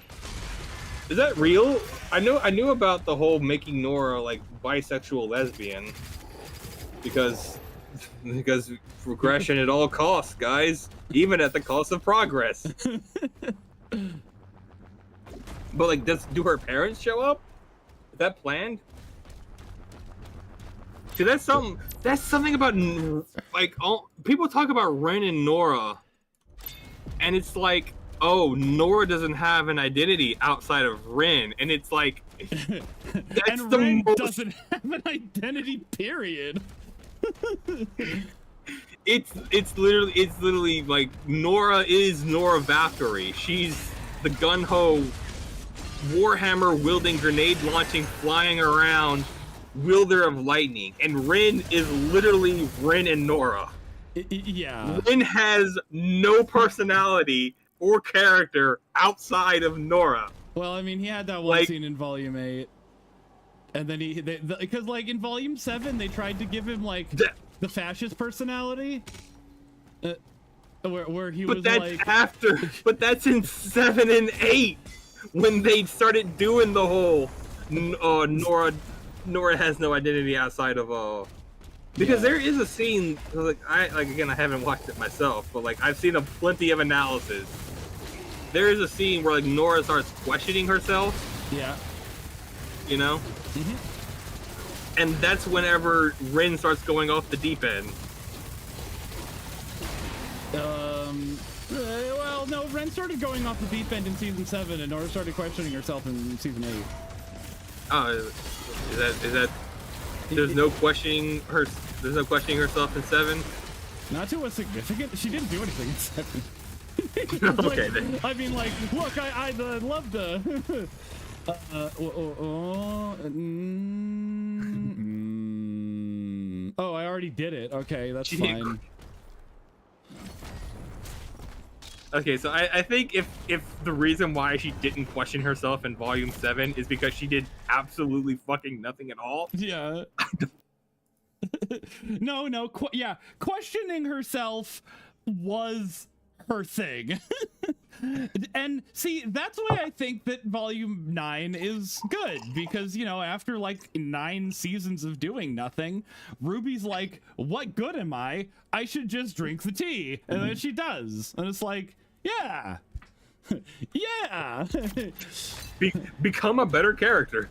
Is that real? I knew about the whole making Nora like bisexual lesbian, because regression at all costs, guys, even at the cost of progress. But like, do her parents show up? Is that planned? See, that's something about, like, all people talk about Ren and Nora, and it's like, oh, Nora doesn't have an identity outside of Ren, and it's like, that's and the Ren most... doesn't have an identity, period. It's literally like, Nora is Nora Valkyrie. She's the gun-ho, Warhammer wielding, grenade launching, flying around wielder of lightning, and Ren is literally Ren and Nora. Yeah. Ren has no personality or character outside of Nora. Well, I mean, he had that one scene in Volume 8, and then because like in Volume 7 they tried to give him like the fascist personality, where he was like. But that's in 7 and 8 when they started doing the whole Nora has no identity outside of because there is a scene, like I haven't watched it myself, but like I've seen plenty of analysis. There is a scene where like Nora starts questioning herself. Yeah. You know? Mm-hmm. And that's whenever Ren starts going off the deep end. Well, no, Ren started going off the deep end in season 7, and Nora started questioning herself in season 8. Oh, is that? There's no questioning herself in 7. Not to a significant. She didn't do anything in 7. Okay, then. I mean, like, look, I love the. Oh, I already did it. Okay, that's fine. Okay, so I think if the reason why she didn't question herself in Volume 7 is because she did absolutely fucking nothing at all. Yeah. No, questioning herself was her thing. And see, that's why I think that Volume 9 is good, because, you know, after like 9 seasons of doing nothing, Ruby's like, what good am I? I should just drink the tea. And then she does. And it's like, yeah. Yeah. Become a better character.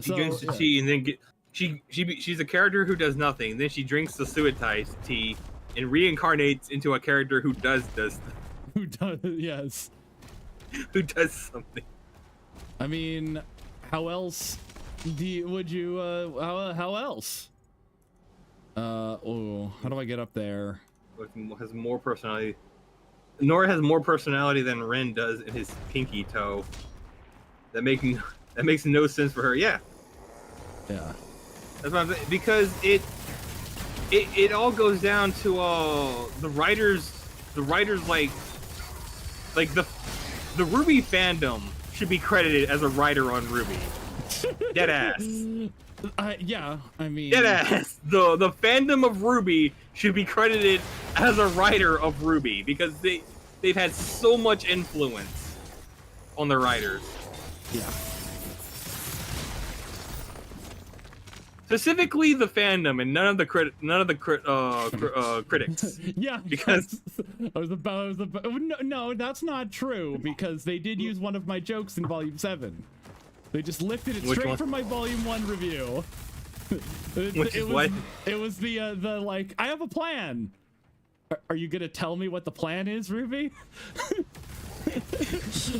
She drinks the tea and then she's a character who does nothing. Then she drinks the suetite tea and reincarnates into a character who does who does, yes. Who does something. I mean, how else would you how else? How do I get up there? Has more personality. Nora has more personality than Ren does in his pinky toe. That makes no sense for her. Yeah. Yeah. That's what I'm saying. Because it all goes down to the writers like the Ruby fandom should be credited as a writer on Ruby. Dead ass. Yeah, I mean, dead ass. The fandom of Ruby should be credited as a writer of Ruby, because they've had so much influence on the writers. Yeah. Specifically the fandom and none of the critics. Yeah, Because- I was about no, that's not true, because they did use one of my jokes in Volume 7. They just lifted it Which straight one? from my Volume 1 review. Which is what? It was the like, I have a plan. Are you gonna tell me what the plan is, Ruby?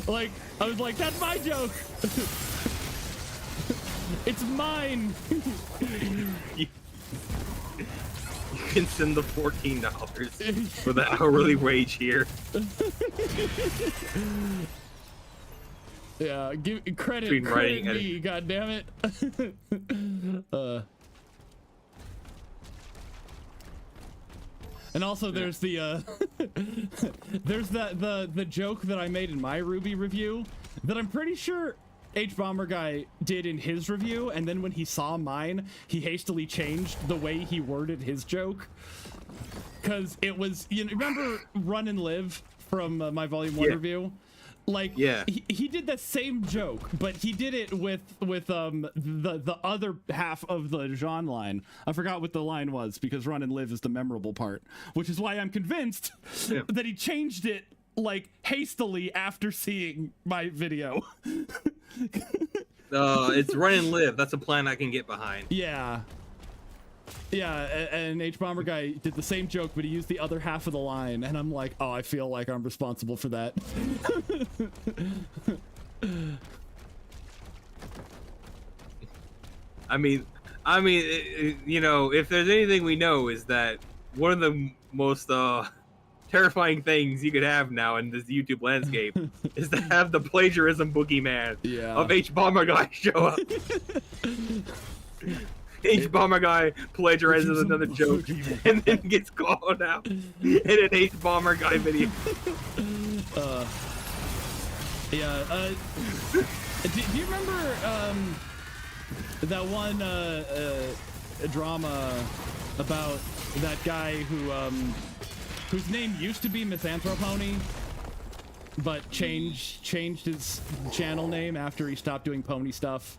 Like, I was like, that's my joke. It's mine. You can send the $14 for the hourly wage here. Yeah, give credit, Between credit writing and- me, goddammit. And also there's the there's the joke that I made in my Ruby review that I'm pretty sure H Bomber Guy did in his review, and then when he saw mine, he hastily changed the way he worded his joke. Cause it was, you know, remember Run and Live from my Volume 1 Yeah. review? Like, Yeah. he did the same joke, but he did it with the other half of the Jean line. I forgot what the line was, because Run and Live is the memorable part, which is why I'm convinced Yeah. that he changed it like hastily after seeing my video. It's Run and Live. That's a plan I can get behind. Yeah. Yeah, and H Bomber Guy did the same joke, but he used the other half of the line, and I'm like, oh, I feel like I'm responsible for that. I mean, you know, if there's anything we know is that one of the most terrifying things you could have now in this YouTube landscape is to have the plagiarism boogeyman Yeah. of H Bomber Guy show up. H Bomber Guy plagiarizes another joke and then gets called out in an H Bomber Guy video. Yeah, do you remember that one drama about that guy who whose name used to be Misanthropony, but changed his channel name after he stopped doing pony stuff,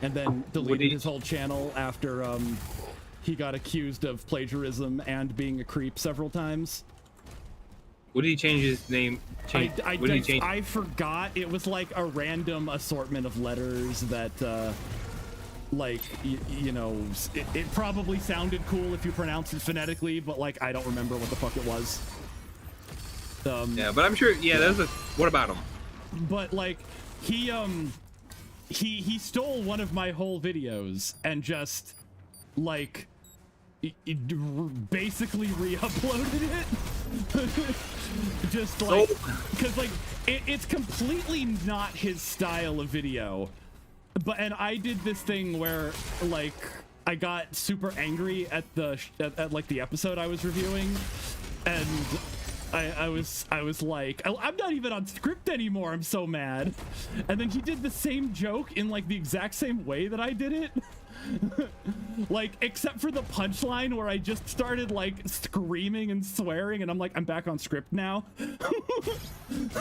and then deleted his whole channel after he got accused of plagiarism and being a creep several times? What did he change his name? What did he change? I forgot. It was like a random assortment of letters that, like, you know, it probably sounded cool if you pronounce it phonetically, but like, I don't remember what the fuck it was. Yeah, but I'm sure. Yeah, there's a. What about him? But like, he stole one of my whole videos and just like basically re-uploaded it. Just like, because like it's completely not his style of video. And I did this thing where like I got super angry at at like the episode I was reviewing, and I was like, I'm not even on script anymore, I'm so mad. And then he did the same joke in like the exact same way that I did it. Like, except for the punchline where I just started like screaming and swearing, and I'm like, I'm back on script now.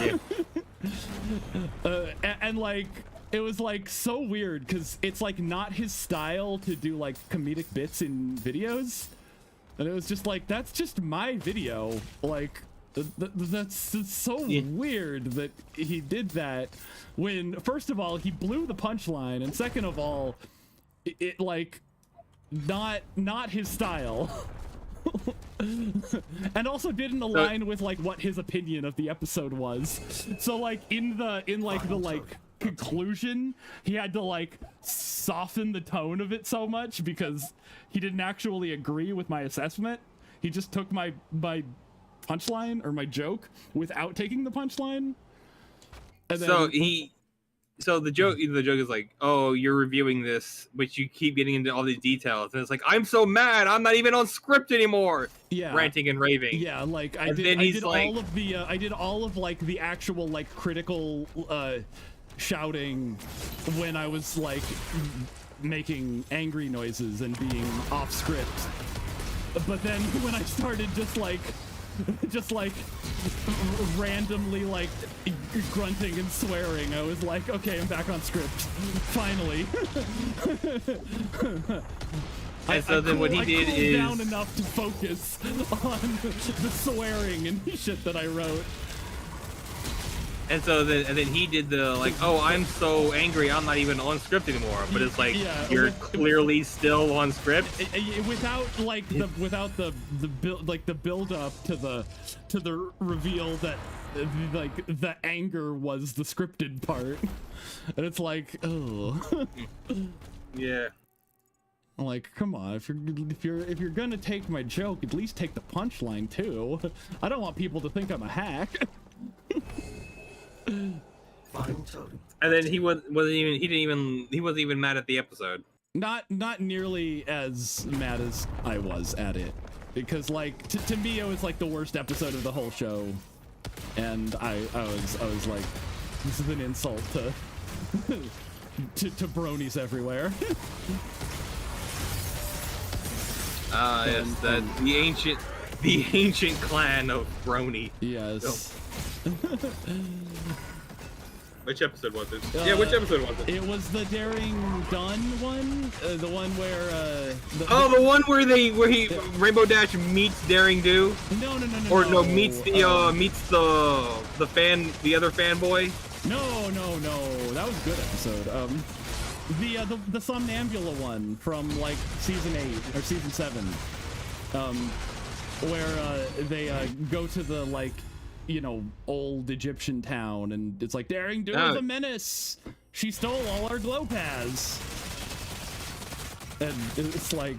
Yeah. And like, it was like so weird because it's like not his style to do like comedic bits in videos, and it was just like, that's just my video. Like, that's so weird that he did that when, first of all, he blew the punchline, and second of all, it like not his style. And also didn't align with like what his opinion of the episode was. So like in the conclusion, he had to like soften the tone of it so much because he didn't actually agree with my assessment. He just took my punchline or my joke without taking the punchline. And then, So the joke is like, oh, you're reviewing this, but you keep getting into all these details, and it's like, I'm so mad, I'm not even on script anymore. yeah, Ranting and raving. yeah, like I And did, then I he's did like- all of the I did all of like the actual like critical shouting when I was like making angry noises and being off script. But then when I started just like just like randomly like grunting and swearing. I was like, okay, I'm back on script. Finally. And so then what he did cooled is down enough to focus on the swearing and shit that I wrote. And then he did the like, oh, I'm so angry, I'm not even on script anymore. But it's like you're clearly still on script. Without like the build, like the build up to the reveal that like the anger was the scripted part, and it's like, oh. Yeah. Like, come on, if you're gonna take my joke, at least take the punchline too. I don't want people to think I'm a hack. Final totem. And then he wasn't even mad at the episode. Not nearly as mad as I was at it, because like to me it was like the worst episode of the whole show, and I was like, this is an insult to to bronies everywhere. Yes, that the ancient clan of brony. Yes. Which episode was it? Yeah, which episode was it? It was the Daring Done one, the one where the one where Rainbow Dash meets Daring Do? No. Meets the other fanboy? No, that was a good episode. The Somnambula one from like season 8 or season 7, where they go to the like, you know, old Egyptian town, and it's like, Daring Do is a menace. She stole all our glow paths. And it's like,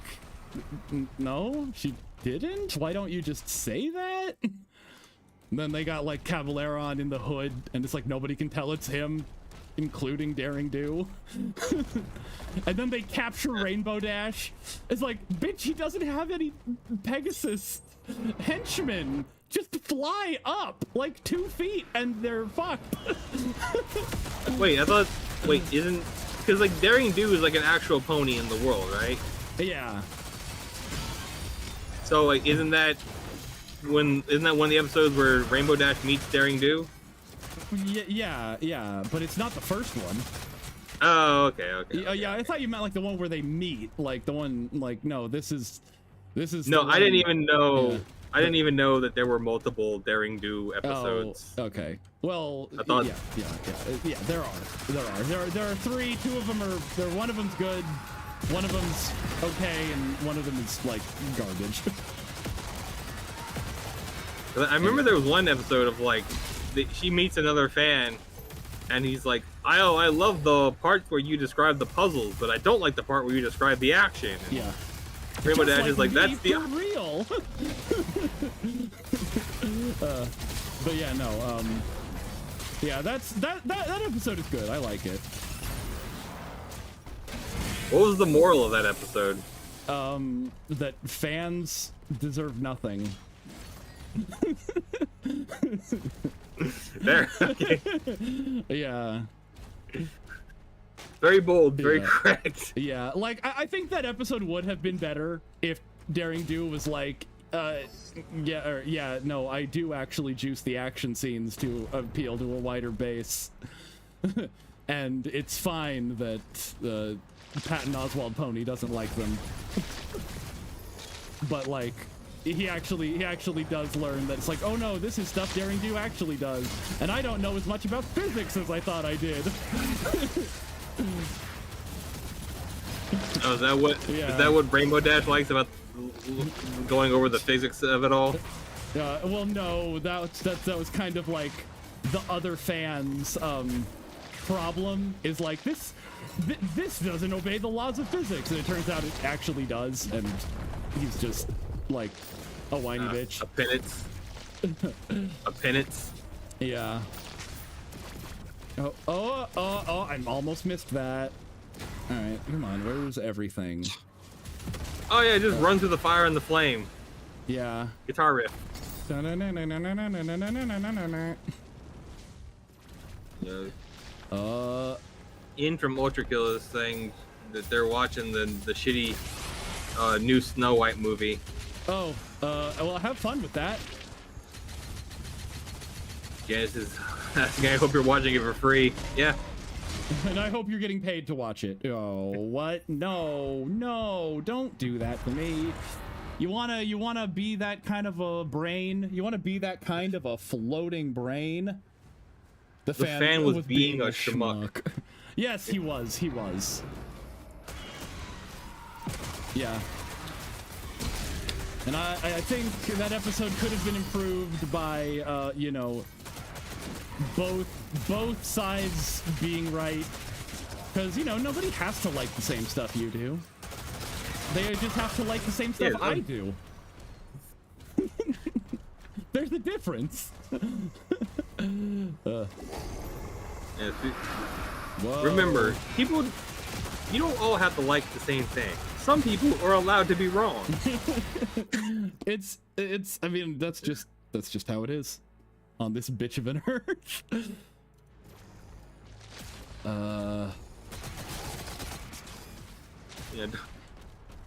no, she didn't? Why don't you just say that? And then they got like Cavaleron in the hood, and it's like nobody can tell it's him, including Daring Do. And then they capture Rainbow Dash. It's like, bitch, he doesn't have any Pegasus henchmen. Just fly up like 2 feet and they're fucked. Wait, isn't, because like Daring Do is like an actual pony in the world, right? Yeah. So like, isn't that one of the episodes where Rainbow Dash meets Daring Do? Yeah, but it's not the first one. Oh, okay. Yeah, I thought you meant like the one where they meet, like the one, like, no, this is. No, I didn't even know. Yeah. I didn't even know that there were multiple Daring Do episodes. Oh, okay. Well, I thought... yeah. There are 3. 2 of them are. One of them's good. One of them's okay, and one of them is like garbage. I remember there was one episode of like, she meets another fan, and he's like, I love the parts where you describe the puzzles, but I don't like the part where you describe the action. And yeah. Rainbow Dash is like, that's the real. But yeah, no. Yeah, that episode is good. I like it. What was the moral of that episode? That fans deserve nothing. There. Okay. Yeah. Very bold, very correct. Yeah, like I think that episode would have been better if Daring Do was like, no, I do actually juice the action scenes to appeal to a wider base. And it's fine that Patton Oswalt Pony doesn't like them. But like, he actually does learn that it's like, oh no, this is stuff Daring Do actually does, and I don't know as much about physics as I thought I did. Oh, is that what Rainbow Dash likes about going over the physics of it all? Well, no, that was kind of like the other fans' problem is like, this doesn't obey the laws of physics, and it turns out it actually does, and he's just like a whiny bitch. A penance. Yeah. Oh, I almost missed that. Alright, come on, where's everything? Oh yeah, just run through the fire and the flame. Yeah. Guitar riff. Ian from Ultra Kill is saying that they're watching the shitty new Snow White movie. Oh, well, have fun with that. Yeah, this is. I hope you're watching it for free. Yeah. And I hope you're getting paid to watch it. Oh, what? No, no, don't do that to me. You wanna be that kind of a brain? You wanna be that kind of a floating brain? The fan was being a schmuck. Yes, he was. He was. Yeah. And I think that episode could have been improved by, you know, both sides being right. Because, you know, nobody has to like the same stuff you do. They just have to like the same stuff I do. There's a difference. Yeah, remember, people, you don't all have to like the same thing. Some people are allowed to be wrong. it's I mean, that's just how it is on this bitch of an earth. Yeah.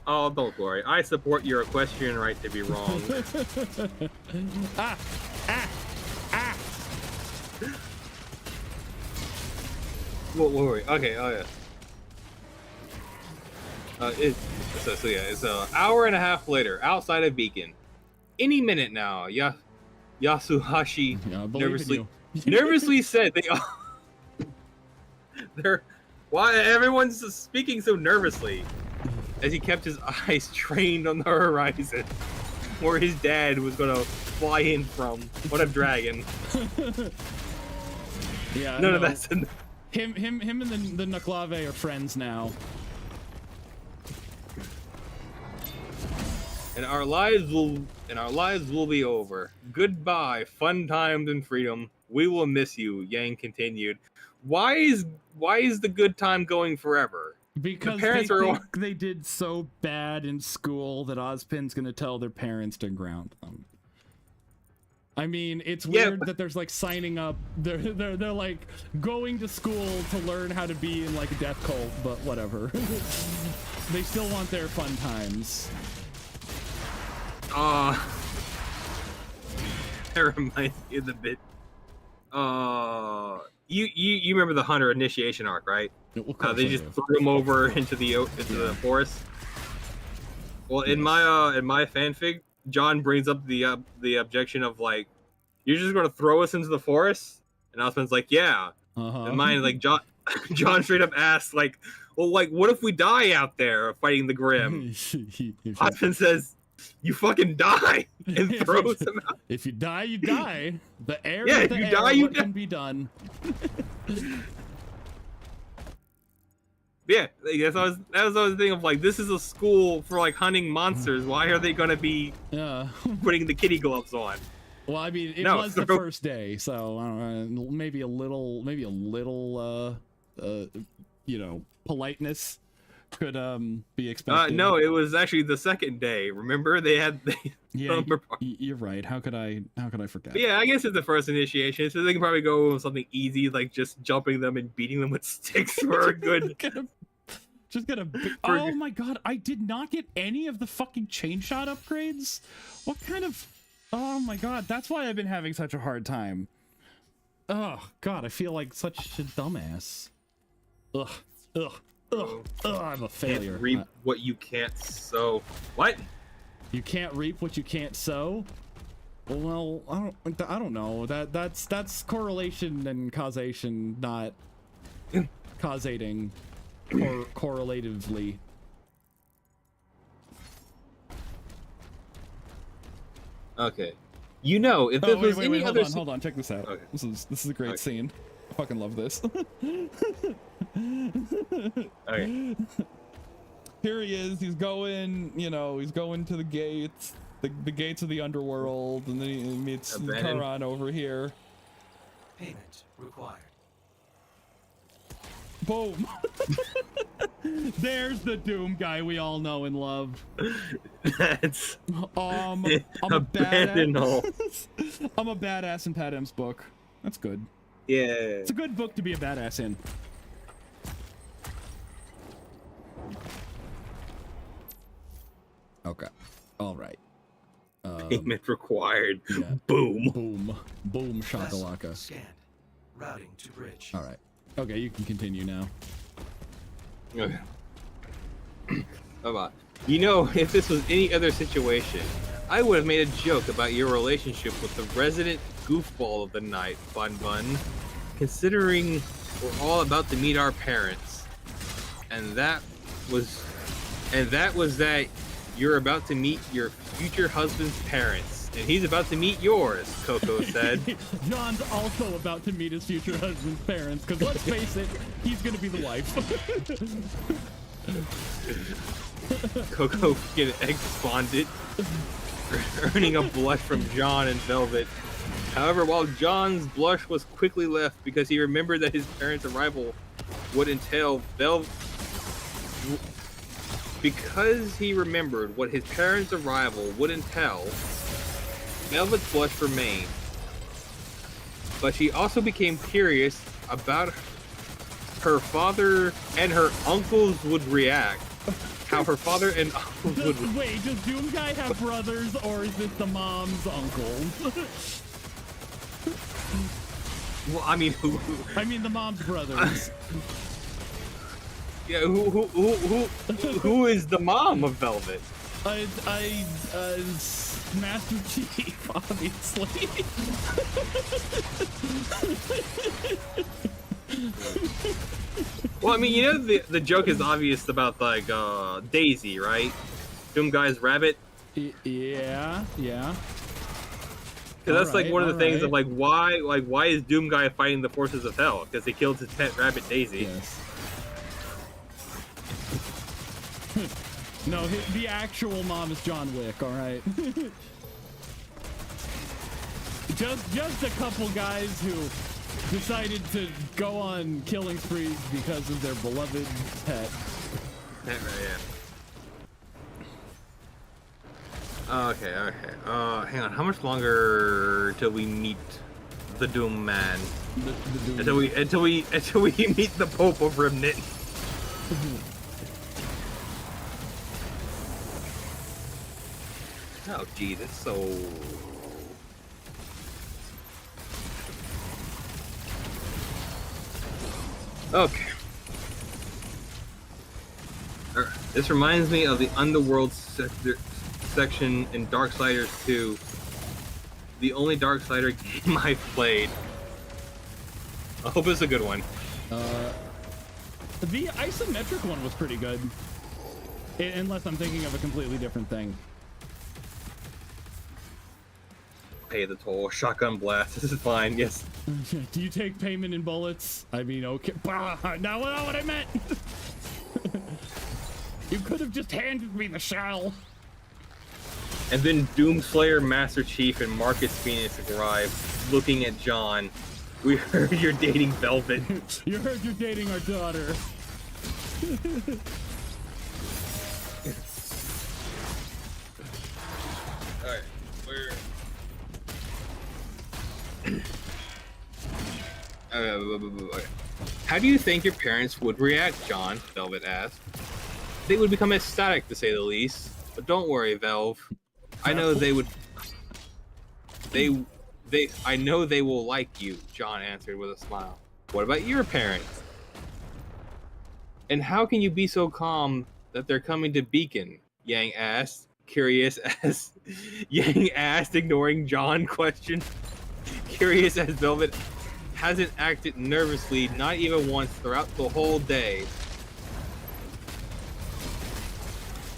Oh, don't worry. I support your equestrian right to be wrong. Won't worry. Okay. Oh yeah. So yeah, it's an hour and a half later outside of Beacon. Any minute now, Yasuhashi nervously said they're why everyone's speaking so nervously as he kept his eyes trained on the horizon where his dad was gonna fly in from. What a dragon. Yeah, none of that's in him and the Nuklave are friends now. And our lives will be over. Goodbye, fun times and freedom. We will miss you, Yang continued. Why is the good time going forever? Because they did so bad in school that Ozpin's gonna tell their parents to ground them. I mean, it's weird that there's like signing up. They're like going to school to learn how to be in like a death cult, but whatever. They still want their fun times. That reminds me of the bit. You remember the Hunter initiation arc, right? They just threw him over into the forest. Well, in my fanfic, John brings up the objection of like, you're just gonna throw us into the forest, and Osman's like, yeah. And mine like John straight up asks like, well, like what if we die out there fighting the Grim? Osman says, you fucking die, and throws him out. If you die, you die. The air, yeah, is the if you air, die, you what can be done. Yeah, that's what I was thinking of. Like, this is a school for like hunting monsters. Why are they gonna be putting the kitty gloves on? Well, I mean, it was the first day, so I don't know, maybe a little, you know, politeness could be expected. No, it was actually the second day. Remember, yeah, you're right. How could I forget? But yeah, I guess it's the first initiation, so they can probably go with something easy, like just jumping them and beating them with sticks for a good. Oh my god, I did not get any of the fucking chain shot upgrades. What kind of? Oh my god, that's why I've been having such a hard time. Oh god, I feel like such a dumbass. Ugh. I'm a failure. Can't reap what you can't sow. What? You can't reap what you can't sow? Well, I don't know. That's correlation and causation, not causating correlatively. Okay. You know, if there was any other... Hold on, check this out. Okay. This is a great scene. I fucking love this. Okay. Here he is. He's going, you know, to the gates, the gates of the underworld, and then he meets Karan over here. Payment required. Boom. There's the Doom guy we all know and love. That's I'm a badass. I'm a badass in Pat M's book. That's good. Yeah. It's a good book to be a badass in. Okay. All right. Payment required. Yeah. Boom. Boom shakalaka. Scanned. Routing to bridge. All right. Okay, you can continue now. Okay. Bye-bye. You know, if this was any other situation, I would have made a joke about your relationship with the resident goofball of the night, Bun Bun. Considering we're all about to meet our parents, and that was that you're about to meet your future husband's parents, and he's about to meet yours, Coco said. John's also about to meet his future husband's parents, because let's face it, he's gonna be the wife. Coco getting exploded, earning a blush from John and Velvet. However, while John's blush was quickly left because he remembered that his parents' arrival would entail because he remembered what his parents' arrival would entail, Velvet's blush remained. But she also became curious about her father and her uncles would react. How her father and uncles would... Wait, does Doom Guy have brothers, or is this the mom's uncles? Well, I mean, I mean the mom's brothers. Yeah, who is the mom of Velvet? Master Chief, obviously. Well, I mean, you know, the joke is obvious about, like, Daisy, right? Doom Guy's rabbit. Yeah. Because that's, like, one of the things of, like, why is Doom Guy fighting the forces of hell? Because he killed his pet rabbit, Daisy. Yes. No, the actual mom is John Wick, alright? just a couple guys who decided to go on killing sprees because of their beloved pet. Yeah. Okay. Hang on. How much longer till we meet the Doom Man? The Doom. Until we meet the Pope of Remnant. Oh, gee, that's so... Okay. This reminds me of the Underworld section in Darksiders 2. The only Darksider game I've played. I hope it's a good one. The isometric one was pretty good. Unless I'm thinking of a completely different thing. Pay the toll. Shotgun blast. This is fine. Yes. Do you take payment in bullets? I mean, okay. Bah, now not what I meant. You could have just handed me the shell. And then Doomslayer, Master Chief, and Marcus Phoenix arrive, looking at John. We heard you're dating Velvet. You heard you're dating our daughter. Alright, we're... Okay. How do you think your parents would react, John? Velvet asked. They would become ecstatic, to say the least. But don't worry, Velv. I know they would... I know they will like you, John answered with a smile. What about your parents? And how can you be so calm that they're coming to Beacon? Yang asked, curious as... Yang asked, ignoring John's question. Curious as Velvet hasn't acted nervously, not even once, throughout the whole day.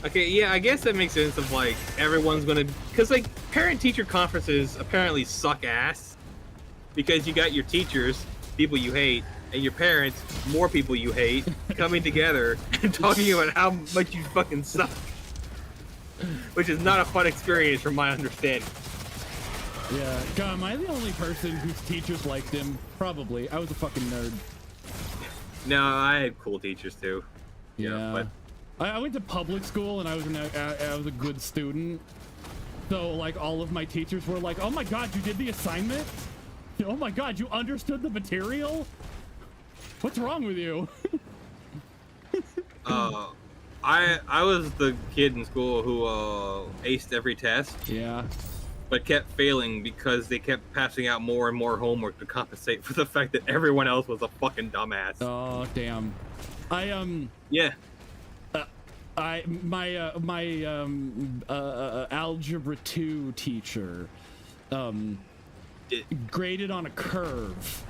Okay, yeah, I guess that makes sense of, like, everyone's gonna... Because, like, parent-teacher conferences apparently suck ass. Because you got your teachers, people you hate, and your parents, more people you hate, coming together and talking about how much you fucking suck. Which is not a fun experience from my understanding. Yeah, God, am I the only person whose teachers liked him? Probably. I was a fucking nerd. No, I had cool teachers, too. Yeah. But... I went to public school and I was a good student. So like all of my teachers were like, "Oh my God, you did the assignment? Oh my God, you understood the material? What's wrong with you?" I was the kid in school who aced every test, Yeah. but kept failing because they kept passing out more and more homework to compensate for the fact that everyone else was a fucking dumbass. Oh damn. Yeah. My algebra 2 teacher graded on a curve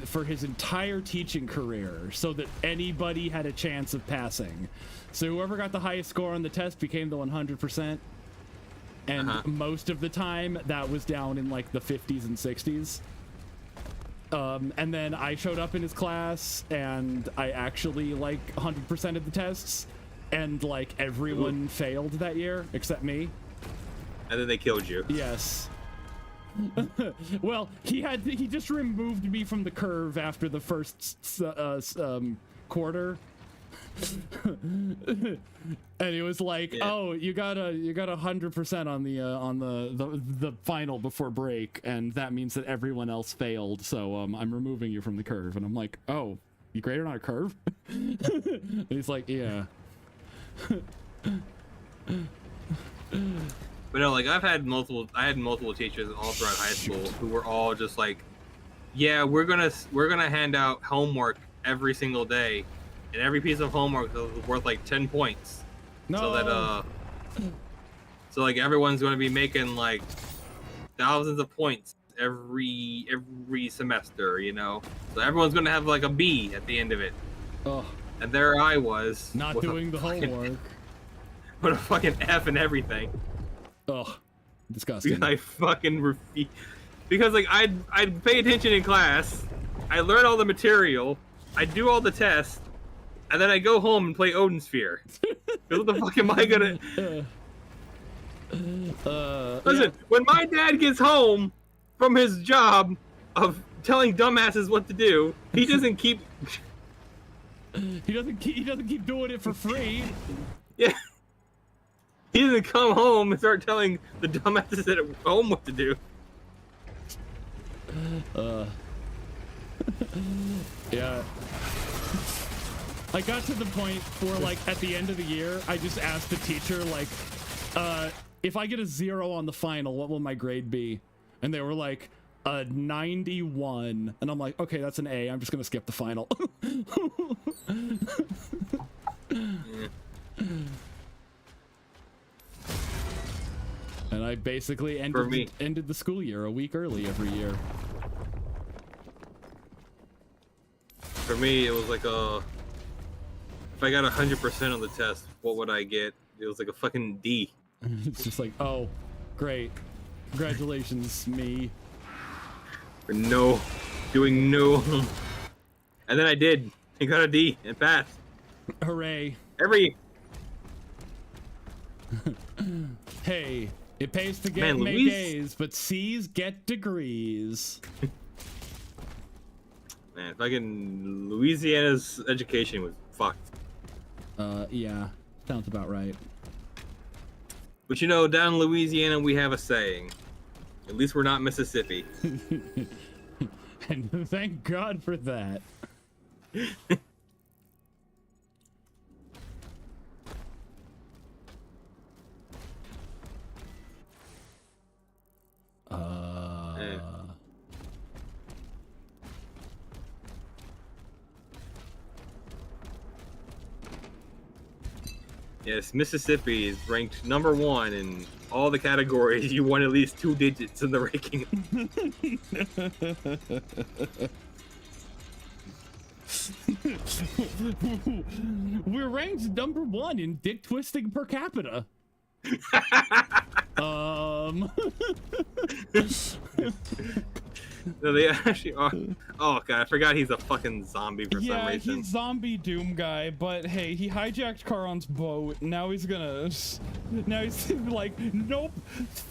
for his entire teaching career so that anybody had a chance of passing. So whoever got the highest score on the test became the 100%. And most of the time that was down in like the 50s and 60s. And then I showed up in his class and I actually like 100% of the tests, and like everyone failed that year except me. And then they killed you. Yes. Well, he just removed me from the curve after the first quarter. And it was like, yeah. Oh, you got 100% on the final before break, and that means that everyone else failed, so I'm removing you from the curve. And I'm like, oh, you graded on a curve? And he's like, yeah. But no, like I had multiple teachers all throughout high school who were all just like, yeah, we're gonna hand out homework every single day, and every piece of homework is worth like 10 points. No. So that so like everyone's gonna be making like thousands of points every semester, you know. So everyone's gonna have like a B at the end of it. Oh. And there I was, Not doing the homework. With a fucking F and everything. Ugh, disgusting. Because I fucking refuse. Because like I'd pay attention in class, I learn all the material, I do all the tests, and then I go home and play Odin Sphere. What the fuck am I gonna? Listen, when my dad gets home from his job of telling dumbasses what to do, he doesn't keep. He doesn't keep doing it for free. Yeah. He doesn't come home and start telling the dumbasses at home what to do. Yeah. I got to the point where, like, at the end of the year, I just asked the teacher, like, if I get a 0 on the final, what will my grade be? And they were like, 91. And I'm like, okay, that's an A. I'm just gonna skip the final. Yeah. And I basically ended the school year a week early every year. For me, it was like if I got 100% on the test, what would I get? It was like a fucking D. It's just like, oh, great. Congratulations, me. For doing no. And then I did. I got a D and passed. Hooray. Hey, it pays to make A's, but C's get degrees. Man, fucking Louisiana's education was fucked. Yeah, sounds about right. But you know, down in Louisiana, we have a saying. At least we're not Mississippi. And thank God for that. Yes, Mississippi is ranked #1 in all the categories. You won at least 2 digits in the ranking. We're ranked #1 in dick twisting per capita. No, they actually are. Oh god, I forgot he's a fucking zombie for some reason. Yeah, he's zombie Doom guy, but hey, he hijacked Charon's boat. Now he's like, nope,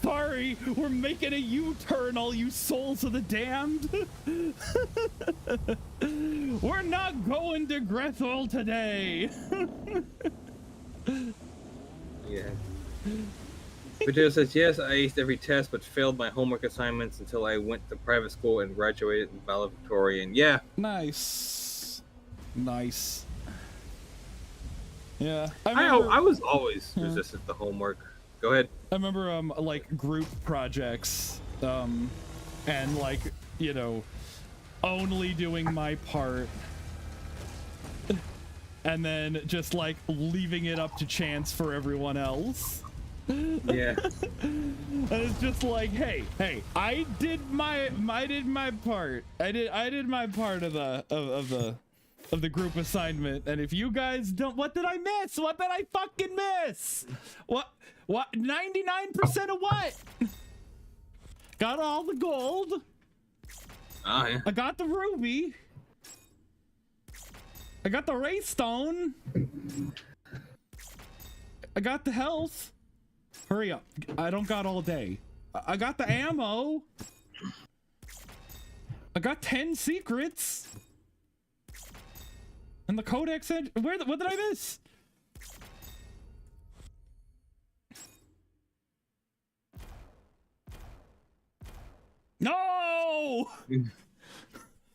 sorry, we're making a U-turn, all you souls of the damned. We're not going to Grethel today. Yeah. Vito says, yes, I aced every test, but failed my homework assignments until I went to private school and graduated in valedictorian. Yeah. Nice. Nice. Yeah. I was always resistant to homework. Go ahead. I remember like group projects, and like, you know, only doing my part, and then just like leaving it up to chance for everyone else. Yeah. And it's just like, hey, I did my part. I did my part of the group assignment, and if you guys don't, what did I miss? What did I fucking miss? What 99% of what? Got all the gold. Oh yeah. I got the ruby. I got the ray stone. I got the health. Hurry up. I don't got all day. I got the ammo. I got 10 secrets. And the codex said, what did I miss? No!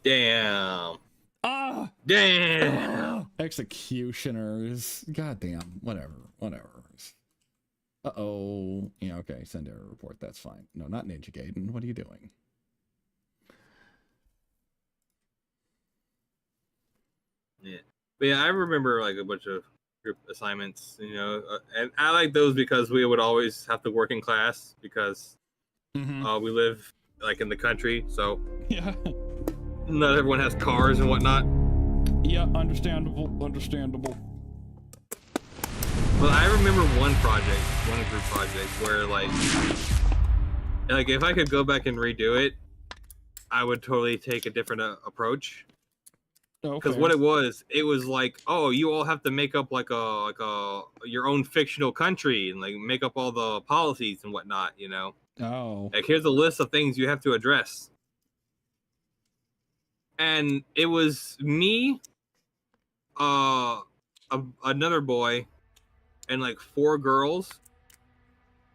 Damn. Ah! Damn. Executioners. Goddamn. Whatever. Uh-oh. Yeah, okay. Send error report. That's fine. No, not Ninja Gaiden. What are you doing? Yeah. But yeah, I remember like a bunch of group assignments, and I like those because we would always have to work in class because we live like in the country, so Yeah. not everyone has cars and whatnot. Yeah, understandable. But I remember one group project where like if I could go back and redo it, I would totally take a different approach. Because what it was like, oh, you all have to make up like a your own fictional country and like make up all the policies and whatnot, Oh. Like here's a list of things you have to address. And it was me, another boy, and like 4 girls.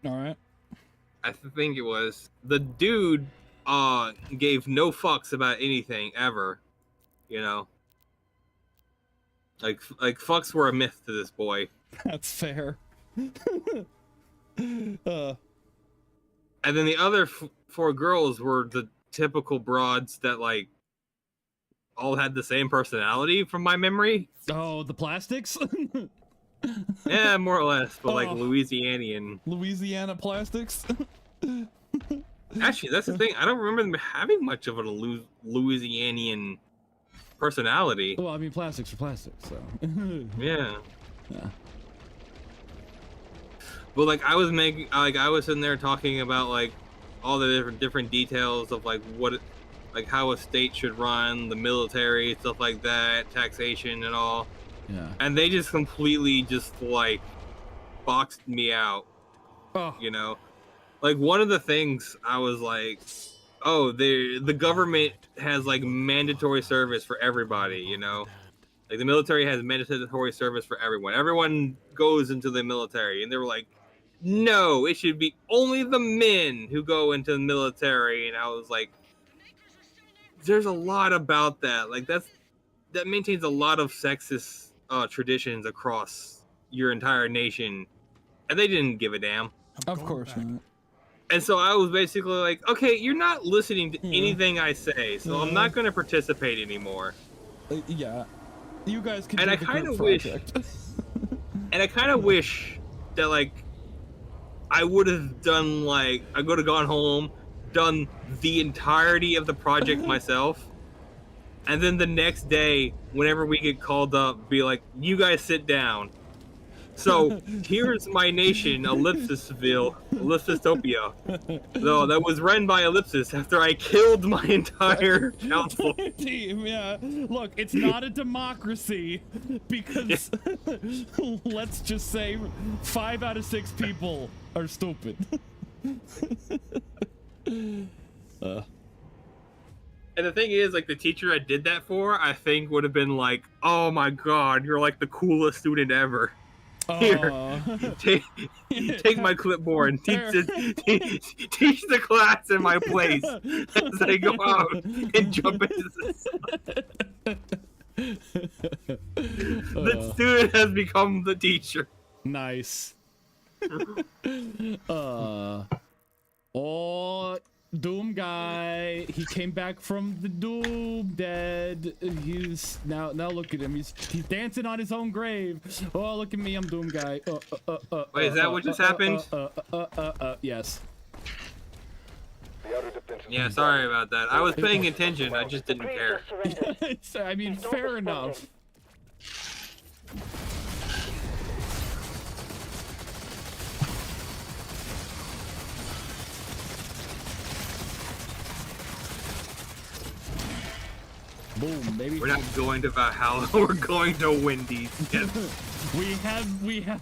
All right. I think it was. The dude gave no fucks about anything ever, Like fucks were a myth to this boy. That's fair. And then the other 4 girls were the typical broads that like all had the same personality from my memory. Oh, the plastics? Yeah, more or less, but like Louisianian. Louisiana plastics? Actually, that's the thing. I don't remember them having much of a Louisianian personality. Well, I mean, plastics are plastics, so. Yeah. Yeah. But like I was sitting there talking about like all the different details of like how a state should run, the military, stuff like that, taxation and all. Yeah. And they just completely just like boxed me out. Oh. Like one of the things I was like, oh, the government has like mandatory service for everybody, Like the military has mandatory service for everyone. Everyone goes into the military, and they were like, no, it should be only the men who go into the military. And I was like, there's a lot about that. Like that maintains a lot of sexist traditions across your entire nation, and they didn't give a damn. Of course not. And so I was basically like, okay, you're not listening to anything I say, so I'm not going to participate anymore. Yeah. You guys can and do I the kind group of wish, project. and I kind of wish that like I would have done like I would have gone home, done the entirety of the project myself, and then the next day, whenever we get called up, be like, you guys sit down. So here's my nation, Ellipsisville, Ellipsistopia. So that was run by Ellipsis after I killed my entire council. Team, yeah. Look, it's not a democracy because let's just say 5 out of 6 people are stupid. And the thing is, like, the teacher I did that for, I think would have been like, oh my god, you're like the coolest student ever. Here, take my clipboard and teach the class in my place as I go out and jump into the sun. The student has become the teacher. Nice. Oh, Doom guy. He came back from the Doom dead. He's now look at him. He's dancing on his own grave. Oh, look at me. I'm Doom guy. Wait, is that what just happened? Yes. The outer defenses Yeah, will sorry about that. I was paying attention. I just didn't care. I mean, fair enough. Boom, baby. We're not going to Valhalla. We're going to Wendy's. Yes. We have we have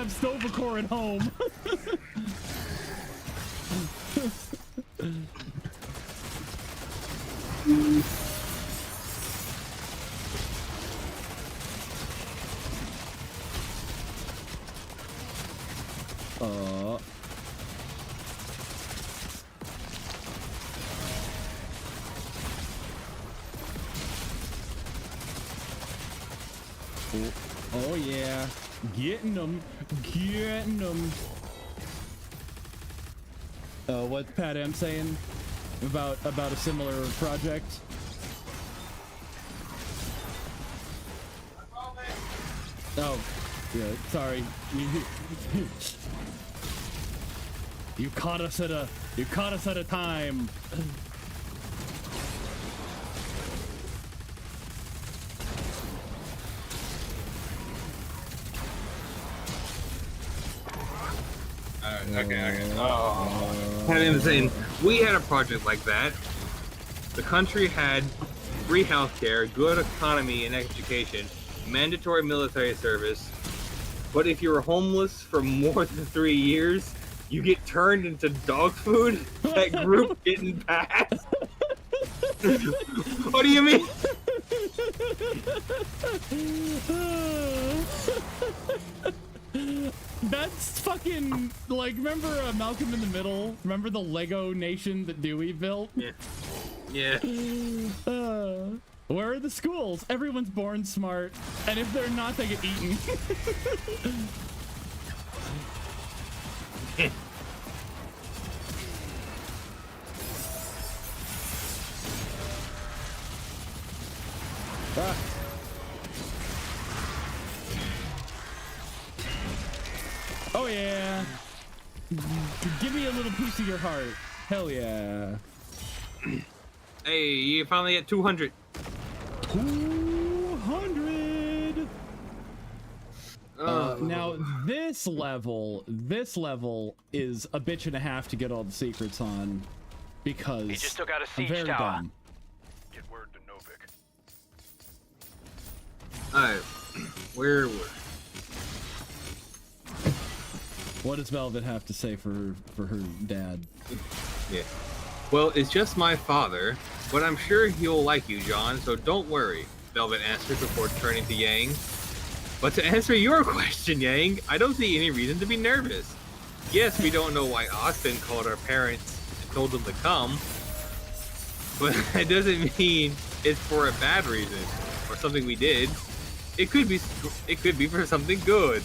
Stovacor at home. Oh yeah, getting them. What's Pat M saying about a similar project? Oh, yeah. Sorry. You caught us at a time. Okay. I'm saying, we had a project like that. The country had free healthcare, good economy and education, mandatory military service. But if you were homeless for more than 3 years, you get turned into dog food. That group didn't pass. What do you mean? That's fucking like, remember Malcolm in the Middle? Remember the Lego nation that Dewey built? Yeah. Where are the schools? Everyone's born smart, and if they're not, they get eaten. Ah. Oh yeah. Give me a little piece of your heart. Hell yeah. Hey, you finally at 200. 200. Now this level is a bitch and a half to get all the secrets on, because He just took out a I'm siege very tower. dumb. Get word to Novik. Alright, where were? What does Velvet have to say for her dad? Yeah. Well, it's just my father, but I'm sure he'll like you, John, so don't worry, Velvet answered before turning to Yang. But to answer your question, Yang, I don't see any reason to be nervous. Yes, we don't know why Austin called our parents and told them to come, but that doesn't mean it's for a bad reason or something we did. It could be for something good.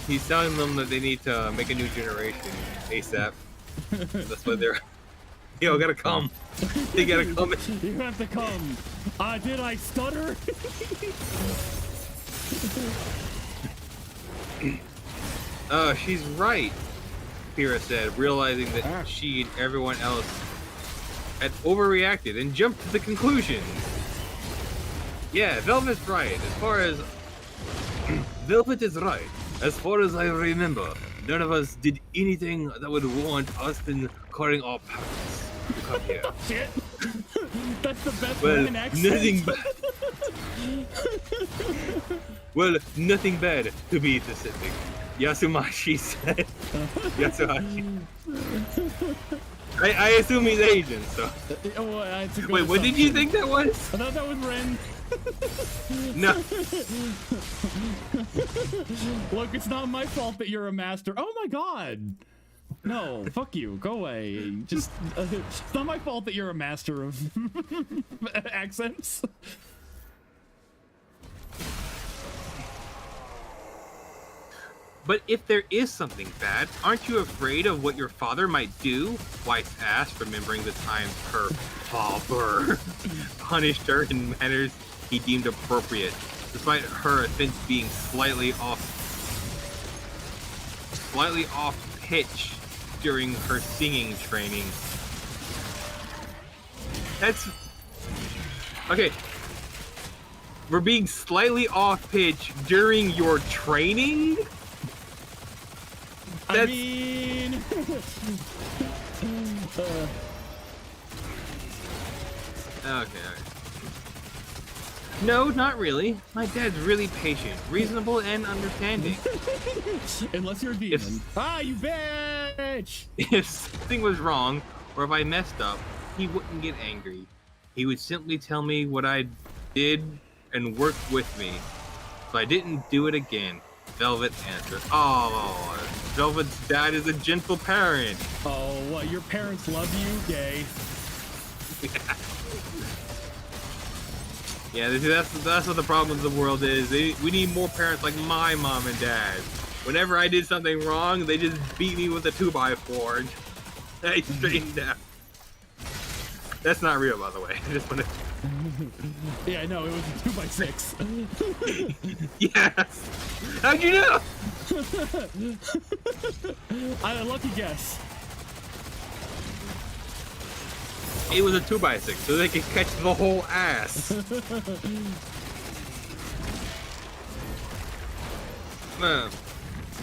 He's telling them that they need to make a new generation ASAP. That's what they're. Yo, gotta come. They gotta come. You have to come. Did I stutter? She's right, Pyrrha said, realizing that she and everyone else had overreacted and jumped to the conclusion. Yeah, Velvet's right. As far as Velvet is right. As far as I remember, none of us did anything that would warrant Austin calling our parents to come here. Shit. That's the best Well, Roman accent. nothing bad. Well, nothing bad to be specific. Yasumashi said. Yasumashi. I assume he's Asian, so. It's a good Wait, what did you assumption. think that was? I thought that was Ren. No. Look, it's not my fault that you're a master. Oh my god. No, fuck you. Go away. Just, it's not my fault that you're a master of accents. But if there is something bad, aren't you afraid of what your father might do? Weiss asked, remembering the times her father punished her in manners he deemed appropriate, despite her offense being slightly off pitch during her singing training. That's okay. We're being slightly off pitch during your training? I mean... Okay. No, not really. My dad's really patient, reasonable, and understanding. Unless you're a demon. You bitch! If something was wrong, or if I messed up, he wouldn't get angry. He would simply tell me what I did and work with me, so I didn't do it again. Velvet answered. Oh, Velvet's dad is a gentle parent. Oh, what? Your parents love you? Gay. Yeah, that's what the problem of the world is. We need more parents like my mom and dad. Whenever I did something wrong, they just beat me with a 2x4. Hey, straightened down. That's not real, by the way. I just want to... Yeah, no, it was a 2x6. Yes! How'd you know? I had a lucky guess. It was a 2x6, so they could catch the whole ass.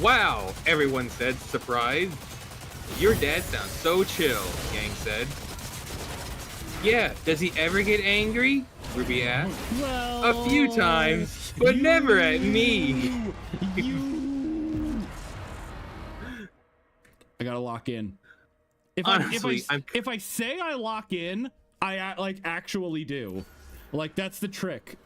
Wow, everyone said, surprised. Your dad sounds so chill, Gang said. Yeah, does he ever get angry? Ruby asked. Well, a few times, but never at me. I gotta lock in. Honestly, if I say I lock in, I like actually do. Like that's the trick.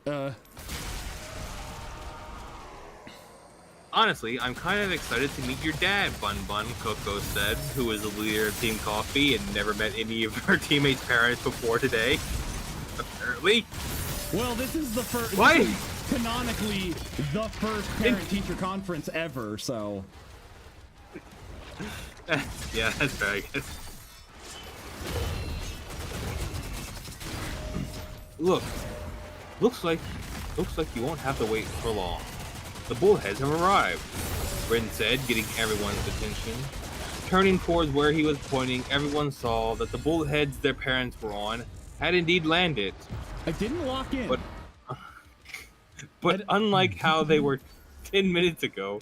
Honestly, I'm kind of excited to meet your dad, Bun Bun, Coco said, who is the leader of Team Coffee and never met any of her teammates' parents before today. Apparently. Well, this is the first. Why? This is canonically the first parent-teacher conference ever, so. Yeah, that's fair, I guess. Looks like you won't have to wait for long. The bullheads have arrived, Bryn said, getting everyone's attention. Turning towards where he was pointing, everyone saw that the bullheads their parents were on had indeed landed. I didn't lock in. But unlike how they were 10 minutes ago,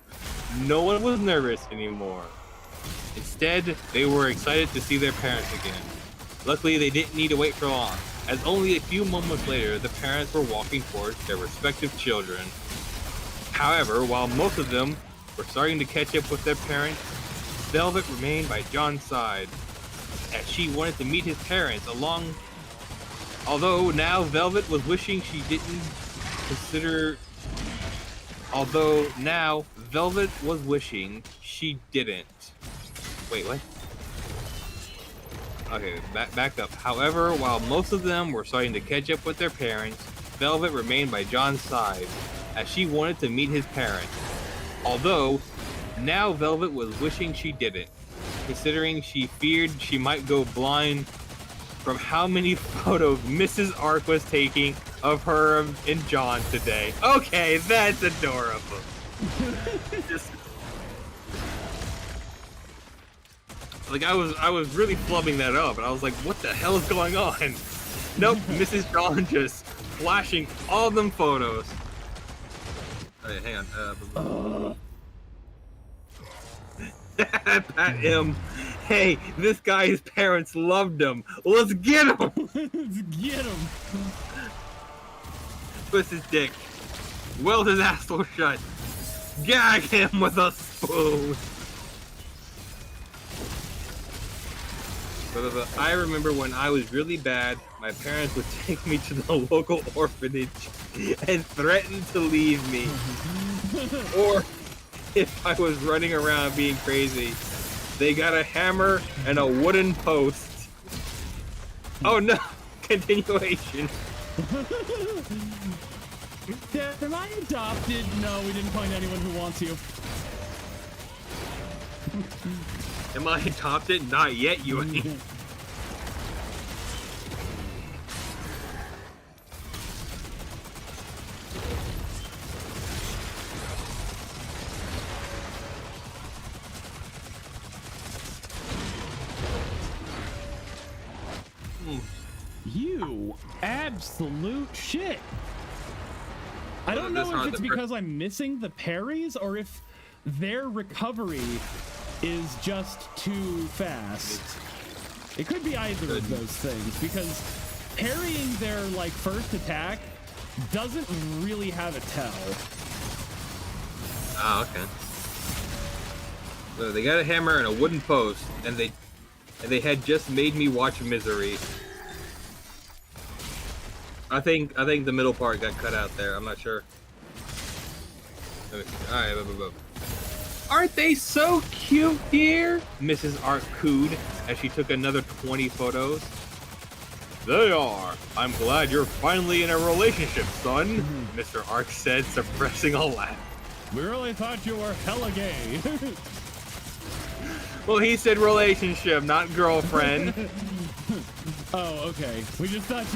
no one was nervous anymore. Instead, they were excited to see their parents again. Luckily, they didn't need to wait for long, as only a few moments later, the parents were walking towards their respective children. However, while most of them were starting to catch up with their parents, Velvet remained by John's side, as she wanted to meet his parents although now Velvet was wishing she didn't. Wait, what? Okay, back up. However, while most of them were starting to catch up with their parents, Velvet remained by John's side, as she wanted to meet his parents. Although, now Velvet was wishing she didn't, considering she feared she might go blind from how many photos Mrs. Ark was taking of her and John today. Okay, that's adorable. Like I was really flubbing that up, and I was like, "What the hell is going on?" Nope, Mrs. John just flashing all them photos. Okay, hang on. Pat him. Hey, this guy's parents loved him. Let's get him. Let's get him. Twist his dick. Weld his asshole shut. Gag him with a spoon. I remember when I was really bad, my parents would take me to the local orphanage and threaten to leave me. Or if I was running around being crazy, They got a hammer and a wooden post. Oh no! Continuation. Dad, am I adopted? No, we didn't find anyone who wants you. Am I adopted? Not yet, you ain't. You absolute shit. I don't This know hard if it's to because I'm missing the parries or if their recovery is just too fast. It could be either of those things because parrying their like first attack doesn't really have a tell. Oh, okay. So they got a hammer and a wooden post, and they had just made me watch Misery. I think the middle part got cut out there. I'm not sure. All right, aren't they so cute here? Mrs. Art cooed as she took another 20 photos. They are. I'm glad you're finally in a relationship, son. Mr. Ark said, suppressing a laugh. We really thought you were hella gay. Well, he said relationship, not girlfriend. Oh, okay. We just thought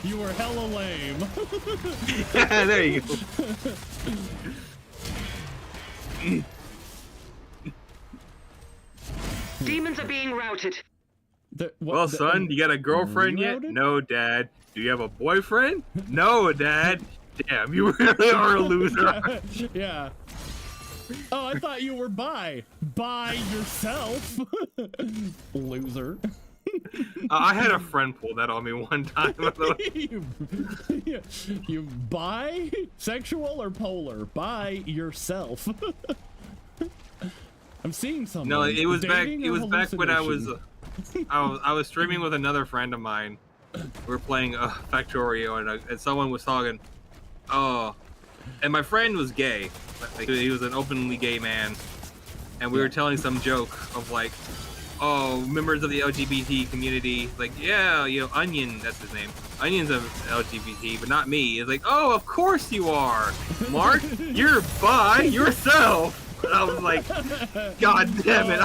you were hella lame. There you go. Demons are being routed. Well, son, you got a girlfriend yet? Rerouted? No, Dad. Do you have a boyfriend? No, Dad. Damn, you really are a loser. Yeah. Oh, I thought you were bi. By yourself. Loser. I had a friend pull that on me one time. You bisexual or polar? By yourself. I'm seeing something. No, it was back. Dating It or was back when I was hallucination? I was streaming with another friend of mine. We were playing Factorio, and someone was talking. Oh, and my friend was gay. Like, he was an openly gay man, and we were telling some joke of like, oh, members of the LGBT community, like, yeah, you know, Onion, that's his name. Onion's a LGBT, but not me. It's like, oh, of course you are, Mark. You're bi yourself. And I was like, God damn it,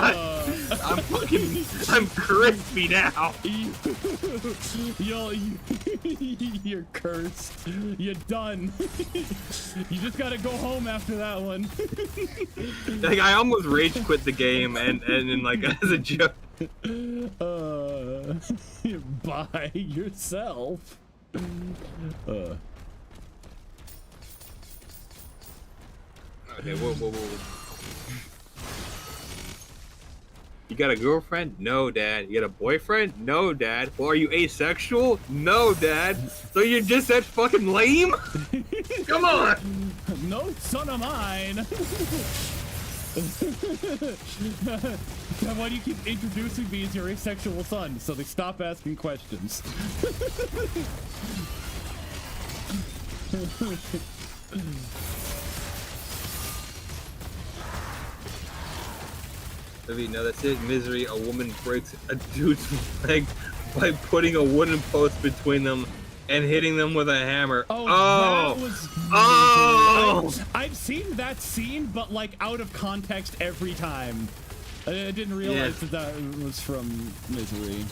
I'm crispy now. You're cursed. You're done. You just gotta go home after that one. Like, I almost rage quit the game, and like, as a joke. By yourself. Okay, whoa. You got a girlfriend? No, Dad. You got a boyfriend? No, Dad. Well, are you asexual? No, Dad. So you're just that fucking lame? Come on! No son of mine. Why do you keep introducing me as your asexual son? So they stop asking questions. No, that's it. Misery. A woman breaks a dude's leg by putting a wooden post between them and hitting them with a hammer. That was I've seen that scene, but like out of context every time. I didn't realize that was from Misery,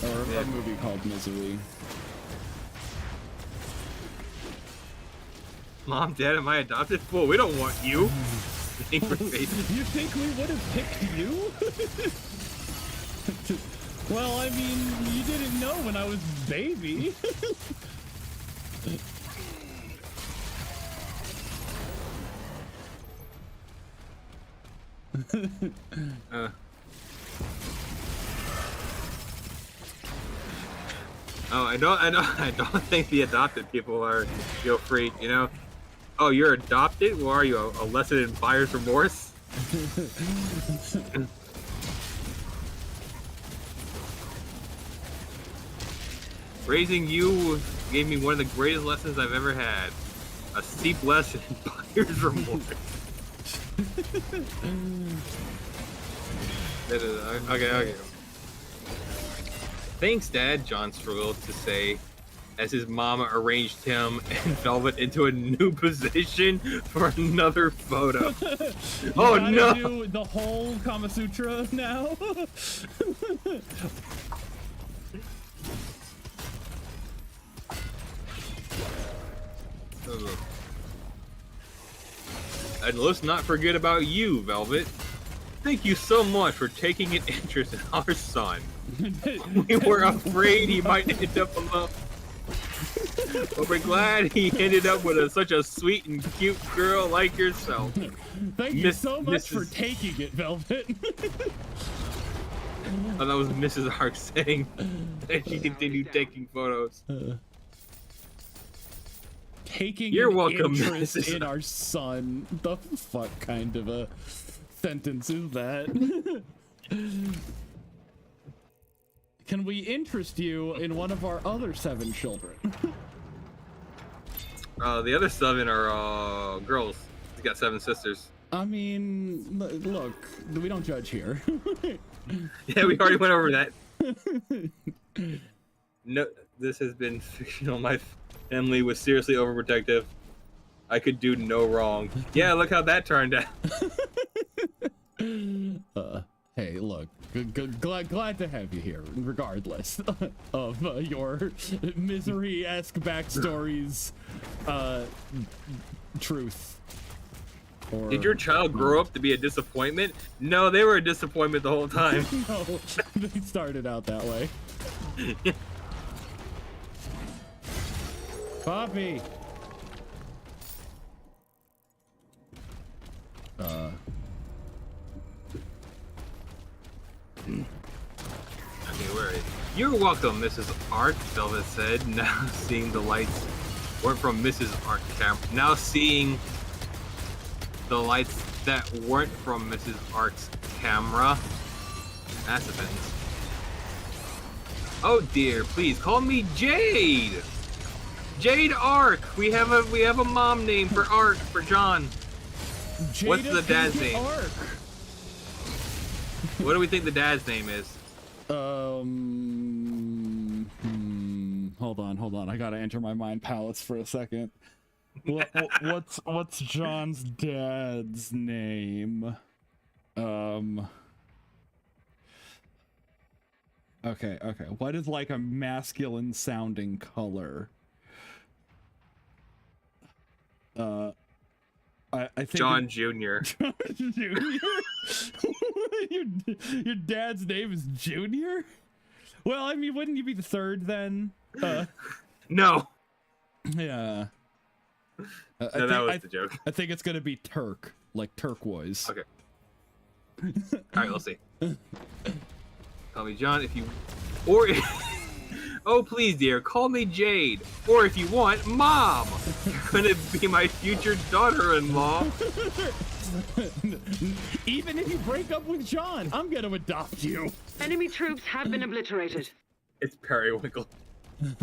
or a movie called Misery. Mom, Dad, am I adopted? Well, we don't want you. You think we would have picked you? Well, I mean, you didn't know when I was baby. Oh, I don't think the adopted people are feel free, you know. Oh, you're adopted? Well, are you a lesson in buyer's remorse? Raising you gave me one of the greatest lessons I've ever had. A steep lesson in buyer's remorse. Okay. Thanks, Dad, John struggled to say as his mama arranged him and Velvet into a new position for another photo. Oh no! Do the whole Kama Sutra now? And let's not forget about you, Velvet. Thank you so much for taking an interest in our son. We were afraid he might end up alone. But we're glad he ended up with such a sweet and cute girl like yourself. Thank you so much for taking it, Velvet. Oh, that was Mrs. Ark saying that she continued taking photos. Taking You're an welcome, interest Mrs. in our son. The fuck kind of a sentence is that? Can we interest you in one of our other 7 children? The other 7 are girls. He's got 7 sisters. I mean, look, we don't judge here. Yeah, we already went over that. No, this has been fictional. My family was seriously overprotective. I could do no wrong. Yeah, look how that turned out. Hey, look, glad to have you here, regardless of your misery-esque backstories, truth. Or Did your child grow up to be a disappointment? No, they were a disappointment the whole time. No, they started out that way. Poppy! Okay, where is You're welcome, Mrs. Ark, Velvet said, now seeing the lights weren't from Mrs. Ark camp. Now seeing the lights that weren't from Mrs. Ark's camera. That's a sentence. Oh dear, please call me Jade! Jade Ark! We have a mom name for Ark, for John. What's the dad's name? Ark. What do we think the dad's name is? Hold on. I gotta enter my mind palace for a second. What's John's dad's name? Okay. What is like a masculine sounding color? I think John Jr. John Jr. your dad's name is Junior? Well, I mean, wouldn't you be the third then? No. Yeah. No, that was the joke. I think it's gonna be Turk, like turquoise. Okay. Alright, we'll see. Call me John if you... Or... Oh, please, dear, call me Jade. Or if you want, Mom. You're gonna be my future daughter-in-law. Even if you break up with John, I'm gonna adopt you. Enemy troops have been obliterated. It's Periwinkle.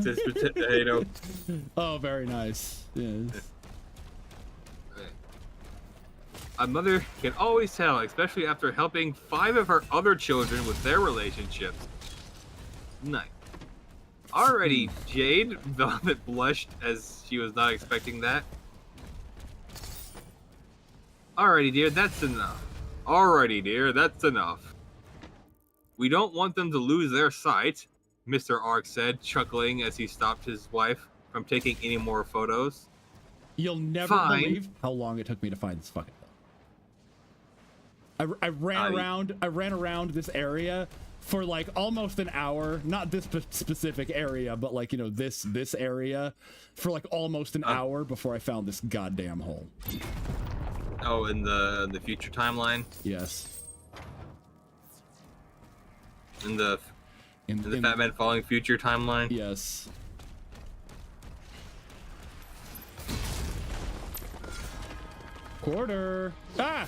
Just, you know. Oh, very nice. Yes. A mother can always tell, especially after helping 5 of her other children with their relationships. Nice. Alrighty, Jade. Velvet blushed as she was not expecting that. Alrighty, dear, that's enough. Alrighty, dear, that's enough. We don't want them to lose their sight, Mr. Ark said, chuckling as he stopped his wife from taking any more photos. You'll never Fine. believe how long it took me to find this fucking thing. I ran around this area for like almost an hour, not this specific area, but like, you know, this area for like almost an hour before I found this goddamn hole. Oh, in the future timeline? Yes. In the Fat Man Falling future timeline? Yes. Quarter. Ah!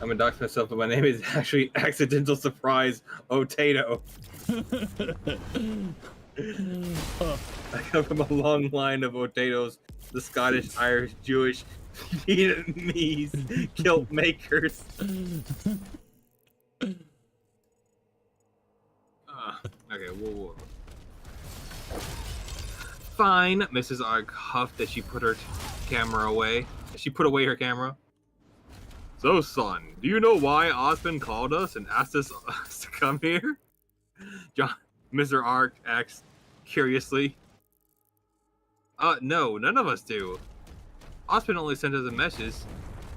I'm gonna dox myself, but my name is actually Accidental Surprise Otato. I come from a long line of potatoes, the Scottish, Irish, Jewish, Vietnamese kilt makers. Okay, whoa. Fine, Mrs. Ark huffed as she put her camera away. She put away her camera. So, son, do you know why Osmond called us and asked us to come here? John, Mr. Ark asked curiously. No, none of us do. Osmond only sent us a message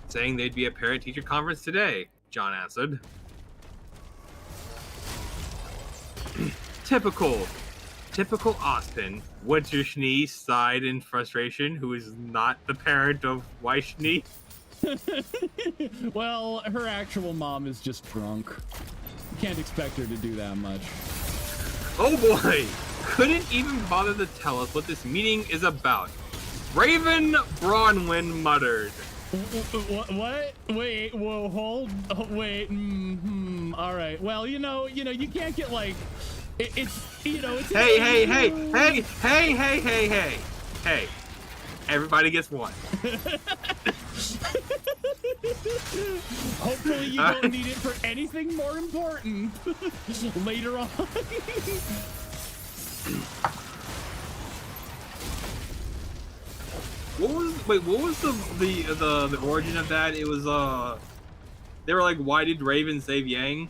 saying there'd be a parent-teacher conference today, John answered. Typical Osmond. Winterschnee sighed in frustration, who is not the parent of Weischnee. Well, her actual mom is just drunk. You can't expect her to do that much. Oh boy! Couldn't even bother to tell us what this meeting is about. Raven Bronwyn muttered. What? Wait, whoa, hold, wait, all right. Well, you know, you can't get like, it's. Hey! Everybody gets one. Hopefully you don't need it for anything more important later on. What was the origin of that? It was they were like, why did Raven save Yang?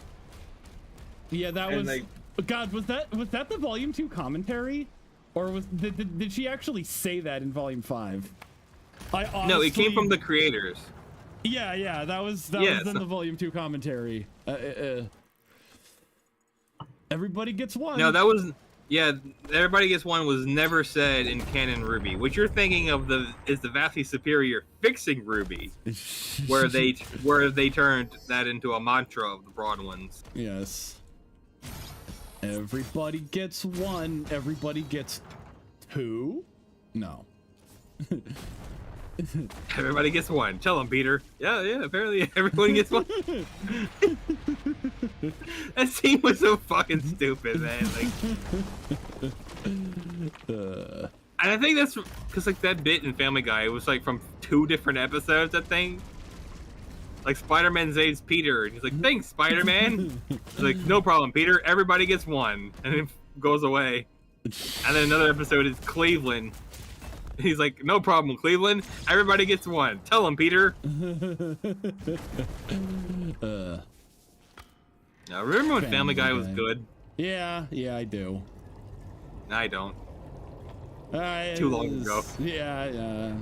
Yeah, that and was. God, was that the Volume 2 commentary, or did she actually say that in Volume 5? No, it came from the creators. Yeah, that was in the Volume 2 commentary. Everybody gets one. No, that was everybody gets one was never said in Canon Ruby. What you're thinking of is the vastly superior Fixing Ruby, where they turned that into a mantra of the Broad Ones. Yes. Everybody gets one. Everybody gets two. No. Everybody gets one. Tell them, Peter. Yeah. Apparently, everyone gets one. That scene was so fucking stupid, man. And I think that's because like that bit in Family Guy, it was like from 2 different episodes. That thing. Like Spider-Man saves Peter, and he's like, "Thanks, Spider-Man." He's like, "No problem, Peter. Everybody gets one," and it goes away. And then another episode is Cleveland. He's like, "No problem, Cleveland. Everybody gets one. Tell him, Peter." Now, remember when Family Guy was good? Yeah, I do. I don't. Too long ago. Yeah.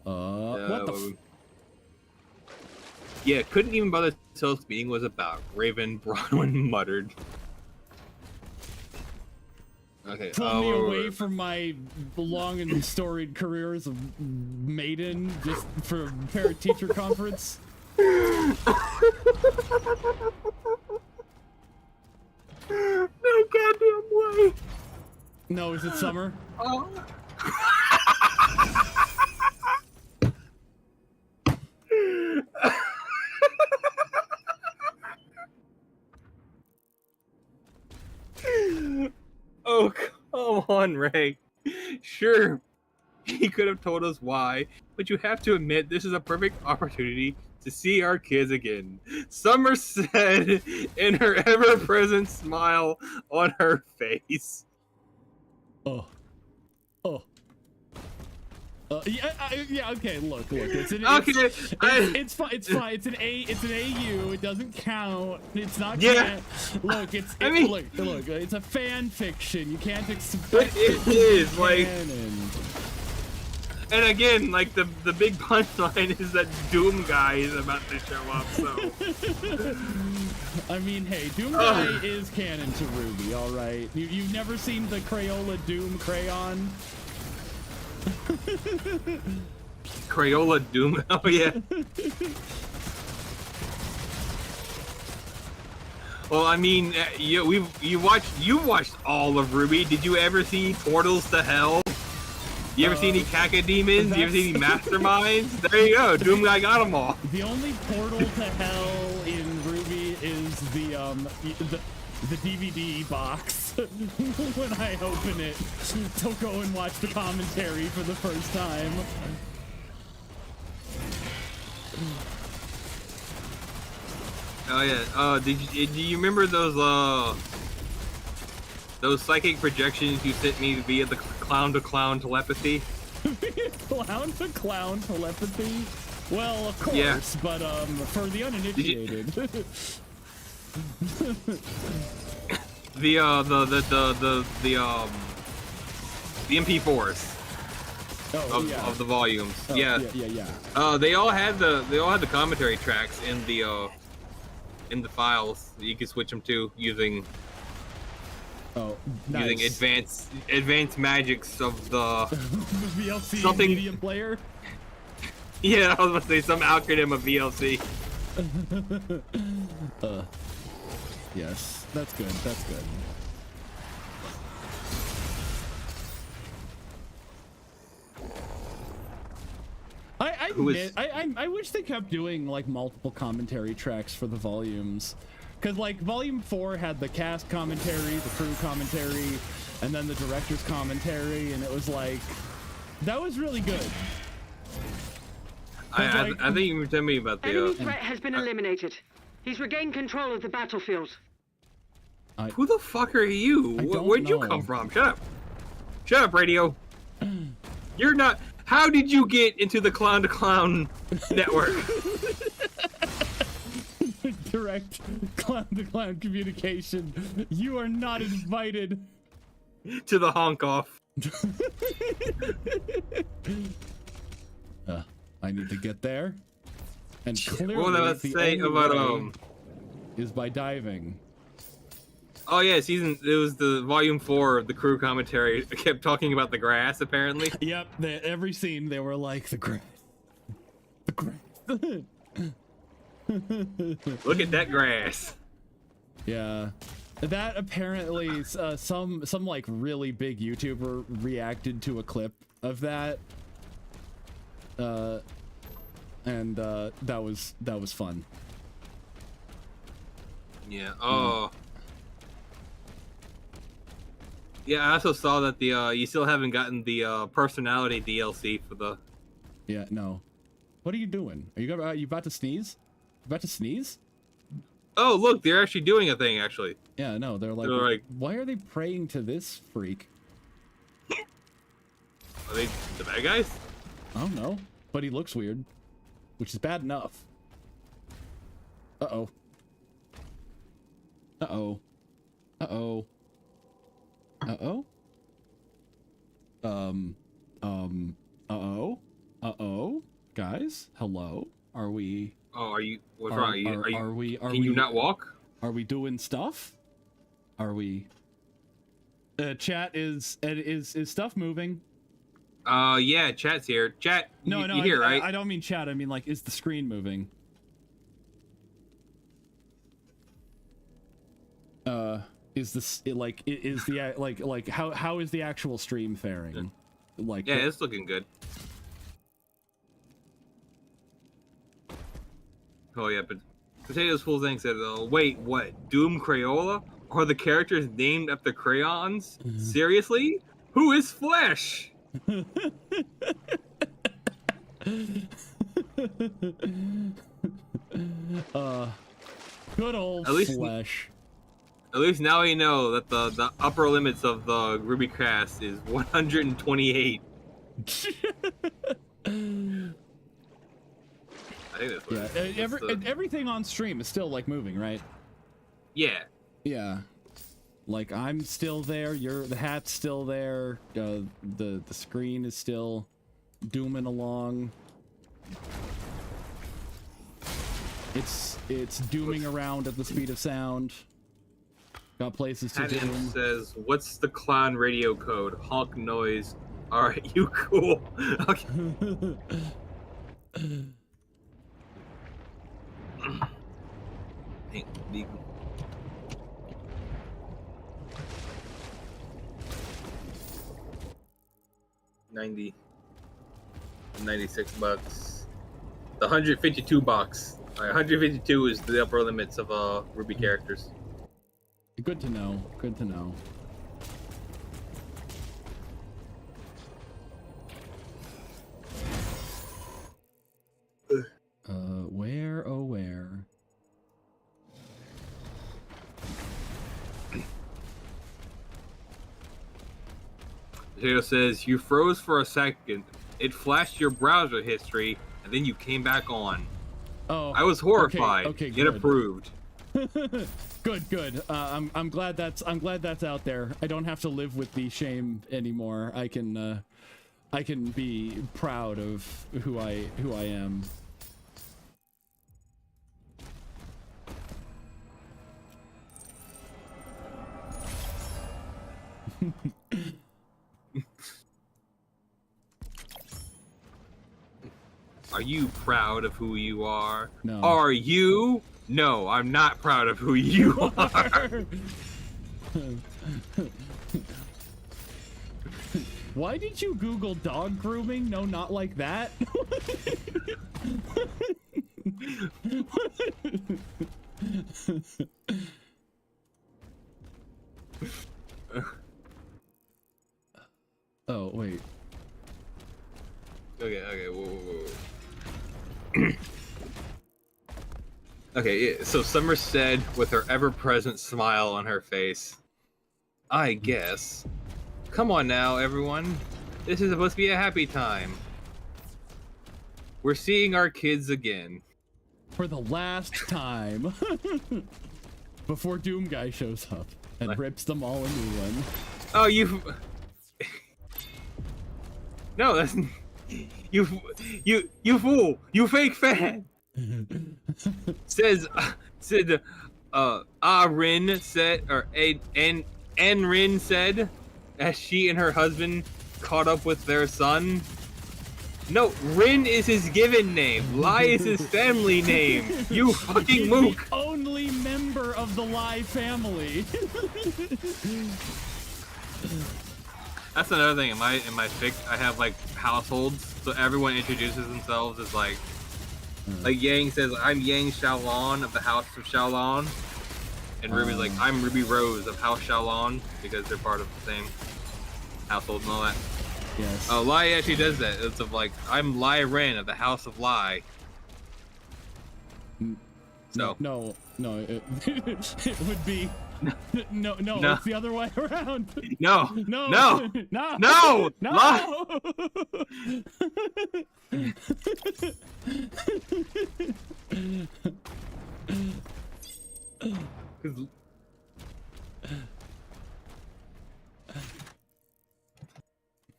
What the? Yeah, couldn't even bother to tell what this meeting was about. Raven Bronwyn muttered. Okay. Pull me away from my long and storied career as a maiden just for a parent-teacher conference. No goddamn way. No, is it summer? Oh. Oh, come on, Ray. Sure, he could have told us why, but you have to admit this is a perfect opportunity to see our kids again. Summer said in her ever-present smile on her face. Oh. Yeah. Okay. Look. It's fine. It's an AU. It doesn't count. It's not. Yeah. Look. Look. It's a fan fiction. You can't expect it is like. Canon. And again, like the big punchline is that Doom guy is about to show up. So. I mean, hey, Doom guy is canon to Ruby. All right. You've never seen the Crayola Doom crayon? Crayola Doom. Oh yeah. Well, I mean, you watched all of Ruby. Did you ever see Portals to Hell? You ever see any Cacodemons? You ever see any Masterminds? There you go. Doom guy got them all. The only portal to hell in Ruby is the DVD box when I open it to go and watch the commentary for the first time. Oh yeah. Do you remember those psychic projections you sent me via the clown-to-clown telepathy? Clown-to-clown telepathy? Well, of course, yeah. But for the uninitiated. The MP4s of the volumes. Oh, yeah. They all had the commentary tracks in the files. You can switch them to using nice. using advanced magics of the VLC something media player. Yeah, I was about to say some acronym of VLC. Yes, that's good. That's good. I wish they kept doing like multiple commentary tracks for the volumes, because like volume 4 had the cast commentary, the crew commentary, and then the director's commentary, and it was like that was really good. I think you were telling me about the enemy threat has been eliminated. He's regained control of the battlefield. Who the fuck are you? Where'd you come from? Shut up, radio. You're not. How did you get into the clown-to-clown network? Direct clown-to-clown communication. You are not invited to the honk-off. I need to get there. And clearly what was I about to say about is by diving. Oh yeah, it was the volume 4 of the crew commentary. I kept talking about the grass, apparently. Yep, every scene they were like, the grass. The grass. Look at that grass. Yeah. That apparently, some like really big YouTuber reacted to a clip of that. And that was fun. Yeah. Oh. Yeah, I also saw that you still haven't gotten the personality DLC for the. Yeah, no. What are you doing? Are you about to sneeze? About to sneeze? Oh, look, they're actually doing a thing. Actually. Yeah, no, they're like, why are they praying to this freak? Are they the bad guys? I don't know, but he looks weird, which is bad enough. Uh-oh. Uh-oh. Uh-oh. Uh-oh? Uh-oh? Uh-oh? Guys? Hello? Are we... Oh, are you... What's wrong? Are we... Can you not walk? Are we doing stuff? Are we... chat, is stuff moving? Yeah, chat's here. Chat, no, you here, right? I don't mean chat, I mean, like, is the screen moving? Is this like is the like how is the actual stream faring? Like yeah, it's looking good. Oh yeah, but Potatoes Full Thing said, wait, what? Doom Crayola? Are the characters named after crayons? Seriously? Who is Flesh? Good old Flesh. At least now we know that the upper limits of the Ruby cast is 128. I think that's what everything on stream is still like moving, right? Yeah. Yeah. Like I'm still there, the hat's still there, the screen is still dooming along. It's dooming around at the speed of sound. Got places to doom. Says, what's the clown radio code? Honk noise. Alright, you cool. Okay. $96. The 152 box. Alright, 152 is the upper limits of Ruby characters. Good to know. Good to know. Where, oh where? Potato says, you froze for a second. It flashed your browser history, and then you came back on. Oh, I was horrified. Okay, It good. approved. Good. I'm glad that's out there. I don't have to live with the shame anymore. I can be proud of who I am. Are you proud of who you are? No. Are you? No, I'm not proud of who you are. Why did you Google dog grooming? No, not like that. Oh, wait. Okay, whoa. Okay, so Summer said with her ever-present smile on her face, I guess. Come on now, everyone. This is supposed to be a happy time. We're seeing our kids again. For the last time. Before Doom Guy shows up and rips them all a new one. Oh, you... No, that's... You fool! You fake fan! said, Rin said, or Rin said, as she and her husband caught up with their son. No, Rin is his given name. Lai is his family name. You fucking mook! The only member of the Lai family. That's another thing. In my fic, I have like households, so everyone introduces themselves as like Yang says, I'm Yang Xiaolon of the House of Xiaolon, and Ruby's like, I'm Ruby Rose of House Xiaolon, because they're part of the same household and all that. Yes. Lai actually does that. It's of like, I'm Lai Ren of the House of Lai. So No, it would be no, it's the other way around. No.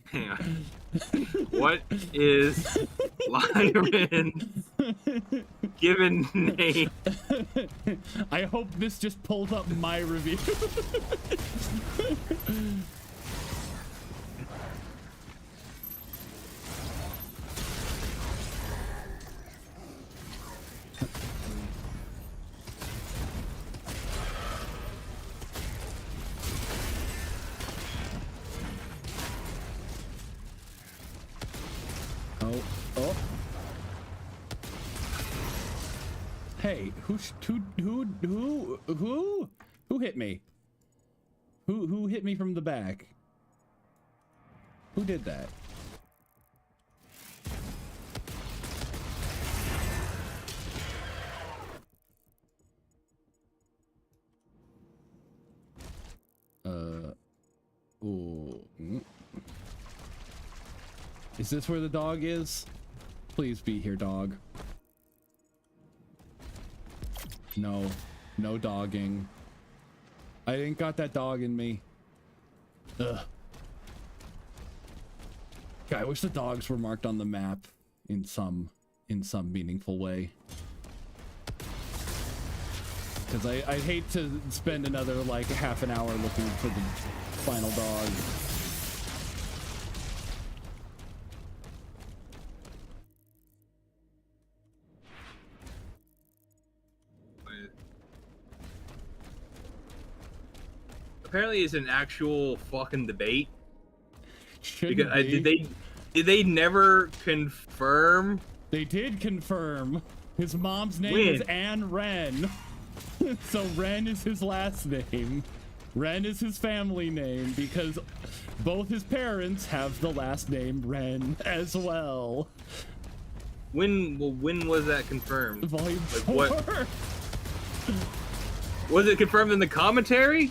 Hang on. What is Lyran's given name? I hope this just pulls up my review. Oh. Hey, who hit me? Who hit me from the back? Who did that? Is this where the dog is? Please be here, dog. No dogging. I ain't got that dog in me. Ugh. God, I wish the dogs were marked on the map in some meaningful way. Because I hate to spend another like half an hour looking for the final dog. Apparently, it's an actual fucking debate. Shouldn't Because be. did they never confirm? They did confirm. His mom's name Win. is Anne Ren. So Ren is his last name. Ren is his family name because both his parents have the last name Ren as well. When was that confirmed? Volume Like 4. what? Was it confirmed in the commentary?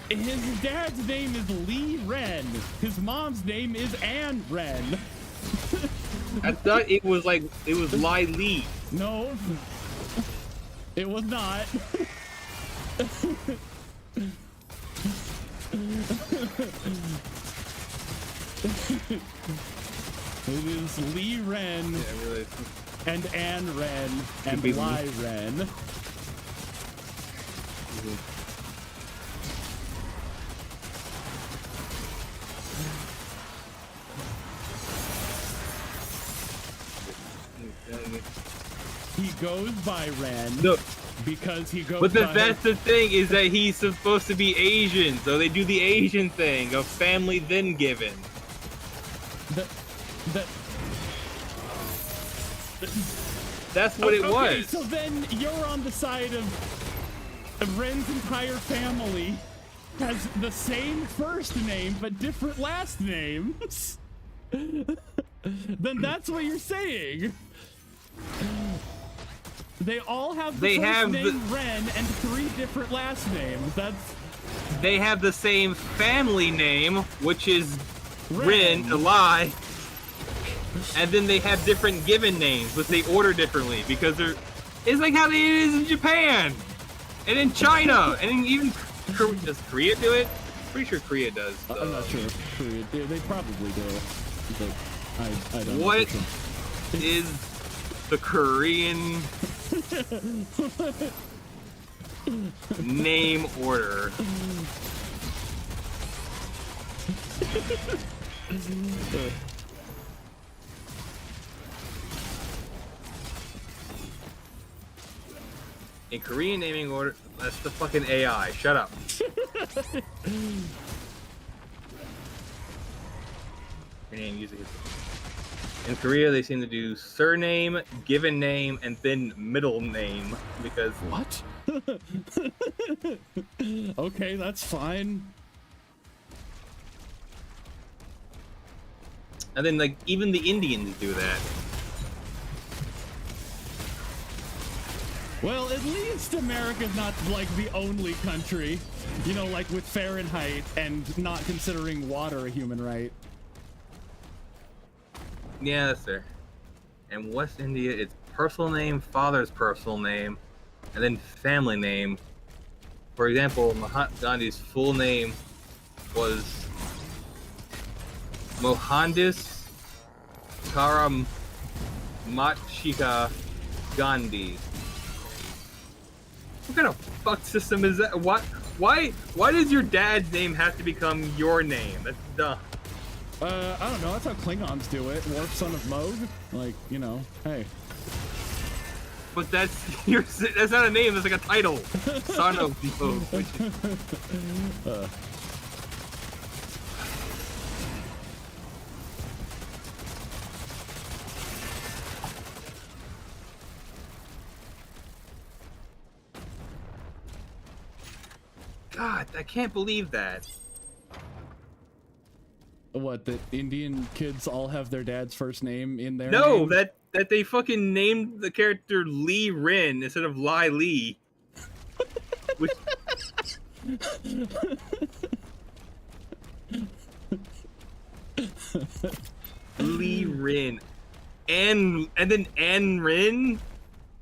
His dad's name is Lee Ren. His mom's name is Anne Ren. I thought it was Lai Lee. No, it was not. It is Lee Ren Yeah, really. and Anne Ren and be Lai Ren. He goes by Ren No, because he goes but by... that's the thing is that he's supposed to be Asian, so they do the Asian thing of family then given. That's what it Okay, was. so then you're on the side of Ren's entire family has the same first name but different last names. Then that's what you're saying. They all have the first name Ren and 3 different last names. They have the same family name, which is Ren, Lai, and then they have different given names, but they order differently because they're. It's like how it is in Japan, and in China, and in even does Korea do it? Pretty sure Korea does. I'm not sure if Korea do. They probably do, but I don't know. What is the Korean name order? In Korean naming order, that's the fucking AI. Shut up. In Korea, they seem to do surname, given name, and then middle name because What? Okay, that's fine. and then like even the Indians do that. Well, at least America's not like the only country, you know, like with Fahrenheit and not considering water a human right. Yeah, that's fair. In West India, it's personal name, father's personal name, and then family name. For example, Mahatma Gandhi's full name was Mohandas Karamachika Gandhi. What kind of fuck system is that? Why does your dad's name have to become your name? That's dumb. I don't know, that's how Klingons do it. Worf, son of Moog? Like, you know, hey. But that's not a name, that's like a title. Son of Moog. God, I can't believe that. What, that Indian kids all have their dad's first name in their No, name? that they fucking named the character Lee Rin instead of Lai Lee. Which Lee Rin. And then Ann Rin?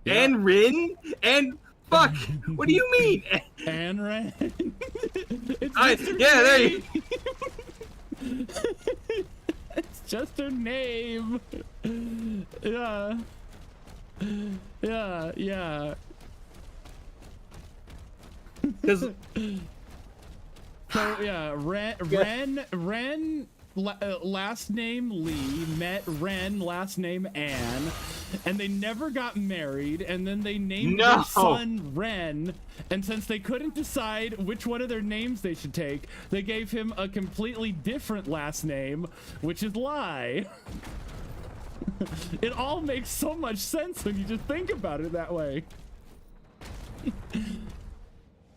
Yeah. Ann Rin? And fuck! What do you mean? Anne Ren? It's Yeah, just her there you name. It's just her name. Yeah. Yeah. Because So yeah, Ren, last name Lee, met Ren, last name Anne, and they never got married, and then they named their son Ren, and since they couldn't decide which one of their names they should take, they gave him a completely different last name, which is Lai. It all makes so much sense when you just think about it that way.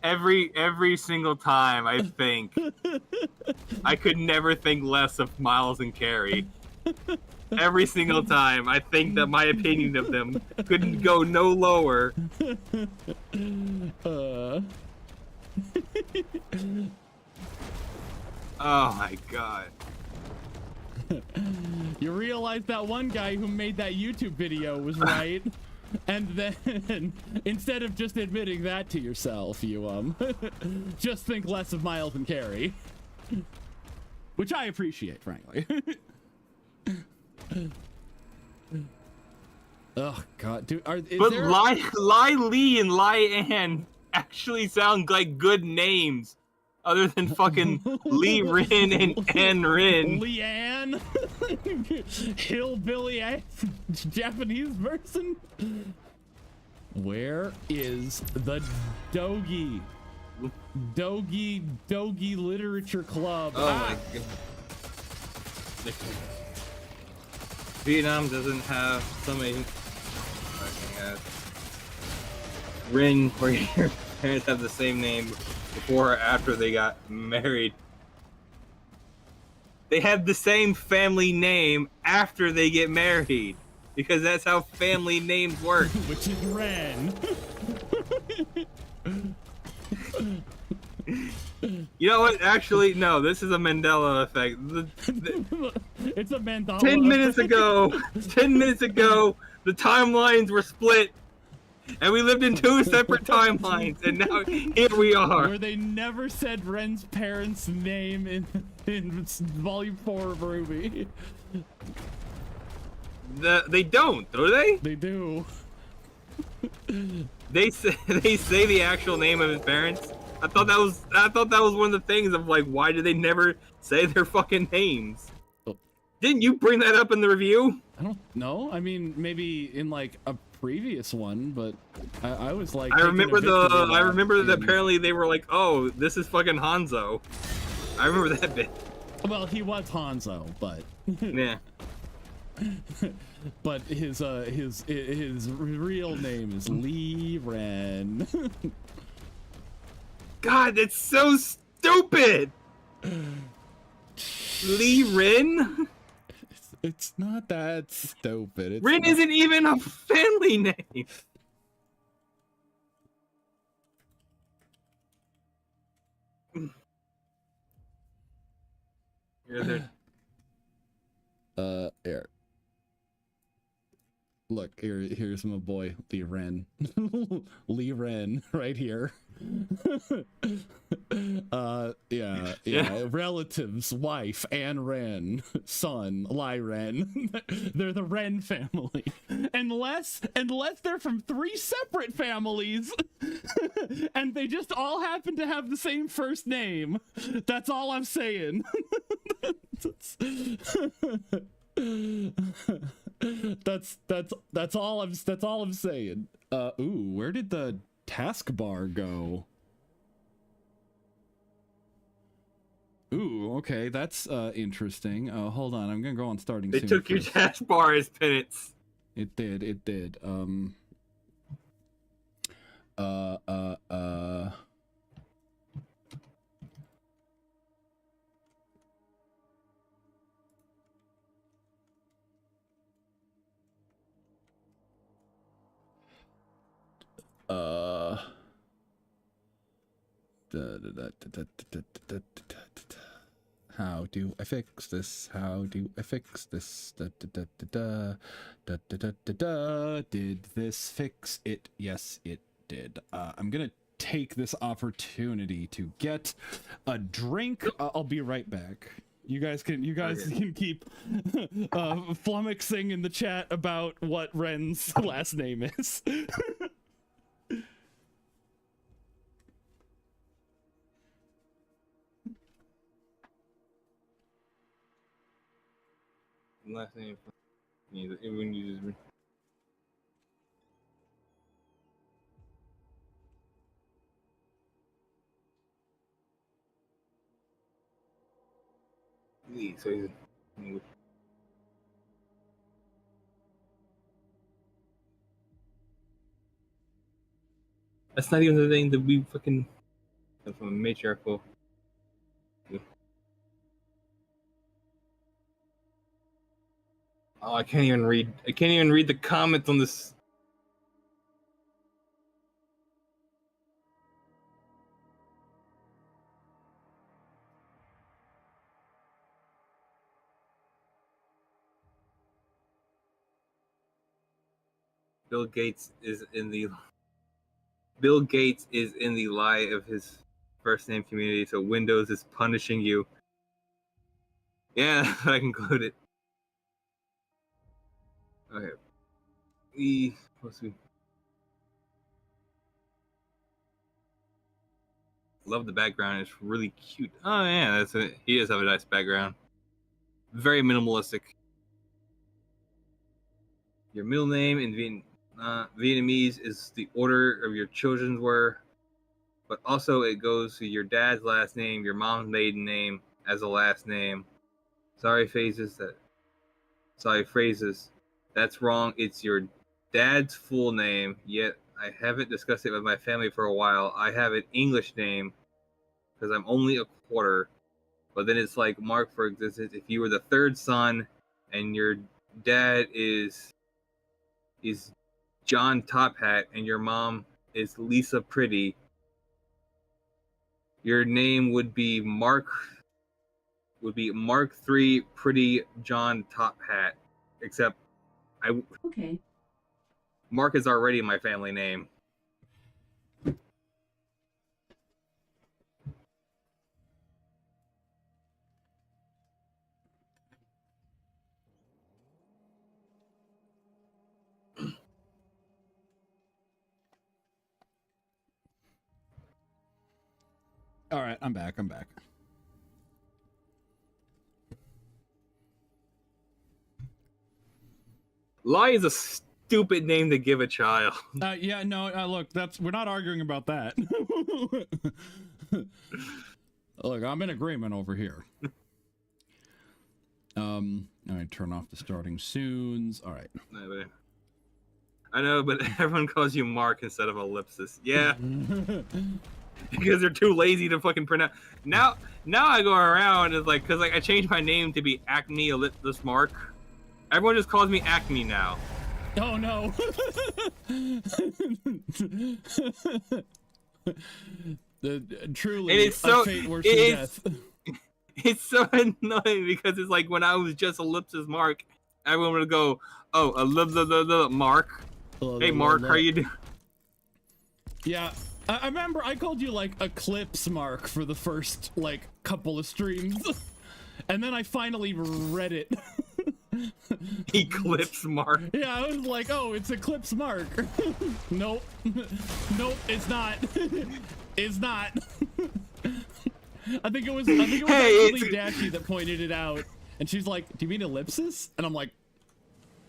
Every single time I think, I could never think less of Miles and Carrie. Every single time I think that my opinion of them couldn't go no lower. Oh my god. You realize that one guy who made that YouTube video was right, and then instead of just admitting that to yourself, you just think less of Miles and Carrie, which I appreciate, frankly. Oh god, dude, But Lai Lee and Lai Ann actually sound like good names, other than fucking Lee Rin and Ann Rin. Leanne, hillbilly ass Japanese person. Where is the Dogi Literature Club? Oh my god. Vietnam doesn't have so many. Rin, where your parents have the same name before or after they got married. They have the same family name after they get married, because that's how family names work. Which is Ren. You know what? Actually, no. This is a Mandela effect. It's a Mandela. 10 minutes ago, the timelines were split, and we lived in 2 separate timelines, and now here we are. Where they never said Ren's parents' name in Volume 4 of RWBY. They don't, do they? They do. They say the actual name of his parents. I thought that was one of the things of like, why did they never say their fucking names? Oh. Didn't you bring that up in the review? I don't know. I mean, maybe in like a previous one, but I was like. I remember that apparently they were like, oh, this is fucking Hanzo. I remember that bit. Well, he was Hanzo, but. Yeah. But his real name is Lee Ren. God, that's so stupid. Lee Rin? It's not that stupid. Rin isn't even a family name. Here. Look, here's my boy, Lee Ren. Lee Ren, right here. Yeah. Relatives, wife, Anne Ren, son, Lai Ren. They're the Ren family. Unless they're from 3 separate families, and they just all happen to have the same first name. That's all I'm saying. That's all I'm saying. Ooh, where did the taskbar go? Ooh, okay, that's interesting. Hold on, I'm gonna go on starting. They took your taskbar as penance. It did. How do I fix this? How do I fix this? Did this fix it? Yes, it did. I'm gonna take this opportunity to get a drink. I'll be right back. You guys can keep flummoxing in the chat about what Ren's last name is. Last name. Everyone uses. Lee, so he's. That's not even the thing that we fucking from a matriarchal. Oh, I can't even read. I can't even read the comments on this. Bill Gates is in the lie of his first name community, so Windows is punishing you. Yeah, I concluded. Okay. Love the background. It's really cute. Oh yeah, that's it. He does have a nice background. Very minimalistic. Your middle name in Vietnamese is the order of your children's were, but also it goes to your dad's last name, your mom's maiden name as a last name. Sorry, phrases. That's wrong. It's your dad's full name. Yet I haven't discussed it with my family for a while. I have an English name because I'm only a quarter. But then it's like Mark, for instance, if you were the third son and your dad is John Top Hat and your mom is Lisa Pretty, your name would be Mark 3 Pretty John Top Hat. Except Okay. Mark is already my family name. All right, I'm back. Lai is a stupid name to give a child. Yeah, no, look, we're not arguing about that. Look, I'm in agreement over here. All right, turn off the starting soons. All right. I know, but everyone calls you Mark instead of ellipsis. Yeah. Because they're too lazy to fucking pronounce. Now I go around and because I changed my name to be Acme Ellipsis Mark. Everyone just calls me Acme now. Oh no. Truly, and it's so fate worse than death. It's so annoying because it's like when I was just Ellipsis Mark, everyone would go, "Oh, Ellipsis Mark. Hey Mark, how you doing?" Yeah. I remember I called you Eclipse Mark for the first couple of streams, and then I finally read it. Eclipse Mark. Yeah, I was like, oh, it's Eclipse Mark. Nope, it's not. It's not. I think it was actually Dashy that pointed it out, and she's like, "Do you mean ellipsis?" And I'm like,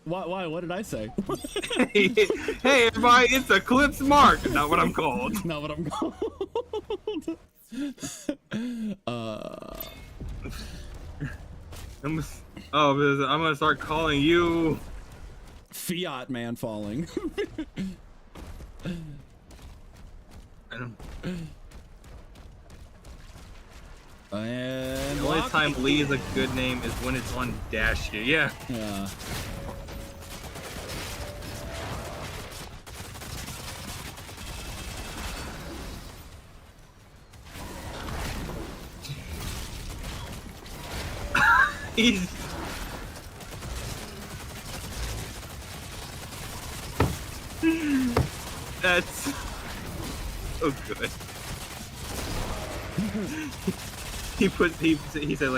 Why? What did I say? Hey, everybody, it's Eclipse Mark. Not what I'm called. Not what I'm called. I'm gonna start calling you Fiat Man falling. And the only time Lee is a good name is when it's on Dash. Yeah. Yeah. He's that's so good. He said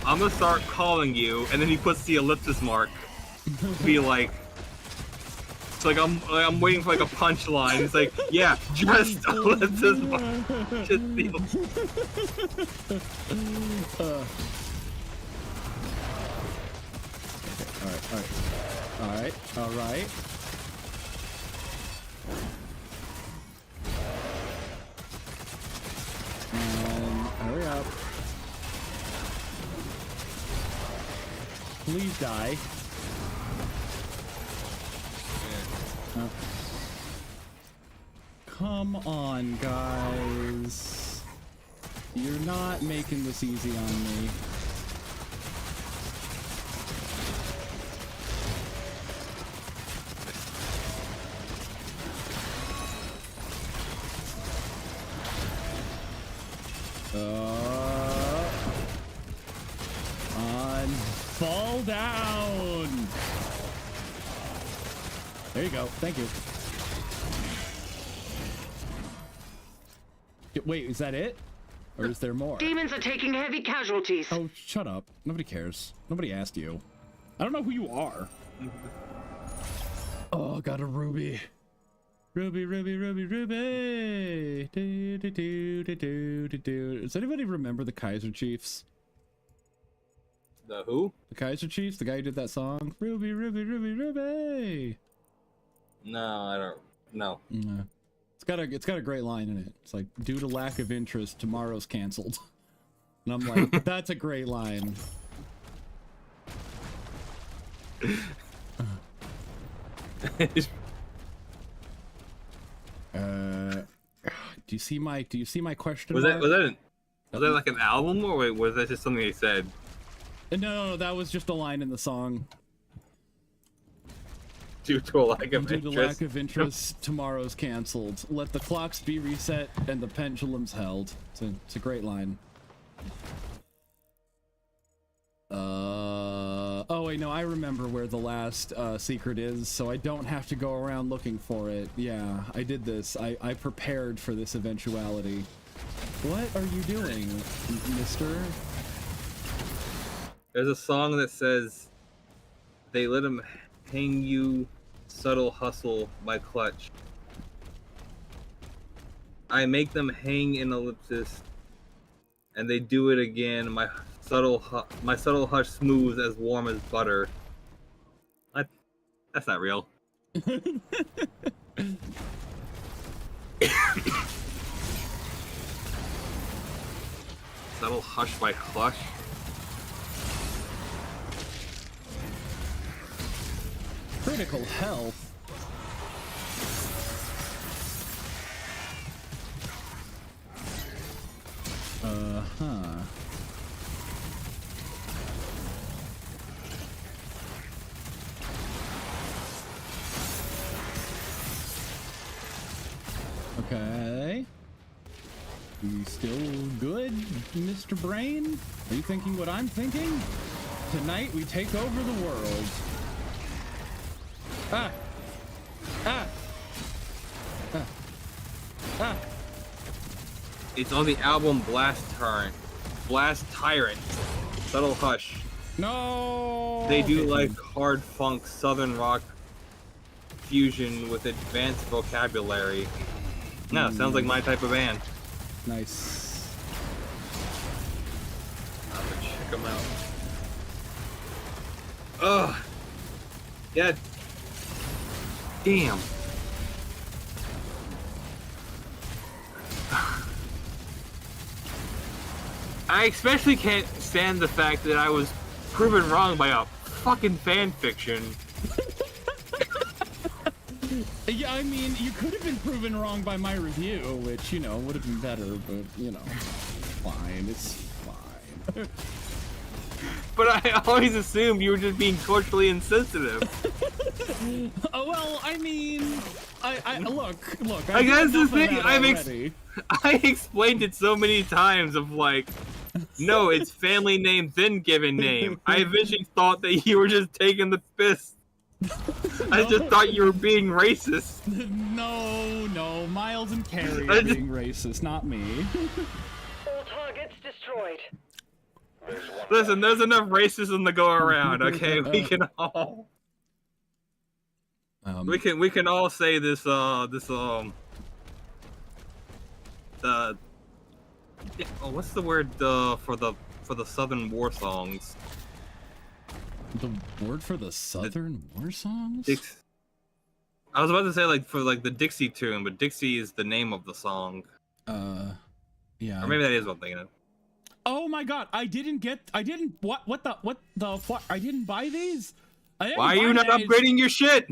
I'm gonna start calling you, and then he puts the ellipsis mark to be it's I'm waiting for a punchline. It's like, yeah, just ellipsis mark. Just the All right. And hurry up. Please die. Come Come on, guys. You're not making this easy on me. Fall down. There you go. Thank you. Wait, is that it? Or is there more? Demons are taking heavy casualties. Oh, shut up. Nobody cares. Nobody asked you. I don't know who you are. Oh, got a ruby. Ruby, ruby, ruby, ruby. Do, do, do, do, do, do, do. Does anybody remember the Kaiser Chiefs? The who? The Kaiser Chiefs? The guy who did that song? Ruby, ruby, ruby, ruby. No, I don't. No. Yeah. It's got a great line in it. It's like, due to lack of interest, tomorrow's canceled. And I'm like, that's a great line. Do you see my question Was mark? that like an album, or wait, was that just something he said? No, that was just a line in the song. Due to a lack of Due interest. to lack of interest, tomorrow's canceled. Let the clocks be reset and the pendulums held. It's a great line. Oh wait, no, I remember where the last secret is, so I don't have to go around looking for it. Yeah, I did this. I prepared for this eventuality. What are you doing, mister? There's a song that says, "They let him hang you, subtle hustle, my clutch. I make them hang in ellipsis, and they do it again. My subtle hush smooth as warm as butter." That's not real. Subtle hush by Clutch. Critical health. Uh-huh. Okay. You still good, Mr. Brain? Are you thinking what I'm thinking? Tonight we take over the world. Ah! Ah! Ah! Ah! It's on the album Blast Tyrant. Subtle Hush. No! They do like hard funk, southern rock fusion with advanced vocabulary. No, sounds like my type of band. Nice. I'm gonna check them out. Ugh. Yeah. Damn. I especially can't stand the fact that I was proven wrong by a fucking fan fiction. Yeah, I mean, you could have been proven wrong by my review, which, you know, would have been better, but, you know, fine, it's fine. But I always assumed you were just being culturally insensitive. Oh, well, I mean, look. I guess the thing, already. I explained it so many times of like, no, it's family name then given name. I eventually thought that you were just taking the piss. I just thought you were being racist. No, Miles and Carrie are being racist, not me. All targets destroyed. Listen, there's enough racism to go around, okay? We can all we can all say this what's the word for the Southern war songs? The word for the Southern war songs? I was about to say like for like the Dixie tune, but Dixie is the name of the song. Yeah. Or maybe that is what I'm thinking of. Oh my god, I didn't buy these? Why are you not upgrading your shit?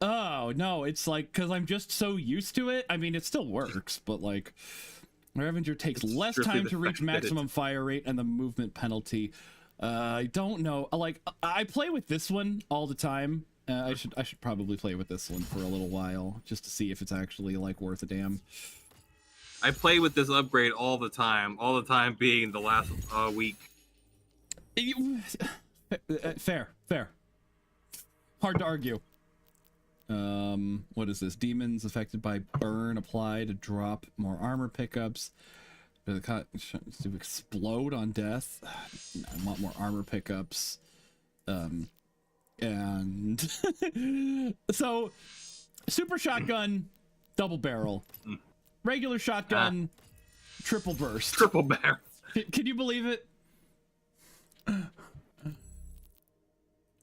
Oh, no, it's like, because I'm just so used to it. I mean, it still works, but like, Revenger takes It's less strictly time the to reach fact that maximum fire rate and the movement penalty. I don't know. Like, I play with this one all the time. I should probably play with this one for a little while just to see if it's actually like worth a damn. I play with this upgrade all the time being the last week. Fair. Hard to argue. What is this? Demons affected by burn apply to drop more armor pickups. To explode on death. I want more armor pickups. And so super shotgun, double barrel, regular shotgun, triple burst. Triple barrel. Can you believe it?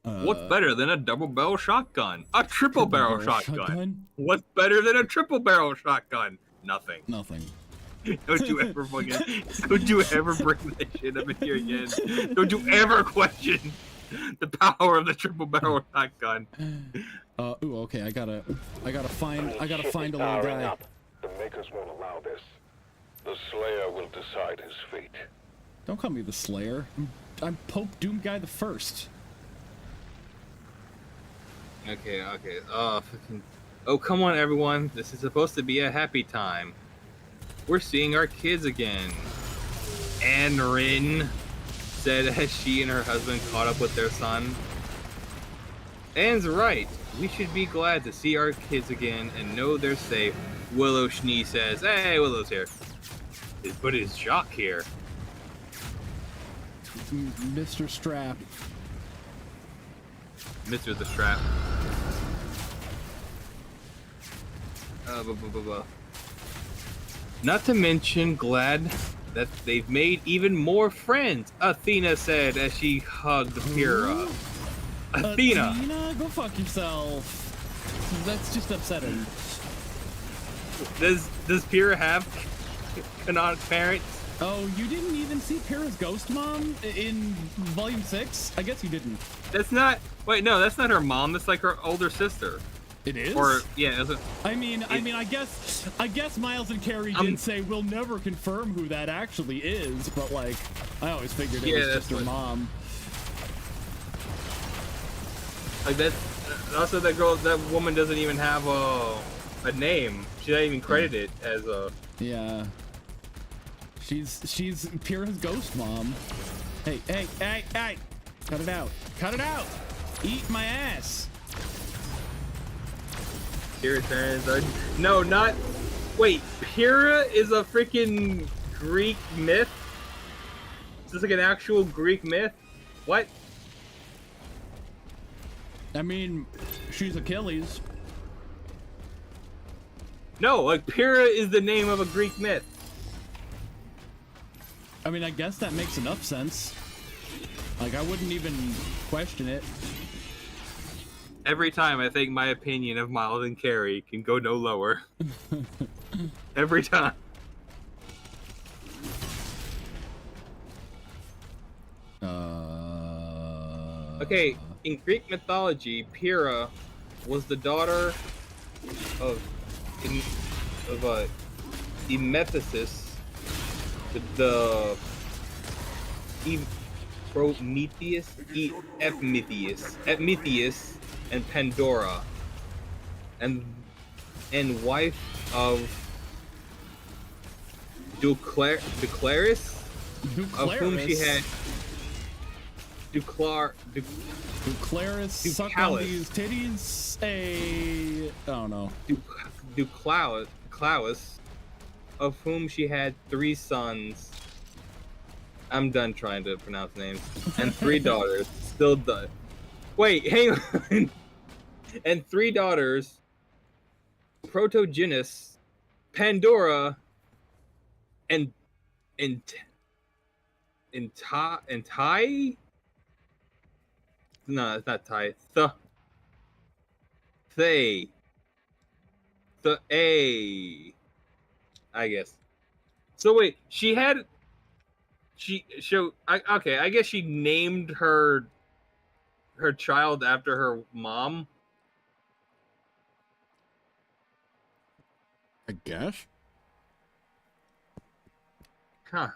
What's better than a double barrel shotgun? A triple barrel shotgun. What's better than a triple barrel shotgun? Nothing. Don't you ever bring that shit up in here again. Don't you ever question the power of the triple barrel shotgun. Ooh, okay, I gotta find a little Powering guy. up. The Makers won't allow this. The Slayer will decide his fate. Don't call me the Slayer. I'm Pope Doom Guy the First. Okay. Oh, come on, everyone. This is supposed to be a happy time. We're seeing our kids again. Anne Rin said as she and her husband caught up with their son. Anne's right. We should be glad to see our kids again and know they're safe. Willow Schnee says, hey, Willow's here. But is Jacques here? Mr. Strap. Mr. the Strap. Not to mention, glad that they've made even more friends, Athena said as she hugged Pyrrha. Athena, go fuck yourself. That's just upsetting. Does Pyrrha have canonic parents? Oh, you didn't even see Pyrrha's ghost mom in Volume 6? I guess you didn't. That's not. Wait, no, that's not her mom. That's like her older sister. It is? Or yeah, is it? I mean, I guess Miles and Carrie did say we'll never confirm who that actually is, but like, I always figured it was just her mom. Like that. Also, that woman doesn't even have a name. She's not even credited as a. Yeah. She's Pyrrha's ghost mom. Hey! Cut it out! Cut it out! Eat my ass! Pyrrha turns are no, not. Wait, Pyrrha is a freaking Greek myth. Is this like an actual Greek myth? What? I mean, she's Achilles. No, like Pyrrha is the name of a Greek myth. I mean, I guess that makes enough sense. Like, I wouldn't even question it. Every time I think my opinion of Miles and Carrie can go no lower. Every time. Okay, in Greek mythology, Pyrrha was the daughter of Emetheus, Epimetheus, and Pandora, and wife of Duclaris, of whom she had Duclaris suck on these titties. I don't know. Duclaus, of whom she had 3 sons. I'm done trying to pronounce names. And 3 daughters. Still done. Wait, hang on. And 3 daughters. Protogenes, Pandora, and Tai? No, it's not Tai. I guess. So wait, I guess she named her child after her mom. I guess. Huh.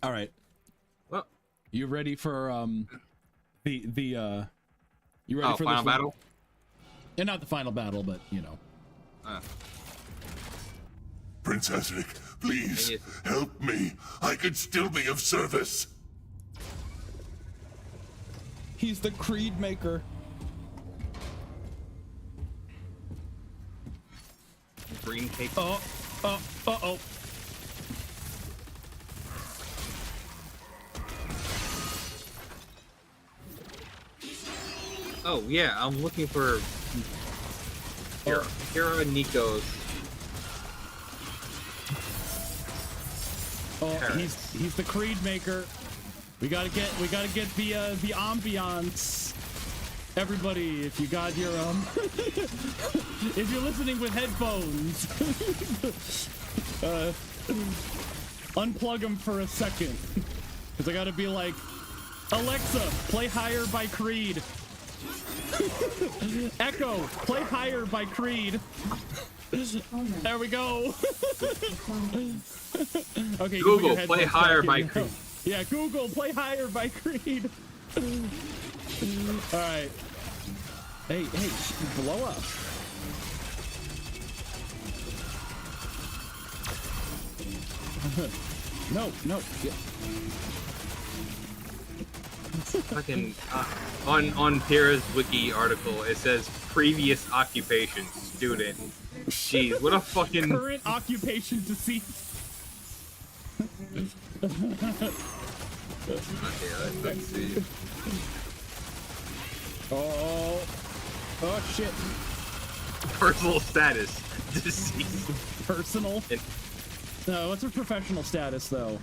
All right. Well, You ready for you ready for final this battle? one? And not the final battle, but you know. Princess Rick, please help me. I could still be of service. He's the creed maker. Green cake. Uh-oh. Oh yeah, I'm looking for Hira Nico's. Oh, Terrorist. he's the creed maker. We gotta get the ambiance. Everybody, if you got your if you're listening with headphones, unplug them for a second, because I gotta be like, Alexa, play Higher by Creed. Echo, play Higher by Creed. There we go. Okay, you Google, put your play headphones Higher back by in. Creed. Yeah, Google, play Higher by Creed. All right. Hey, blow up. No. Yeah. Fucking on Hira's wiki article, it says previous occupation student. Jeez, what a fucking Current occupation deceased. let's see. Oh shit. Personal status deceased. Personal. No, what's her professional status though?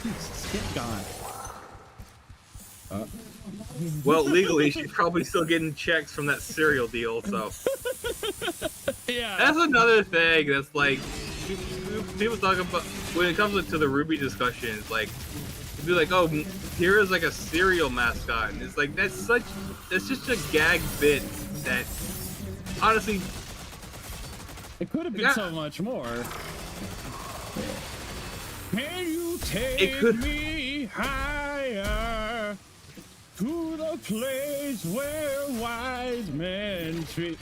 Jesus, get gone. Well, legally, she's probably still getting checks from that cereal deal. So Yeah. that's another thing. That's like people talk about when it comes to the Ruby discussions. Like, it'd be like, oh, Hira's like a cereal mascot, and it's like that's just a gag bit that honestly It could have been so much more. Can you take me higher to the place where wise men treat?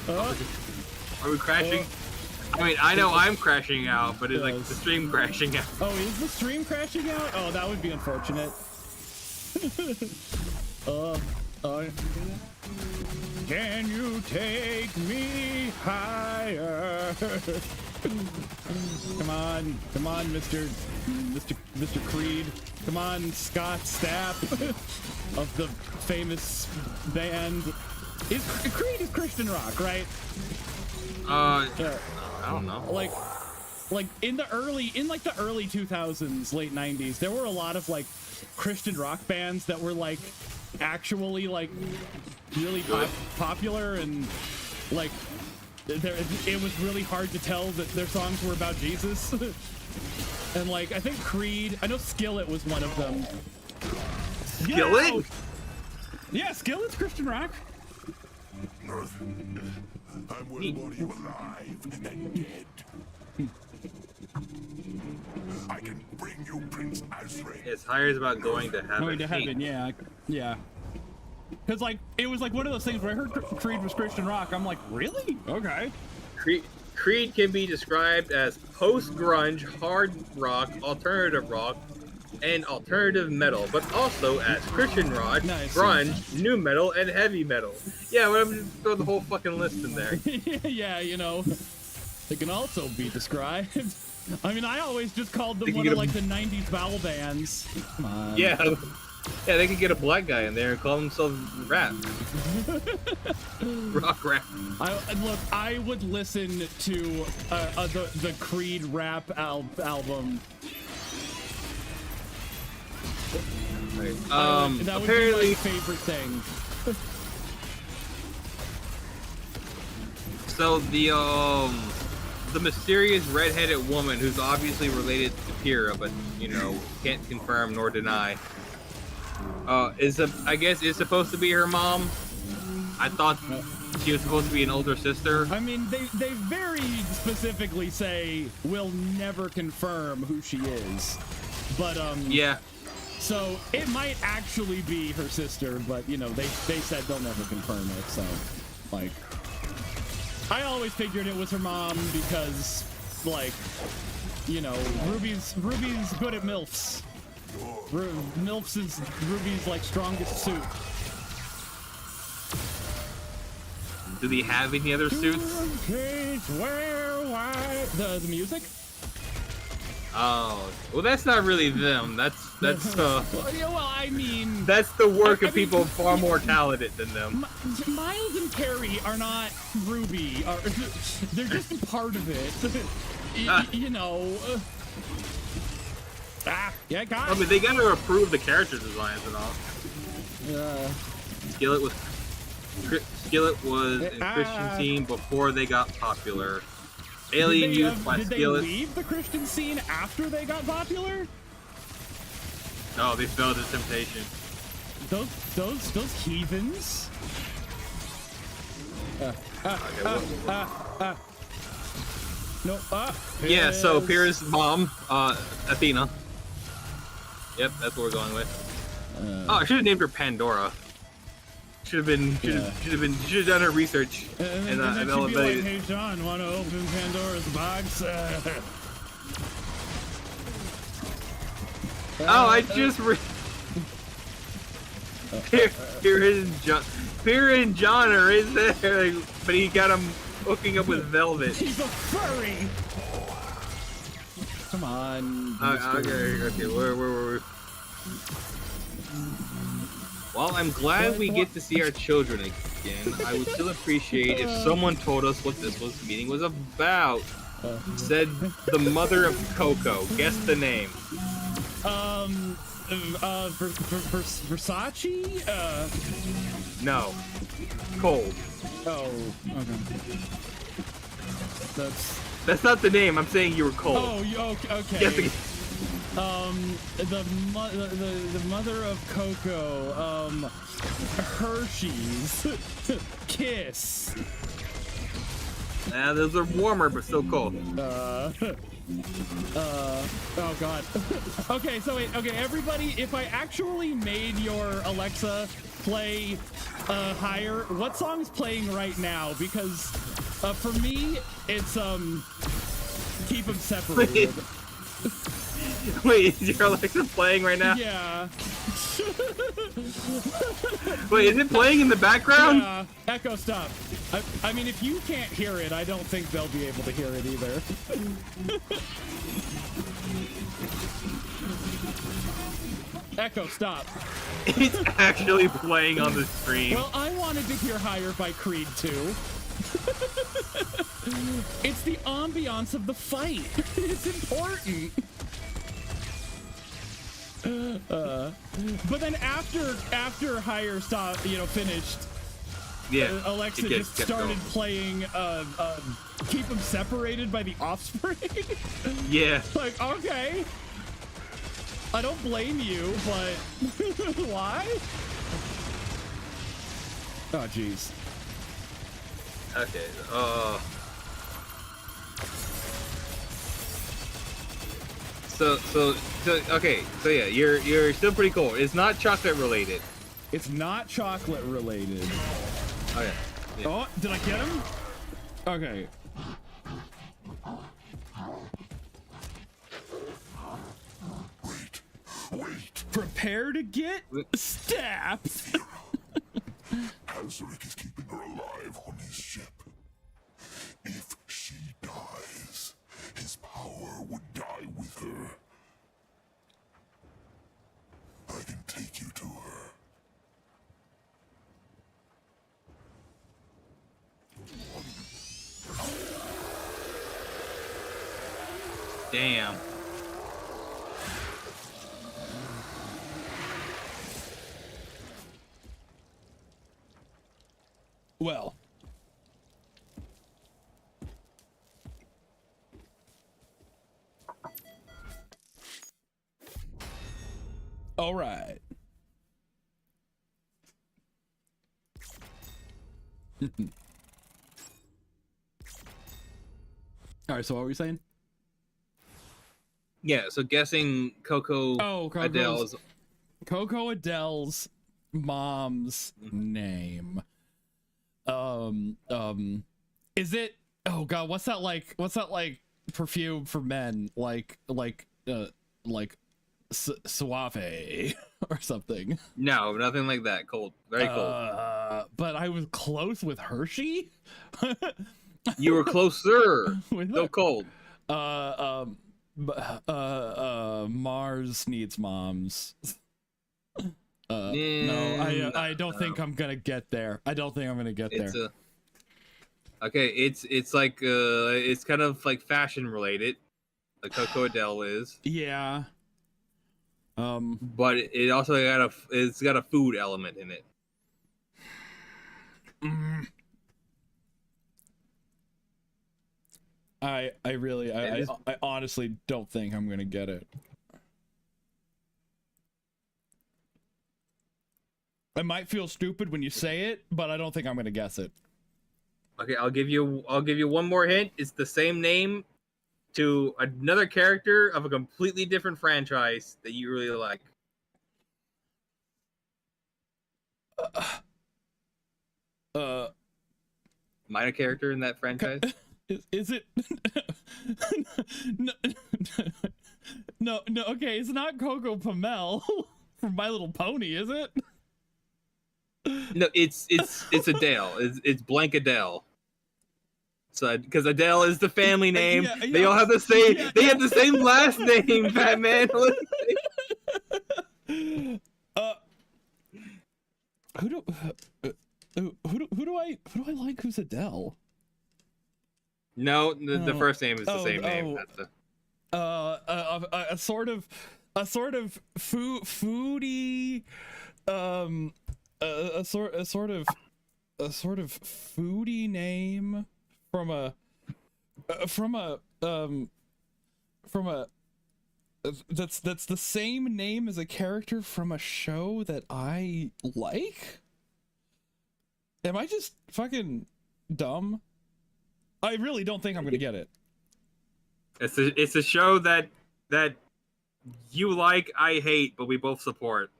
Are we crashing? I mean, I know I'm crashing out, but it's like the stream crashing out. Oh, is the stream crashing out? Oh, that would be unfortunate. Can you take me higher? Come on, Mr. Creed. Come on, Scott Stapp of the famous band. Creed is Christian rock, right? Yeah. I don't know. Like in the early 2000s, late 90s, there were a lot of like Christian rock bands that were like actually like really popular, and like it was really hard to tell that their songs were about Jesus. And like I think Creed, I know Skillet was one of them. Skillet? Yeah, Skillet's Christian rock. Earth, I will want you alive and dead. I can bring you Prince Azrael. Yes, Higher is about going to heaven. Going to heaven, yeah. Because like it was like one of those things where I heard Creed was Christian rock. I'm like, really? Okay. Creed can be described as post-grunge, hard rock, alternative rock, and alternative metal, but also as Christian rock, grunge, new metal, and heavy metal. Yeah, well, I'm just throw the whole fucking list in there. Yeah, you know, they can also be described. I mean, I always just called them They can one get of a- like the '90s bowel bands. Come on. Yeah, they could get a black guy in there and call themselves rap. Rock rap. I would listen to the Creed rap album. That would Apparently, be my favorite thing. so the mysterious red-headed woman who's obviously related to Kira, but you know can't confirm nor deny. I guess is supposed to be her mom. I thought she was supposed to be an older sister. I mean, they very specifically say we'll never confirm who she is, but Yeah. So it might actually be her sister, but you know they said they'll never confirm it. So, like, I always figured it was her mom because, like, you know, Ruby's good at MILFs. MILFs is Ruby's like strongest suit. Do they have any other suits? The music? Oh, well, that's not really them. That's Well, I mean, that's the work I of mean, people far more talented than them. Miles and Terry are not Ruby. They're just part of it. You know. Yeah, guys. I mean, they gotta approve the character designs and all. Skillet was in Christian scene before they got popular. Alien Youth by Did Skillet. they leave the Christian scene after they got popular? No, they fell to temptation. Those heathens. No. Yeah, so Piers. Pierre's mom, Athena. Yep, that's what we're going with. Oh, I should have named her Pandora. Should have done her research And and then she'd be like, elevated. hey John, wanna open Pandora's box? Oh, I just Pierre and John are in there, but he got him hooking up with Velvet. He's a furry! Come on. Okay, where were we? Well, I'm glad we get to see our children again. I would still appreciate if someone told us what this meeting was about. Said the mother of Coco. Guess the name. Versace? No. Cold. Oh, okay. That's not the name. I'm saying you were cold. Oh, okay. Guess again. The mother of Coco, Hershey's, Kiss. Nah, those are warmer, but still cold. Oh god. Okay, so wait, everybody, if I actually made your Alexa play higher, what song's playing right now? Because for me, it's Keep 'Em Separated. Wait, is your Alexa playing right now? Yeah. Wait, is it playing in the background? Yeah. Echo, stop. I mean, if you can't hear it, I don't think they'll be able to hear it either. Echo, stop. It's actually playing on the screen. Well, I wanted to hear Higher by Creed too. It's the ambiance of the fight. It's important. But then after Higher stopped, finished, Yeah, Alexa just started playing Keep 'Em Separated by The Offspring. Yeah. Like, okay. I don't blame you, but why? Oh, jeez. Okay. So yeah, you're still pretty cool. It's not chocolate related. It's not chocolate related. Okay. Yeah. Oh, did I get him? Okay. Wait. Prepare to get stabbed. Hazarick is keeping her alive on his ship. If she dies, his power would die with her. I can take you to her. Damn. Well. All right. All right, so what were you saying? Yeah, so guessing Coco Adele's Coco Adele's mom's name. Is it? Oh God, what's that like? What's that like? Perfume for men, like Suave or something. No, nothing like that. Cold, very cold. But I was close with Hershey. You were closer. With Still cold. Mars needs moms. No, I don't think I'm gonna get there. I don't think I'm gonna get there. Okay, it's like it's kind of like fashion related, like Coco Adele is. Yeah. But it also it's got a food element in it. I honestly don't think I'm gonna get it. I might feel stupid when you say it, but I don't think I'm gonna guess it. Okay, I'll give you one more hint. It's the same name to another character of a completely different franchise that you really like. Minor character in that franchise? Is it? No, okay, it's not Coco Pamel from My Little Pony, is it? No, it's Adele. It's blank Adele. So, because Adele is the family name, yeah. they all have the same. They have the same last name, Batman. Who do I like? Who's Adele? No, the first name is the same name. That's A sort of foodie, a sort of foodie name from a that's the same name as a character from a show that I like. Am I just fucking dumb? I really don't think I'm gonna get it. It's a show that you like, I hate, but we both support.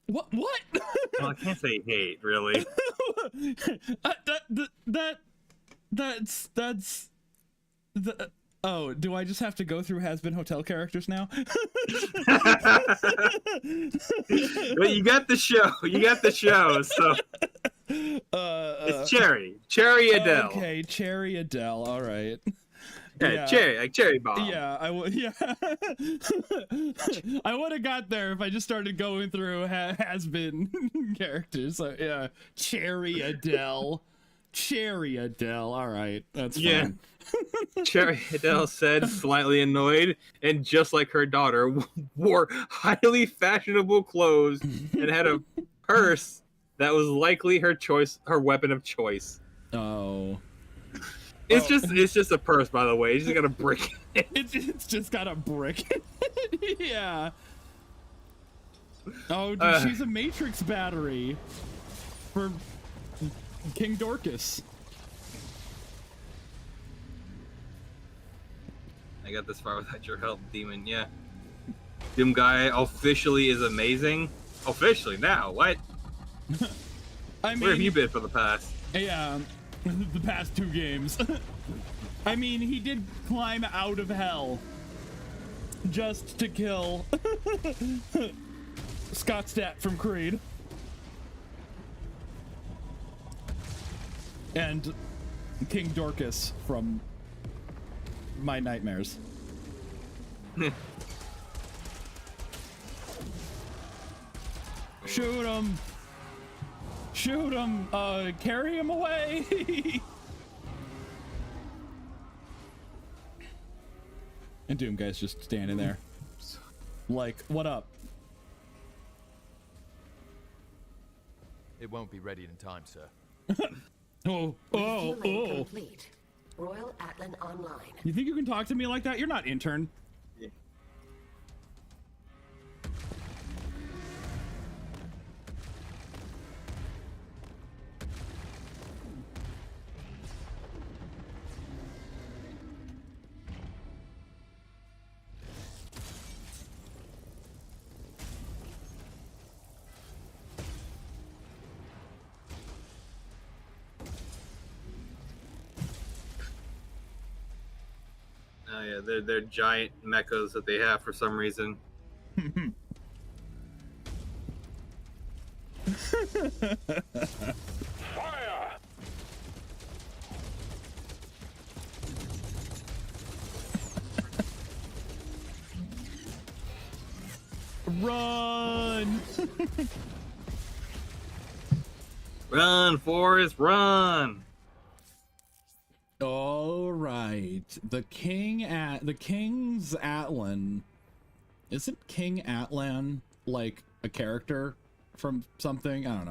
What? Well, I can't say hate, really. That's oh, do I just have to go through Has Been Hotel characters now? Well, you got the show. So it's Cherry Adele. Okay, Cherry Adele. All right. Yeah, Cherry, like Cherry Bomb. Yeah, I would. Yeah, I would have got there if I just started going through Has Been characters. So yeah, Cherry Adele. All right, that's fine. Cherry Adele said, slightly annoyed, and just like her daughter, wore highly fashionable clothes and had a purse that was likely her weapon of choice. Oh. It's just a purse, by the way. It's just got a brick in it. It's just got a brick. Yeah. Oh, she's a Matrix battery for King Dorcas. I got this far without your help, Demon. Yeah. Doom Guy officially is amazing. Officially now. What? I mean, where have you been for the past? Yeah, the past 2 games. I mean, he did climb out of hell just to kill Scott Stapp from Creed. And King Dorcas from My Nightmares. Shoot him! Shoot him! Carry him away! And Doom Guy's just standing there. Like, what up? It won't be ready in time, sir. Oh. Complete. Royal Atlan online. You think you can talk to me like that? You're not intern. Oh yeah, they're giant mechas that they have for some reason. Fire! Run! Run, Forrest, run! All right, the King's Atlan. Isn't King Atlan like a character from something? I don't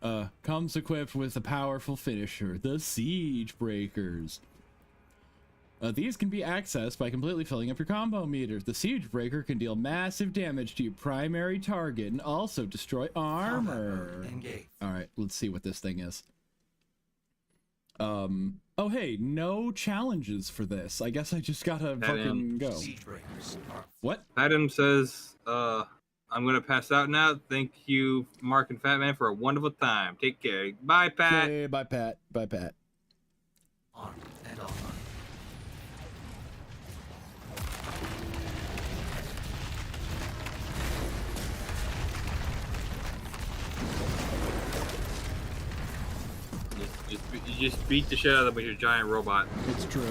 know. Comes equipped with a powerful finisher, the Siege Breakers. These can be accessed by completely filling up your combo meter. The Siege Breaker can deal massive damage to your primary target and also destroy armor. All right, let's see what this thing is. Oh hey, no challenges for this. I guess I just gotta fucking go. What? Adam says, I'm gonna pass out now. Thank you, Mark and Fat Man, for a wonderful time. Take care. Bye, Pat. Okay, bye, Pat. Bye, Pat. On and offline. You just beat the shit out of them with your giant robot. It's true.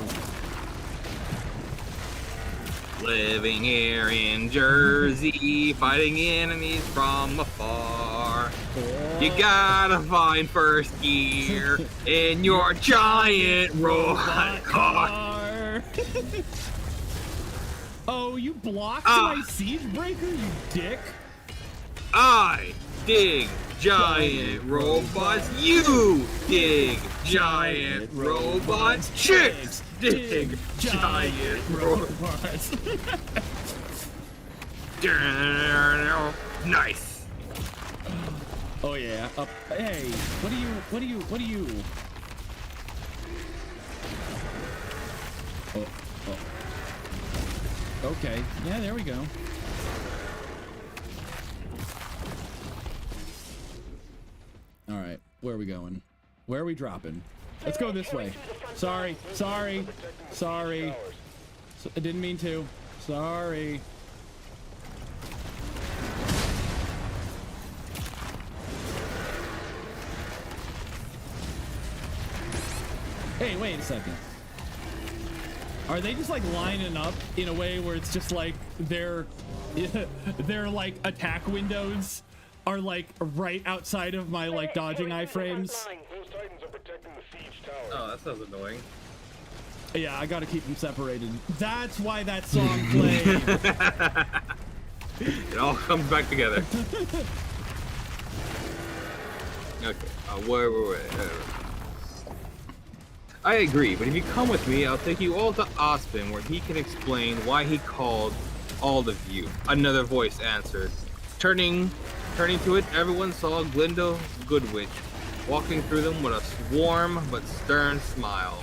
Living here in Jersey, fighting enemies from afar. You gotta find first gear in your giant robot car. Oh, you blocked my Siege Breaker, you dick. I dig giant robots. You dig giant robots. Chicks dig giant robots. Nice. Oh yeah. Hey, what do you? Oh. Okay. Yeah, there we go. All right, where are we going? Where are we dropping? Let's go this way. Sorry. I didn't mean to. Sorry. Hey, wait a second. Are they just like lining up in a way where it's just like their like attack windows are like right outside of my like dodging iframes? Oh, that sounds annoying. Yeah, I gotta keep them separated. That's why that song played. It all comes back together. Okay, wait. I agree, but if you come with me, I'll take you all to Ospen, where he can explain why he called all of you. Another voice answered. Turning to it, everyone saw Glinda Goodwitch walking through them with a warm but stern smile.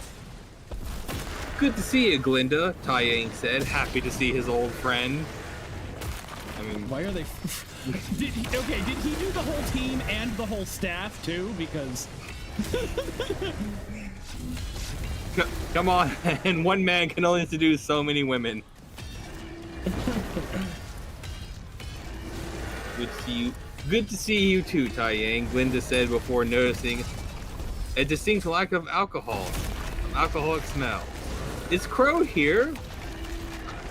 Good to see you, Glinda, Taiyang said, happy to see his old friend. I mean, why are they? Did he do the whole team and the whole staff too? Because come on, and one man can only seduce so many women. Good to see you too, Taiyang, Glinda said before noticing a distinct lack of alcoholic smell. Is Crow here?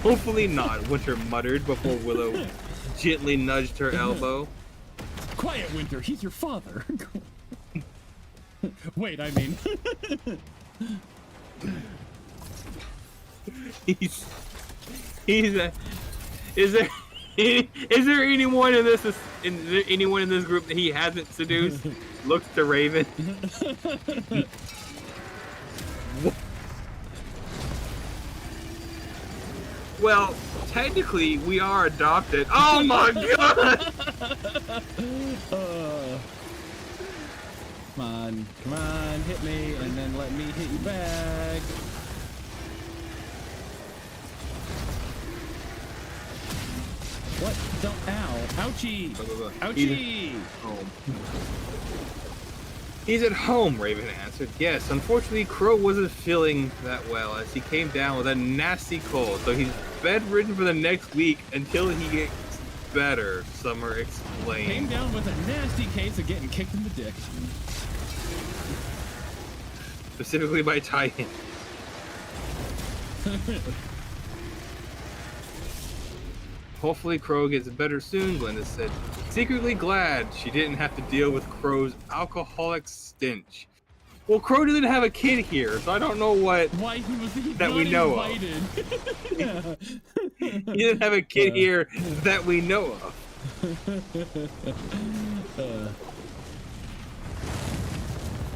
Hopefully not, Winter muttered before Willow gently nudged her elbow. Quiet, Winter, he's your father. Wait, I mean... Is there anyone in this group that he hasn't seduced? Looks to Raven. Well, technically we are adopted. Oh my god! Come on, hit me, and then let me hit you back. What? Don't, ow. Ouchie! Ouchie! Oh. He's at home, Raven answered. Yes, unfortunately, Crow wasn't feeling that well as he came down with a nasty cold, so he's bedridden for the next week until he gets better, Summer explained. Came down with a nasty case of getting kicked in the dick. Specifically by Titan. Hopefully Crow gets better soon, Glenda said, secretly glad she didn't have to deal with Crow's alcoholic stench. Well, Crow doesn't have a kid here, so I don't know Why he's that not we know invited. of. He doesn't have a kid here that we know of.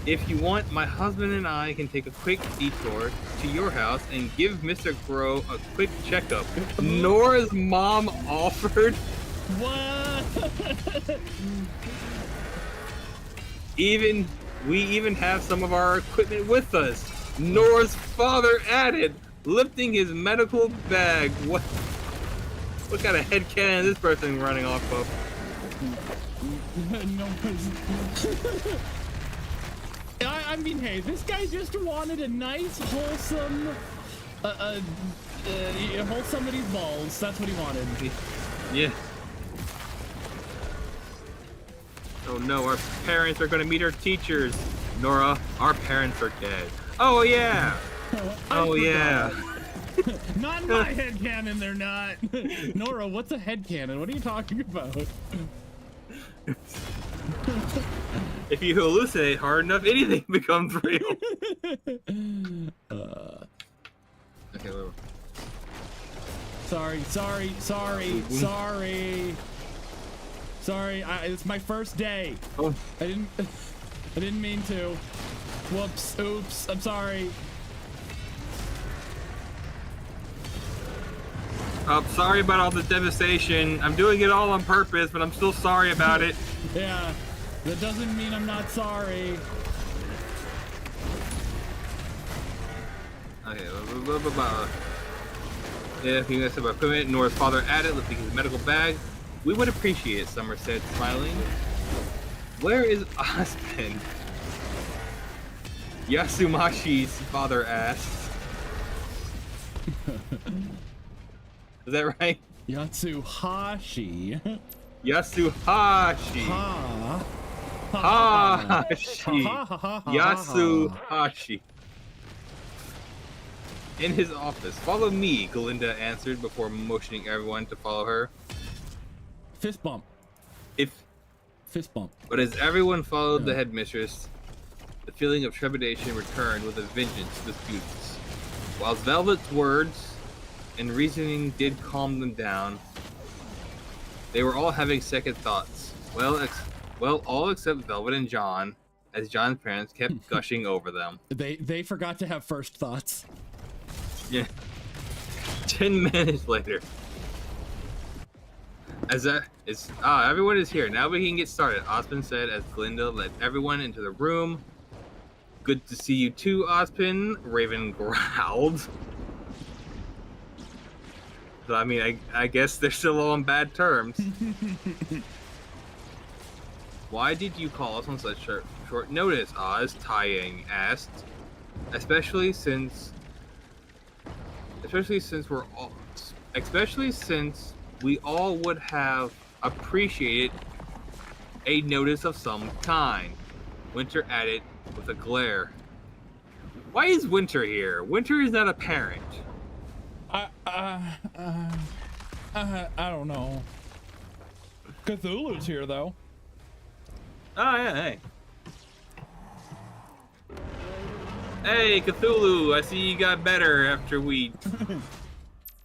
If you want, my husband and I can take a quick detour to your house and give Mr. Crow a quick checkup. Nora's mom offered. What? We even have some of our equipment with us. Nora's father added, lifting his medical bag. What kind of headcanon is this person running off of? I mean, hey, this guy just wanted a nice, wholesome, hold somebody's balls. That's what he wanted. Yeah. Oh no, our parents are gonna meet our teachers. Nora, our parents are dead. Oh yeah. Oh yeah. Not in my headcanon, they're not. Nora, what's a headcanon? What are you talking about? If you hallucinate hard enough, anything becomes real. Okay, wait. Sorry. It's my first day. Oh. I didn't mean to. Whoops. Oops. I'm sorry. Sorry about all the devastation. I'm doing it all on purpose, but I'm still sorry about it. Yeah, that doesn't mean I'm not sorry. Okay, yeah, if you guys have equipment, Nora's father added, lifting his medical bag. We would appreciate it, Summer said, smiling. Where is Osmond? Yasumashi's father asked. Is that right? Yatsuhashi. Yasuhashi. Hashi. Yasuhashi. In his office. Follow me, Glinda answered before motioning everyone to follow her. Fist bump. Fist bump. But as everyone followed the headmistress, the feeling of trepidation returned with a vengeance to the students. While Velvet's words and reasoning did calm them down, they were all having second thoughts. Well, all except Velvet and John, as John's parents kept gushing over them. They forgot to have first thoughts. Yeah. 10 minutes later. Everyone is here. Now we can get started, Osmond said as Glinda led everyone into the room. Good to see you too, Osmond, Raven growled. So, I mean, I guess they're still on bad terms. Why did you call us on such short notice, Oz? Taiyang asked. Especially since we all would have appreciated a notice of some kind. Winter added with a glare. Why is Winter here? Winter is not a parent. I don't know. Cthulhu's here though. Oh yeah, hey. Hey, Cathulu, I see you got better after we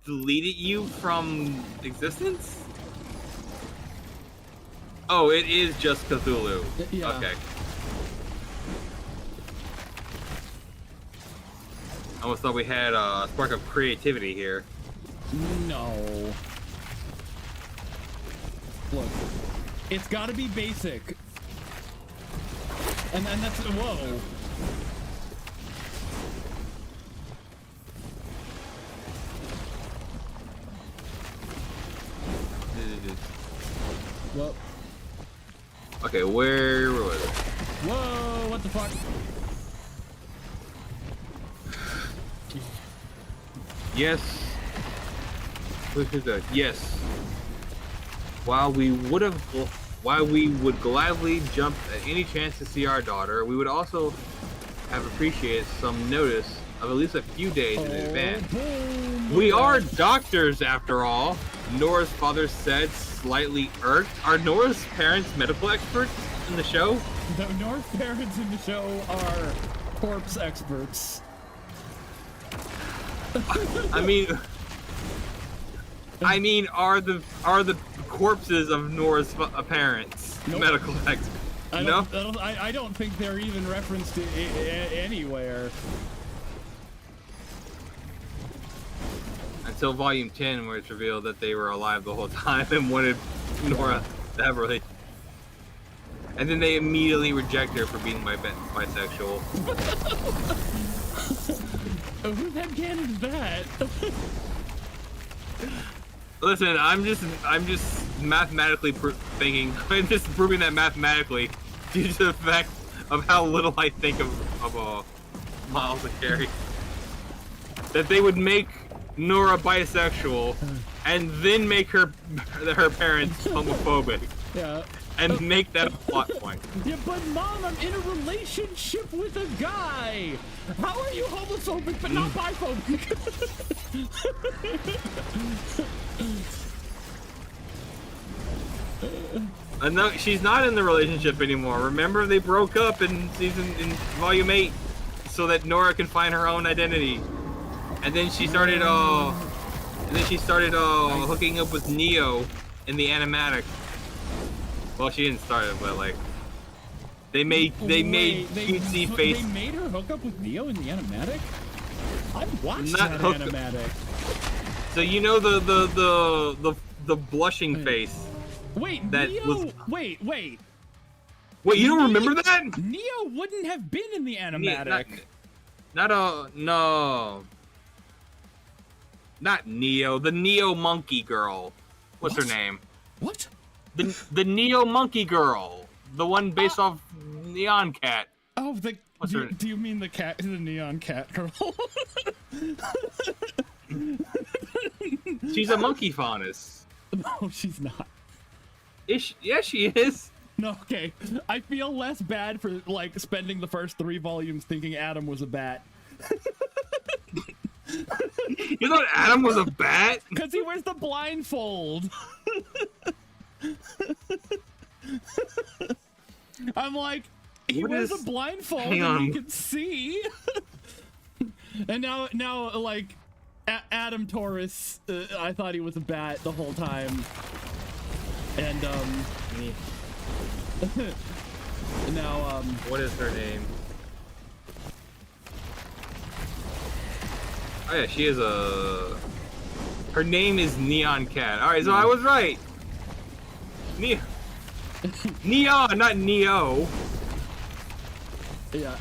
deleted you from existence? Oh, it is just Cathulu. Yeah. Okay. I almost thought we had a spark of creativity here. No. Look, it's gotta be basic. And that's, whoa. Well. Okay, where was it? Whoa, what the fuck? Yes. Look at that. Yes. While we would gladly jump at any chance to see our daughter, we would also have appreciated some notice of at least a few days in advance. Boom. We are doctors, after all, Nora's father said, slightly irked. Are Nora's parents medical experts in the show? The North parents in the show are corpse experts. I mean, are the corpses of Nora's parents medical experts? I don't think they're even referenced anywhere. Until Volume 10, where it's revealed that they were alive the whole time and wanted Nora to have a relationship. And then they immediately reject her for being bisexual. Who headcanon is that? Listen, I'm just mathematically thinking. I'm just proving that mathematically due to the fact of how little I think of Miles and Carrie. That they would make Nora bisexual and then make her parents homophobic. Yeah. And make that a plot point. Yeah, but Mom, I'm in a relationship with a guy. How are you homophobic but not biphobic? No, she's not in the relationship anymore. Remember, they broke up in Volume 8 so that Nora can find her own identity. And then she started hooking up with Neo in the animatic. Well, she didn't start it, but like they made cutesy face. They made her hook up with Neo in the animatic. I watched Not that hooked- animatic. So you know the blushing face. Wait, that Neo. was- Wait. Wait, you don't remember that? Neo wouldn't have been in the animatic. Not Neo. The Neo monkey girl. What's her name? What? The Neo monkey girl. The one based off Neon Cat. Oh, What's her- do you mean the neon cat girl? She's a monkey faunus. No, she's not. Yeah, she is. No, okay. I feel less bad for like spending the first 3 volumes thinking Adam was a bat. You thought Adam was a bat? Because he wears the blindfold. I'm like, he wears a blindfold and he can see. And now, like, Adam Taurus, I thought he was a bat the whole time. And, now, What is her name? Oh yeah, she is a... Her name is Neon Cat. Alright, so I was right. Neon, not Neo. Yeah,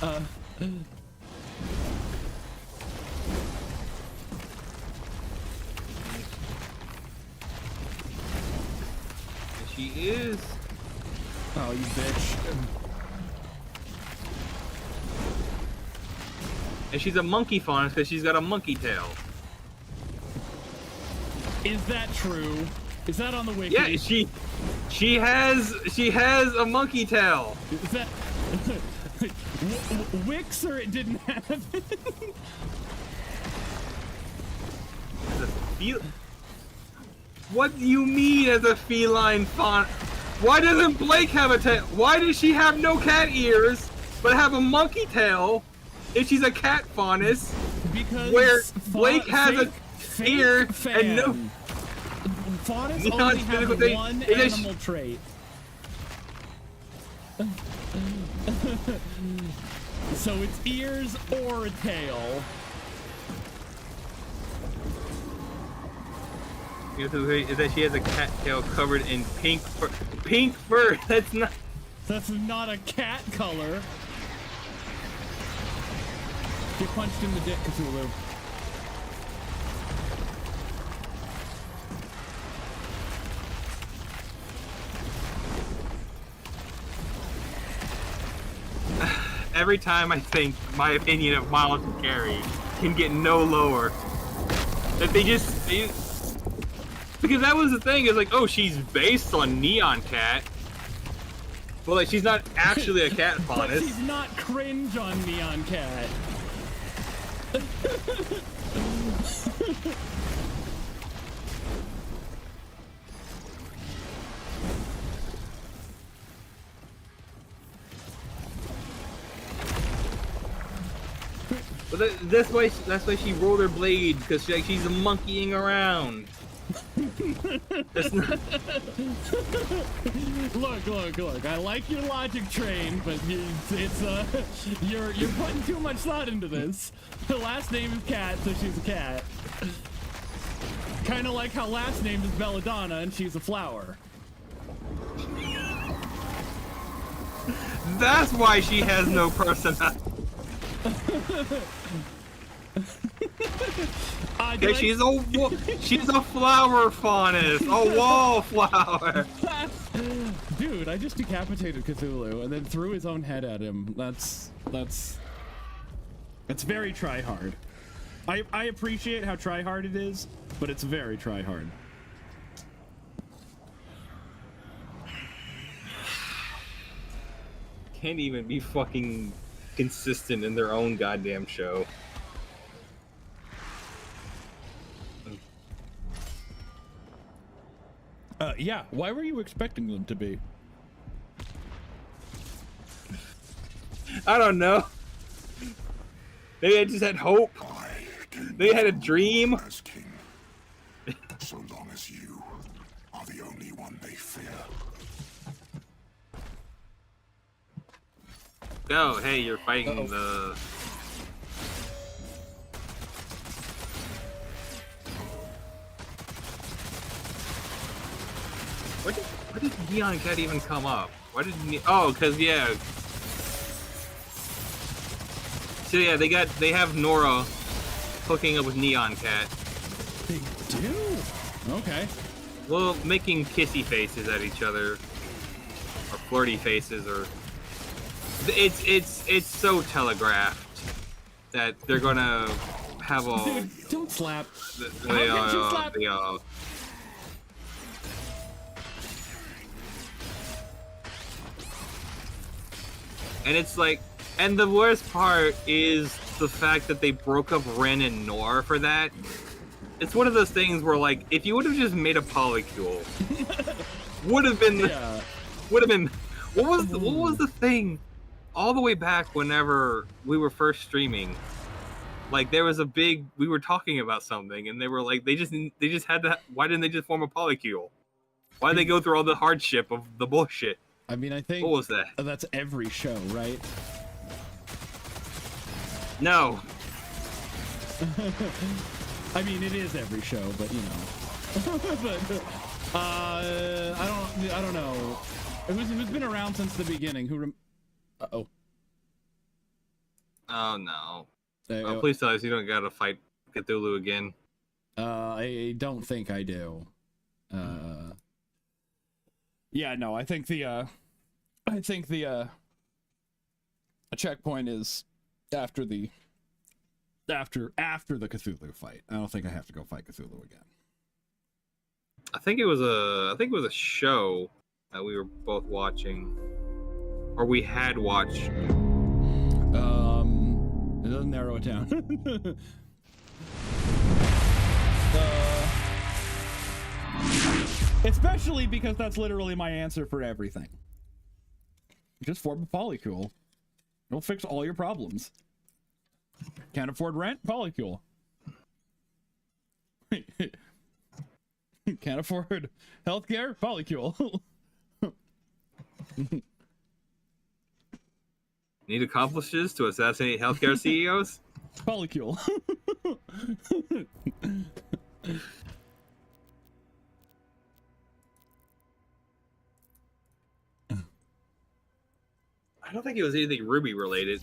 She is. Oh, you bitch. And she's a monkey faunus because she's got a monkey tail. Is that true? Is that on the wiki? Yeah, she has a monkey tail. Is that Wix or it didn't have it? What do you mean as a feline fawn? Why doesn't Blake have a tail? Why does she have no cat ears but have a monkey tail if she's a cat faunus? Because where Blake has a ear and no. Faunus Neon's only physical have thing one is that animal trait. So it's ears or a tail. Is that she has a cat tail covered in pink fur. Pink fur. That's not. That's not a cat color. Get punched in the dick, Cathulu. every time I think my opinion of Miles and Carrie can get no lower, that because that was the thing, is like, oh, she's based on Neon Cat. Well, like, she's not actually a cat But faunus. she's not cringe on Neon Cat. But that's why she rollerblade, because she's monkeying around. That's not... Look. I like your logic train, but you're putting too much thought into this. Her last name is Cat, so she's a cat. Kind of like how last name is Belladonna and she's a flower. That's why she has no personality. She's a flower faunus, a wallflower. Dude, I just decapitated Cthulhu and then threw his own head at him. That's very try-hard. I appreciate how try-hard it is, but it's very try-hard. Can't even be fucking consistent in their own goddamn show. Yeah, why were you expecting them to be? I don't know. Maybe I just had hope. They had a dream. As king, so long as you are the only one they fear. Oh, hey, you're fighting the... Why did Neon Cat even come up? Why did oh, cause yeah. So yeah, they have Nora hooking up with Neon Cat. They do? Okay. Well, making kissy faces at each other, or flirty faces, or it's so telegraphed that they're gonna have a. Dude, don't slap. And it's like, and the worst part is the fact that they broke up Ren and Nor for that. It's one of those things where, like, if you would have just made a polycule, would have been, what was the thing? All the way back whenever we were first streaming, like there was we were talking about something, and they were like, they just had to. Why didn't they just form a polycule? Why did they go through all the hardship of the bullshit? I mean, I think... What was that? That's every show, right? No. I mean, it is every show, but you know. But, I don't know. Who's been around since the beginning? Uh-oh. Oh, no. Please tell us you don't gotta fight Cathulu again. I don't think I do. Yeah, no, I think the checkpoint is after the Cthulhu fight. I don't think I have to go fight Cthulhu again. I think it was a show that we were both watching, or we had watched. It doesn't narrow it down. Especially because that's literally my answer for everything. Just form a polycule. It'll fix all your problems. Can't afford rent? Polycule. Can't afford healthcare? Polycule. Need accomplices to assassinate healthcare CEOs? Polycule. I don't think it was anything Ruby related.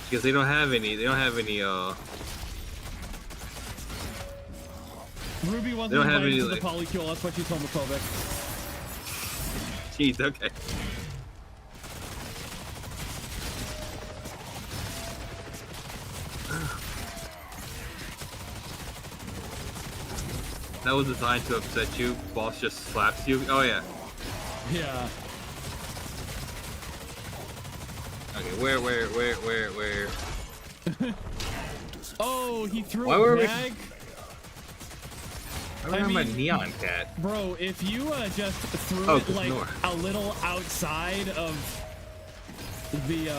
Because they don't have any Ruby wasn't invited to the polycule, that's why she's homophobic. Jeez, okay. That was designed to upset you. Boss just slaps you. Oh yeah. Yeah. Okay, where? Oh, he threw Why a were we- bag. I remember my neon cat. Bro, if you just threw Oh, it like ignore. a little outside of the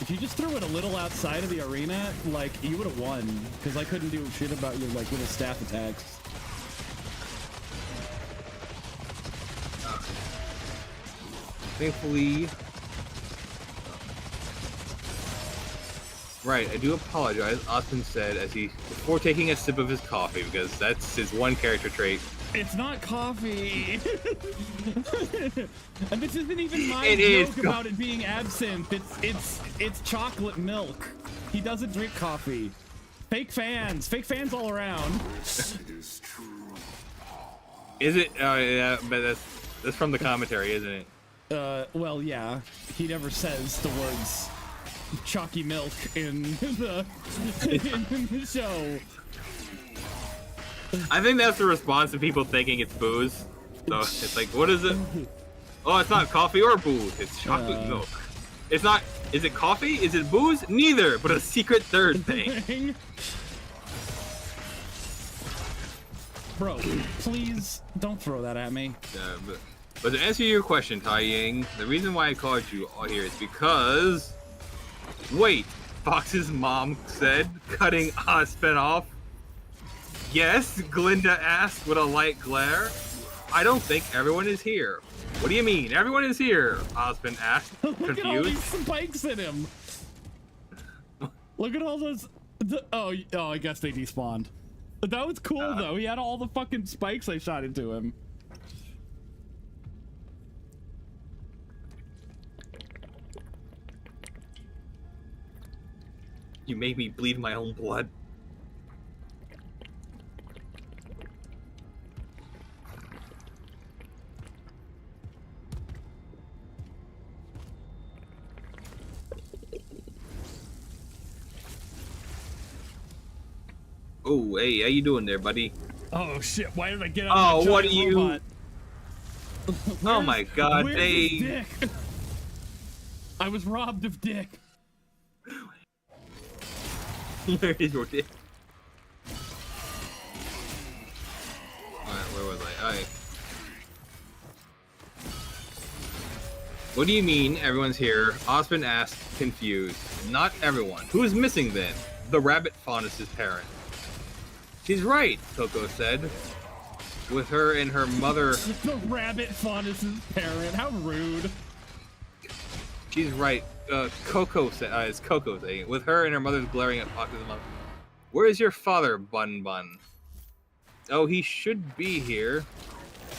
if you just threw it a little outside of the arena, like you would have won because I couldn't do shit about your like little staff attacks. Thankfully. Right, I do apologize, Austin said as he before taking a sip of his coffee, because that's his one character trait. It's not coffee. And this isn't even my It is joke about it being absinthe. It's chocolate milk. He doesn't drink coffee. Fake fans all around. Is it? Yeah, but that's from the commentary, isn't it? Well, yeah. He never says the words chalky milk in the show. I think that's the response to people thinking it's booze. So it's like, what is it? Oh, it's not coffee or booze. It's chocolate milk. It's not. Is it coffee? Is it booze? Neither, but a secret third thing. Bro, please don't throw that at me. But to answer your question, Tai Ying, the reason why I called you all here is because. Wait, Fox's mom said, cutting Ospen off. Yes, Glinda asked with a light glare. I don't think everyone is here. What do you mean? Everyone is here, Ospen asked, Look confused. at all these spikes in him. Look at all those. Oh, I guess they despawned. But that was cool though. He had all the fucking spikes I shot into him. You made me bleed my own blood. Oh, hey, how you doing there, buddy? Oh shit! Why did I get out? Oh, of that what are giant you? robot? Oh my God, Where's hey! his dick? I was robbed of dick. Where is your dick? Alright, where was I? Alright. What do you mean everyone's here? Osmond asked, confused. Not everyone. Who is missing then? The rabbit faunus' parent. She's right, Coco said. With her and her mother. The rabbit faunus' parent. How rude. She's right. Coco said. It's Coco saying it. With her and her mother's glaring at Fox's mother. Where is your father, Bun Bun? Oh, he should be here.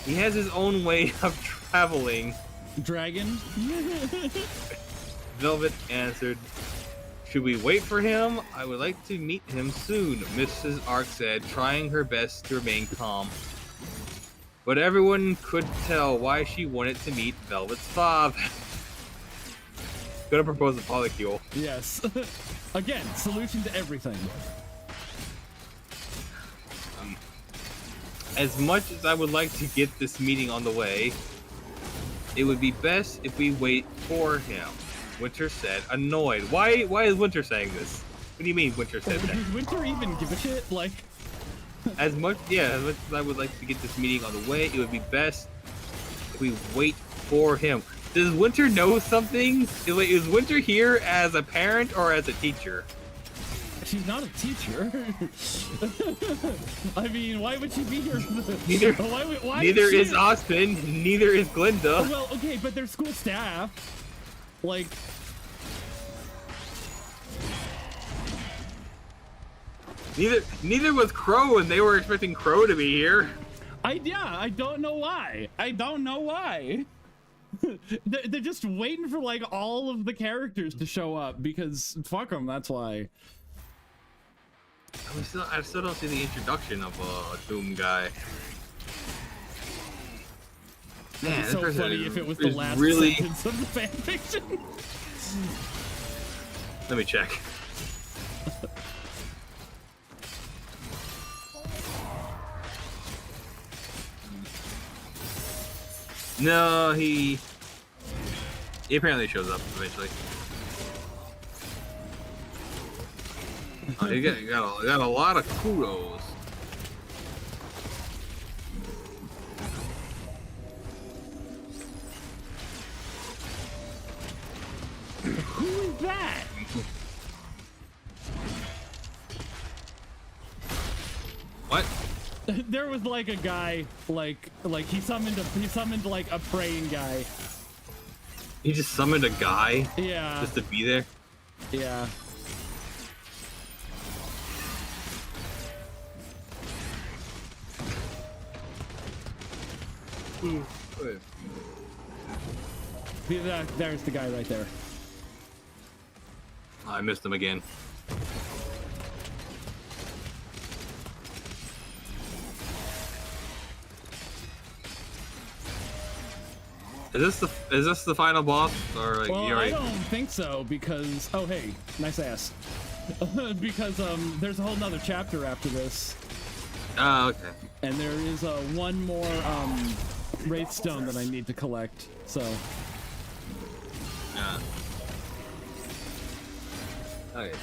He has his own way of traveling. Dragon? Velvet answered. Should we wait for him? I would like to meet him soon, Mrs. Ark said, trying her best to remain calm. But everyone could tell why she wanted to meet Velvet's father. Gonna propose a polycule. Yes. Again, solution to everything. As much as I would like to get this meeting on the way, it would be best if we wait for him, Winter said, annoyed. Why is Winter saying this? What do you mean Winter said that? Does Winter even give a shit? Like... as much as I would like to get this meeting on the way, it would be best if we wait for him. Does Winter know something? Is Winter here as a parent or as a teacher? She's not a teacher. I mean, why would she be here? Neither is Austin. Neither is Glinda. Well, okay, but they're school staff. Like... Neither was Crow, and they were expecting Crow to be here. I don't know why. I don't know why. They're just waiting for like all of the characters to show up because fuck them. That's why. I still don't see the introduction of a Doom guy. Man, It'd be so this funny if it was the is last really- sentence of the fanfiction. Let me check. No, he apparently shows up eventually. Oh, he got a lot of kudos. Who is that? What? There was like a guy, like he summoned like a praying guy. He just summoned a guy Yeah. just to be there. Yeah. Wait. There's the guy right there. I missed him again. Is this the final boss, or like Well, you I already? don't think so because hey, nice ass. Because there's a whole nother chapter after this, Oh, okay. and there is one more wraith stone that I need to collect. So Yeah. Okay.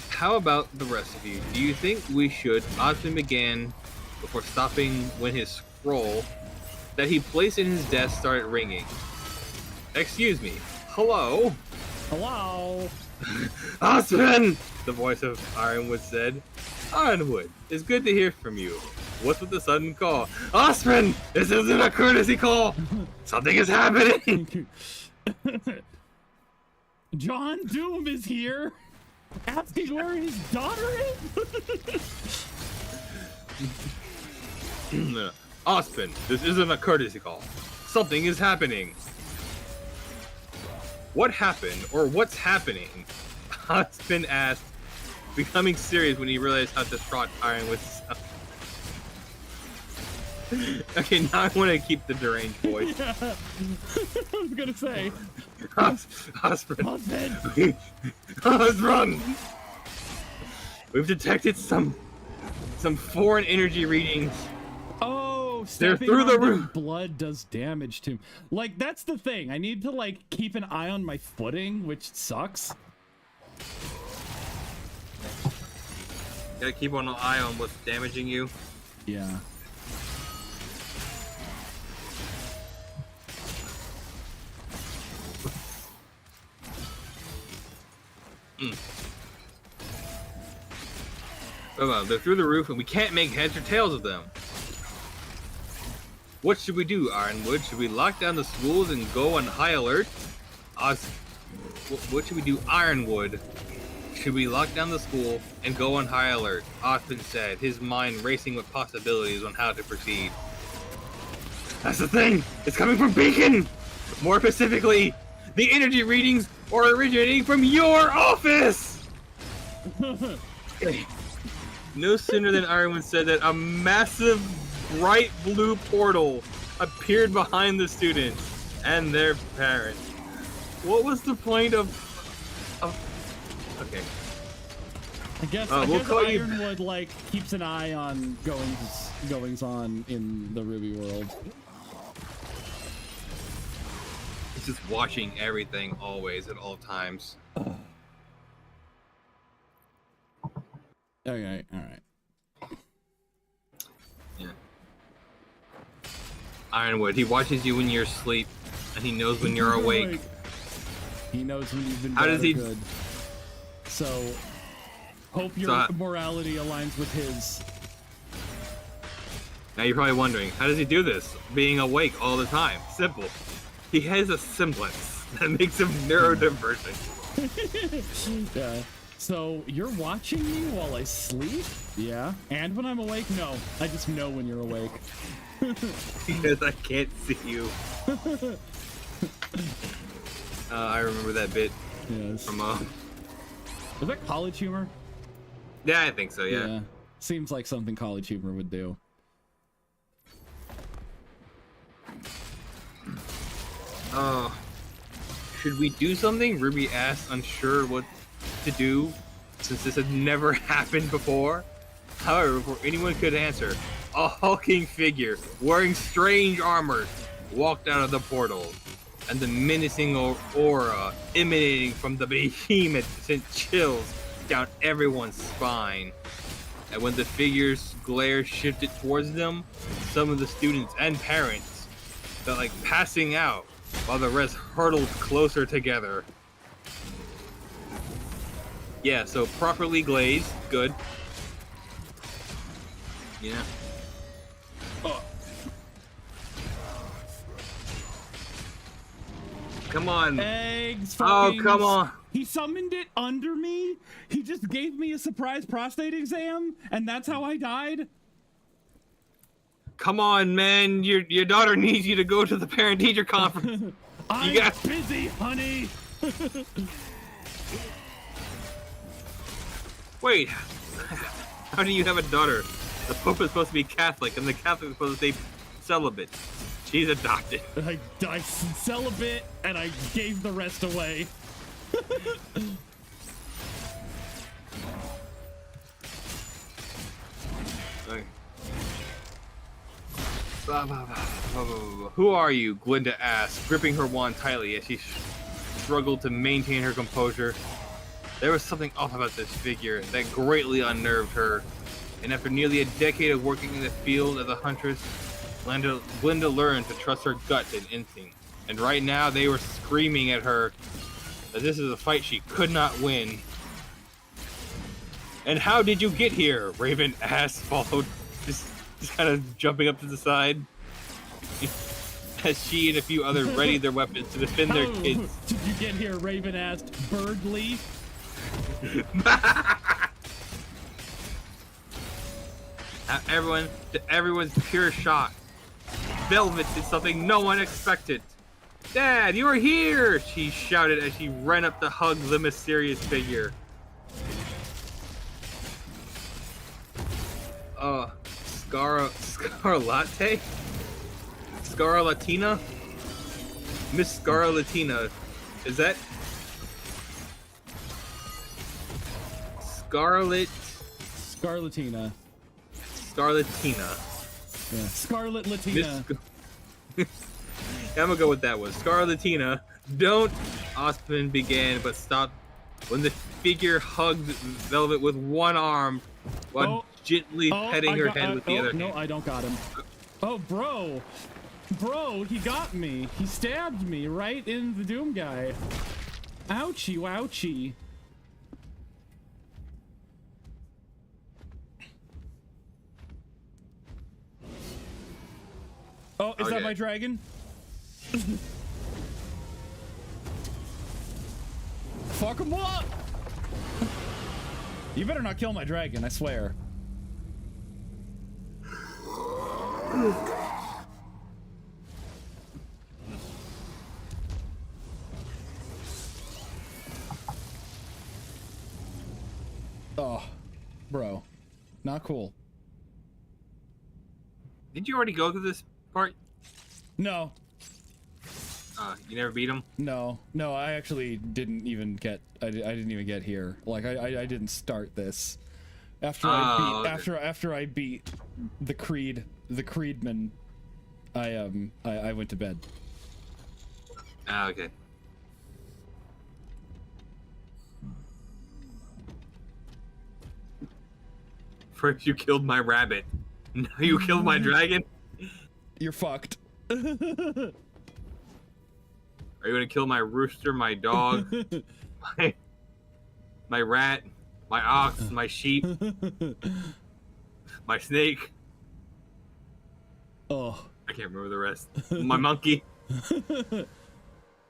How about the rest of you? Do you think we should Osmond began before stopping when his scroll that he placed in his desk started ringing? Excuse me. Hello? hello. Osmond! The voice of Ironwood said. Ironwood, it's good to hear from you. What's with the sudden call? Osmond! This isn't a courtesy call! Something is happening! John Doom is here, asking where his daughter is. Osmond, this isn't a courtesy call. Something is happening. What happened, or what's happening? Osmond asked, becoming serious when he realized how distraught Ironwood sounded. Okay, now I want to keep the deranged voice. Yeah. I was gonna say. Osmond. Osmond. Osmond! We've detected some foreign energy readings. Oh, They're stepping through the on their roof. blood does damage to him. Like, that's the thing. I need to, like, keep an eye on my footing, which sucks. Gotta keep an eye on what's damaging you. Yeah. They're through the roof and we can't make heads or tails of them. What should we do, Ironwood? Should we lock down the schools and go on high alert? What should we do, Ironwood? Should we lock down the school and go on high alert? Osmond said, his mind racing with possibilities on how to proceed. That's the thing! It's coming from Beacon! More specifically, the energy readings are originating from your office! Okay. No sooner than Ironwood said that, a massive bright blue portal appeared behind the students and their parents. What was the point of okay. I guess, we'll call you- Ironwood, like, keeps an eye on goings on in the Ruby world. He's just watching everything always at all times. Okay, alright. Yeah. Ironwood, he watches you when you're asleep, and he knows when you're awake. He knows when you've been How bad does or he- good. So, hope your So, morality aligns with his. Now you're probably wondering, how does he do this? Being awake all the time. Simple. He has a semblance that makes him neurodivergent. Yeah. So, you're watching me while I sleep? Yeah. And when I'm awake? No. I just know when you're awake. Because I can't see you. I remember that bit Yes. from Is that college humor? yeah, I think so, yeah. Seems like something college humor would do. Should we do something? Ruby asked, unsure what to do, since this had never happened before. However, before anyone could answer, a hulking figure, wearing strange armor, walked out of the portal, and the menacing aura emanating from the behemoth sent chills down everyone's spine. And when the figure's glare shifted towards them, some of the students and parents felt like passing out, while the rest hurtled closer together. Yeah, so properly glazed, good. Yeah. Come on. Eggs. Oh, come on. He summoned it under me. He just gave me a surprise prostate exam, and that's how I died. Come on, man. Your daughter needs you to go to the parent-teacher conference. I'm busy, honey. Wait. How do you have a daughter? The Pope is supposed to be Catholic, and the Catholic is supposed to stay celibate. She's adopted. I celibate, and I gave the rest away. Okay. Who are you? Glinda asked, gripping her wand tightly as she struggled to maintain her composure. There was something off about this figure that greatly unnerved her, and after nearly a decade of working in the field as a huntress, Glinda learned to trust her gut and instinct. And right now they were screaming at her that this is a fight she could not win. And how did you get here? Raven asked, followed, just kind of jumping up to the side. As she and a few others readied their weapons to defend their kids. Did you get here? Raven asked. Birdly. Everyone's pure shock. Velvet did something no one expected. Dad, you're here! She shouted as she ran up to hug the mysterious figure. Scarlatte? Scarlatina? Miss Scarlatina. Is that Scarlatina. Scarlatina. Yeah. Scarlet Latina. I'm gonna go with that one. Scarlatina. Don't, Osmond began, but stopped when the figure hugged Velvet with one arm while gently petting her head with the other hand. No, I don't got him. Oh, bro. Bro, he got me. He stabbed me right in the Doom guy. Ouchie, wouchie. Oh, is that my dragon? Fuck him up! You better not kill my dragon, I swear. Oh, bro. Not cool. Did you already go through this part? No. You never beat him? No, I actually didn't even get. I didn't even get here. Like I didn't start this. After I beat the Creedman, I went to bed. Ah, okay. First you killed my rabbit. Now you killed my dragon? You're fucked. Are you gonna kill my rooster, my dog, my rat, my ox, my sheep, my snake? Oh. I can't remember the rest. My monkey.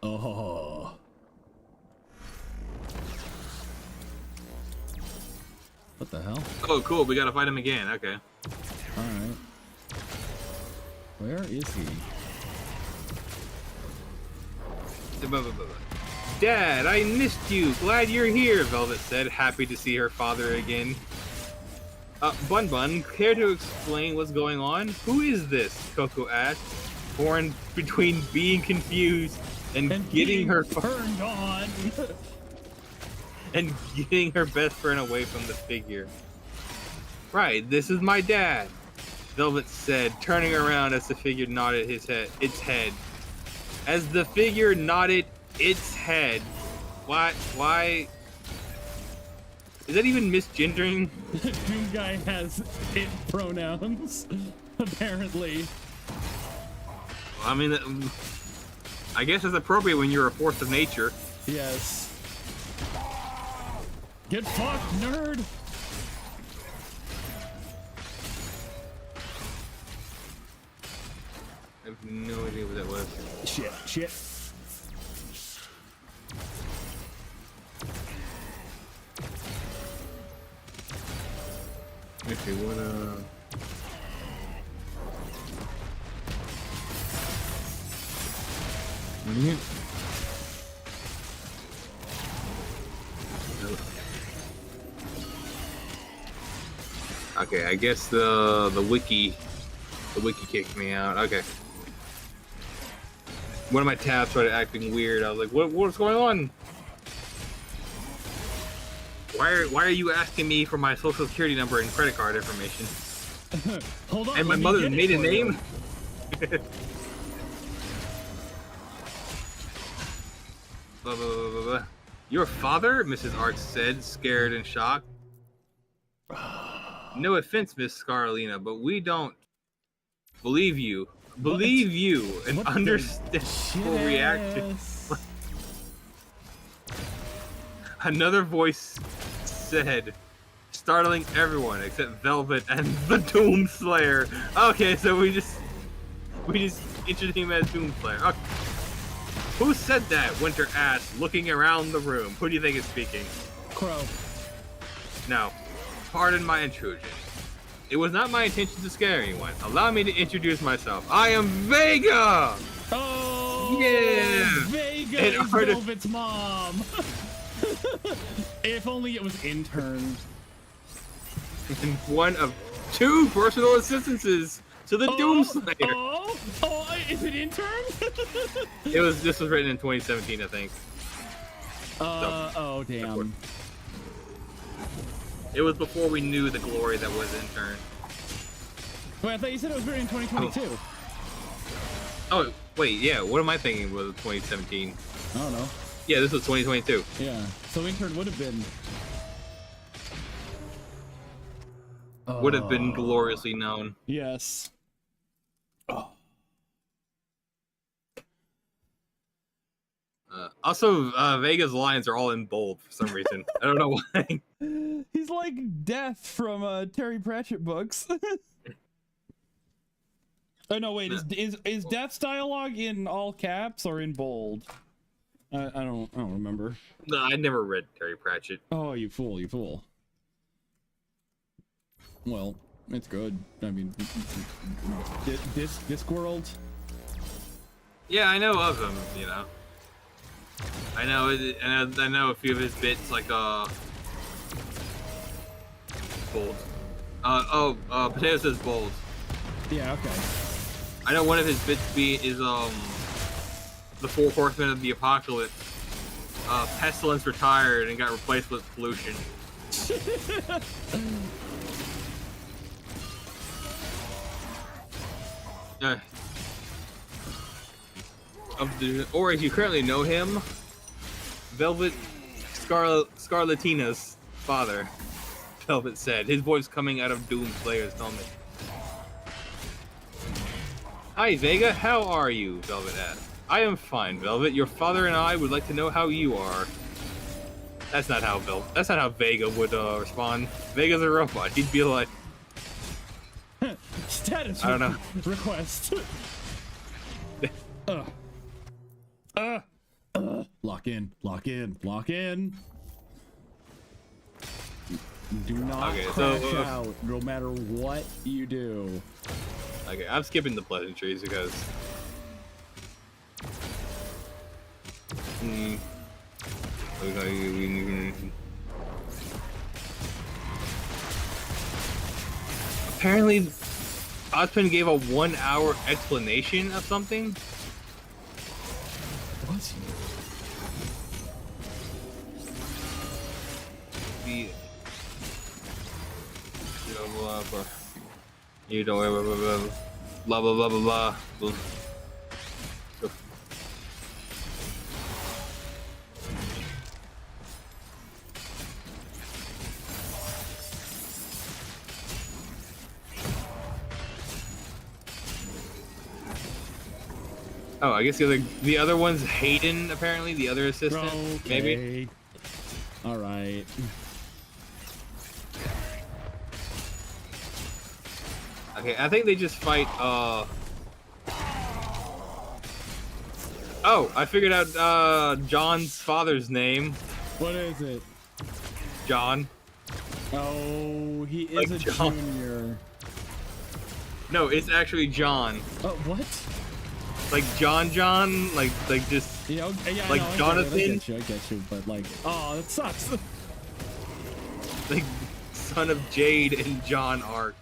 Oh. What the hell? Oh, cool. We gotta fight him again. Okay. Alright. Where is he? Dad, I missed you. Glad you're here, Velvet said, happy to see her father again. Bun Bun, care to explain what's going on? Who is this? Coco asked, torn between being confused and being getting her turned on. and getting her best friend away from the figure. Right, this is my dad, Velvet said, turning around as the figure nodded its head. As the figure nodded its head. Why? Is that even misgendering? Doom guy has it pronouns, apparently. I mean, I guess it's appropriate when you're a force of nature. Yes. Get fucked, nerd! I have no idea what that was. Shit. Okay, what Okay, I guess the wiki kicked me out. Okay. One of my tabs started acting weird. I was like, what's going on? Why are you asking me for my social security number and credit card information? Hold on. And my mother's maiden name? Blah, blah, blah, blah, blah. Your father? Mrs. Arch said, scared and shocked. No offense, Miss Scarlina, but we don't believe you. Believe you and understandable reaction. Another voice said, startling everyone except Velvet and the Doomslayer. Okay, so we just introduced him as Doomslayer. Okay. Who said that? Winter asked, looking around the room. Who do you think is speaking? Crow. No. Pardon my intrusion. It was not my intention to scare anyone. Allow me to introduce myself. I am Vega! Oh! Yeah! Vega And is Velvet's mom! If only it was intern. And one of two personal assistances to the Doomslayer. Is it intern? This was written in 2017, I think. Oh damn. It was before we knew the glory that was intern. Wait, I thought you said it was written in 2022. Oh, wait, yeah. What am I thinking was 2017? I don't know. Yeah, this was 2022. Yeah, so intern would have been. Would have been gloriously known. Yes. Oh. Also, Vega's lines are all in bold for some reason. I don't know why. He's like Death from Terry Pratchett books. Oh no, wait, is Death's dialogue in all caps or in bold? I don't remember. No, I never read Terry Pratchett. Oh, you fool. Well, it's good. I mean, Discworld. Yeah, I know of him, you know. I know it, and I know a few of his bits, like bold. Potato says bold. Yeah, okay. I know one of his bits is the Four Horsemen of the Apocalypse. Pestilence retired and got replaced with pollution. Or if you currently know him, Velvet Scarlatina's father, Velvet said, his voice coming out of Doomslayer's helmet. Hi Vega, how are you? Velvet asked. I am fine, Velvet. Your father and I would like to know how you are. That's not how Vega would respond. Vega's a robot. He'd be like, status. I don't know. Request. Lock in. Do not crash out, no matter what you do. Okay, I'm skipping the pleasantries because. Apparently, Ozpin gave a 1-hour explanation of something. Was The you don't blah blah blah blah blah blah. Oh, I guess the other one's Hayden, apparently, the other assistant. Okay. Maybe. All right. Okay, I think they just fight. Oh, I figured out John's father's name. What is it? John. Oh, he is Like a John. junior. No, it's actually John. Oh, what? Like John, like just Yeah, yeah, like I know, Jonathan. I get you, but like, oh, that sucks. like son of Jade and John Arc.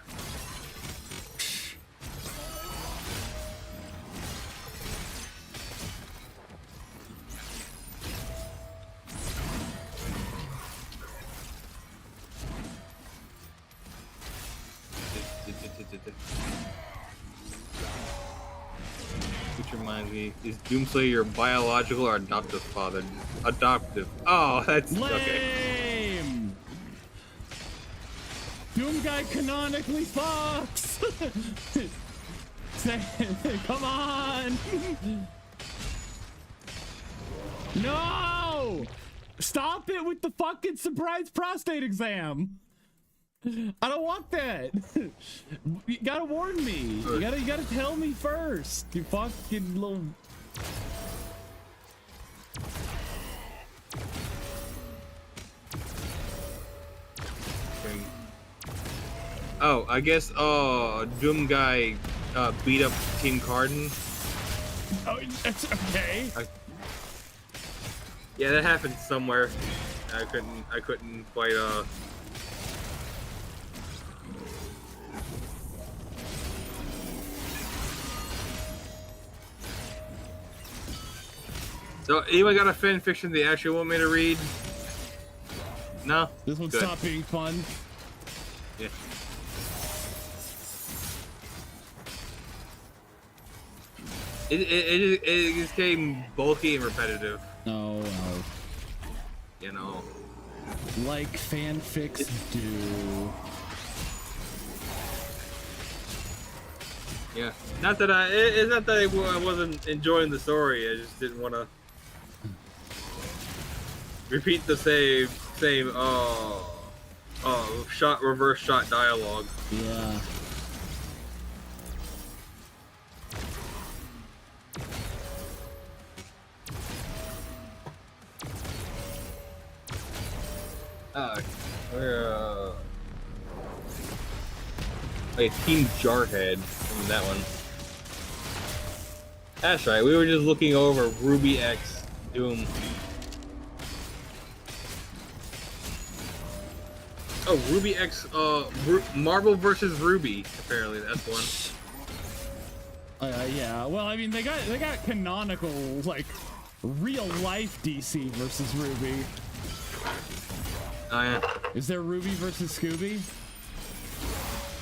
Which reminds me, is Doomslayer your biological or adoptive father? Adoptive. Oh, that's okay. Lame. Doom guy canonically fucks. Come on. No. Stop it with the fucking surprise prostate exam. I don't want that. You gotta warn me. You gotta tell me first. You fucking little. Oh, I guess Doom guy beat up Team Cardin. Oh, that's okay. Yeah, that happened somewhere. I couldn't quite So, anyone got a fan fiction they actually want me to read? No? This one's Good. not being fun. Yeah. It just became bulky and repetitive. Oh, well. You know. Like fanfics do. Yeah. Not that it's not that I wasn't enjoying the story. I just didn't want to repeat the same reverse shot dialogue. Yeah. We're Team Jarhead. That one. That's right. We were just looking over Ruby X Doom. Oh, Ruby X. Marvel versus Ruby. Apparently, that's one. Yeah. Well, I mean, they got canonical, like, real life DC versus Ruby. Oh yeah. Is there Ruby versus Scooby?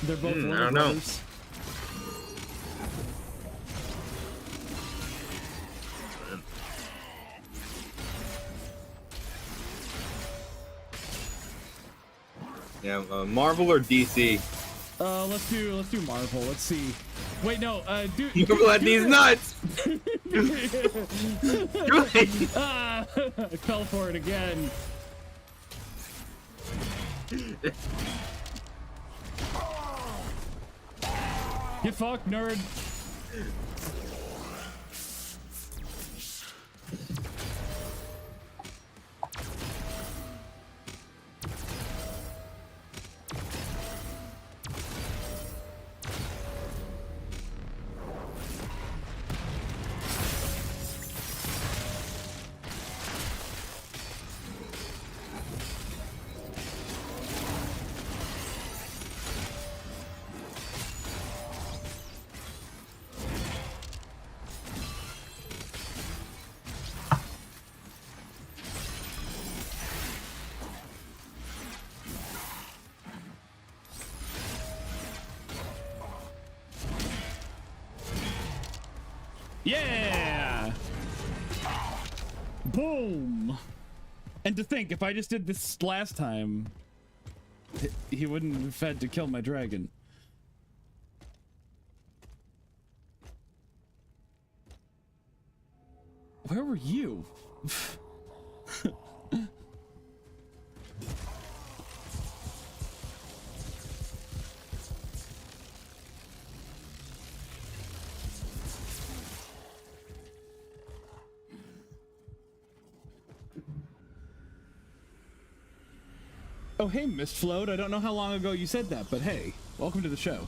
They're both I don't know. brothers. Yeah, Marvel or DC? Let's do Marvel. Let's see. Wait, no. Dude. Marvel at these nuts. I fell for it again. Get fucked, nerd. Yeah! Boom! And to think, if I just did this last time, he wouldn't have had to kill my dragon. Where were you? Oh, hey, Mistfloat. I don't know how long ago you said that, but hey, welcome to the show.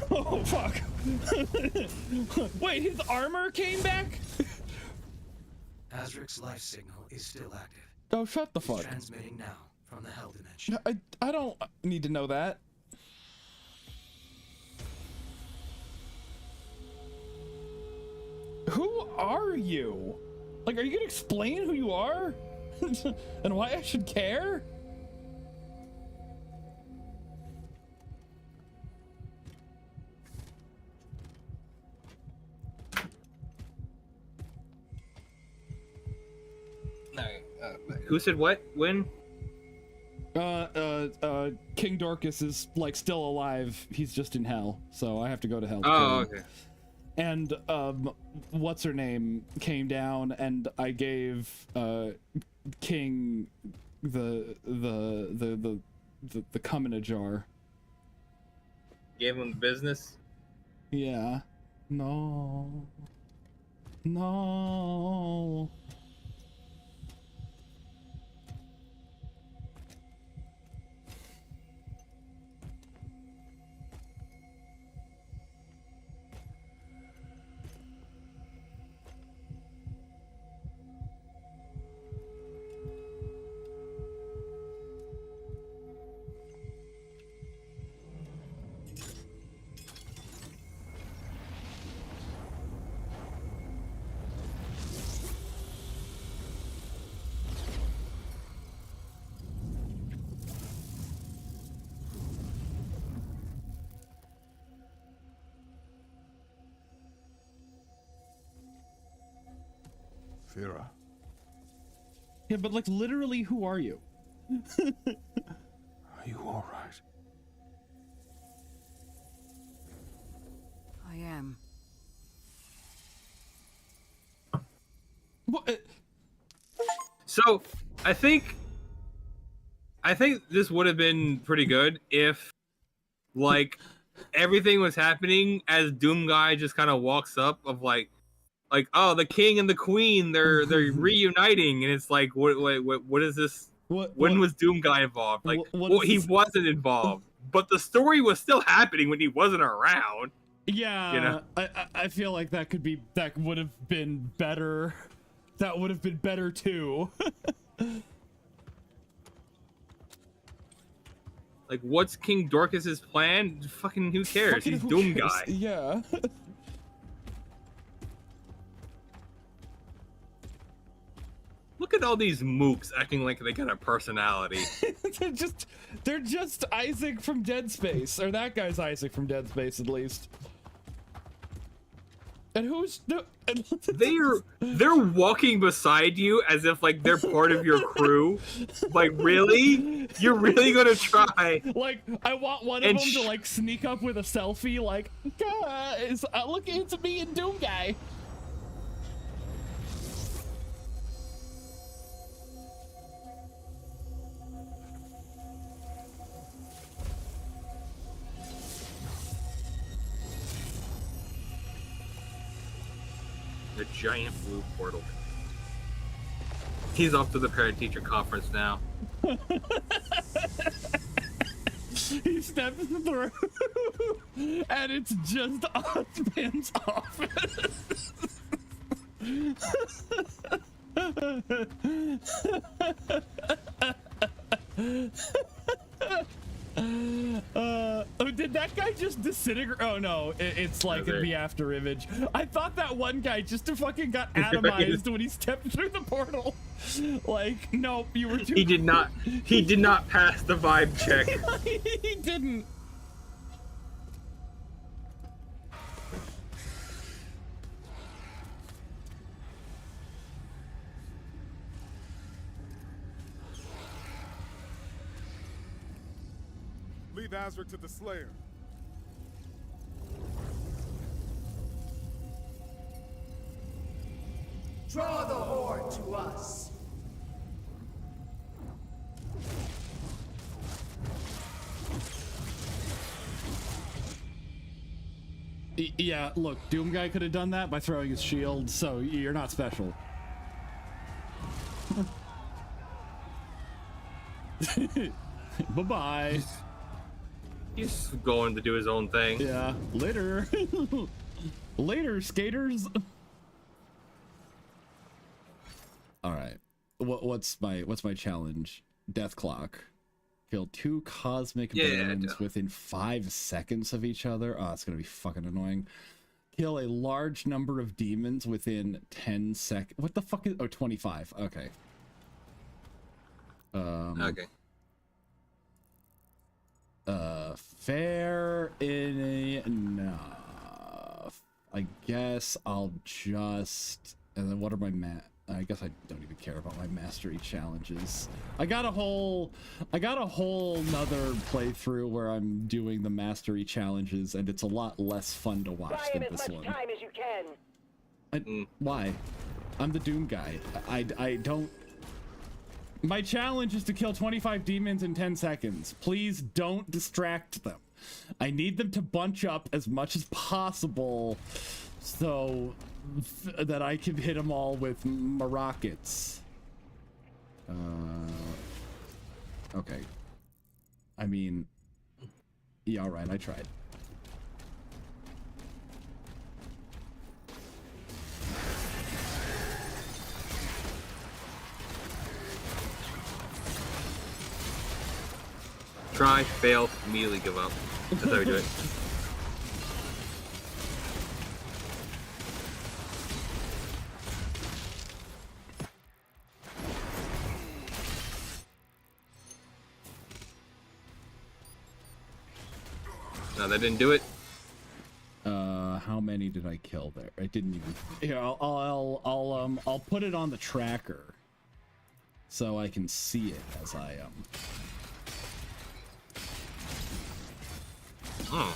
Oh, fuck. Wait, his armor came back? Azric's life signal is still active. Oh, shut the fuck. He's transmitting now from the Hell Dimension. I don't need to know that. Who are you? Like, are you gonna explain who you are? And why I should care? Who said what? When? King Dorcas is like still alive. He's just in hell, so I have to go to hell. Oh, okay. And what's her name came down, and I gave King the cum in a jar. Gave him the business. Yeah. No. No. Fira. Yeah, but like literally, who are you? Are you all right? I am. What? So I think this would have been pretty good if, like, everything was happening as Doom Guy just kind of walks up of like, oh, the king and the queen, they're reuniting, and it's like, what is this? When was Doom Guy involved? Like, he wasn't involved, but the story was still happening when he wasn't around. Yeah, you know? I feel like that would have been better. That would have been better too. Like, what's King Dorcas's plan? Fucking who cares? He's Doom Guy. Yeah. Look at all these mooks acting like they got a personality. they're just Isaac from Dead Space, or that guy's Isaac from Dead Space at least. And who's they're walking beside you as if like they're part of your crew. Like, really? You're really gonna try? Like, I want one of them to like sneak up with a selfie, like, guys, look, it's me and Doom Guy. The giant blue portal. He's off to the parent-teacher conference now. He steps through, and it's just Ozpin's office. Oh, did that guy just disintegrate? Oh no, it's like in the after image. I thought that one guy just fucking got atomized when he stepped through the portal. Like, nope, you were too. He did not. He did not pass the vibe check. He didn't. Leave Azric to the Slayer. Draw the horde to us. Yeah, look, Doom Guy could have done that by throwing his shield, so you're not special. Bye-bye. He's going to do his own thing. Yeah, later. Later, skaters. All right. What's my challenge? Death clock. Kill 2 cosmic villains within 5 seconds of each other. Oh, it's gonna be fucking annoying. Kill a large number of demons within 10 seconds. What the fuck is? Oh, 25. Okay. Okay. Fair enough. I guess I'll just. And then what are my I guess I don't even care about my mastery challenges. I got a whole nother playthrough where I'm doing the mastery challenges, and it's a lot less fun to watch than this one. Time as you can. Why? I'm the Doom Guy. I don't. My challenge is to kill 25 demons in 10 seconds. Please don't distract them. I need them to bunch up as much as possible so that I can hit them all with my rockets. Okay. I mean, yeah, all right, I tried. Try, fail, immediately give up. That's how we do it. No, that didn't do it. How many did I kill there? I didn't even. Here, I'll put it on the tracker so I can see it as I Oh.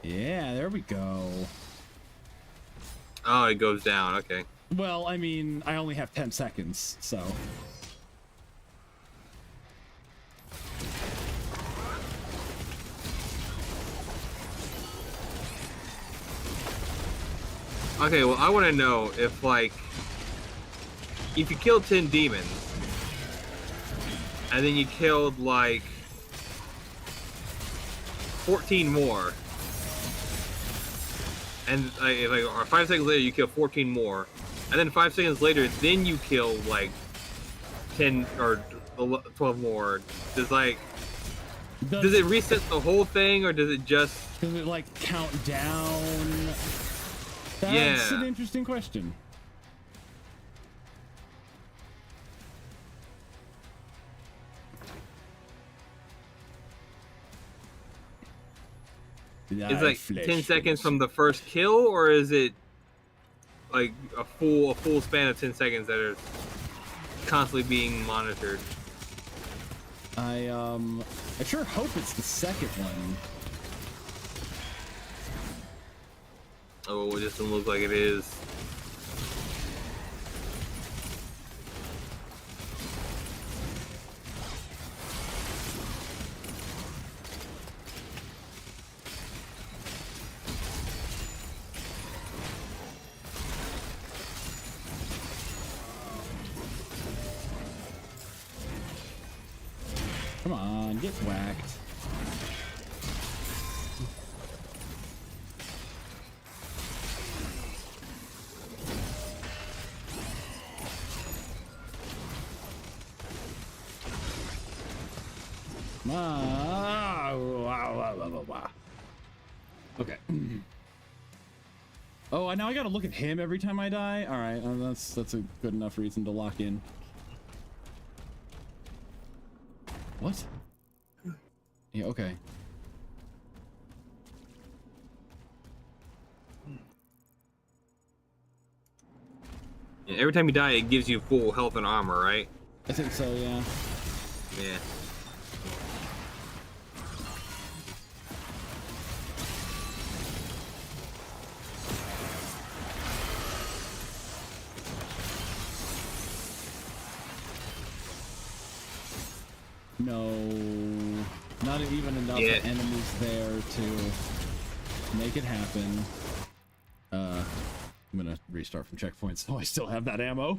Yeah, there we go. Oh, it goes down. Okay. Well, I mean, I only have 10 seconds, so. Okay, well, I want to know if, like, if you killed 10 demons, and then you killed, like, 14 more, and, like, or 5 seconds later you kill 14 more, and then 5 seconds later, then you kill, like, 10 or 12 more, does it reset the whole thing, or does it just... Does it, like, count down? That's an interesting question. Is like 10 seconds from the first kill, or is it like a full span of 10 seconds that are constantly being monitored? I sure hope it's the second one. Oh, it just doesn't look like it is. Come on, get whacked. Come on. Okay. Oh, now I gotta look at him every time I die? Alright, that's a good enough reason to lock in. What? Yeah, okay. Yeah, every time you die, it gives you full health and armor, right? I think so, yeah. Yeah. No, not even enough enemies there to make it happen. I'm gonna restart from checkpoints so I still have that ammo.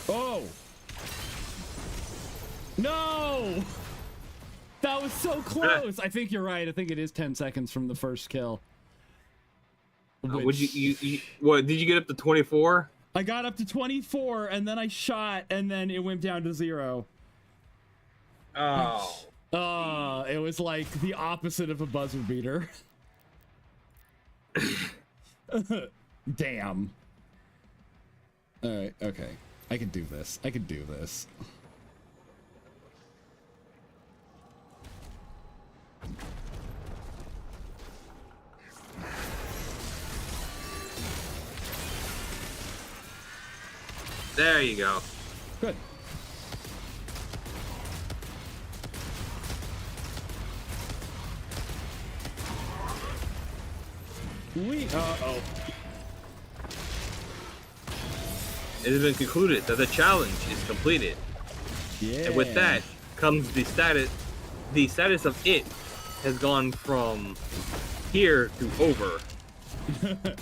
Oh! No! That was so close! I think you're right. I think it is 10 seconds from the first kill. Would you what, did you get up to 24? I got up to 24, and then I shot, and then it went down to 0. Oh. It was like the opposite of a buzzer beater. Damn. Alright, okay. I can do this. I can do this. There you go. Good. Uh-oh. It has been concluded that the challenge is completed. Yeah. And with that comes the status. The status of it has gone from here to over. The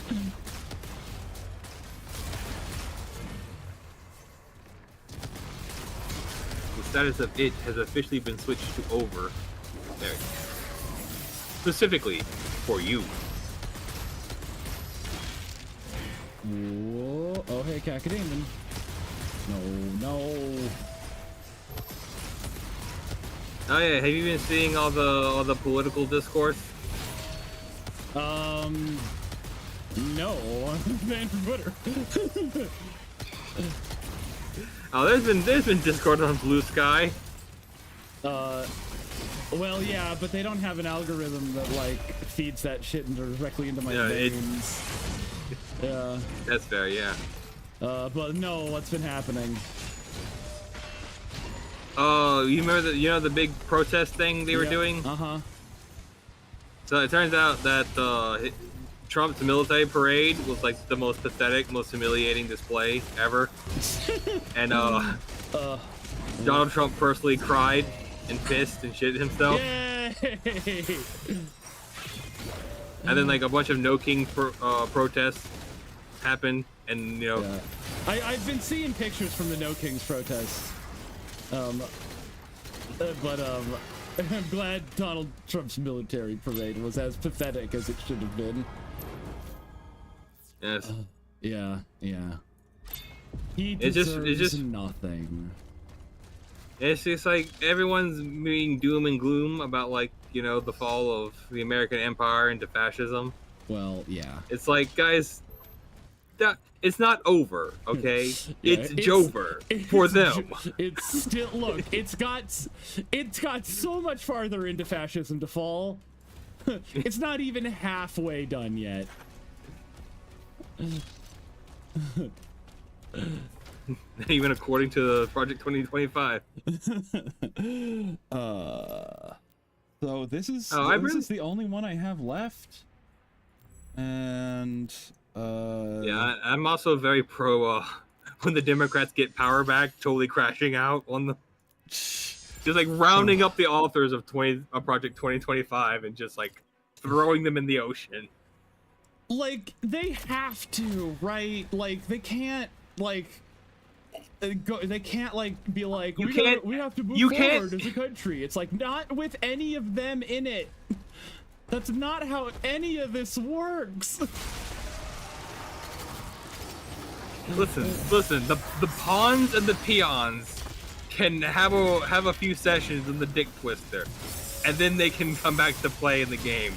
status of it has officially been switched to over. There you go. Specifically for you. Whoa. Oh, hey, Cacodemon. No. Oh yeah, have you been seeing all the political discourse? No. I'm banned from Twitter. Oh, there's been Discord on Blue Sky. Well, yeah, but they don't have an algorithm that like feeds that shit directly into my veins. Yeah. That's fair, yeah. But no, what's been happening? Oh, you remember the big protest thing they were doing? Uh-huh. So it turns out that Trump's military parade was like the most pathetic, most humiliating display ever. And Donald Trump personally cried and pissed and shit himself. Yay! And then like a bunch of No King protests happened, and you know. Yeah. I've been seeing pictures from the No Kings protests. But I'm glad Donald Trump's military parade was as pathetic as it should have been. Yes. Yeah. He deserves nothing. It's just like everyone's being doom and gloom about like, you know, the fall of the American empire into fascism. Well, yeah. It's like, guys, that it's not over, okay? Yeah, it's Jover for them. It's still it's got so much farther into fascism to fall. It's not even halfway done yet. Even according to the Project 2025. So this is this is the only one I have left. And yeah, I'm also very pro when the Democrats get power back, totally crashing out on the just like rounding up the authors of Project 2025 and just like throwing them in the ocean. like they have to, right? Like they can't like they can't like be like we have to move forward as a country. It's like not with any of them in it. That's not how any of this works. Listen. The pawns and the peons can have a few sessions in the Dick Twister, and then they can come back to play in the game.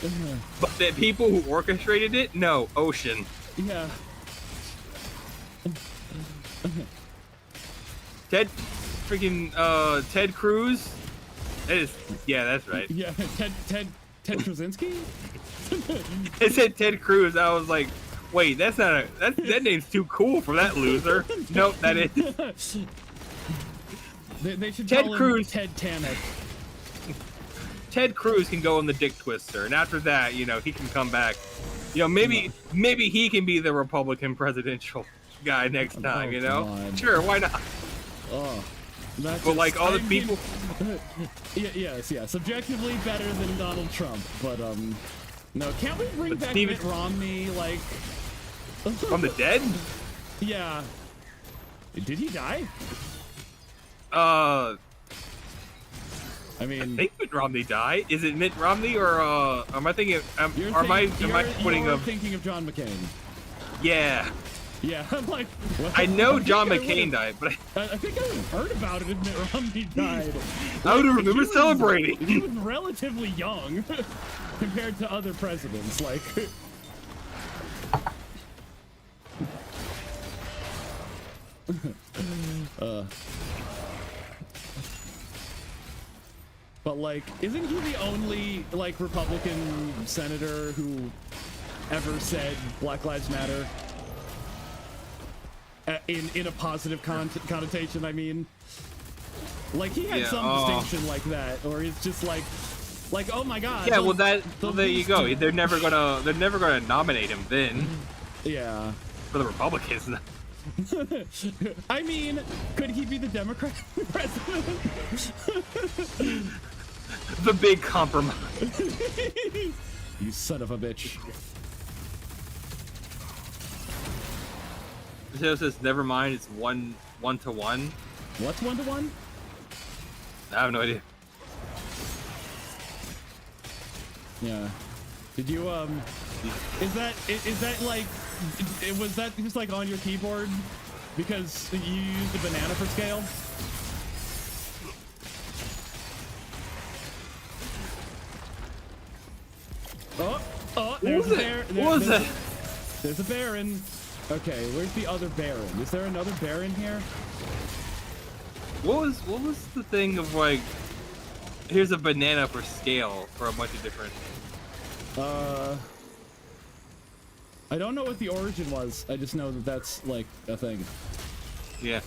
But the people who orchestrated it, no, Ocean. Yeah. Ted Cruz. That is, yeah, that's right. Yeah, Ted Krasinski? It said Ted Cruz. I was like, wait, that's not that name's too cool for that loser. Nope, that is. They should Ted call Cruz. him Ted Tannic. Ted Cruz can go in the Dick Twister, and after that, you know, he can come back. You know, maybe he can be the Republican presidential guy next time. You know, sure, why not? Oh, but like all the people. Yes, subjectively better than Donald Trump, but no, can't we bring back Mitt Romney, like from the dead? Yeah. Did he die? I mean, I think Mitt Romney died. Is it Mitt Romney or am I thinking? Am I thinking of John McCain? Yeah. Yeah, I'm like, I know John McCain died, but I think I heard about it if Mitt Romney died. I would remember celebrating. He was relatively young compared to other presidents, like. But like, isn't he the only like Republican senator who ever said Black Lives Matter? In a positive connotation, I mean. Like he had some distinction like that, or it's just like, oh my God. Yeah, well there you go. They're never gonna nominate him then. Yeah. For the Republicans. I mean, could he be the Democrat president? The big compromise. You son of a bitch. It says never mind. It's one to one. What's 1 to 1? I have no idea. Yeah. Did you Is that like? Was that just like on your keyboard because you used the banana for scale? Oh! There's a bear. What was that? There's a Baron. Okay, where's the other Baron? Is there another Baron here? What was the thing of like? Here's a banana for scale for a bunch of different. I don't know what the origin was. I just know that that's like a thing. Yeah.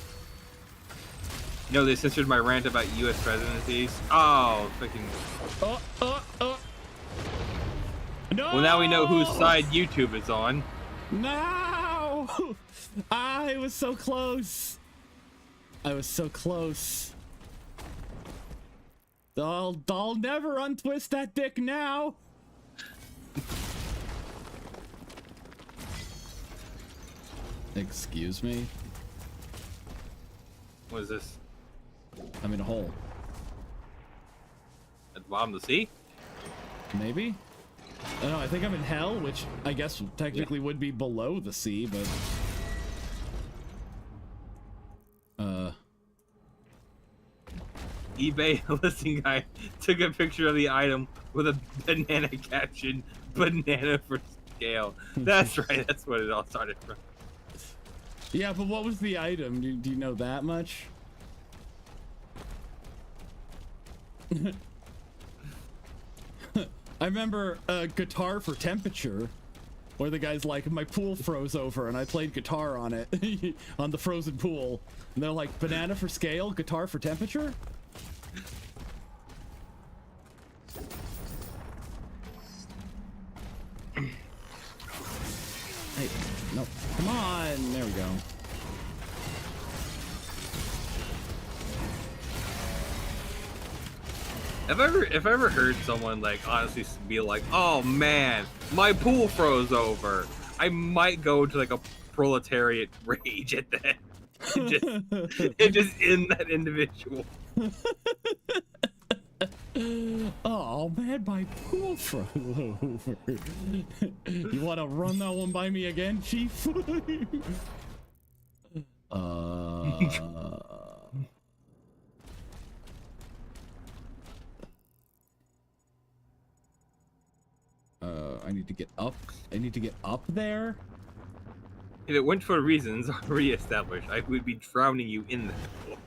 No, they censored my rant about U.S. presidencies. Oh, freaking. No! Well, now we know whose side YouTube is on. No! I was so close. I'll never untwist that dick now. Excuse me? What is this? I'm in a hole. At the bottom of the sea? Maybe? I don't know, I think I'm in hell, which I guess technically would be below the sea, but... eBay listing guy took a picture of the item with a banana caption, banana for scale. That's right, that's what it all started from. Yeah, but what was the item? Do you know that much? I remember a guitar for temperature, where the guy's like, my pool froze over and I played guitar on it, on the frozen pool. And they're like, banana for scale, guitar for temperature? Hey, no, come on, there we go. If I ever heard someone like honestly be like, "Oh man, my pool froze over," I might go to like a proletariat rage at that. And just end that individual. Oh man, my pool froze over. You want to run that one by me again, Chief? I need to get up. I need to get up there. If it weren't for reasons already established, I would be drowning you in the pool.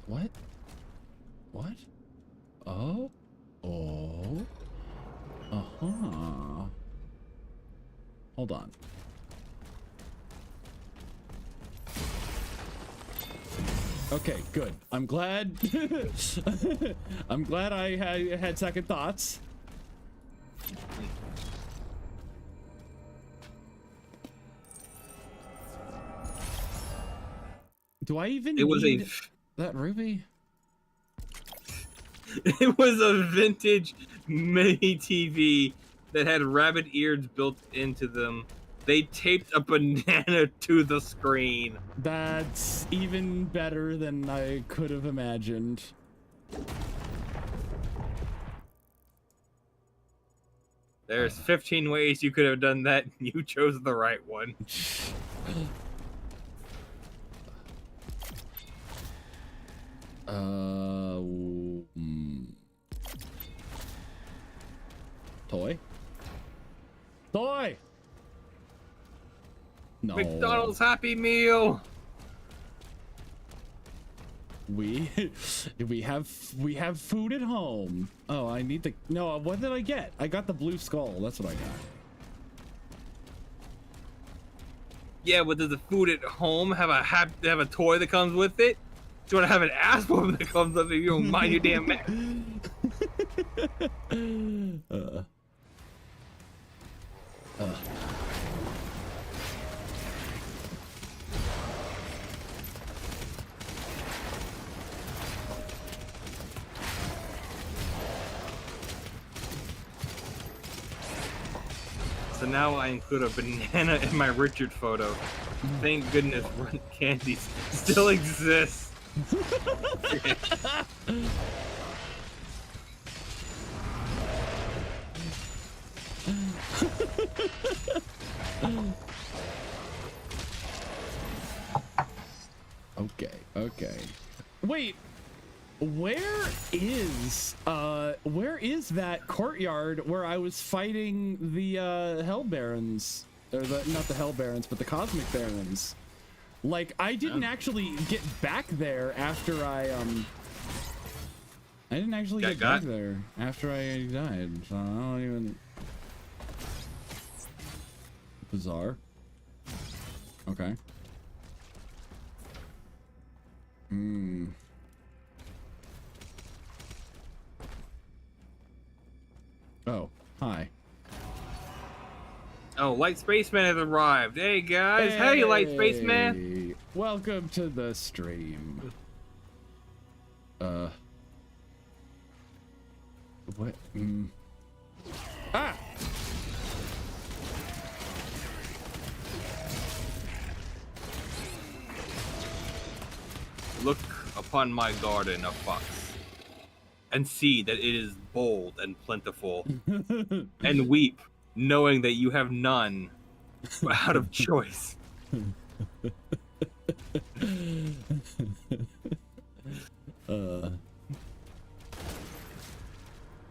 What? What? Oh? Oh? Uh-huh. Hold on. Okay, good. I'm glad. I'm glad I had second thoughts. Do I even It was need that ruby? It was a vintage mini TV that had rabbit ears built into them. They taped a banana to the screen. That's even better than I could have imagined. There's 15 ways you could have done that, and you chose the right one. Toy? Toy! No. McDonald's Happy Meal! We have food at home. Oh, I need the no. What did I get? I got the blue skull. That's what I got. Yeah, but does the food at home have a toy that comes with it? Do you want to have an ass whooping that comes with it? You don't mind your damn man. So now I include a banana in my Richard photo. Thank goodness Runt Candies still exists. Okay. Wait, where is that courtyard where I was fighting the Hell Barons? Or not the Hell Barons, but the Cosmic Barons. Like, I didn't actually get back there after I didn't actually get back there after I died, so I don't even... Bizarre. Okay. Oh, hi. Oh, Light Spaceman has arrived. Hey guys, hey Light Spaceman. Welcome to the stream. What? Ah! Look upon my garden of fox, and see that it is bold and plentiful, and weep, knowing that you have none, out of choice.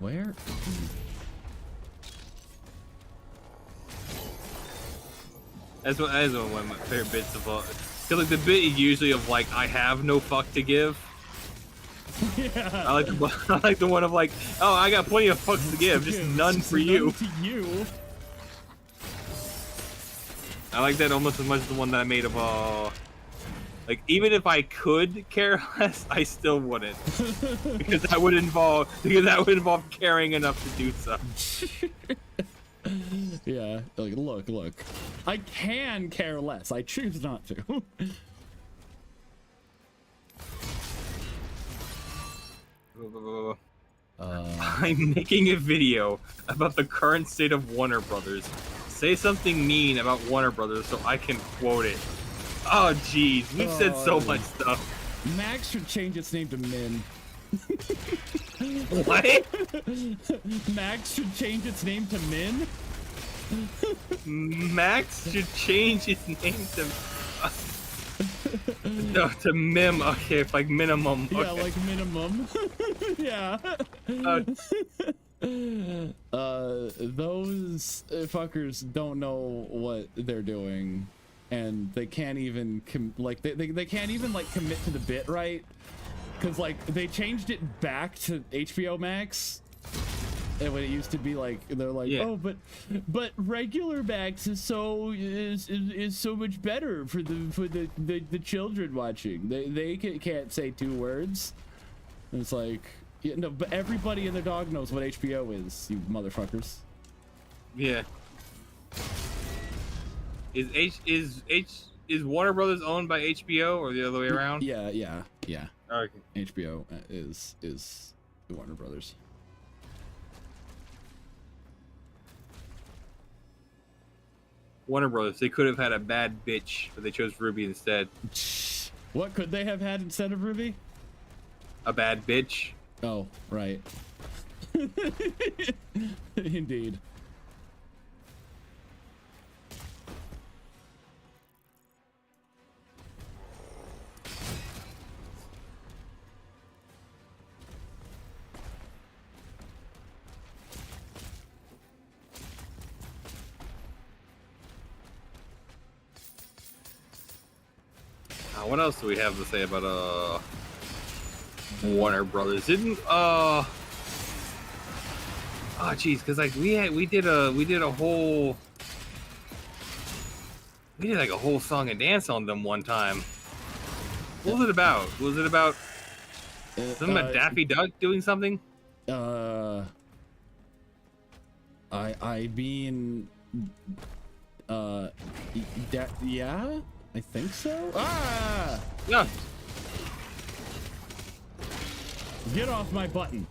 Where? That's one of my favorite bits of all. Cause like the bit is usually of like I have no fuck to give. Yeah. I like the one of like, oh, I got plenty of fucks to give, just none for you. None to you. I like that almost as much as the one that I made of like even if I could care less, I still wouldn't. because that would involve caring enough to do so. Yeah, like look. I can care less. I choose not to. I'm making a video about the current state of Warner Brothers. Say something mean about Warner Brothers so I can quote it. Oh, jeez. We've said so much stuff. Max should change its name to Min. What? Max should change its name to Min? Max should change his name to... no, to Mim. Okay, like minimum. Okay. Yeah, like minimum. Yeah. Those fuckers don't know what they're doing, and they can't even they can't even like commit to the bit right, because like they changed it back to HBO Max. And when it used to be like, they're like, yeah. Oh, but regular Max is so much better for the children watching. They can't say 2 words. And it's like, yeah, no, but everybody and their dog knows what HBO is, you motherfuckers. Yeah. Is Warner Brothers owned by HBO or the other way around? Yeah. Okay. HBO is Warner Brothers. Warner Brothers, they could have had a bad bitch, but they chose Ruby instead. What could they have had instead of Ruby? A bad bitch. Oh, right. Indeed. What else do we have to say about Warner Brothers? Didn't oh geez, because like we did a whole song and dance on them one time. What was it about? Was it about something about Daffy Duck doing something? I mean, yeah, I think so. Ah! Yeah. Get off my button.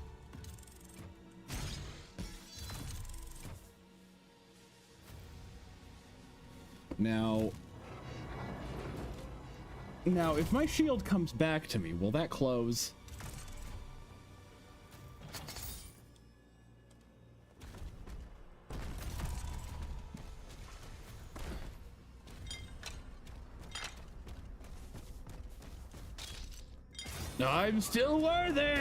Now, if my shield comes back to me, will that close? I'm still worthy.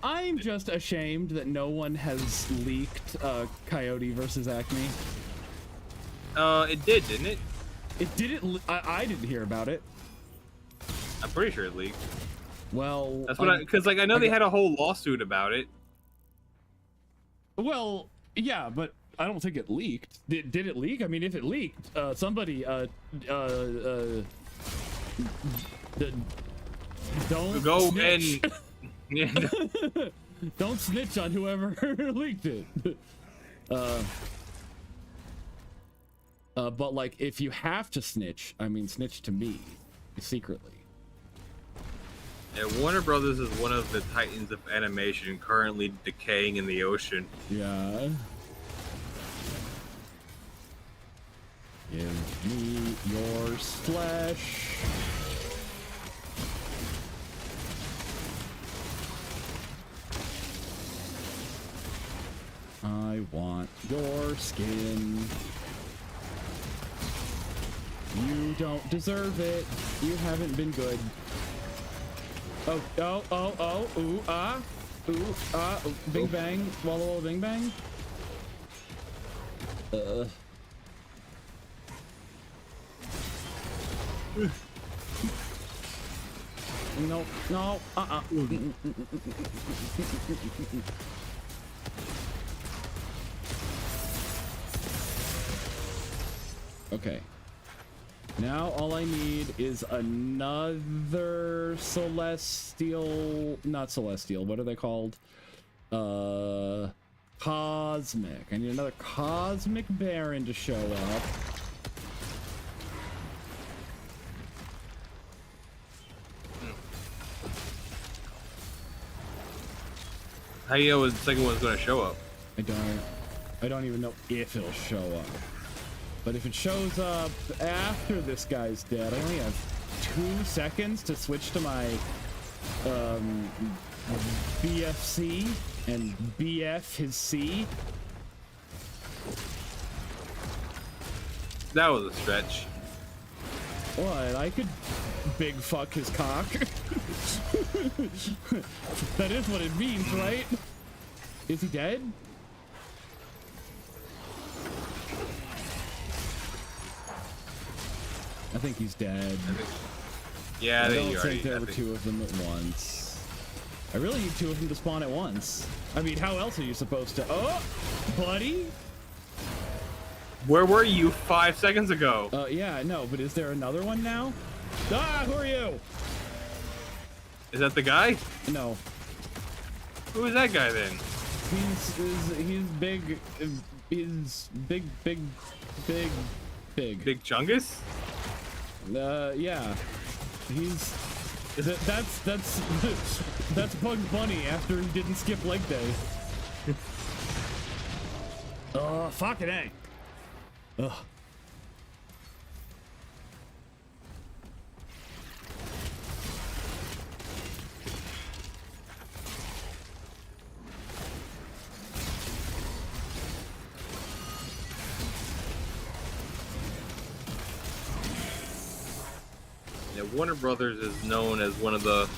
I'm just ashamed that no one has leaked Coyote versus Acme. It did, didn't it? It didn't. I didn't hear about it. I'm pretty sure it leaked. Well, that's what because like I know they had a whole lawsuit about it. Well, yeah, but I don't think it leaked. Did it leak? I mean, if it leaked, somebody don't go snitch. and yeah. Don't snitch on whoever leaked it. But like, if you have to snitch, I mean, snitch to me secretly. Yeah, Warner Brothers is one of the titans of animation currently decaying in the ocean. Yeah. Give me your flesh. I want your skin. You don't deserve it. You haven't been good. Oh, ooh, ah. Bing bang. Walla walla bing bang. No, Okay. Now all I need is another celestial, not celestial, what are they called? Cosmic. I need another cosmic baron to show up. How do you know the second one's going to show up? I don't even know if it'll show up. But if it shows up after this guy's dead, I only have 2 seconds to switch to my BFC and BF his C. That was a stretch. What? I could big fuck his cock. That is what it means, right? Is he dead? I think he's dead. Yeah, I think don't you think already. there were 2 of them at once. I really need 2 of them to spawn at once. I mean, how else are you supposed to? Oh, buddy. Where were you 5 seconds ago? Yeah, no, but is there another one now? Ah, who are you? Is that the guy? No. Who is that guy then? He's big. He's big. Big Chungus? Yeah. That's Bugs Bunny after he didn't skip leg day. Oh, fucking A. Ugh. Yeah, Warner Brothers is known as one of the,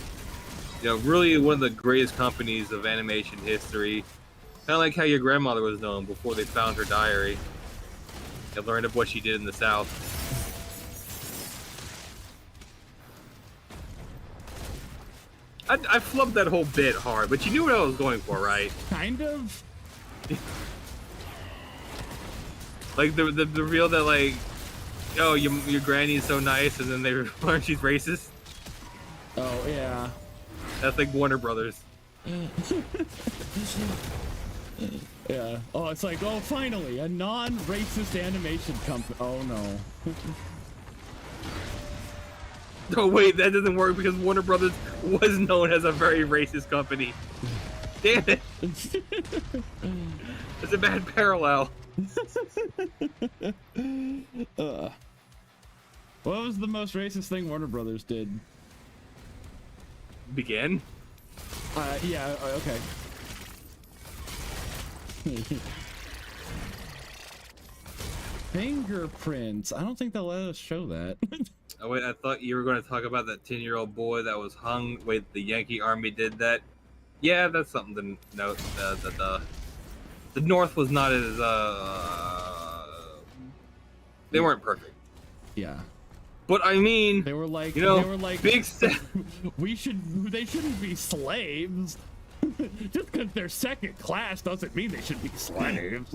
really one of the greatest companies of animation history. Kind of like how your grandmother was known before they found her diary and learned of what she did in the South. I flubbed that whole bit hard, but you knew what I was going for, right? Kind of. Like the reveal that like, oh, your granny is so nice, and then they learn she's racist. Oh yeah. That's like Warner Brothers. Yeah. Oh, it's like, oh, finally, a non-racist animation company. Oh no. Oh wait, that doesn't work because Warner Brothers was known as a very racist company. Damn it! It's a bad parallel. What was the most racist thing Warner Brothers did? Begin? Yeah, okay. Fingerprints. I don't think they'll let us show that. Oh wait, I thought you were going to talk about that 10-year-old boy that was hung. Wait, the Yankee Army did that. Yeah, that's something to note. That the North was not as they weren't perfect. Yeah. But I mean, They were like, big they shouldn't be slaves. Just because they're second class doesn't mean they should be slaves.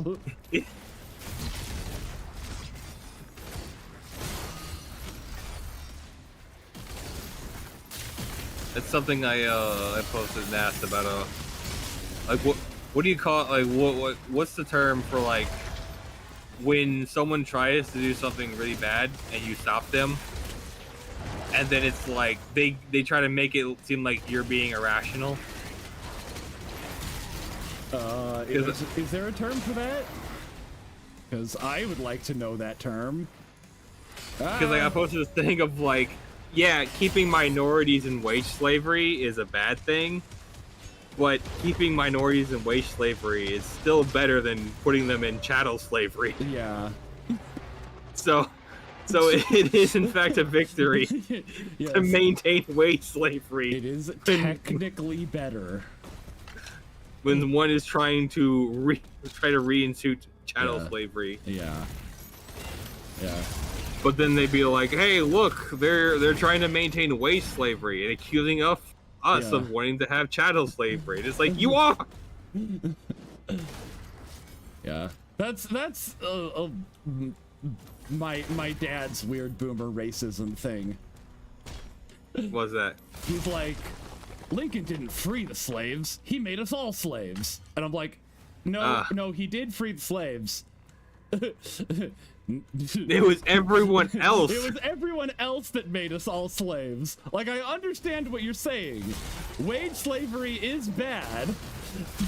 It's something I posted and asked about like what do you call it? Like what's the term for like when someone tries to do something really bad and you stop them, and then it's like they try to make it seem like you're being irrational. Is there a term for that? Because I would like to know that term. Because like I posted this thing of like, yeah, keeping minorities in wage slavery is a bad thing, but keeping minorities in wage slavery is still better than putting them in chattel slavery. Yeah. So it is in fact a victory Yes. to maintain wage slavery. It is technically better. When one is trying to reinstate chattel slavery. Yeah. Yeah. But then they'd be like, "Hey, look, they're trying to maintain wage slavery and accusing us of wanting to have chattel slavery." And it's like, you are. Yeah. That's my dad's weird boomer racism thing. What's that? He's like, Lincoln didn't free the slaves. He made us all slaves. And I'm like, no, he did free the slaves. It was everyone else. It was everyone else that made us all slaves. Like, I understand what you're saying. Wage slavery is bad,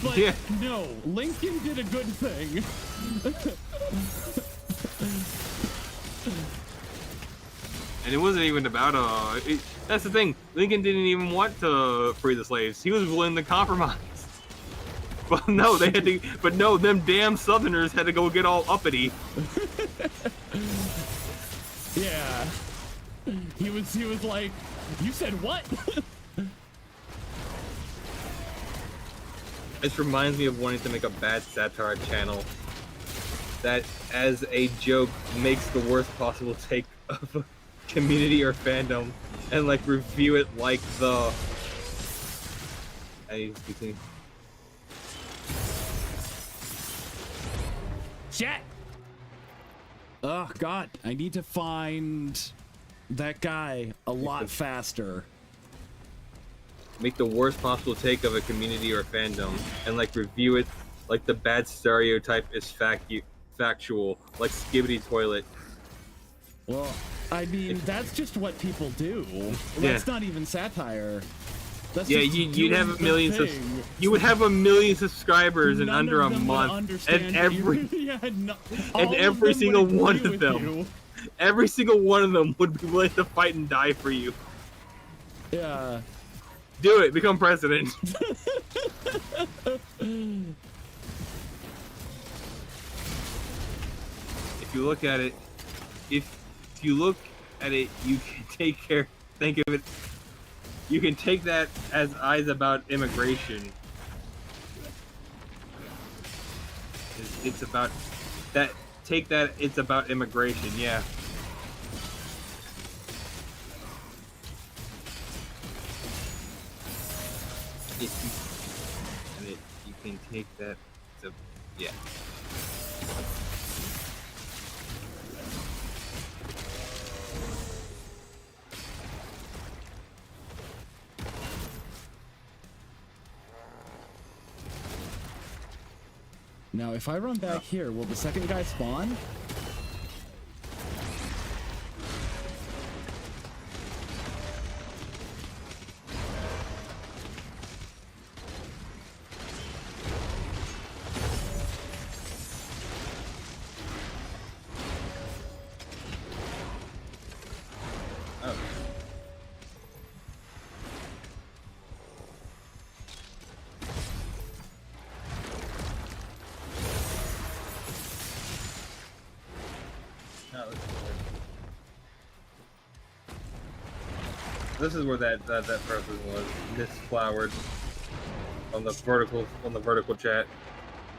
But Yeah. no, Lincoln did a good thing. And it wasn't even about that's the thing. Lincoln didn't even want to free the slaves. He was willing to compromise. But no, they had to. But no, them damn Southerners had to go get all uppity. Yeah. He was like, you said what? This reminds me of wanting to make a bad satire channel that, as a joke, makes the worst possible take of a community or fandom and like review it like the. I need to continue. Chat. Oh God, I need to find that guy a lot faster. Make the worst possible take of a community or fandom and like review it like the bad stereotype is factual, like Skibbity Toilet. Well, I mean, that's just what people do. That's not even satire. That's yeah, just you'd doing have a the million. thing. You would have a million subscribers in None under of a them would month, understand and what every yeah, no, all and of every them single would one agree of with them, you. every single one of them would be willing to fight and die for you. Yeah. Do it. Become president. If you look at it, if you look at it, you can think of it. You can take that as eyes about immigration. It's about that. Take that. It's about immigration. Yeah. You can take that. Yeah. Now, if I run back here, will the second guy spawn? This is where that person was misflowered on the vertical chat.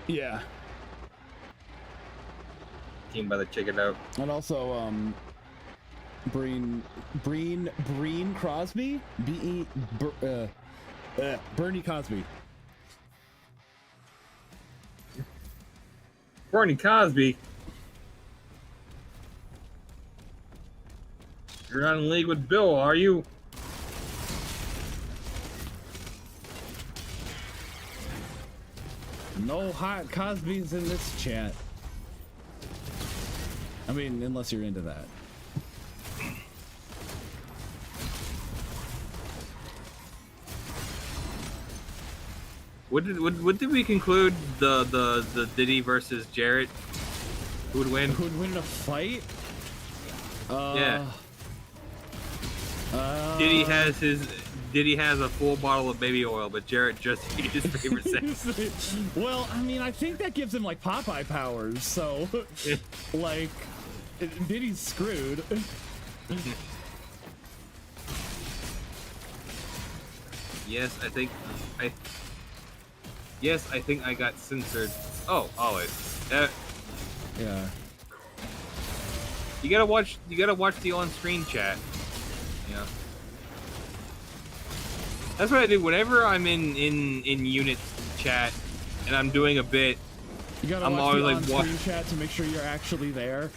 Yeah. Team by the chicken out. And also, Breen Crosby? Bernie Cosby. Bernie Cosby. You're not in league with Bill, are you? No hot Cosbys in this chat. I mean, unless you're into that. What did we conclude the Diddy versus Jarrett? Who would win? Who would win in a fight? Yeah. Diddy has a full bottle of baby oil, but Jarrett just ate his favorite sandwich. Well, I mean, I think that gives him like Popeye powers, so like Diddy's screwed. Yes, I think I got censored. Oh, always. Yeah. You gotta watch the on-screen chat. Yeah. That's what I do whenever I'm in unit chat and I'm doing a bit. You gotta I'm watch always the like, on-screen chat to make sure you're actually there.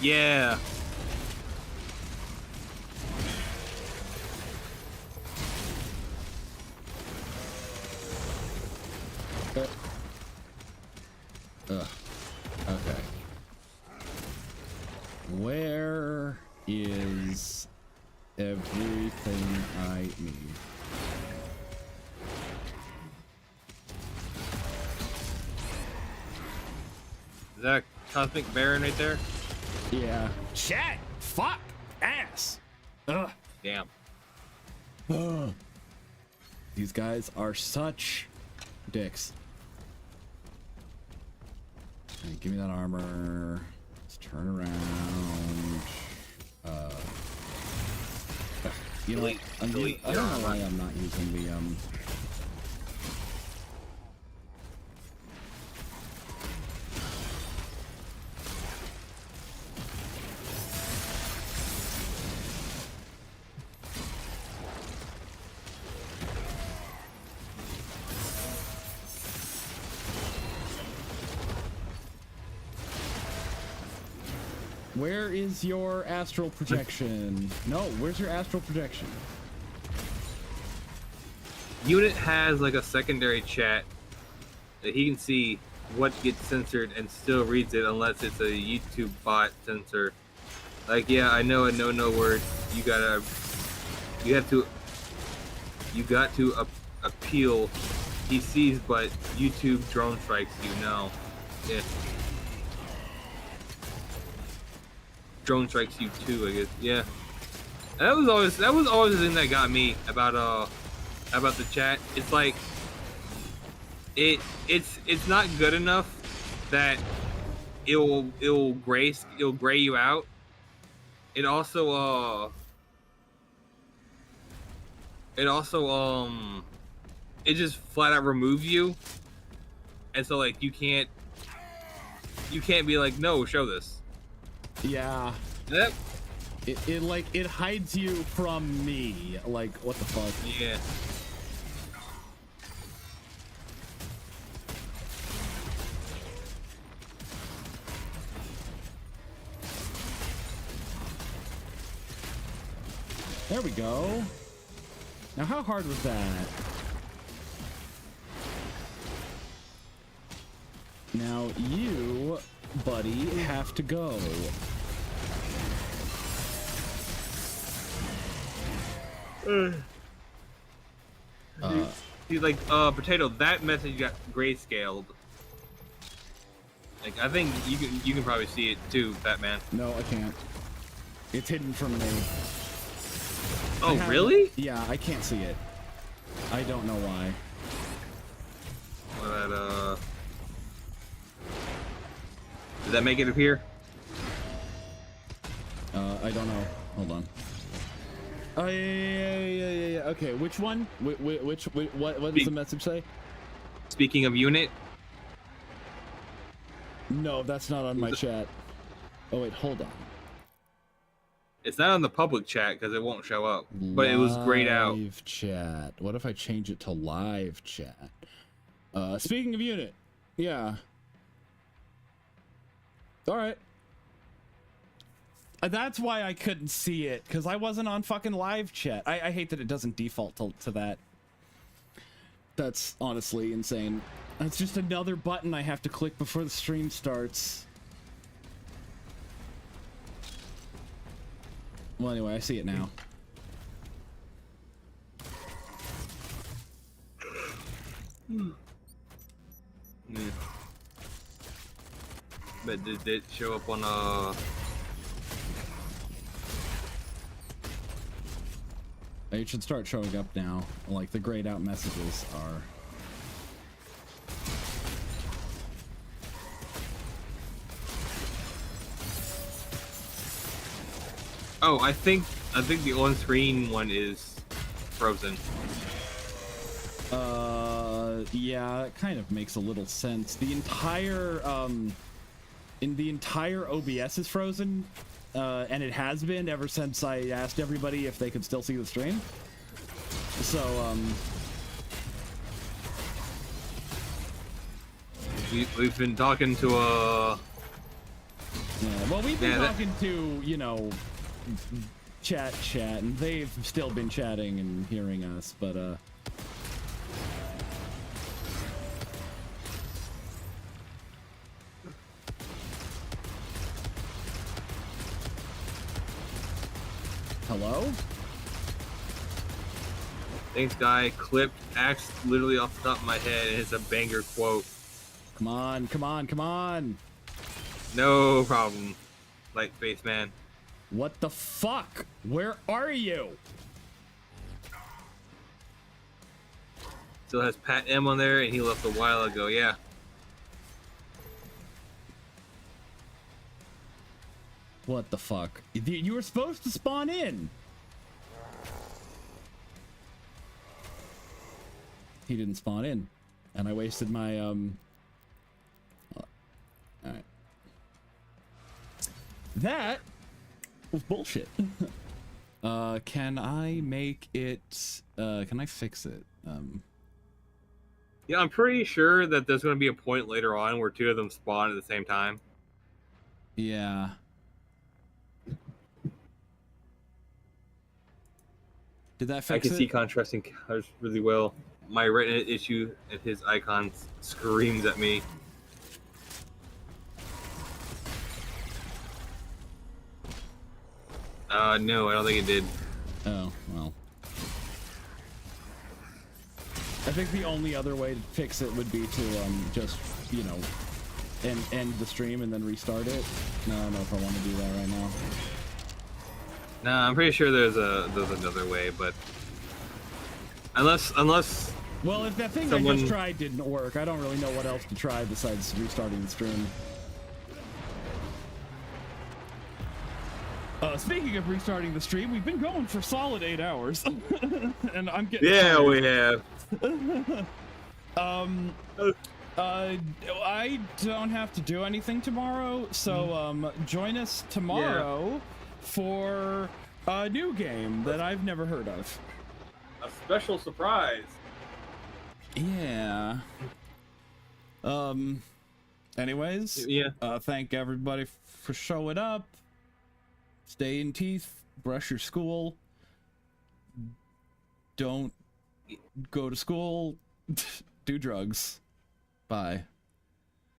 Yeah. Okay. Where is everything I need? that a cosmic baron right there? Yeah. Chat. Fuck. Ass. Ugh. Damn. Ugh. These guys are such dicks. Hey, give me that armor. Let's turn around. You know what? I don't know why I'm not using the Where is your astral projection? No, where's your astral projection? Unit has like a secondary chat that he can see what gets censored and still reads it unless it's a YouTube bot censor. Like, yeah, I know a no word. You got to appeal. He sees, but YouTube drone strikes you. No, yeah. Drone strikes you too, I guess. Yeah. That was always the thing that got me about the chat. It's like it's not good enough that it'll gray you out. It also it just flat out removes you. And so like you can't be like, no, show this. Yeah. Yep. It hides you from me. Like, what the fuck? Yeah. There we go. Now, how hard was that? Now, you, buddy, have to go. He's like, Potato, that message got grayscaled. Like, I think you can probably see it too, Batman. No, I can't. It's hidden from me. Oh, really? Yeah, I can't see it. I don't know why. But, did that make it appear? I don't know. Hold on. Oh, yeah. Okay, which one? What does the message say? Speaking of unit. No, that's not on my chat. Oh, wait, hold on. It's not on the public chat because it won't show up. But it was grayed out. Live chat. What if I change it to live chat? Speaking of unit. Yeah. All right. That's why I couldn't see it, because I wasn't on fucking live chat. I hate that it doesn't default to that. That's honestly insane. It's just another button I have to click before the stream starts. Well, anyway, I see it now. Yeah. But did it show up on It should start showing up now. Like, the grayed out messages are... Oh, I think the on-screen one is frozen. Yeah, it kind of makes a little sense. The entire OBS is frozen, and it has been ever since I asked everybody if they could still see the stream. So, we've been talking to yeah, well, we've been talking to, you know, chat, and they've still been chatting and hearing us, but hello? Thanks, guy. Clipped axe literally off the top of my head, and it's a banger quote. Come on. No problem, light face man. What the fuck? Where are you? Still has Pat M on there, and he left a while ago. Yeah. What the fuck? You were supposed to spawn in. He didn't spawn in, and I wasted my Alright. That was bullshit. Can I make it? Can I fix it? Yeah, I'm pretty sure that there's going to be a point later on where two of them spawn at the same time. Yeah. Did that fix it? I can see contrasting colors really well. My retina issue and his icon screams at me. No, I don't think it did. Oh, well. I think the only other way to fix it would be to, just, you know, end the stream and then restart it. No, I don't know if I want to do that right now. No, I'm pretty sure there's another way, but unless well, if that thing I just tried didn't work, I don't really know what else to try besides restarting the stream. Speaking of restarting the stream, we've been going for solid 8 hours, and I'm getting tired. We have. I don't have to do anything tomorrow, so join us tomorrow for a new game that I've never heard of. A special surprise. Yeah. Anyways, thank everybody for showing up. Stay in teeth, brush your school. Don't go to school, do drugs. Bye.